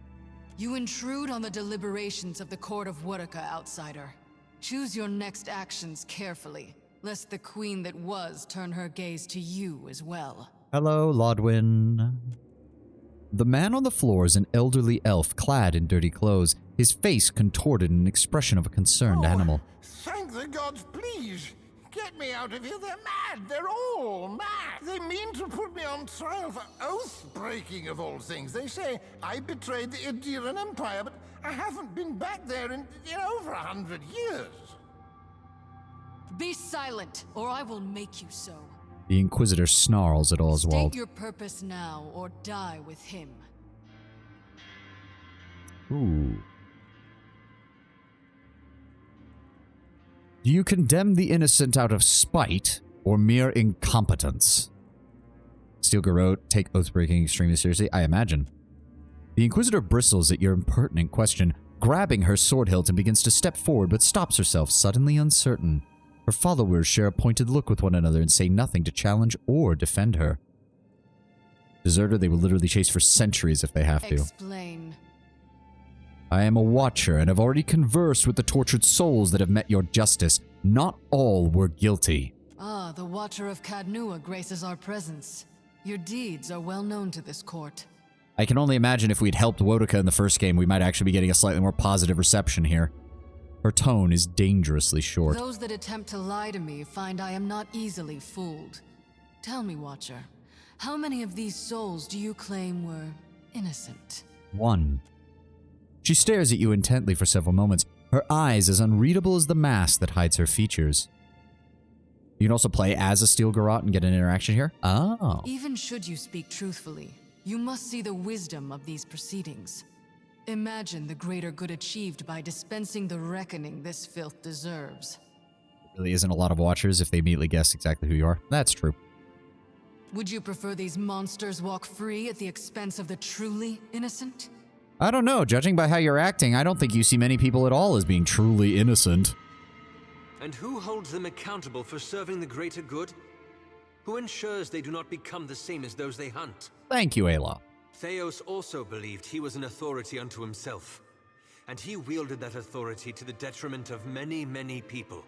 You intrude on the deliberations of the court of Wodika, outsider. Choose your next actions carefully, lest the queen that was turn her gaze to you as well. Hello, Lodwin. The man on the floor is an elderly elf clad in dirty clothes, his face contorted in an expression of a concerned animal. Thank the gods, please. Get me out of here. They're mad. They're all mad. They mean to put me on trial for oath-breaking of all things. They say I betrayed the Idiran Empire, but I haven't been back there in over 100 years. Be silent, or I will make you so. The Inquisitor snarls at Oswald. State your purpose now, or die with him. Ooh. Do you condemn the innocent out of spite or mere incompetence? Steel Garrote, take oath-breaking extremely seriously, I imagine. The Inquisitor bristles at your impertinent question, grabbing her sword hilt and begins to step forward but stops herself, suddenly uncertain. Her followers share a pointed look with one another and say nothing to challenge or defend her. Deserter, they will literally chase for centuries if they have to. Explain. I am a watcher and have already conversed with the tortured souls that have met your justice. Not all were guilty. Ah, the Watcher of Cadnua graces our presence. Your deeds are well known to this court. I can only imagine if we'd helped Wodika in the first game, we might actually be getting a slightly more positive reception here. Her tone is dangerously short. Those that attempt to lie to me find I am not easily fooled. Tell me, Watcher, how many of these souls do you claim were innocent? 1. She stares at you intently for several moments, her eyes as unreadable as the mask that hides her features. You can also play as a Steel Garrote and get an interaction here? Oh. Even should you speak truthfully, you must see the wisdom of these proceedings. Imagine the greater good achieved by dispensing the reckoning this filth deserves. There really isn't a lot of watchers if they immediately guess exactly who you are. That's true. Would you prefer these monsters walk free at the expense of the truly innocent? I don't know. Judging by how you're acting, I don't think you see many people at all as being truly innocent. And who holds them accountable for serving the greater good? Who ensures they do not become the same as those they hunt? Thank you, Ayla. Theos also believed he was an authority unto himself, and he wielded that authority to the detriment of many, many people.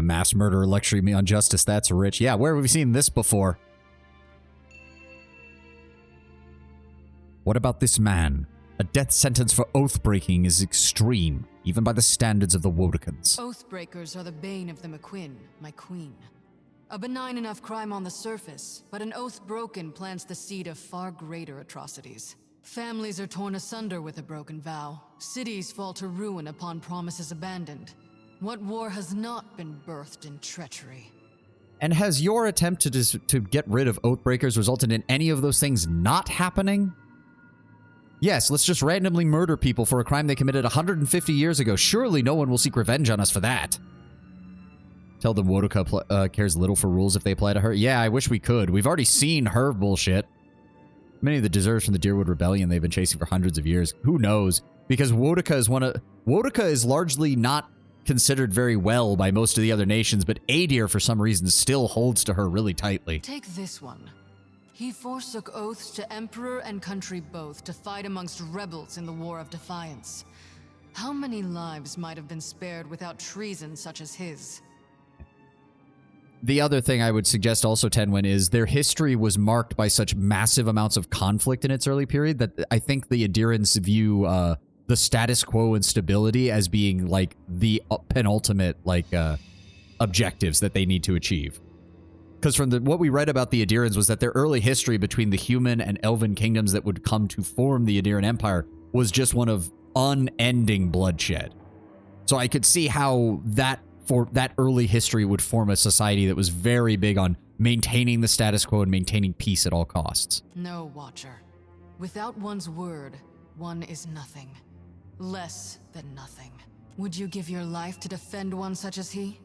Mass murderer lecturing me on justice, that's rich. Yeah, where have we seen this before? What about this man? A death sentence for oath-breaking is extreme, even by the standards of the Wodicans. Oathbreakers are the bane of the McQuinn, my queen. A benign enough crime on the surface, but an oath broken plants the seed of far greater atrocities. Families are torn asunder with a broken vow. Cities fall to ruin upon promises abandoned. What war has not been birthed in treachery? And has your attempt to get rid of Oathbreakers resulted in any of those things not happening? Yes, let's just randomly murder people for a crime they committed 150 years ago. Surely no one will seek revenge on us for that. Tell them Wodika cares little for rules if they apply to her. Yeah, I wish we could. We've already seen her bullshit. Many of the deserters from the Deerwood Rebellion they've been chasing for hundreds of years. Who knows? Because Wodika is largely not considered very well by most of the other nations, but Adir, for some reason, still holds to her really tightly. Take this one. He forsook oaths to emperor and country both to fight amongst rebels in the War of Defiance. How many lives might have been spared without treason such as his? The other thing I would suggest also, Tenwin, is their history was marked by such massive amounts of conflict in its early period that I think the Adirans view the status quo and stability as being like the penultimate objectives that they need to achieve. Because from what we read about the Adirans was that their early history between the human and elven kingdoms that would come to form the Adiran Empire was just one of unending bloodshed. So I could see how that early history would form a society that was very big on maintaining the status quo and maintaining peace at all costs. No, Watcher. Without one's word, one is nothing. Less than nothing. Would you give your life to defend one such as he?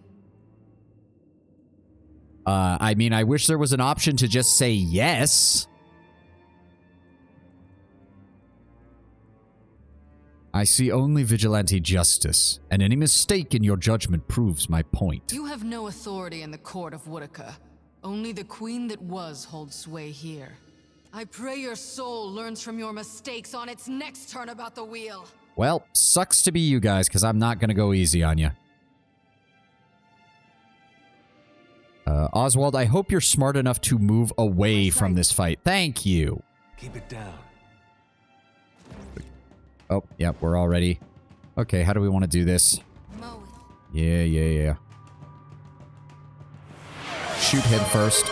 I mean, I wish there was an option to just say yes. I see only vigilante justice, and any mistake in your judgment proves my point. You have no authority in the court of Woodica. Only the queen that was holds sway here. I pray your soul learns from your mistakes on its next turn about the wheel. Well, sucks to be you guys, because I'm not going to go easy on you. Oswald, I hope you're smart enough to move away from this fight. Thank you. Keep it down. Oh, yep, we're all ready. Okay, how do we want to do this? Yeah. Shoot him first.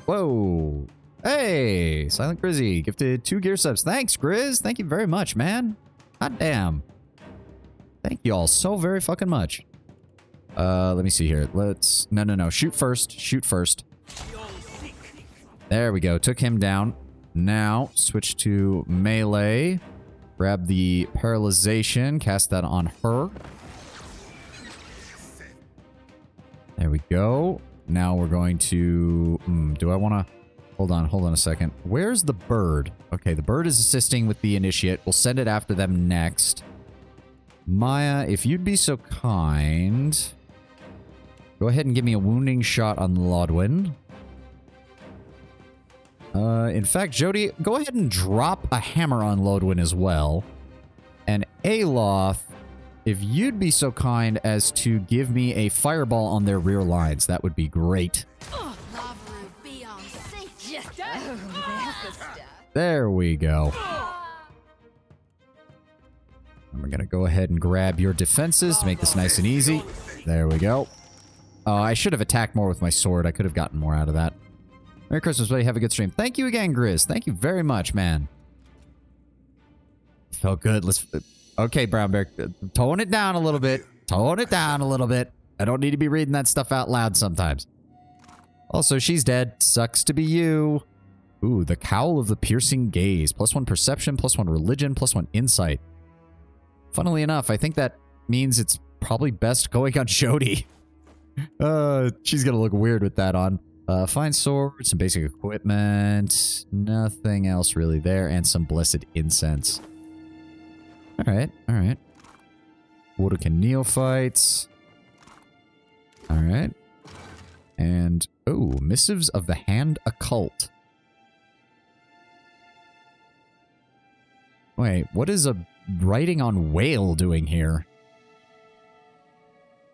Whoa. Hey, Silent Grizzy gifted 2 gear subs. Thanks, Grizz. Thank you very much, man. God damn. Thank you all so very fucking much. Let me see here. Let's... No. Shoot first. There we go. Took him down. Now, switch to melee. Grab the paralyzation. Cast that on her. There we go. Now we're going to... do I want to... Hold on a second. Where's the bird? Okay, the bird is assisting with the initiate. We'll send it after them next. Maya, if you'd be so kind... Go ahead and give me a wounding shot on Lodwin. In fact, Jody, go ahead and drop a hammer on Lodwin as well. And Aloth, if you'd be so kind as to give me a fireball on their rear lines, that would be great. There we go. And we're going to go ahead and grab your defenses to make this nice and easy. There we go. Oh, I should have attacked more with my sword. I could have gotten more out of that. Merry Christmas, buddy. Have a good stream. Thank you again, Grizz. Thank you very much, man. Felt good. Let's... Okay, Brown Bear. Tone it down a little bit. Tone it down a little bit. I don't need to be reading that stuff out loud sometimes. Also, she's dead. Sucks to be you. Ooh, the Cowl of the Piercing Gaze. +1 perception, +1 religion, +1 insight. Funnily enough, I think that means it's probably best going on Jody. She's gonna look weird with that on. Fine sword, some basic equipment. Nothing else really there. And some blessed incense. Alright. Woodica Neophytes. Alright. And, oh, Missives of the Hand Occult. Wait, what is a writing on whale doing here?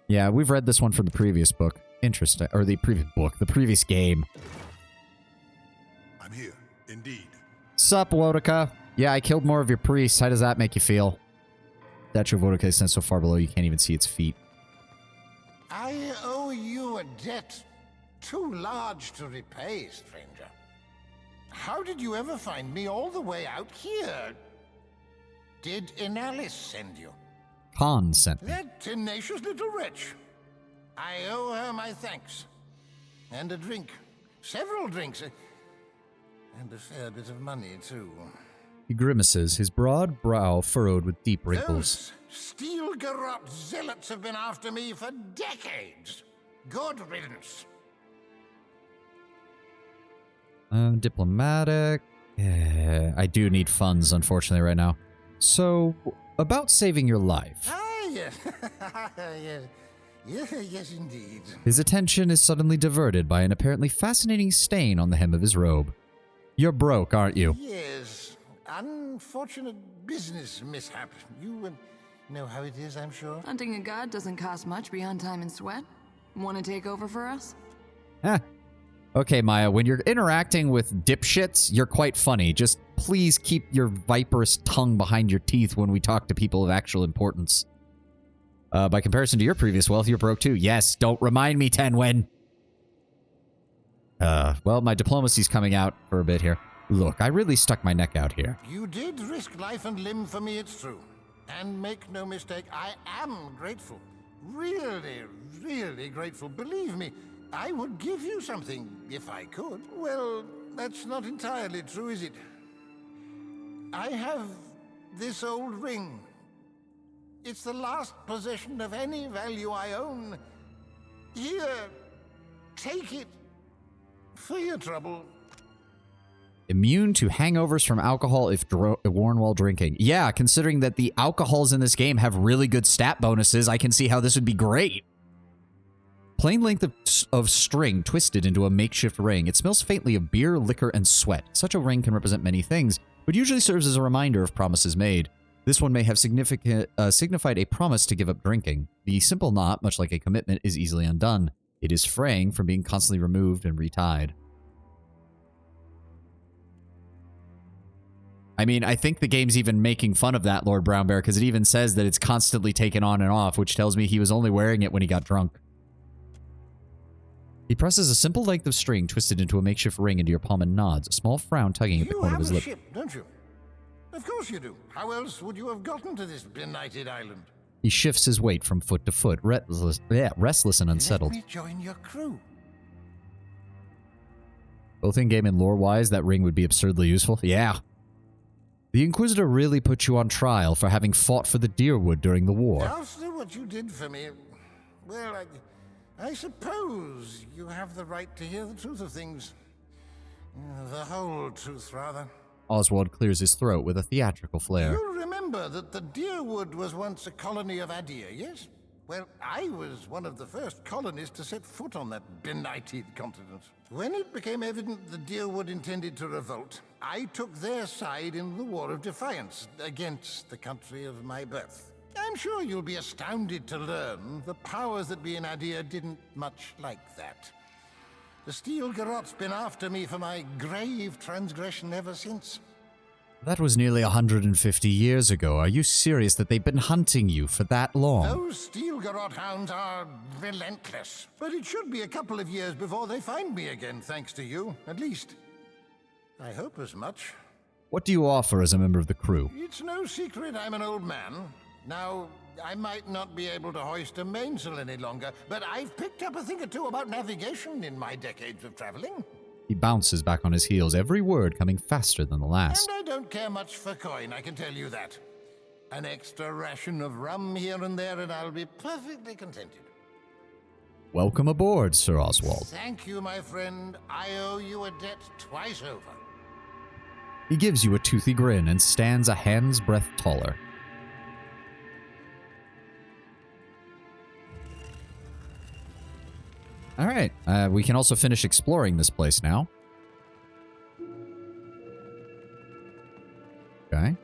Yeah, we've read this one from the previous book. Interesting. Or the previous book. The previous game. I'm here, indeed. Sup, Woedica? Yeah, I killed more of your priests. How does that make you feel? Statue of Woedica is sent so far below you can't even see its feet. I owe you a debt too large to repay, stranger. How did you ever find me all the way out here? Did Inalis send you? Khan sent me. That tenacious little wretch. I owe her my thanks. And a drink. Several drinks. And a fair bit of money, too. He grimaces, his broad brow furrowed with deep wrinkles. Those Steel-Garot zealots have been after me for decades. Good riddance. Diplomatic. I do need funds, unfortunately, right now. So, about saving your life. Ah, yes. Yes. Yes, indeed. His attention is suddenly diverted by an apparently fascinating stain on the hem of his robe. You're broke, aren't you? Yes. Unfortunate business mishap. You know how it is, I'm sure. Hunting a god doesn't cost much beyond time and sweat. Want to take over for us? Okay, Maya, when you're interacting with dipshits, you're quite funny. Just please keep your viperous tongue behind your teeth when we talk to people of actual importance. By comparison to your previous wealth, you're broke too. Yes, don't remind me, Tenwen. Well, my diplomacy's coming out for a bit here. Look, I really stuck my neck out here. You did risk life and limb for me, it's true. And make no mistake, I am grateful. Really, really grateful. Believe me, I would give you something if I could. Well, that's not entirely true, is it? I have this old ring. It's the last possession of any value I own. Here, take it for your trouble. Immune to hangovers from alcohol if worn while drinking. Yeah, considering that the alcohols in this game have really good stat bonuses, I can see how this would be great. Plain length of string twisted into a makeshift ring. It smells faintly of beer, liquor, and sweat. Such a ring can represent many things, but usually serves as a reminder of promises made. This one may have signified a promise to give up drinking. The simple knot, much like a commitment, is easily undone. It is fraying from being constantly removed and retied. I mean, I think the game's even making fun of that, Lord Brownbear, because it even says that it's constantly taken on and off, which tells me he was only wearing it when he got drunk. He presses a simple length of string twisted into a makeshift ring into your palm and nods, a small frown tugging at the corner of his lip. You have a ship, don't you? Of course you do. How else would you have gotten to this benighted island? He shifts his weight from foot to foot, restless and unsettled. Let me join your crew. Both in-game and lore-wise, that ring would be absurdly useful. Yeah. The Inquisitor really put you on trial for having fought for the Deerwood during the war. After what you did for me, well, I suppose you have the right to hear the truth of things. The whole truth, rather. Oswald clears his throat with a theatrical flair. You remember that the Deerwood was once a colony of Adir, yes? Well, I was one of the first colonists to set foot on that benighted continent. When it became evident the Deerwood intended to revolt, I took their side in the War of Defiance against the country of my birth. I'm sure you'll be astounded to learn the powers that be in Adir didn't much like that. The Steel Garrot's been after me for my grave transgression ever since. That was nearly 150 years ago. Are you serious that they've been hunting you for that long? Those Steel Garrot hounds are relentless. But it should be a couple of years before they find me again, thanks to you. At least, I hope as much. What do you offer as a member of the crew? It's no secret I'm an old man. Now, I might not be able to hoist a mainsail any longer, but I've picked up a thing or two about navigation in my decades of traveling. He bounces back on his heels, every word coming faster than the last. And I don't care much for coin, I can tell you that. An extra ration of rum here and there, and I'll be perfectly contented. Welcome aboard, Sir Oswald. Thank you, my friend. I owe you a debt twice over. He gives you a toothy grin and stands a hand's breadth taller. All right, we can also finish exploring this place now. Okay.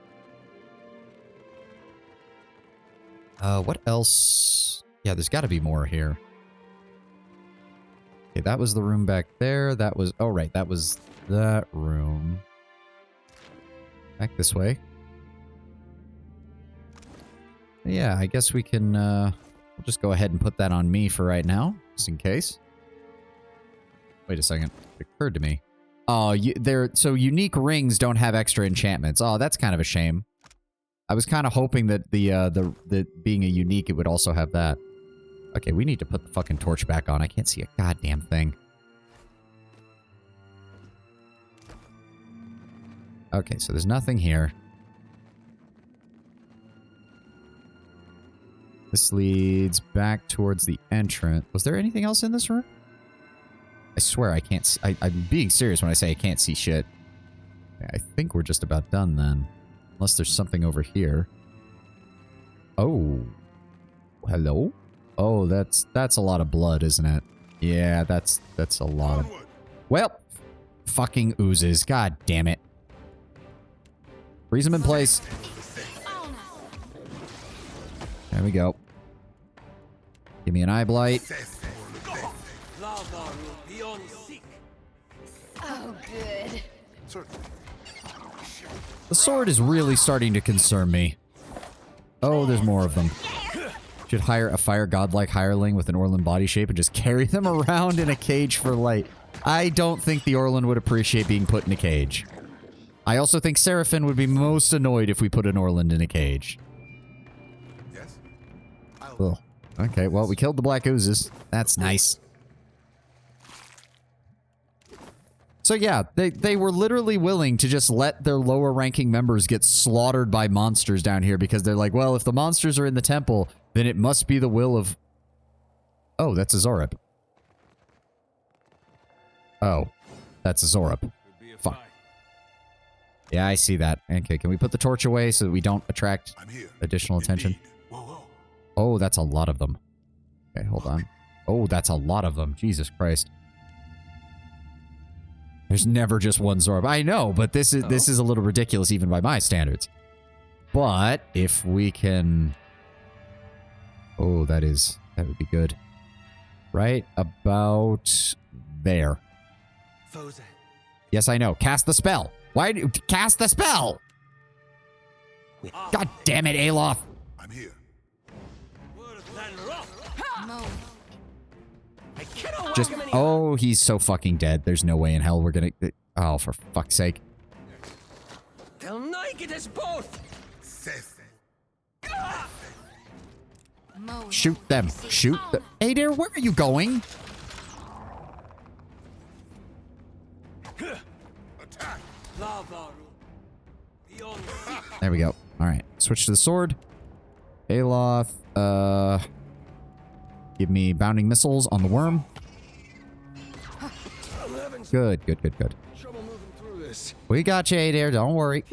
What else? Yeah, there's got to be more here. Okay, that was the room back there. That was... Oh, right, that was that room. Back this way. Yeah, I guess we can... we'll just go ahead and put that on me for right now, just in case. Wait a second. It occurred to me. Oh, so unique rings don't have extra enchantments. Oh, that's kind of a shame. I was kind of hoping that the being a unique, it would also have that. Okay, we need to put the fucking torch back on. I can't see a goddamn thing. Okay, so there's nothing here. This leads back towards the entrance. Was there anything else in this room? I swear I can't see. I'm being serious when I say I can't see shit. Okay, I think we're just about done then. Unless there's something over here. Oh. Hello? Oh, that's a lot of blood, isn't it? Yeah, that's a lot of... Well, fucking oozes. God damn it. Freeze them in place. There we go. Give me an eye blight. Oh, good. The sword is really starting to concern me. Oh, there's more of them. Should hire a fire godlike hireling with an Orlan body shape and just carry them around in a cage for light. I don't think the Orlan would appreciate being put in a cage. I also think Seraphim would be most annoyed if we put an Orlan in a cage. Yes? Ugh. Okay, well, we killed the black oozes. That's nice. So yeah, they were literally willing to just let their lower ranking members get slaughtered by monsters down here because they're like, well, if the monsters are in the temple, then it must be the will of... Oh, that's a Zorup. Oh, that's a Zorup. Fuck. Yeah, I see that. Okay, can we put the torch away so that we don't attract additional attention? Oh, that's a lot of them. Okay, hold on. Oh, that's a lot of them. Jesus Christ. There's never just one Zorup. I know, but this is a little ridiculous even by my standards. But if we can... Oh, that would be good. Right about there. Yes, I know. Cast the spell. Why do you cast the spell? God damn it, Aloth. I'm here. Just, oh, he's so fucking dead. There's no way in hell we're gonna... Oh, for fuck's sake. Shoot them. Shoot them. Adair, where are you going? There we go. All right. Switch to the sword. Aloth, give me bounding missiles on the worm. Good. We got you, Adair. Don't worry.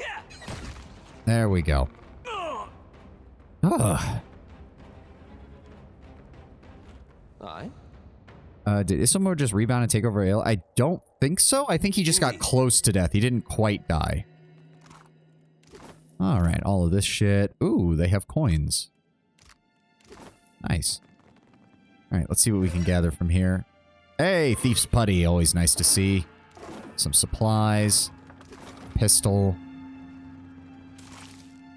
There we go. Ugh. Did Isomor just rebound and take over Ale? I don't think so. I think he just got close to death. He didn't quite die. All right, all of this shit. Ooh, they have coins. Nice. All right, let's see what we can gather from here. Hey, Thief's Putty. Always nice to see. Some supplies. Pistol.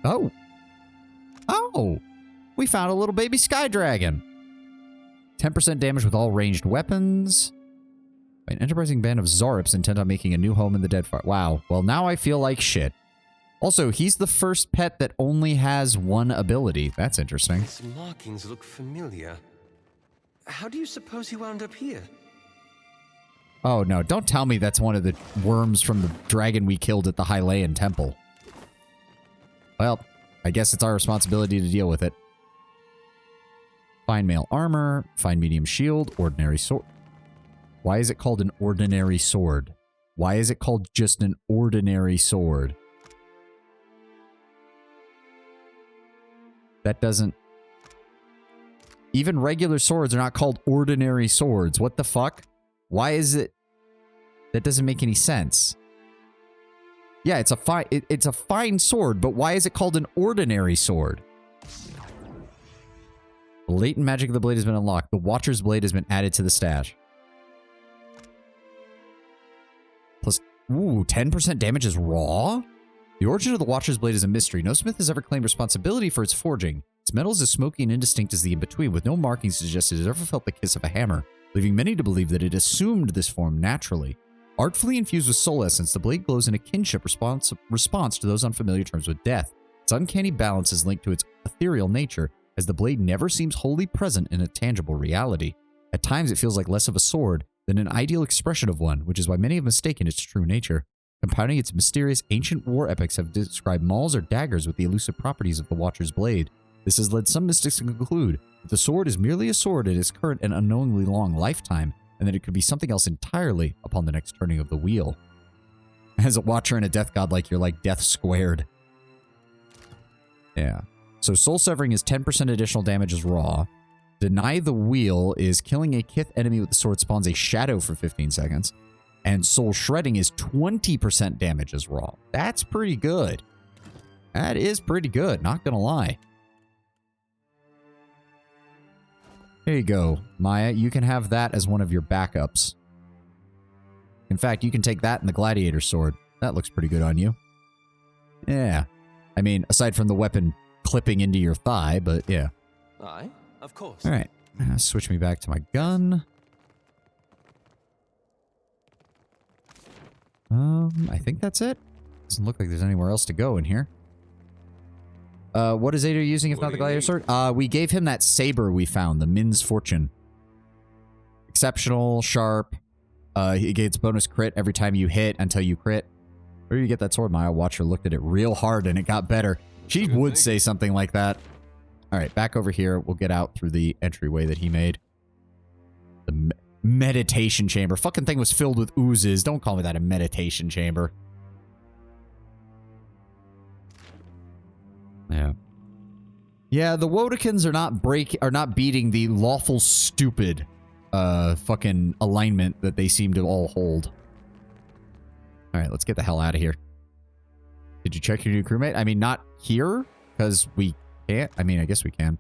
Oh. Oh. We found a little baby sky dragon. 10% damage with all ranged weapons. An enterprising band of Zorups intent on making a new home in the Deadfire. Wow. Well, now I feel like shit. Also, he's the first pet that only has one ability. That's interesting. His markings look familiar. How do you suppose he wound up here? Oh, no. Don't tell me that's one of the worms from the dragon we killed at the Hylian Temple. Well, I guess it's our responsibility to deal with it. Fine mail armor, fine medium shield, ordinary sword. Why is it called an ordinary sword? Why is it called just an ordinary sword? That doesn't... Even regular swords are not called ordinary swords. What the fuck? Why is it... That doesn't make any sense. Yeah, it's a fine sword, but why is it called an ordinary sword? The latent magic of the blade has been unlocked. The Watcher's Blade has been added to the stash. Plus, ooh, 10% damage is raw? The origin of the Watcher's Blade is a mystery. No smith has ever claimed responsibility for its forging. Its metal is as smoky and indistinct as the in-between, with no markings to suggest it has ever felt the kiss of a hammer, leaving many to believe that it assumed this form naturally. Artfully infused with soul essence, the blade glows in a kinship response to those on familiar terms with death. Its uncanny balance is linked to its ethereal nature, as the blade never seems wholly present in a tangible reality. At times it feels like less of a sword than an ideal expression of one, which is why many have mistaken its true nature. Compounding its mysterious ancient war epics have described mauls or daggers with the elusive properties of the Watcher's Blade. This has led some mystics to conclude that the sword is merely a sword in its current and unknowingly long lifetime, and that it could be something else entirely upon the next turning of the wheel. As a Watcher and a Death God, like you're like death squared. Yeah. So Soul Severing is 10% additional damage as raw. Deny the Wheel is killing a Kith enemy with the sword spawns a shadow for 15 seconds. And Soul Shredding is 20% damage as raw. That's pretty good. That is pretty good, not gonna lie. There you go, Maya. You can have that as one of your backups. In fact, you can take that and the Gladiator Sword. That looks pretty good on you. Yeah. I mean, aside from the weapon clipping into your thigh, but yeah. Aye, of course. Alright, switch me back to my gun. I think that's it. Doesn't look like there's anywhere else to go in here. What is Ada using if not the Gladiator Sword? We gave him that saber we found, the Min's Fortune. Exceptional, sharp. He gets bonus crit every time you hit until you crit. Where do you get that sword, Maya? Watcher looked at it real hard and it got better. She would say something like that. Alright, back over here. We'll get out through the entryway that he made. The meditation chamber. Fucking thing was filled with oozes. Don't call me that a meditation chamber. Yeah. Yeah, the Wodikins are not beating the lawful stupid fucking alignment that they seem to all hold. Alright, let's get the hell out of here. Did you check your new crewmate? I mean, not here, because we can't. I mean, I guess we can.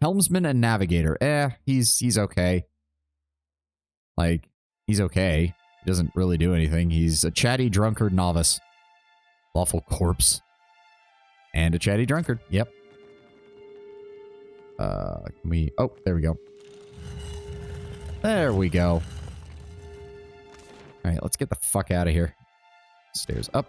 Helmsman and Navigator. He's okay. Like, he's okay. He doesn't really do anything. He's a chatty drunkard novice. Lawful corpse. And a chatty drunkard. Yep. Can we... Oh, there we go. There we go. Alright, let's get the fuck out of here. Stairs up.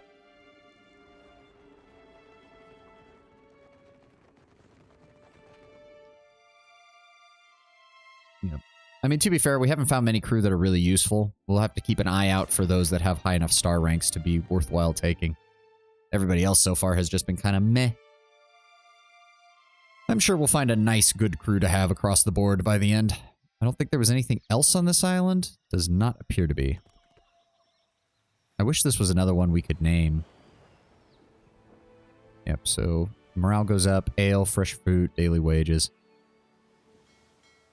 Yep. I mean, to be fair, we haven't found many crew that are really useful. We'll have to keep an eye out for those that have high enough star ranks to be worthwhile taking. Everybody else so far has just been kind of meh. I'm sure we'll find a nice, good crew to have across the board by the end. I don't think there was anything else on this island. Does not appear to be. I wish this was another one we could name. Yep, so morale goes up, ale, fresh fruit, daily wages.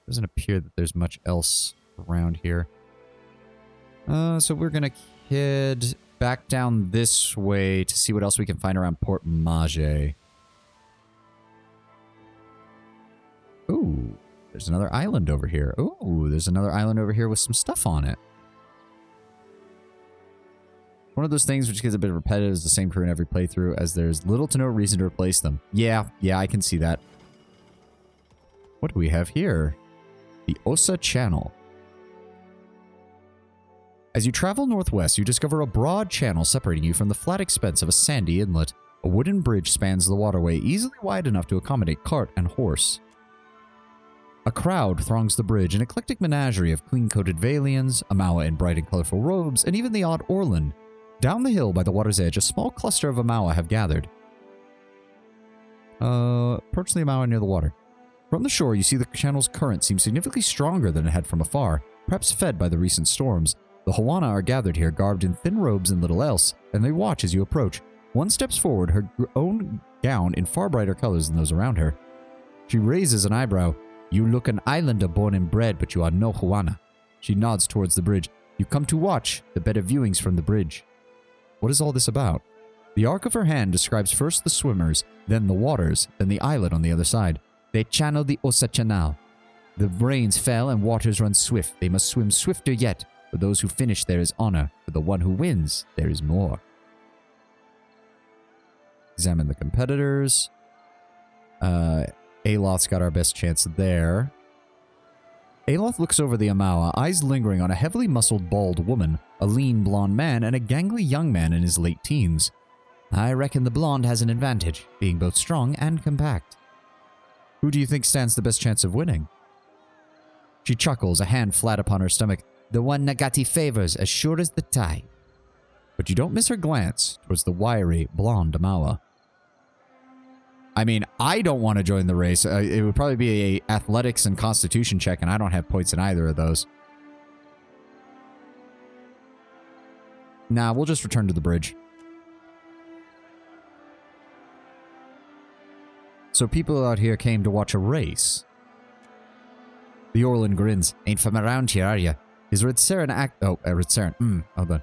Doesn't appear that there's much else around here. So we're gonna head back down this way to see what else we can find around Port Mage. Ooh, there's another island over here. Ooh, there's another island over here with some stuff on it. One of those things which gets a bit repetitive is the same crew in every playthrough, as there's little to no reason to replace them. Yeah, I can see that. What do we have here? The Osa Channel. As you travel northwest, you discover a broad channel separating you from the flat expanse of a sandy inlet. A wooden bridge spans the waterway, easily wide enough to accommodate cart and horse. A crowd throngs the bridge, an eclectic menagerie of clean-coated Valians, Amawa in bright and colorful robes, and even the odd Orlan. Down the hill by the water's edge, a small cluster of Amawa have gathered. Approach the Amawa near the water. From the shore, you see the channel's current seems significantly stronger than it had from afar, perhaps fed by the recent storms. The Hawana are gathered here, garbed in thin robes and little else, and they watch as you approach. One steps forward, her own gown in far brighter colors than those around her. She raises an eyebrow. You look an islander born and bred, but you are no Hawana. She nods towards the bridge. You come to watch the better viewings from the bridge. What is all this about? The arc of her hand describes first the swimmers, then the waters, then the islet on the other side. They channel the Osa Channel. The rains fell and waters run swift. They must swim swifter yet. For those who finish, there is honor. For the one who wins, there is more. Examine the competitors. Aloth's got our best chance there. Aloth looks over the Amawa, eyes lingering on a heavily muscled bald woman, a lean blonde man, and a gangly young man in his late teens. I reckon the blonde has an advantage, being both strong and compact. Who do you think stands the best chance of winning? She chuckles, a hand flat upon her stomach. The one Nagati favors, as sure as the tide. But you don't miss her glance towards the wiry, blonde Amawa. I mean, I don't want to join the race. It would probably be a athletics and constitution check, and I don't have points in either of those. Nah, we'll just return to the bridge. So people out here came to watch a race. The Orlan grins. Ain't from around here, are ya? His Ritzaran Ritzaran. Hold on.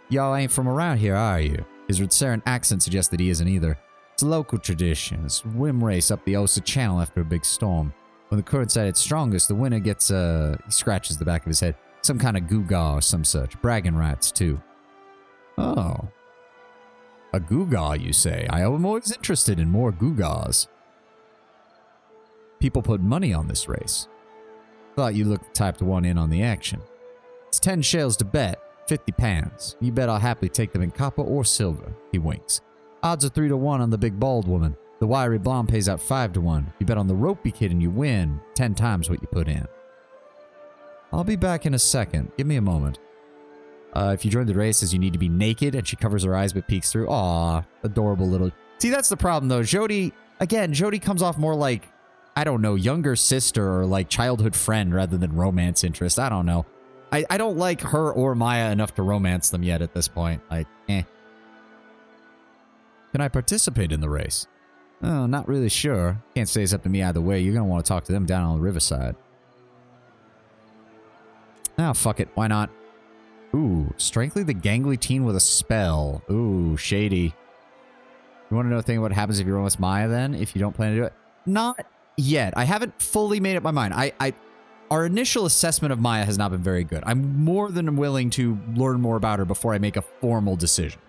Y'all ain't from around here, are you? His Ritzaran accent suggests that he isn't either. It's a local tradition. It's a swim race up the Osa Channel after a big storm. When the current's at its strongest, the winner gets, he scratches the back of his head, some kind of gewgaw or some such. Bragging rights, too. Oh. A gewgaw, you say? I am always interested in more gewgaws. People put money on this race. Thought you looked the type to want in on the action. It's 10 shells to bet, 50 pounds. You bet I'll happily take them in copper or silver. He winks. Odds are 3 to 1 on the big bald woman. The wiry blonde pays out 5 to 1. You bet on the ropey kid and you win 10 times what you put in. I'll be back in a second. Give me a moment. If you join the race, you need to be naked, and she covers her eyes but peeks through. Aw, adorable little... See, that's the problem, though. Jodie comes off more like, I don't know, younger sister or like childhood friend rather than romance interest. I don't know. I don't like her or Maya enough to romance them yet at this point. Like, Can I participate in the race? Oh, not really sure. Can't say it's up to me either way. You're going to want to talk to them down on the riverside. Ah, fuck it. Why not? Ooh, strengthly the gangly teen with a spell. Ooh, shady. You want to know a thing what happens if you run with Maya then? If you don't plan to do it? Not yet. I haven't fully made up my mind. Our initial assessment of Maya has not been very good. I'm more than willing to learn more about her before I make a formal decision.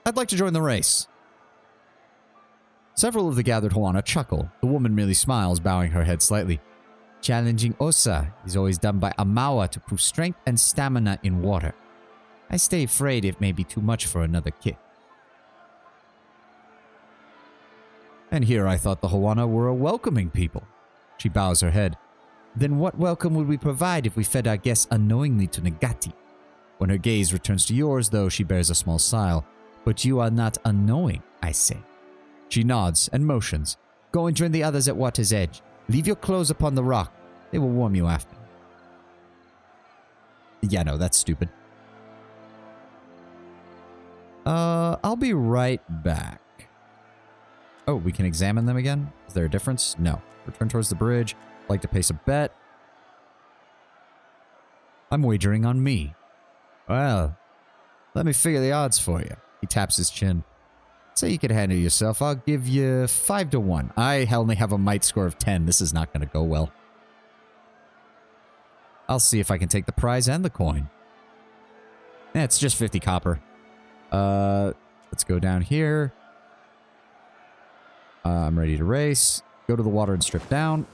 I'd like to join the race. Several of the gathered Huana chuckle. The woman merely smiles, bowing her head slightly. Challenging Osa is always done by Amawa to prove strength and stamina in water. I stay afraid it may be too much for another kid. And here I thought the Huana were a welcoming people. She bows her head. Then what welcome would we provide if we fed our guests unknowingly to Nagati? When her gaze returns to yours, though, she bears a small smile. But you are not unknowing, I say. She nods and motions. Go and join the others at water's edge. Leave your clothes upon the rock. They will warm you after. Yeah, no, that's stupid. I'll be right back. Oh, we can examine them again? Is there a difference? No. Return towards the bridge. Like to place a bet. I'm wagering on me. Well, let me figure the odds for you. He taps his chin. Say you could handle yourself. I'll give you 5 to 1. I only have a might score of 10. This is not going to go well. I'll see if I can take the prize and the coin. It's just 50 copper. Let's go down here. I'm ready to race. Go to the water and strip down.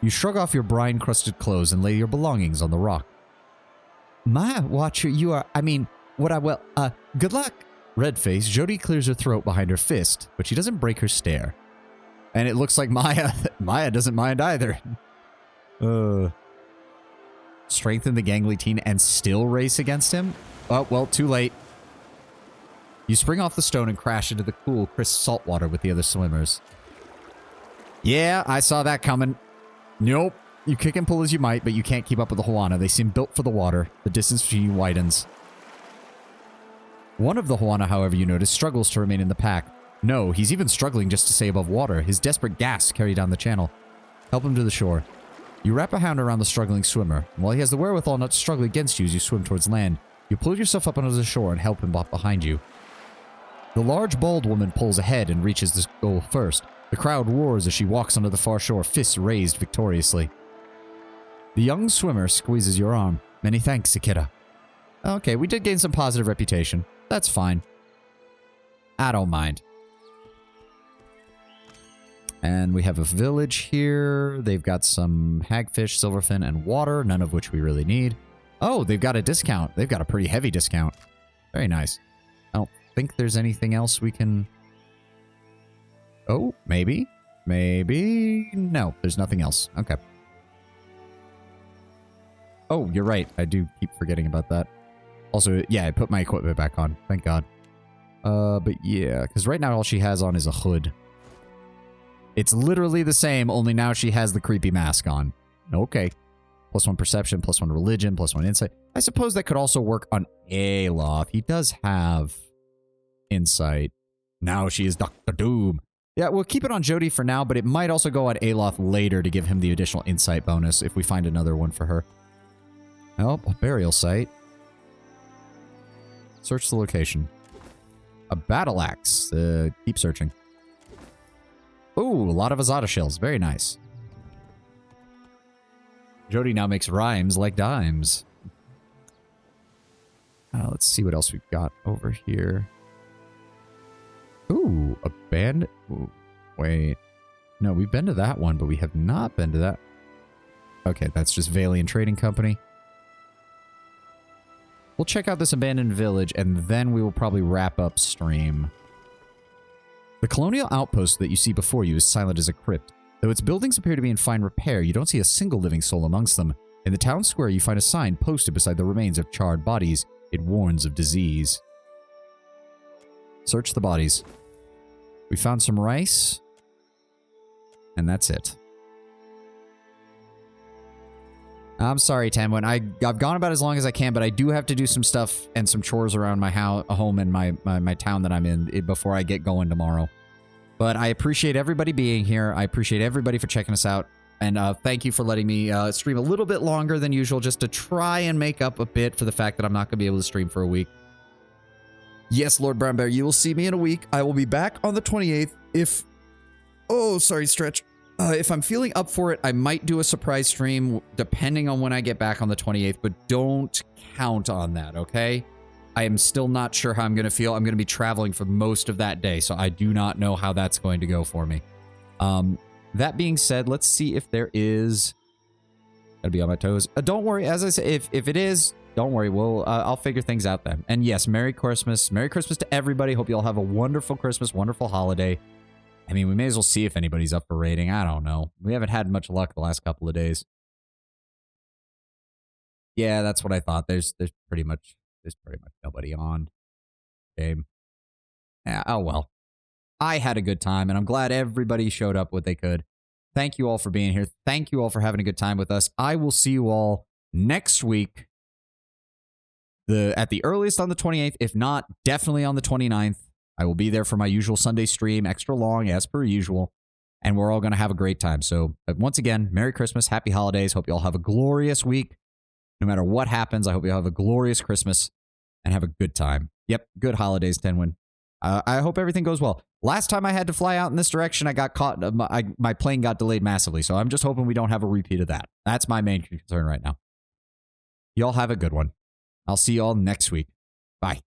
You shrug off your brine-crusted clothes and lay your belongings on the rock. My watcher, you are... good luck. Red-faced, Jodie clears her throat behind her fist, but she doesn't break her stare. And it looks like Maya doesn't mind either. Strengthen the gangly teen and still race against him? Oh, well, too late. You spring off the stone and crash into the cool, crisp salt water with the other swimmers. Yeah, I saw that coming. Nope. You kick and pull as you might, but you can't keep up with the Huana. They seem built for the water. The distance between you widens. One of the Huana, however, you notice, struggles to remain in the pack. No, he's even struggling just to stay above water. His desperate gasps carry down the channel. Help him to the shore. You wrap a hound around the struggling swimmer, and while he has the wherewithal not to struggle against you as you swim towards land, you pull yourself up onto the shore and help him up behind you. The large, bald woman pulls ahead and reaches the goal first. The crowd roars as she walks onto the far shore, fists raised victoriously. The young swimmer squeezes your arm. Many thanks, Akira. Okay, we did gain some positive reputation. That's fine. I don't mind. And we have a village here. They've got some hagfish, silverfin, and water, none of which we really need. Oh, they've got a discount. They've got a pretty heavy discount. Very nice. I don't think there's anything else we can... Oh, maybe? Maybe? No, there's nothing else. Okay. Oh, you're right. I do keep forgetting about that. Also, yeah, I put my equipment back on. Thank God. But yeah, because right now all she has on is a hood. It's literally the same, only now she has the creepy mask on. Okay. +1 perception, +1 religion, +1 insight. I suppose that could also work on Aloth. He does have insight. Now she is Dr. Doom. Yeah, we'll keep it on Jodie for now, but it might also go on Aloth later to give him the additional insight bonus if we find another one for her. Oh, a burial site. Search the location. A battle axe. Keep searching. Ooh, a lot of Azada shells. Very nice. Jodie now makes rhymes like dimes. Let's see what else we've got over here. Ooh, a band. Ooh, wait. No, we've been to that one, but we have not been to that. Okay, that's just Valiant Trading Company. We'll check out this abandoned village, and then we will probably wrap up stream. The colonial outpost that you see before you is silent as a crypt. Though its buildings appear to be in fine repair, you don't see a single living soul amongst them. In the town square, you find a sign posted beside the remains of charred bodies. It warns of disease. Search the bodies. We found some rice. And that's it. I'm sorry, Tanwin. I've gone about as long as I can, but I do have to do some stuff and some chores around my home and my town that I'm in before I get going tomorrow. But I appreciate everybody being here. I appreciate everybody for checking us out. And thank you for letting me stream a little bit longer than usual just to try and make up a bit for the fact that I'm not going to be able to stream for a week. Yes, Lord Brown Bear, you will see me in a week. I will be back on the 28th if... Oh, sorry, Stretch. If I'm feeling up for it, I might do a surprise stream depending on when I get back on the 28th, but don't count on that, okay? I am still not sure how I'm going to feel. I'm going to be traveling for most of that day, so I do not know how that's going to go for me. That being said, let's see if there is... Gotta be on my toes. Don't worry, as I say, if it is, don't worry. I'll figure things out then. And yes, Merry Christmas. Merry Christmas to everybody. Hope you all have a wonderful Christmas, wonderful holiday. I mean, we may as well see if anybody's up for raiding. I don't know. We haven't had much luck the last couple of days. Yeah, that's what I thought. There's pretty much nobody on game. Yeah, oh well. I had a good time, and I'm glad everybody showed up what they could. Thank you all for being here. Thank you all for having a good time with us. I will see you all next week. At the earliest on the 28th, if not, definitely on the 29th. I will be there for my usual Sunday stream, extra long as per usual, and we're all going to have a great time. So once again, Merry Christmas, Happy Holidays. Hope you all have a glorious week. No matter what happens, I hope you have a glorious Christmas and have a good time. Yep, good holidays, Tenwin. I hope everything goes well. Last time I had to fly out in this direction, I got caught. My plane got delayed massively, so I'm just hoping we don't have a repeat of that. That's my main concern right now. Y'all have a good one. I'll see y'all next week. Bye.